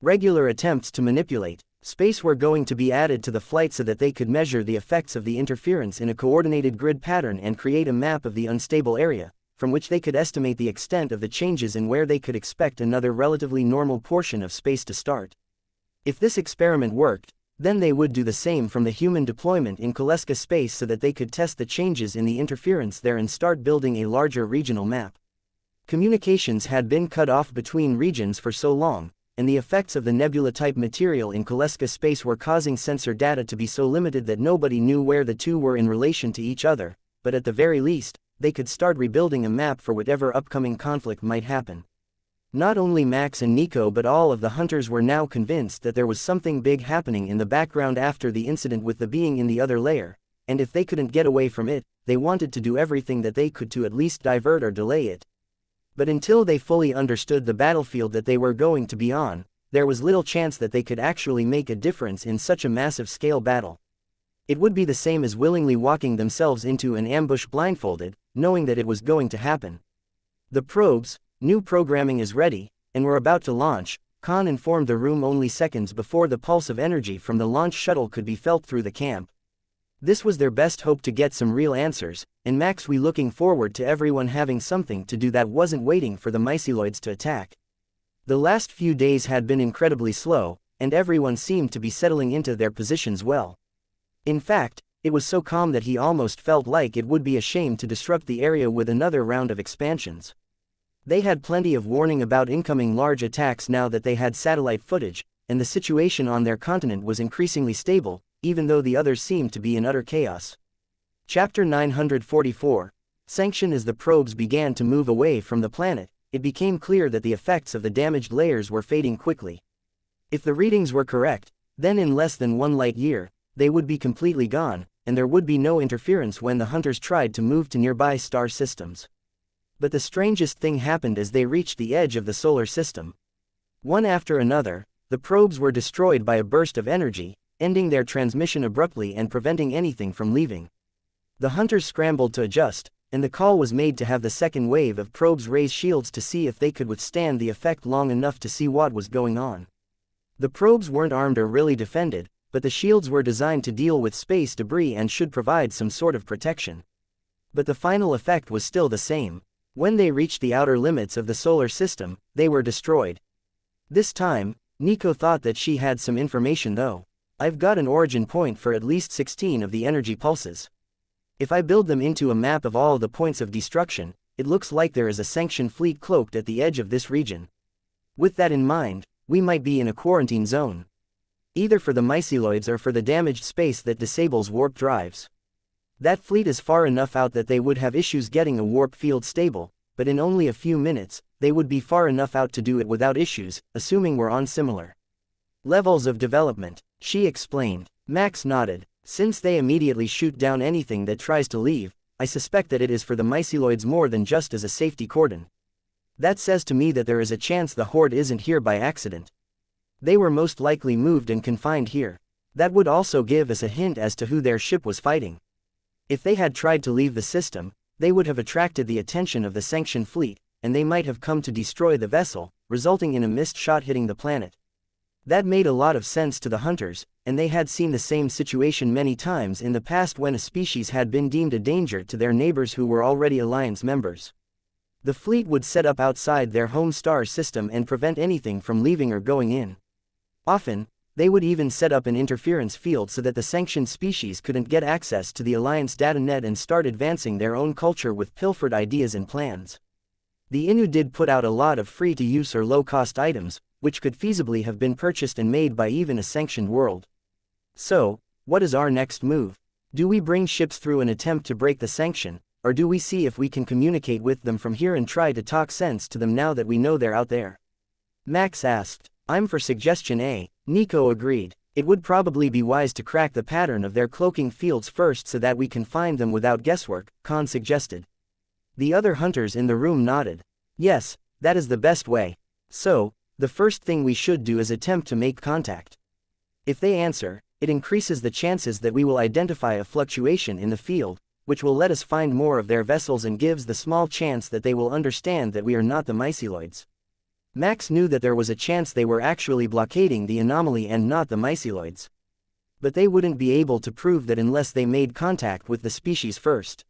Regular attempts to manipulate Space were going to be added to the flight so that they could measure the effects of the interference in a coordinated grid pattern and create a map of the unstable area, from which they could estimate the extent of the changes and where they could expect another relatively normal portion of space to start. If this experiment worked, then they would do the same from the human deployment in Koleska space so that they could test the changes in the interference there and start building a larger regional map. Communications had been cut off between regions for so long, and the effects of the nebula-type material in Koleska space were causing sensor data to be so limited that nobody knew where the two were in relation to each other, but at the very least, they could start rebuilding a map for whatever upcoming conflict might happen. Not only Max and Nico but all of the hunters were now convinced that there was something big happening in the background after the incident with the being in the other layer, and if they couldn't get away from it, they wanted to do everything that they could to at least divert or delay it. But until they fully understood the battlefield that they were going to be on, there was little chance that they could actually make a difference in such a massive scale battle. It would be the same as willingly walking themselves into an ambush blindfolded, knowing that it was going to happen. The probes, new programming is ready, and we're about to launch, Khan informed the room only seconds before the pulse of energy from the launch shuttle could be felt through the camp. This was their best hope to get some real answers, and Max we looking forward to everyone having something to do that wasn't waiting for the myceloids to attack. The last few days had been incredibly slow, and everyone seemed to be settling into their positions well. In fact, it was so calm that he almost felt like it would be a shame to disrupt the area with another round of expansions. They had plenty of warning about incoming large attacks now that they had satellite footage, and the situation on their continent was increasingly stable, even though the others seemed to be in utter chaos. Chapter 944. Xianxia. As the probes began to move away from the planet, it became clear that the effects of the damaged layers were fading quickly. If the readings were correct, then in less than 1 light year, they would be completely gone, and there would be no interference when the hunters tried to move to nearby star systems. But the strangest thing happened as they reached the edge of the solar system. One after another, the probes were destroyed by a burst of energy, ending their transmission abruptly and preventing anything from leaving. The hunters scrambled to adjust, and the call was made to have the second wave of probes raise shields to see if they could withstand the effect long enough to see what was going on. The probes weren't armed or really defended, but the shields were designed to deal with space debris and should provide some sort of protection. But the final effect was still the same. When they reached the outer limits of the solar system, they were destroyed. This time, Nico thought that she had some information though. I've got an origin point for at least 16 of the energy pulses. If I build them into a map of all the points of destruction, it looks like there is a sanctioned fleet cloaked at the edge of this region. With that in mind, we might be in a quarantine zone. Either for the myceloids or for the damaged space that disables warp drives. That fleet is far enough out that they would have issues getting a warp field stable, but in only a few minutes, they would be far enough out to do it without issues, assuming we're on similar levels of development, she explained. Max nodded. Since they immediately shoot down anything that tries to leave, I suspect that it is for the myceloids more than just as a safety cordon. That says to me that there is a chance the Horde isn't here by accident. They were most likely moved and confined here. That would also give us a hint as to who their ship was fighting. If they had tried to leave the system, they would have attracted the attention of the sanctioned fleet, and they might have come to destroy the vessel, resulting in a missed shot hitting the planet. That made a lot of sense to the hunters, and they had seen the same situation many times in the past when a species had been deemed a danger to their neighbors who were already Alliance members. The fleet would set up outside their home star system and prevent anything from leaving or going in. Often, they would even set up an interference field so that the sanctioned species couldn't get access to the Alliance datanet and start advancing their own culture with pilfered ideas and plans. The Innu did put out a lot of free-to-use or low-cost items, which could feasibly have been purchased and made by even a sanctioned world. So, what is our next move? Do we bring ships through an attempt to break the sanction, or do we see if we can communicate with them from here and try to talk sense to them now that we know they're out there? Max asked. I'm for suggestion A, Nico agreed. It would probably be wise to crack the pattern of their cloaking fields first so that we can find them without guesswork, Khan suggested. The other hunters in the room nodded. Yes, that is the best way. So, the first thing we should do is attempt to make contact. If they answer, it increases the chances that we will identify a fluctuation in the field, which will let us find more of their vessels and gives the small chance that they will understand that we are not the myceloids. Max knew that there was a chance they were actually blockading the anomaly and not the myceloids. But they wouldn't be able to prove that unless they made contact with the species first.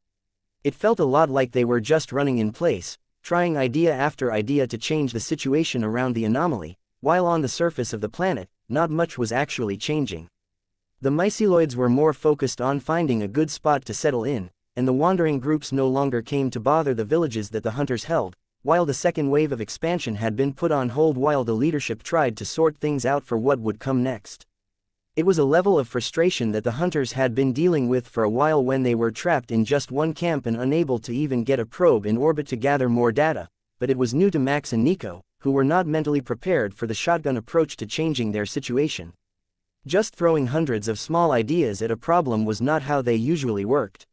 It felt a lot like they were just running in place, trying idea after idea to change the situation around the anomaly, while on the surface of the planet, not much was actually changing. The myceloids were more focused on finding a good spot to settle in, and the wandering groups no longer came to bother the villages that the hunters held, while the second wave of expansion had been put on hold while the leadership tried to sort things out for what would come next. It was a level of frustration that the hunters had been dealing with for a while when they were trapped in just one camp and unable to even get a probe in orbit to gather more data, but it was new to Max and Nico, who were not mentally prepared for the shotgun approach to changing their situation. Just throwing hundreds of small ideas at a problem was not how they usually worked.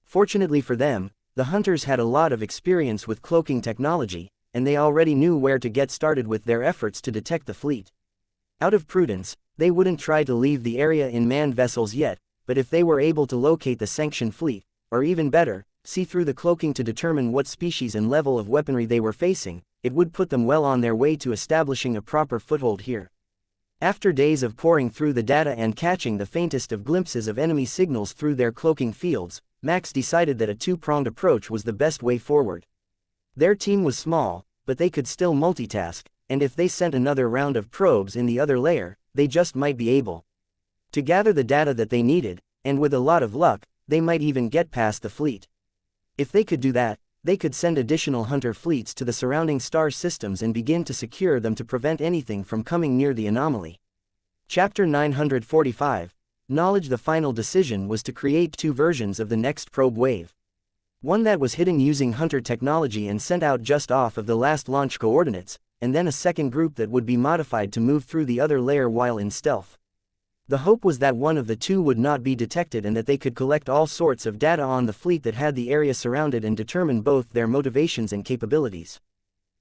Fortunately for them, the hunters had a lot of experience with cloaking technology, and they already knew where to get started with their efforts to detect the fleet. Out of prudence, they wouldn't try to leave the area in manned vessels yet, but if they were able to locate the sanctioned fleet, or even better, see through the cloaking to determine what species and level of weaponry they were facing, it would put them well on their way to establishing a proper foothold here. After days of poring through the data and catching the faintest of glimpses of enemy signals through their cloaking fields, Max decided that a two-pronged approach was the best way forward. Their team was small, but they could still multitask, and if they sent another round of probes in the other layer, they just might be able to gather the data that they needed, and with a lot of luck, they might even get past the fleet. If they could do that, they could send additional hunter fleets to the surrounding star systems and begin to secure them to prevent anything from coming near the anomaly. Chapter 945. Knowledge. The final decision was to create two versions of the next probe wave. One that was hidden using hunter technology and sent out just off of the last launch coordinates, and then a second group that would be modified to move through the other layer while in stealth. The hope was that one of the two would not be detected and that they could collect all sorts of data on the fleet that had the area surrounded and determine both their motivations and capabilities.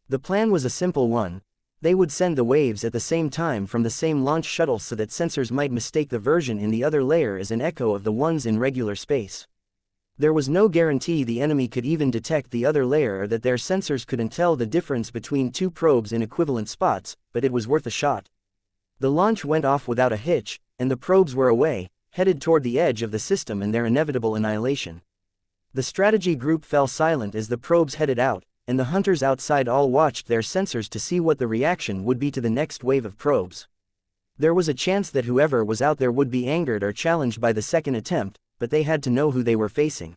The plan was a simple one. They would send the waves at the same time from the same launch shuttle so that sensors might mistake the version in the other layer as an echo of the ones in regular space. There was no guarantee the enemy could even detect the other layer or that their sensors couldn't tell the difference between two probes in equivalent spots, but it was worth a shot. The launch went off without a hitch, and the probes were away, headed toward the edge of the system and their inevitable annihilation. The strategy group fell silent as the probes headed out, and the hunters outside all watched their sensors to see what the reaction would be to the next wave of probes. There was a chance that whoever was out there would be angered or challenged by the second attempt, but they had to know who they were facing.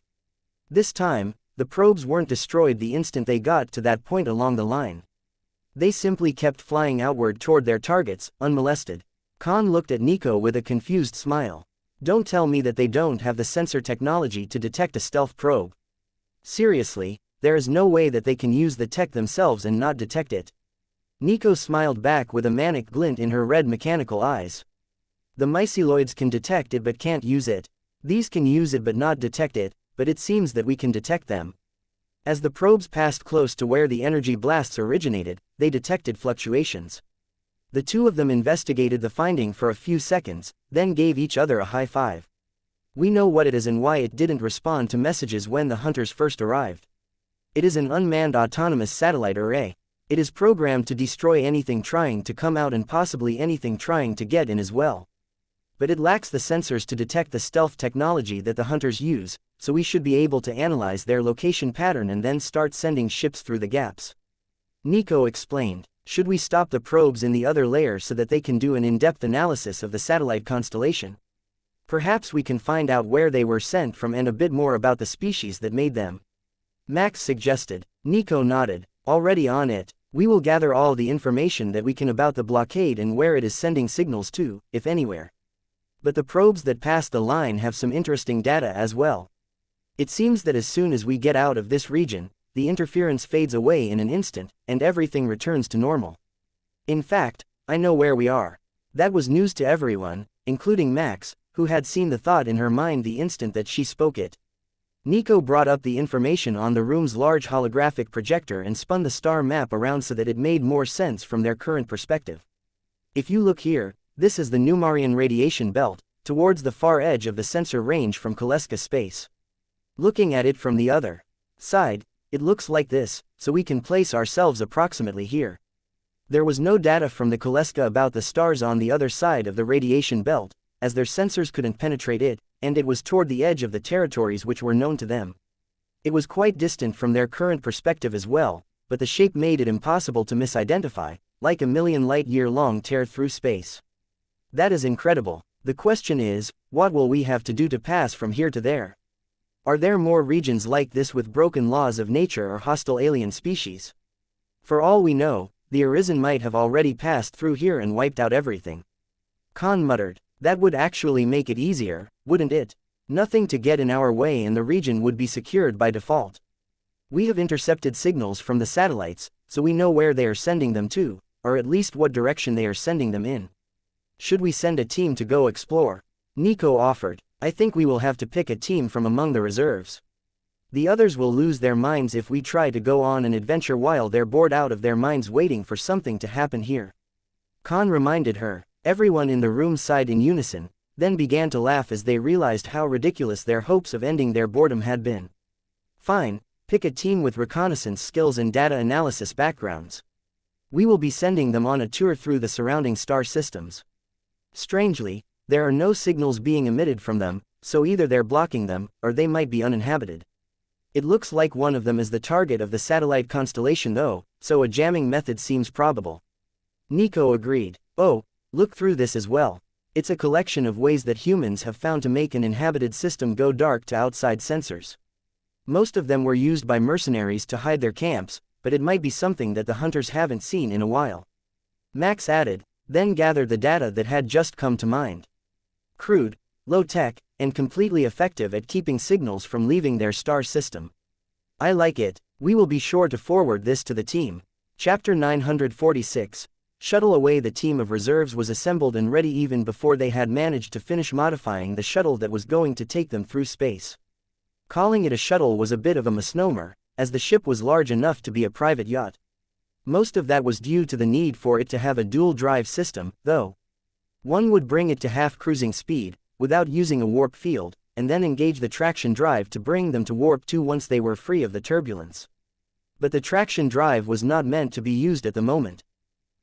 This time, the probes weren't destroyed the instant they got to that point along the line. They simply kept flying outward toward their targets, unmolested. Khan looked at Nico with a confused smile. Don't tell me that they don't have the sensor technology to detect a stealth probe. Seriously, there is no way that they can use the tech themselves and not detect it. Nico smiled back with a manic glint in her red mechanical eyes. The myceloids can detect it but can't use it. These can use it but not detect it, but it seems that we can detect them. As the probes passed close to where the energy blasts originated, they detected fluctuations. The two of them investigated the finding for a few seconds, then gave each other a high five. We know what it is and why it didn't respond to messages when the hunters first arrived. It is an unmanned autonomous satellite array. It is programmed to destroy anything trying to come out and possibly anything trying to get in as well. But it lacks the sensors to detect the stealth technology that the hunters use, so we should be able to analyze their location pattern and then start sending ships through the gaps. Nico explained. Should we stop the probes in the other layer so that they can do an in-depth analysis of the satellite constellation? Perhaps we can find out where they were sent from and a bit more about the species that made them. Max suggested. Nico nodded. Already on it. We will gather all the information that we can about the blockade and where it is sending signals to, if anywhere. But the probes that pass the line have some interesting data as well. It seems that as soon as we get out of this region, the interference fades away in an instant, and everything returns to normal. In fact, I know where we are. That was news to everyone, including Max, who had seen the thought in her mind the instant that she spoke it. Nico brought up the information on the room's large holographic projector and spun the star map around so that it made more sense from their current perspective. If you look here, this is the Numarian radiation belt, towards the far edge of the sensor range from Kaleska space. Looking at it from the other side, it looks like this, so we can place ourselves approximately here. There was no data from the Kaleska about the stars on the other side of the radiation belt, as their sensors couldn't penetrate it, and it was toward the edge of the territories which were known to them. It was quite distant from their current perspective as well, but the shape made it impossible to misidentify, like a million light-year-long tear through space. That is incredible. The question is, what will we have to do to pass from here to there? Are there more regions like this with broken laws of nature or hostile alien species? For all we know, the Arisen might have already passed through here and wiped out everything. Khan muttered. That would actually make it easier, wouldn't it? Nothing to get in our way and the region would be secured by default. We have intercepted signals from the satellites, so we know where they are sending them to, or at least what direction they are sending them in. Should we send a team to go explore? Nico offered. I think we will have to pick a team from among the reserves. The others will lose their minds if we try to go on an adventure while they're bored out of their minds waiting for something to happen here. Khan reminded her. Everyone in the room sighed in unison, then began to laugh as they realized how ridiculous their hopes of ending their boredom had been. Fine, pick a team with reconnaissance skills and data analysis backgrounds. We will be sending them on a tour through the surrounding star systems. Strangely, there are no signals being emitted from them, so either they're blocking them, or they might be uninhabited. It looks like one of them is the target of the satellite constellation though, so a jamming method seems probable. Nico agreed. Oh, look through this as well. It's a collection of ways that humans have found to make an inhabited system go dark to outside sensors. Most of them were used by mercenaries to hide their camps, but it might be something that the hunters haven't seen in a while. Max added, then gathered the data that had just come to mind. Crude, low-tech, and completely effective at keeping signals from leaving their star system. I like it. We will be sure to forward this to the team. Chapter 946. Shuttle away. The team of reserves was assembled and ready even before they had managed to finish modifying the shuttle that was going to take them through space. Calling it a shuttle was a bit of a misnomer, as the ship was large enough to be a private yacht. Most of that was due to the need for it to have a dual-drive system, though. One would bring it to half-cruising speed, without using a warp field, and then engage the traction drive to bring them to warp 2 once they were free of the turbulence. But the traction drive was not meant to be used at the moment.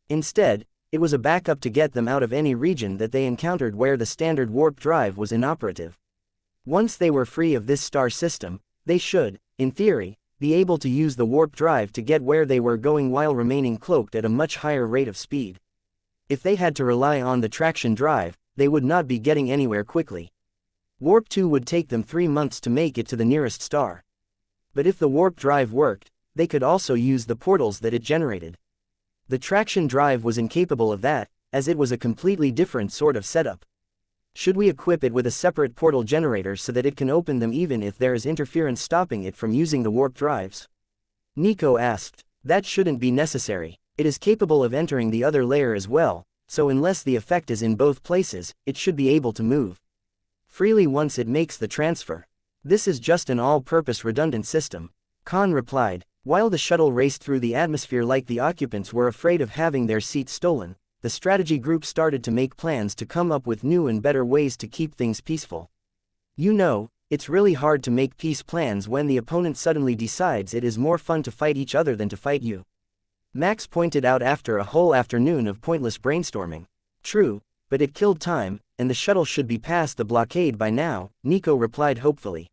Instead, it was a backup to get them out of any region that they encountered where the standard warp drive was inoperative. Once they were free of this star system, they should, in theory, be able to use the warp drive to get where they were going while remaining cloaked at a much higher rate of speed. If they had to rely on the traction drive, they would not be getting anywhere quickly. Warp 2 would take them 3 months to make it to the nearest star. But if the warp drive worked, they could also use the portals that it generated. The traction drive was incapable of that, as it was a completely different sort of setup. Should we equip it with a separate portal generator so that it can open them even if there is interference stopping it from using the warp drives? Nico asked. That shouldn't be necessary. It is capable of entering the other layer as well, so unless the effect is in both places, it should be able to move freely once it makes the transfer. This is just an all-purpose redundant system. Khan replied. While the shuttle raced through the atmosphere like the occupants were afraid of having their seats stolen, the strategy group started to make plans to come up with new and better ways to keep things peaceful. You know, it's really hard to make peace plans when the opponent suddenly decides it is more fun to fight each other than to fight you. Max pointed out after a whole afternoon of pointless brainstorming. True, but it killed time, and the shuttle should be past the blockade by now, Nico replied hopefully.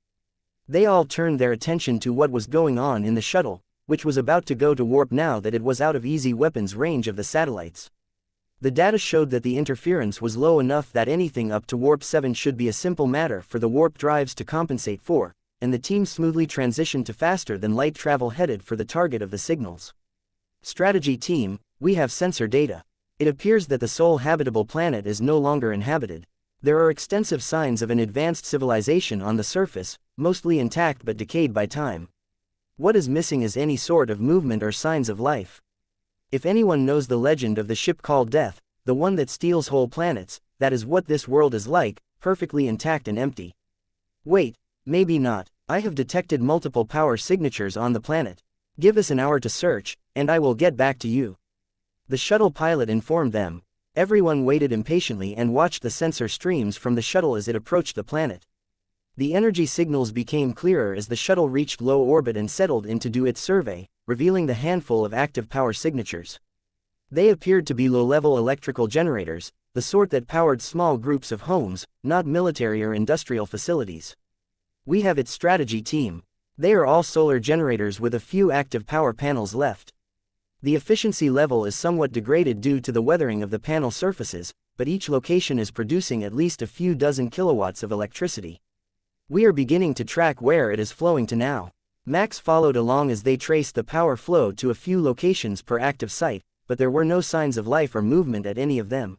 They all turned their attention to what was going on in the shuttle, which was about to go to warp now that it was out of easy weapons range of the satellites. The data showed that the interference was low enough that anything up to warp 7 should be a simple matter for the warp drives to compensate for, and the team smoothly transitioned to faster than light travel headed for the target of the signals. Strategy team, we have sensor data. It appears that the sole habitable planet is no longer inhabited. There are extensive signs of an advanced civilization on the surface, mostly intact but decayed by time. What is missing is any sort of movement or signs of life. If anyone knows the legend of the ship called Death, the one that steals whole planets, that is what this world is like, perfectly intact and empty. Wait, maybe not. I have detected multiple power signatures on the planet. Give us an hour to search, and I will get back to you. The shuttle pilot informed them. Everyone waited impatiently and watched the sensor streams from the shuttle as it approached the planet. The energy signals became clearer as the shuttle reached low orbit and settled in to do its survey, revealing the handful of active power signatures. They appeared to be low-level electrical generators, the sort that powered small groups of homes, not military or industrial facilities. We have its strategy team. They are all solar generators with a few active power panels left. The efficiency level is somewhat degraded due to the weathering of the panel surfaces, but each location is producing at least a few dozen kilowatts of electricity. We are beginning to track where it is flowing to now. Max followed along as they traced the power flow to a few locations per active site, but there were no signs of life or movement at any of them.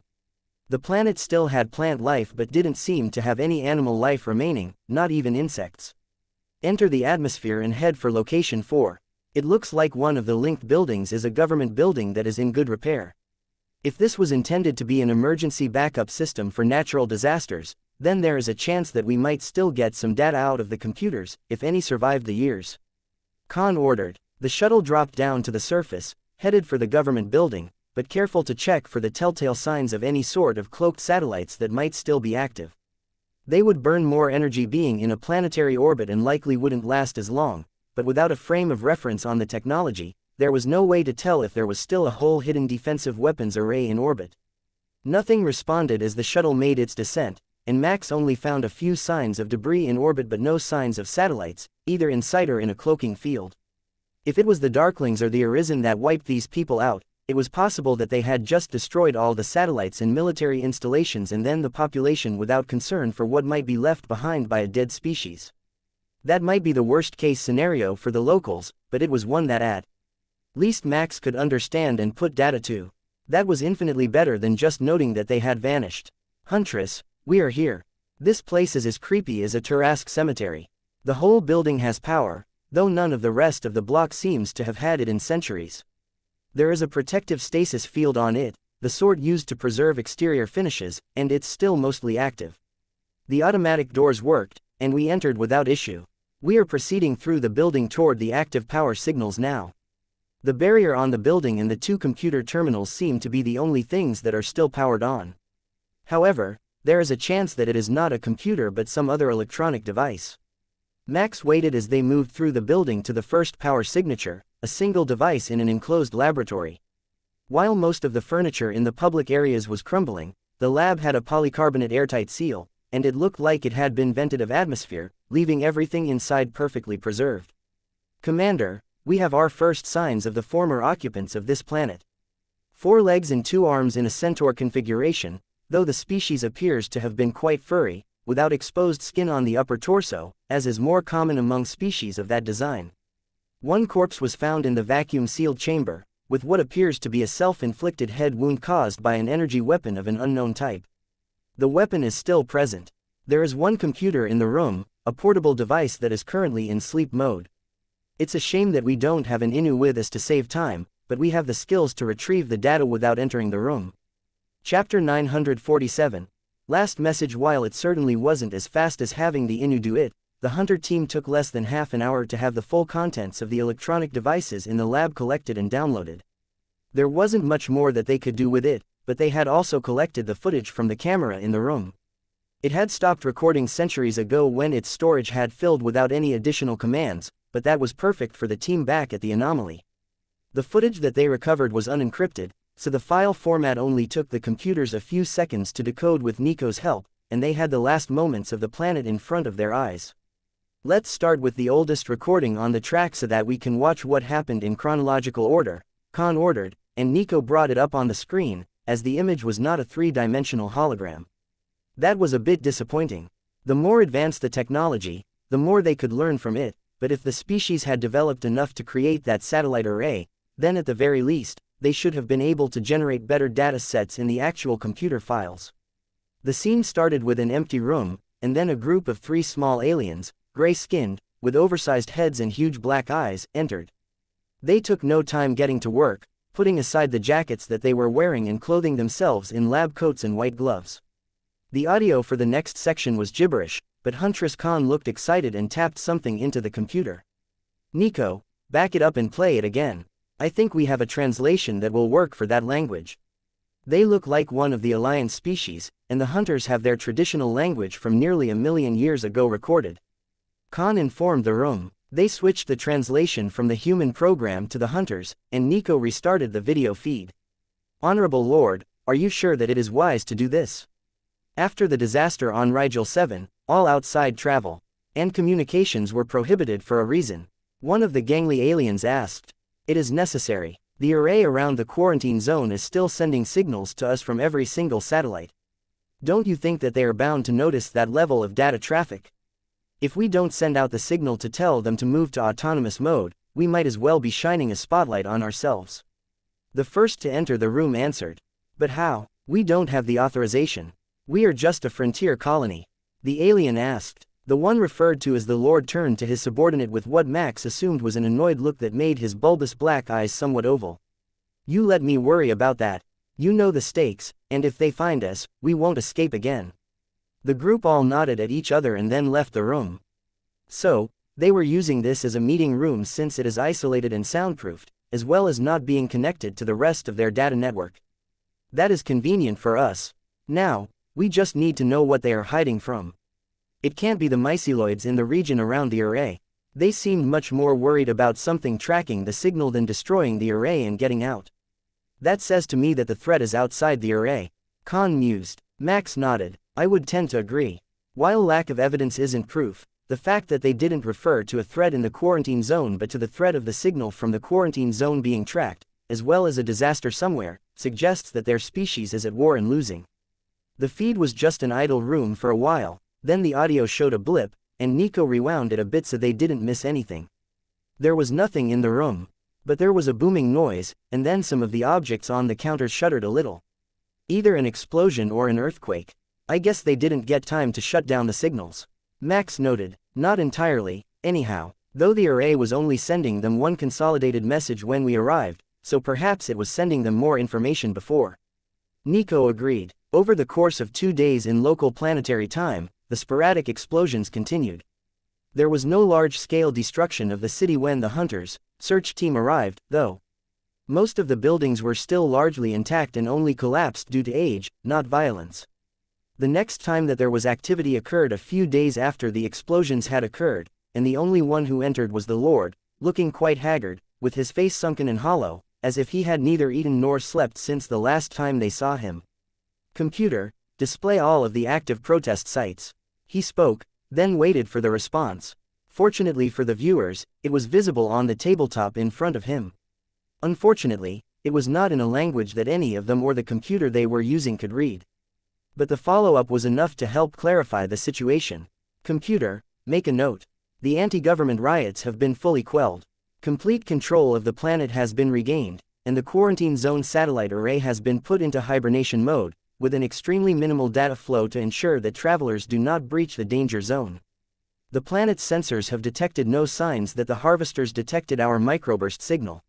The planet still had plant life but didn't seem to have any animal life remaining, not even insects. Enter the atmosphere and head for location 4. It looks like one of the linked buildings is a government building that is in good repair. If this was intended to be an emergency backup system for natural disasters, then there is a chance that we might still get some data out of the computers, if any survived the years. Khan ordered. The shuttle dropped down to the surface, headed for the government building, but careful to check for the telltale signs of any sort of cloaked satellites that might still be active. They would burn more energy being in a planetary orbit and likely wouldn't last as long, but without a frame of reference on the technology, there was no way to tell if there was still a whole hidden defensive weapons array in orbit. Nothing responded as the shuttle made its descent, and Max only found a few signs of debris in orbit but no signs of satellites, either in sight or in a cloaking field. If it was the Darklings or the Arisen that wiped these people out, it was possible that they had just destroyed all the satellites and military installations and then the population without concern for what might be left behind by a dead species. That might be the worst-case scenario for the locals, but it was one that at least Max could understand and put data to. That was infinitely better than just noting that they had vanished. Huntress, we are here. This place is as creepy as a Tarask cemetery. The whole building has power, though none of the rest of the block seems to have had it in centuries. There is a protective stasis field on it, the sort used to preserve exterior finishes, and it's still mostly active. The automatic doors worked, and we entered without issue. We are proceeding through the building toward the active power signals now. The barrier on the building and the 2 computer terminals seem to be the only things that are still powered on. However, there is a chance that it is not a computer but some other electronic device. Max waited as they moved through the building to the first power signature, a single device in an enclosed laboratory. While most of the furniture in the public areas was crumbling, the lab had a polycarbonate airtight seal, and it looked like it had been vented of atmosphere, leaving everything inside perfectly preserved. Commander, we have our first signs of the former occupants of this planet. 4 legs and 2 arms in a centaur configuration, though the species appears to have been quite furry, without exposed skin on the upper torso, as is more common among species of that design. 1 corpse was found in the vacuum-sealed chamber, with what appears to be a self-inflicted head wound caused by an energy weapon of an unknown type. The weapon is still present. There is 1 computer in the room, a portable device that is currently in sleep mode. It's a shame that we don't have an Inu with us to save time, but we have the skills to retrieve the data without entering the room. Chapter 947. Last message. While it certainly wasn't as fast as having the Inu do it, the hunter team took less than half an hour to have the full contents of the electronic devices in the lab collected and downloaded. There wasn't much more that they could do with it, but they had also collected the footage from the camera in the room. It had stopped recording centuries ago when its storage had filled without any additional commands, but that was perfect for the team back at the anomaly. The footage that they recovered was unencrypted, so the file format only took the computers a few seconds to decode with Nico's help, and they had the last moments of the planet in front of their eyes. Let's start with the oldest recording on the track so that we can watch what happened in chronological order, Khan ordered, and Nico brought it up on the screen, as the image was not a 3-dimensional hologram. That was a bit disappointing. The more advanced the technology, the more they could learn from it, but if the species had developed enough to create that satellite array, then at the very least, they should have been able to generate better data sets in the actual computer files. The scene started with an empty room, and then a group of 3 small aliens, gray-skinned, with oversized heads and huge black eyes, entered. They took no time getting to work, putting aside the jackets that they were wearing and clothing themselves in lab coats and white gloves. The audio for the next section was gibberish, but Huntress Khan looked excited and tapped something into the computer. Nico, back it up and play it again. I think we have a translation that will work for that language. They look like one of the Alliance species, and the hunters have their traditional language from nearly 1 million years ago recorded. Khan informed the room. They switched the translation from the human program to the hunters, and Nico restarted the video feed. Honorable Lord, are you sure that it is wise to do this? After the disaster on Rigel 7, all outside travel and communications were prohibited for a reason. One of the gangly aliens asked. It is necessary. The array around the quarantine zone is still sending signals to us from every single satellite. Don't you think that they are bound to notice that level of data traffic? If we don't send out the signal to tell them to move to autonomous mode, we might as well be shining a spotlight on ourselves. The first to enter the room answered. But how? We don't have the authorization. We are just a frontier colony. The alien asked. The one referred to as the Lord turned to his subordinate with what Max assumed was an annoyed look that made his bulbous black eyes somewhat oval. You let me worry about that. You know the stakes, and if they find us, we won't escape again. The group all nodded at each other and then left the room. So, they were using this as a meeting room since it is isolated and soundproofed, as well as not being connected to the rest of their data network. That is convenient for us. Now, we just need to know what they are hiding from. It can't be the myceloids in the region around the array. They seemed much more worried about something tracking the signal than destroying the array and getting out. That says to me that the threat is outside the array. Khan mused. Max nodded. I would tend to agree. While lack of evidence isn't proof, the fact that they didn't refer to a threat in the quarantine zone but to the threat of the signal from the quarantine zone being tracked, as well as a disaster somewhere, suggests that their species is at war and losing. The feed was just an idle room for a while. Then the audio showed a blip, and Nico rewound it a bit so they didn't miss anything. There was nothing in the room. But there was a booming noise, and then some of the objects on the counter shuddered a little. Either an explosion or an earthquake. I guess they didn't get time to shut down the signals. Max noted. Not entirely, anyhow, though the array was only sending them one consolidated message when we arrived, so perhaps it was sending them more information before. Nico agreed. Over the course of 2 days in local planetary time, the sporadic explosions continued. There was no large-scale destruction of the city when the Hunters' search team arrived, though. Most of the buildings were still largely intact and only collapsed due to age, not violence. The next time that there was activity occurred a few days after the explosions had occurred, and the only one who entered was the Lord, looking quite haggard, with his face sunken and hollow, as if he had neither eaten nor slept since the last time they saw him. Computer, display all of the active protest sites. He spoke, then waited for the response. Fortunately for the viewers, it was visible on the tabletop in front of him. Unfortunately, it was not in a language that any of them or the computer they were using could read. But the follow-up was enough to help clarify the situation. Computer, make a note. The anti-government riots have been fully quelled. Complete control of the planet has been regained, and the quarantine zone satellite array has been put into hibernation mode, with an extremely minimal data flow to ensure that travelers do not breach the danger zone. The planet's sensors have detected no signs that the harvesters detected our microburst signal.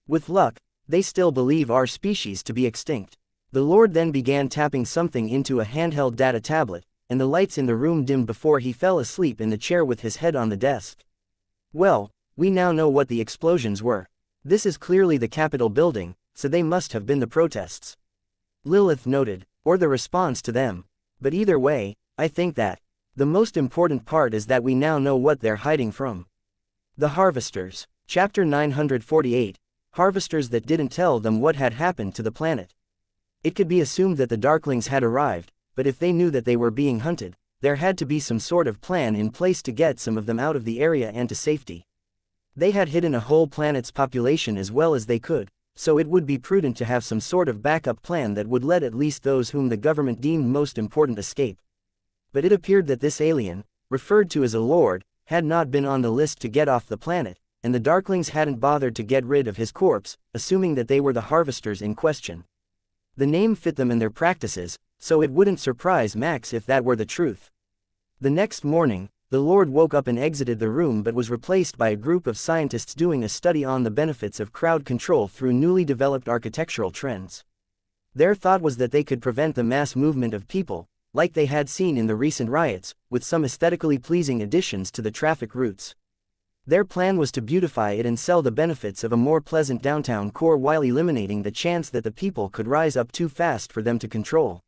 With luck, they still believe our species to be extinct. The Lord then began tapping something into a handheld data tablet, and the lights in the room dimmed before he fell asleep in the chair with his head on the desk. Well, we now know what the explosions were. This is clearly the Capitol building, so they must have been the protests. Lilith noted, or the response to them. But either way, I think that the most important part is that we now know what they're hiding from. The Harvesters. Chapter 948. Harvesters that didn't tell them what had happened to the planet. It could be assumed that the Darklings had arrived, but if they knew that they were being hunted, there had to be some sort of plan in place to get some of them out of the area and to safety. They had hidden a whole planet's population as well as they could, so it would be prudent to have some sort of backup plan that would let at least those whom the government deemed most important escape. But it appeared that this alien, referred to as a lord, had not been on the list to get off the planet, and the Darklings hadn't bothered to get rid of his corpse, assuming that they were the harvesters in question. The name fit them and their practices, so it wouldn't surprise Max if that were the truth. The next morning, the Lord woke up and exited the room but was replaced by a group of scientists doing a study on the benefits of crowd control through newly developed architectural trends. Their thought was that they could prevent the mass movement of people, like they had seen in the recent riots, with some aesthetically pleasing additions to the traffic routes. Their plan was to beautify it and sell the benefits of a more pleasant downtown core while eliminating the chance that the people could rise up too fast for them to control.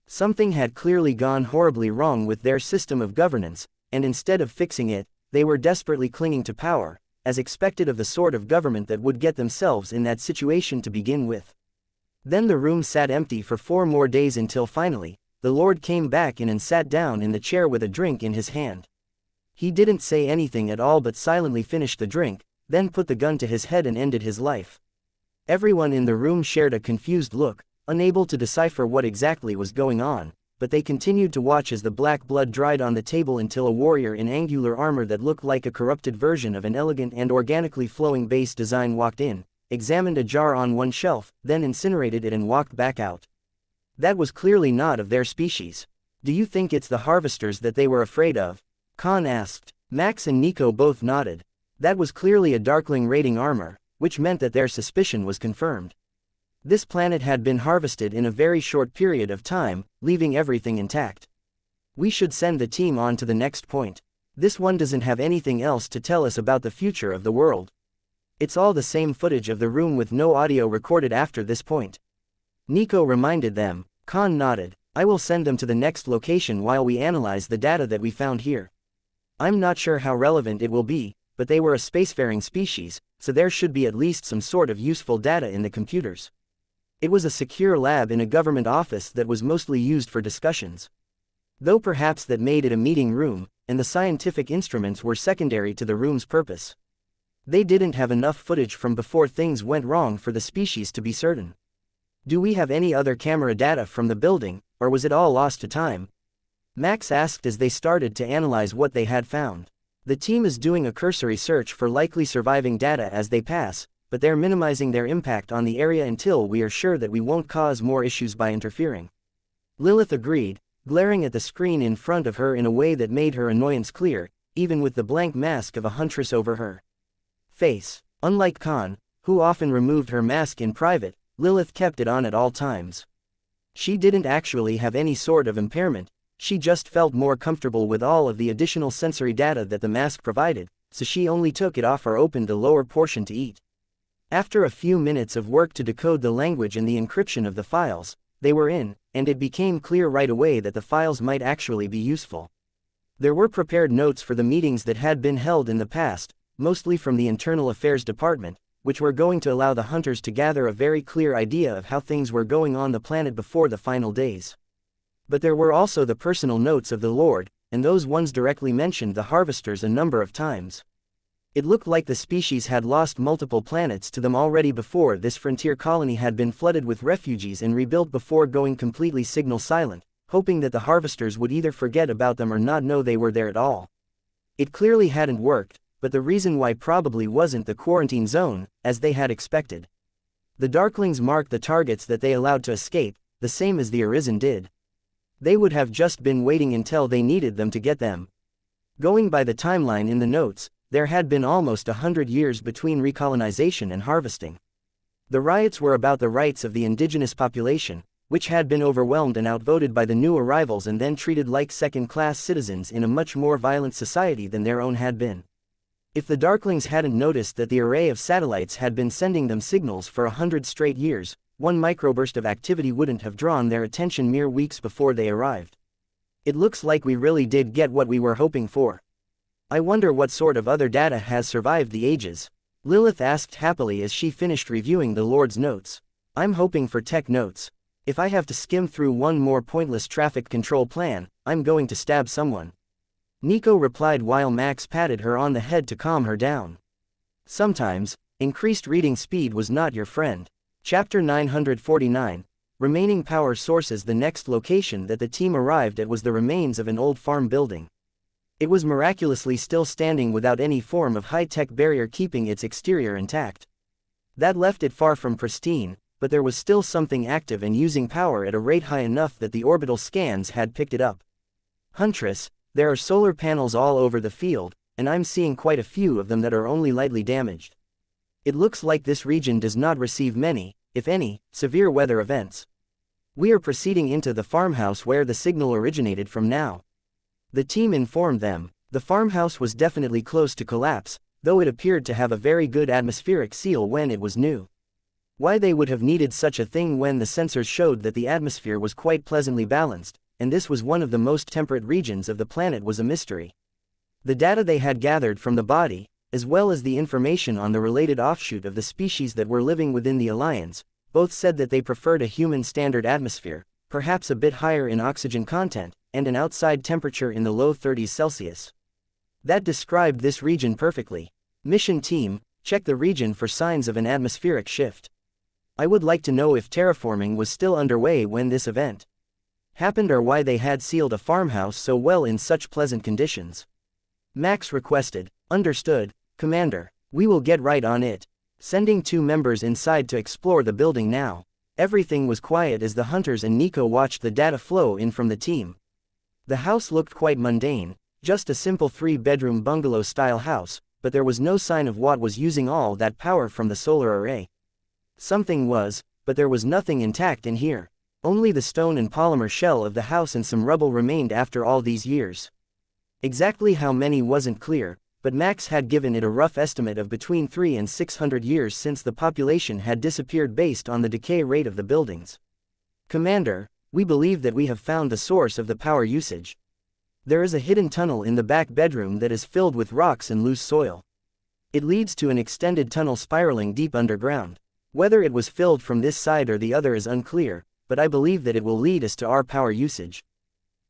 Something had clearly gone horribly wrong with their system of governance, and instead of fixing it, they were desperately clinging to power, as expected of the sort of government that would get themselves in that situation to begin with. Then the room sat empty for 4 more days until finally, the Lord came back in and sat down in the chair with a drink in his hand. He didn't say anything at all but silently finished the drink, then put the gun to his head and ended his life. Everyone in the room shared a confused look, unable to decipher what exactly was going on, but they continued to watch as the black blood dried on the table until a warrior in angular armor that looked like a corrupted version of an elegant and organically flowing base design walked in, examined a jar on one shelf, then incinerated it and walked back out. That was clearly not of their species. Do you think it's the harvesters that they were afraid of? Khan asked. Max and Nico both nodded. That was clearly a Darkling raiding armor, which meant that their suspicion was confirmed. This planet had been harvested in a very short period of time, leaving everything intact. We should send the team on to the next point. This one doesn't have anything else to tell us about the future of the world. It's all the same footage of the room with no audio recorded after this point. Nico reminded them. Khan nodded. I will send them to the next location while we analyze the data that we found here. I'm not sure how relevant it will be, but they were a spacefaring species, so there should be at least some sort of useful data in the computers. It was a secure lab in a government office that was mostly used for discussions. Though perhaps that made it a meeting room, and the scientific instruments were secondary to the room's purpose. They didn't have enough footage from before things went wrong for the species to be certain. Do we have any other camera data from the building, or was it all lost to time? Max asked as they started to analyze what they had found. The team is doing a cursory search for likely surviving data as they pass, but they're minimizing their impact on the area until we are sure that we won't cause more issues by interfering. Lilith agreed, glaring at the screen in front of her in a way that made her annoyance clear, even with the blank mask of a huntress over her face. Unlike Khan, who often removed her mask in private, Lilith kept it on at all times. She didn't actually have any sort of impairment, she just felt more comfortable with all of the additional sensory data that the mask provided, so she only took it off or opened the lower portion to eat. After a few minutes of work to decode the language and the encryption of the files, they were in, and it became clear right away that the files might actually be useful. There were prepared notes for the meetings that had been held in the past, mostly from the Internal Affairs Department, which were going to allow the hunters to gather a very clear idea of how things were going on the planet before the final days. But there were also the personal notes of the Lord, and those ones directly mentioned the harvesters a number of times. It looked like the species had lost multiple planets to them already before this frontier colony had been flooded with refugees and rebuilt before going completely signal silent, hoping that the harvesters would either forget about them or not know they were there at all. It clearly hadn't worked, but the reason why probably wasn't the quarantine zone, as they had expected. The Darklings marked the targets that they allowed to escape, the same as the Arisen did. They would have just been waiting until they needed them to get them. Going by the timeline in the notes, there had been almost 100 years between recolonization and harvesting. The riots were about the rights of the indigenous population, which had been overwhelmed and outvoted by the new arrivals and then treated like second-class citizens in a much more violent society than their own had been. If the Darklings hadn't noticed that the array of satellites had been sending them signals for 100 straight years, one microburst of activity wouldn't have drawn their attention mere weeks before they arrived. It looks like we really did get what we were hoping for. I wonder what sort of other data has survived the ages? Lilith asked happily as she finished reviewing the Lord's notes. I'm hoping for tech notes. If I have to skim through one more pointless traffic control plan, I'm going to stab someone. Nico replied while Max patted her on the head to calm her down. Sometimes, increased reading speed was not your friend. Chapter 949, Remaining Power Sources. The next location that the team arrived at was the remains of an old farm building. It was miraculously still standing without any form of high-tech barrier keeping its exterior intact. That left it far from pristine, but there was still something active and using power at a rate high enough that the orbital scans had picked it up. Huntress, there are solar panels all over the field, and I'm seeing quite a few of them that are only lightly damaged. It looks like this region does not receive many, if any, severe weather events. We are proceeding into the farmhouse where the signal originated from now. The team informed them. The farmhouse was definitely close to collapse, though it appeared to have a very good atmospheric seal when it was new. Why they would have needed such a thing when the sensors showed that the atmosphere was quite pleasantly balanced, and this was one of the most temperate regions of the planet, was a mystery. The data they had gathered from the body, as well as the information on the related offshoot of the species that were living within the Alliance, both said that they preferred a human standard atmosphere, perhaps a bit higher in oxygen content, and an outside temperature in the low 30s Celsius. That described this region perfectly. Mission team, check the region for signs of an atmospheric shift. I would like to know if terraforming was still underway when this event happened or why they had sealed a farmhouse so well in such pleasant conditions. Max requested. Understood, Commander. We will get right on it. Sending 2 members inside to explore the building now. Everything was quiet as the hunters and Nico watched the data flow in from the team. The house looked quite mundane, just a simple 3-bedroom bungalow-style house, but there was no sign of what was using all that power from the solar array. Something was, but there was nothing intact in here. Only the stone and polymer shell of the house and some rubble remained after all these years. Exactly how many wasn't clear, but Max had given it a rough estimate of between 300 and 600 years since the population had disappeared based on the decay rate of the buildings. Commander, we believe that we have found the source of the power usage. There is a hidden tunnel in the back bedroom that is filled with rocks and loose soil. It leads to an extended tunnel spiraling deep underground. Whether it was filled from this side or the other is unclear, but I believe that it will lead us to our power usage.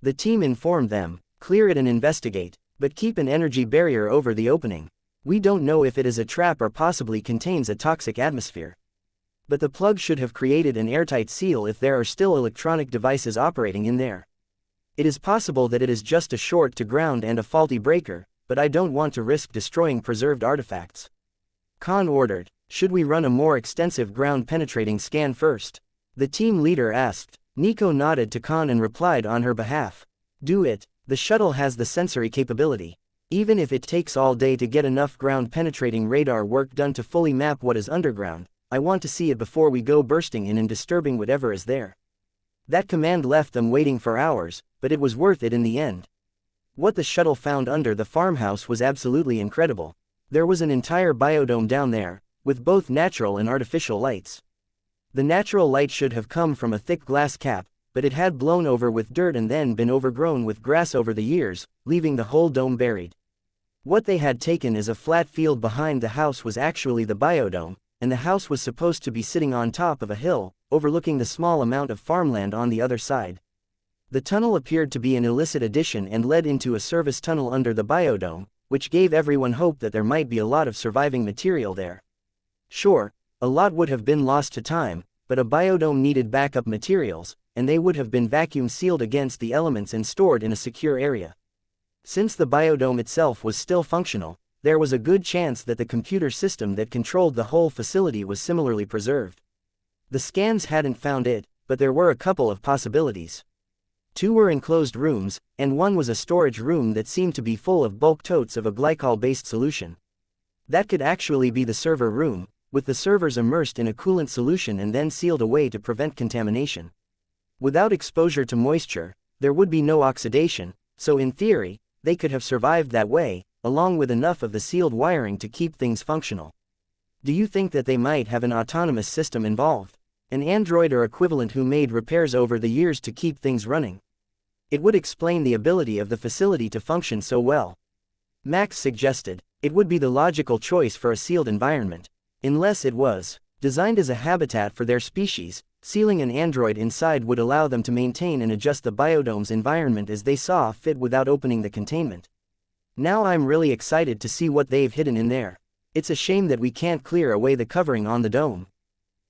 The team informed them, clear it and investigate, but keep an energy barrier over the opening. We don't know if it is a trap or possibly contains a toxic atmosphere. But the plug should have created an airtight seal if there are still electronic devices operating in there. It is possible that it is just a short to ground and a faulty breaker, but I don't want to risk destroying preserved artifacts. Khan ordered. Should we run a more extensive ground-penetrating scan first? The team leader asked. Nico nodded to Khan and replied on her behalf. Do it. The shuttle has the sensory capability. Even if it takes all day to get enough ground-penetrating radar work done to fully map what is underground, I want to see it before we go bursting in and disturbing whatever is there. That command left them waiting for hours, but it was worth it in the end. What the shuttle found under the farmhouse was absolutely incredible. There was an entire biodome down there, with both natural and artificial lights. The natural light should have come from a thick glass cap, but it had blown over with dirt and then been overgrown with grass over the years, leaving the whole dome buried. What they had taken as a flat field behind the house was actually the biodome, and the house was supposed to be sitting on top of a hill, overlooking the small amount of farmland on the other side. The tunnel appeared to be an illicit addition and led into a service tunnel under the biodome, which gave everyone hope that there might be a lot of surviving material there. Sure, a lot would have been lost to time, but a biodome needed backup materials, and they would have been vacuum sealed against the elements and stored in a secure area. Since the biodome itself was still functional, there was a good chance that the computer system that controlled the whole facility was similarly preserved. The scans hadn't found it, but there were a couple of possibilities. 2 were enclosed rooms, and 1 was a storage room that seemed to be full of bulk totes of a glycol-based solution. That could actually be the server room, with the servers immersed in a coolant solution and then sealed away to prevent contamination. Without exposure to moisture, there would be no oxidation, so in theory, they could have survived that way, along with enough of the sealed wiring to keep things functional. Do you think that they might have an autonomous system involved? An android or equivalent who made repairs over the years to keep things running? It would explain the ability of the facility to function so well. Max suggested. It would be the logical choice for a sealed environment. Unless it was designed as a habitat for their species, sealing an android inside would allow them to maintain and adjust the biodome's environment as they saw fit without opening the containment. Now I'm really excited to see what they've hidden in there. It's a shame that we can't clear away the covering on the dome.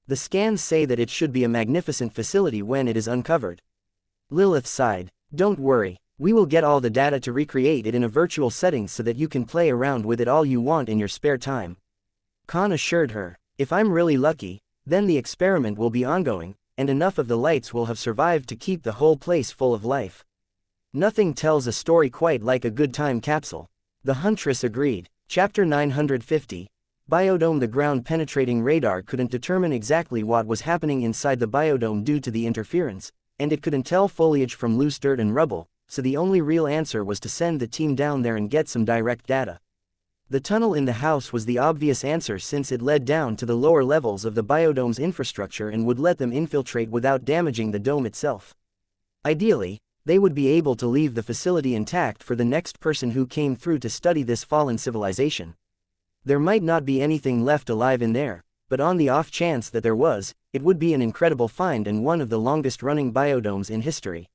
The scans say that it should be a magnificent facility when it is uncovered. Lilith sighed. Don't worry, we will get all the data to recreate it in a virtual setting so that you can play around with it all you want in your spare time. Khan assured her. If I'm really lucky, then the experiment will be ongoing, and enough of the lights will have survived to keep the whole place full of life. Nothing tells a story quite like a good time capsule. The Huntress agreed. Chapter 950. Biodome. The ground-penetrating radar couldn't determine exactly what was happening inside the biodome due to the interference, and it couldn't tell foliage from loose dirt and rubble, so the only real answer was to send the team down there and get some direct data. The tunnel in the house was the obvious answer since it led down to the lower levels of the biodome's infrastructure and would let them infiltrate without damaging the dome itself. Ideally, they would be able to leave the facility intact for the next person who came through to study this fallen civilization. There might not be anything left alive in there, but on the off chance that there was, it would be an incredible find and one of the longest-running biodomes in history.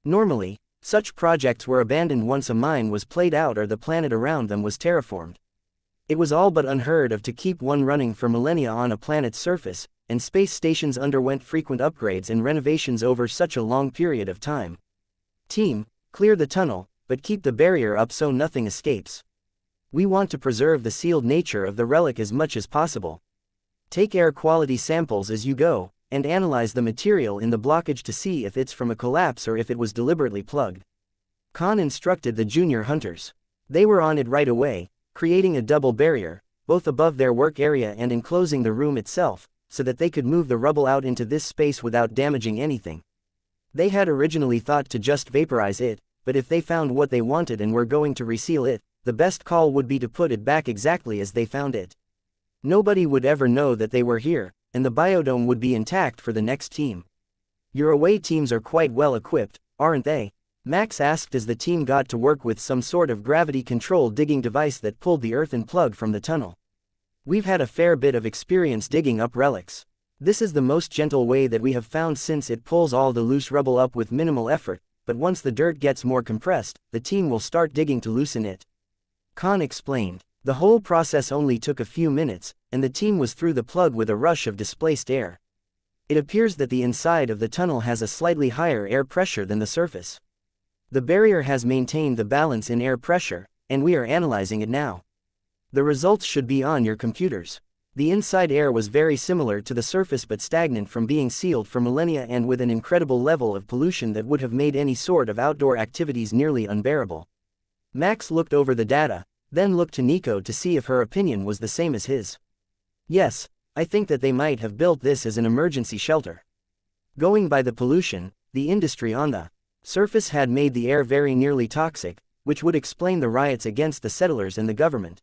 Normally, such projects were abandoned once a mine was played out or the planet around them was terraformed. It was all but unheard of to keep one running for millennia on a planet's surface, and space stations underwent frequent upgrades and renovations over such a long period of time. Team, clear the tunnel, but keep the barrier up so nothing escapes. We want to preserve the sealed nature of the relic as much as possible. Take air quality samples as you go, and analyze the material in the blockage to see if it's from a collapse or if it was deliberately plugged. Khan instructed the junior hunters. They were on it right away, creating a double barrier, both above their work area and enclosing the room itself, so that they could move the rubble out into this space without damaging anything. They had originally thought to just vaporize it, but if they found what they wanted and were going to reseal it, the best call would be to put it back exactly as they found it. Nobody would ever know that they were here, and the biodome would be intact for the next team. Your away teams are quite well equipped, aren't they? Max asked as the team got to work with some sort of gravity-controlled digging device that pulled the earthen plug from the tunnel. We've had a fair bit of experience digging up relics. This is the most gentle way that we have found since it pulls all the loose rubble up with minimal effort, but once the dirt gets more compressed, the team will start digging to loosen it. Khan explained. The whole process only took a few minutes, and the team was through the plug with a rush of displaced air. It appears that the inside of the tunnel has a slightly higher air pressure than the surface. The barrier has maintained the balance in air pressure, and we are analyzing it now. The results should be on your computers. The inside air was very similar to the surface but stagnant from being sealed for millennia and with an incredible level of pollution that would have made any sort of outdoor activities nearly unbearable. Max looked over the data, then looked to Nico to see if her opinion was the same as his. Yes, I think that they might have built this as an emergency shelter. Going by the pollution, the industry on the surface had made the air very nearly toxic, which would explain the riots against the settlers and the government.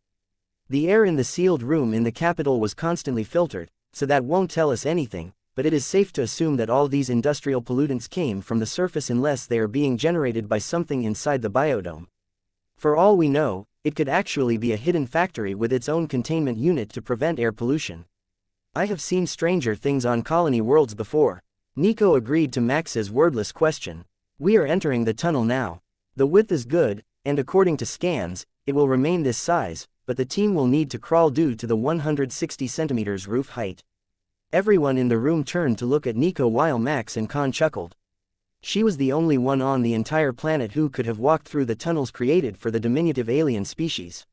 The air in the sealed room in the capital was constantly filtered, so that won't tell us anything, but it is safe to assume that all these industrial pollutants came from the surface unless they are being generated by something inside the biodome. For all we know, it could actually be a hidden factory with its own containment unit to prevent air pollution. I have seen stranger things on colony worlds before. Nico agreed to Max's wordless question. We are entering the tunnel now. The width is good, and according to scans, it will remain this size, but the team will need to crawl due to the 160 centimeters roof height. Everyone in the room turned to look at Nico while Max and Khan chuckled. She was the only one on the entire planet who could have walked through the tunnels created for the diminutive alien species.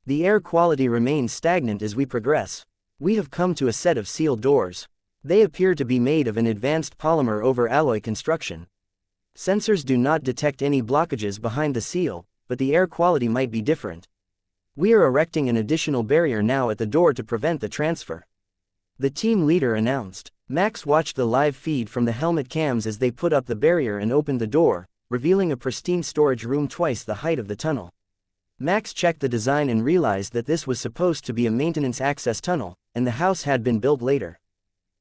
The air quality remains stagnant as we progress. We have come to a set of sealed doors. They appear to be made of an advanced polymer over alloy construction. Sensors do not detect any blockages behind the seal, but the air quality might be different. We are erecting an additional barrier now at the door to prevent the transfer. The team leader announced. Max watched the live feed from the helmet cams as they put up the barrier and opened the door, revealing a pristine storage room twice the height of the tunnel. Max checked the design and realized that this was supposed to be a maintenance access tunnel, and the house had been built later.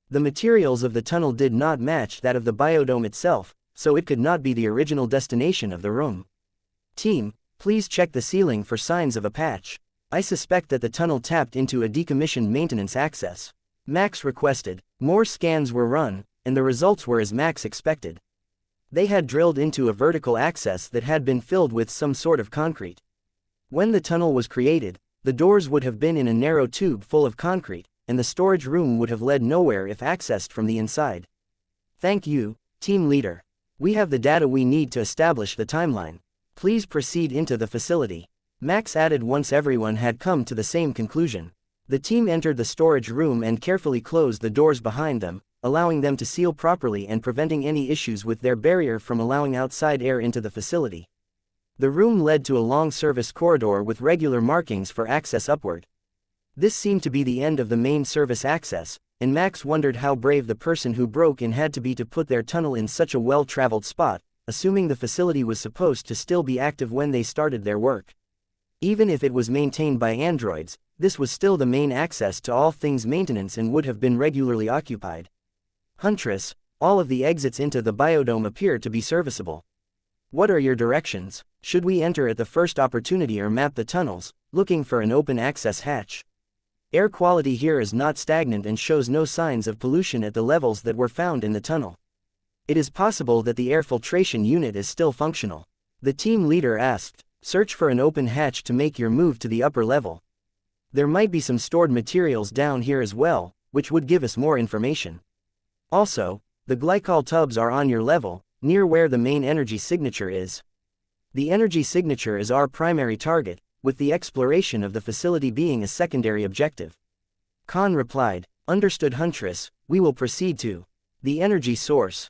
The materials of the tunnel did not match that of the biodome itself, so it could not be the original destination of the room. Team, please check the ceiling for signs of a patch. I suspect that the tunnel tapped into a decommissioned maintenance access. Max requested. More scans were run, and the results were as Max expected. They had drilled into a vertical access that had been filled with some sort of concrete. When the tunnel was created, the doors would have been in a narrow tube full of concrete, and the storage room would have led nowhere if accessed from the inside. Thank you, team leader. We have the data we need to establish the timeline. Please proceed into the facility. Max added once everyone had come to the same conclusion. The team entered the storage room and carefully closed the doors behind them, allowing them to seal properly and preventing any issues with their barrier from allowing outside air into the facility. The room led to a long service corridor with regular markings for access upward. This seemed to be the end of the main service access, and Max wondered how brave the person who broke in had to be to put their tunnel in such a well-traveled spot, assuming the facility was supposed to still be active when they started their work. Even if it was maintained by androids, this was still the main access to all things maintenance and would have been regularly occupied. Huntress, all of the exits into the biodome appear to be serviceable. What are your directions? Should we enter at the first opportunity or map the tunnels, looking for an open access hatch? Air quality here is not stagnant and shows no signs of pollution at the levels that were found in the tunnel. It is possible that the air filtration unit is still functional. The team leader asked, search for an open hatch to make your move to the upper level. There might be some stored materials down here as well, which would give us more information. Also, the glycol tubs are on your level, near where the main energy signature is. The energy signature is our primary target, with the exploration of the facility being a secondary objective. Khan replied, understood Huntress, we will proceed to the energy source.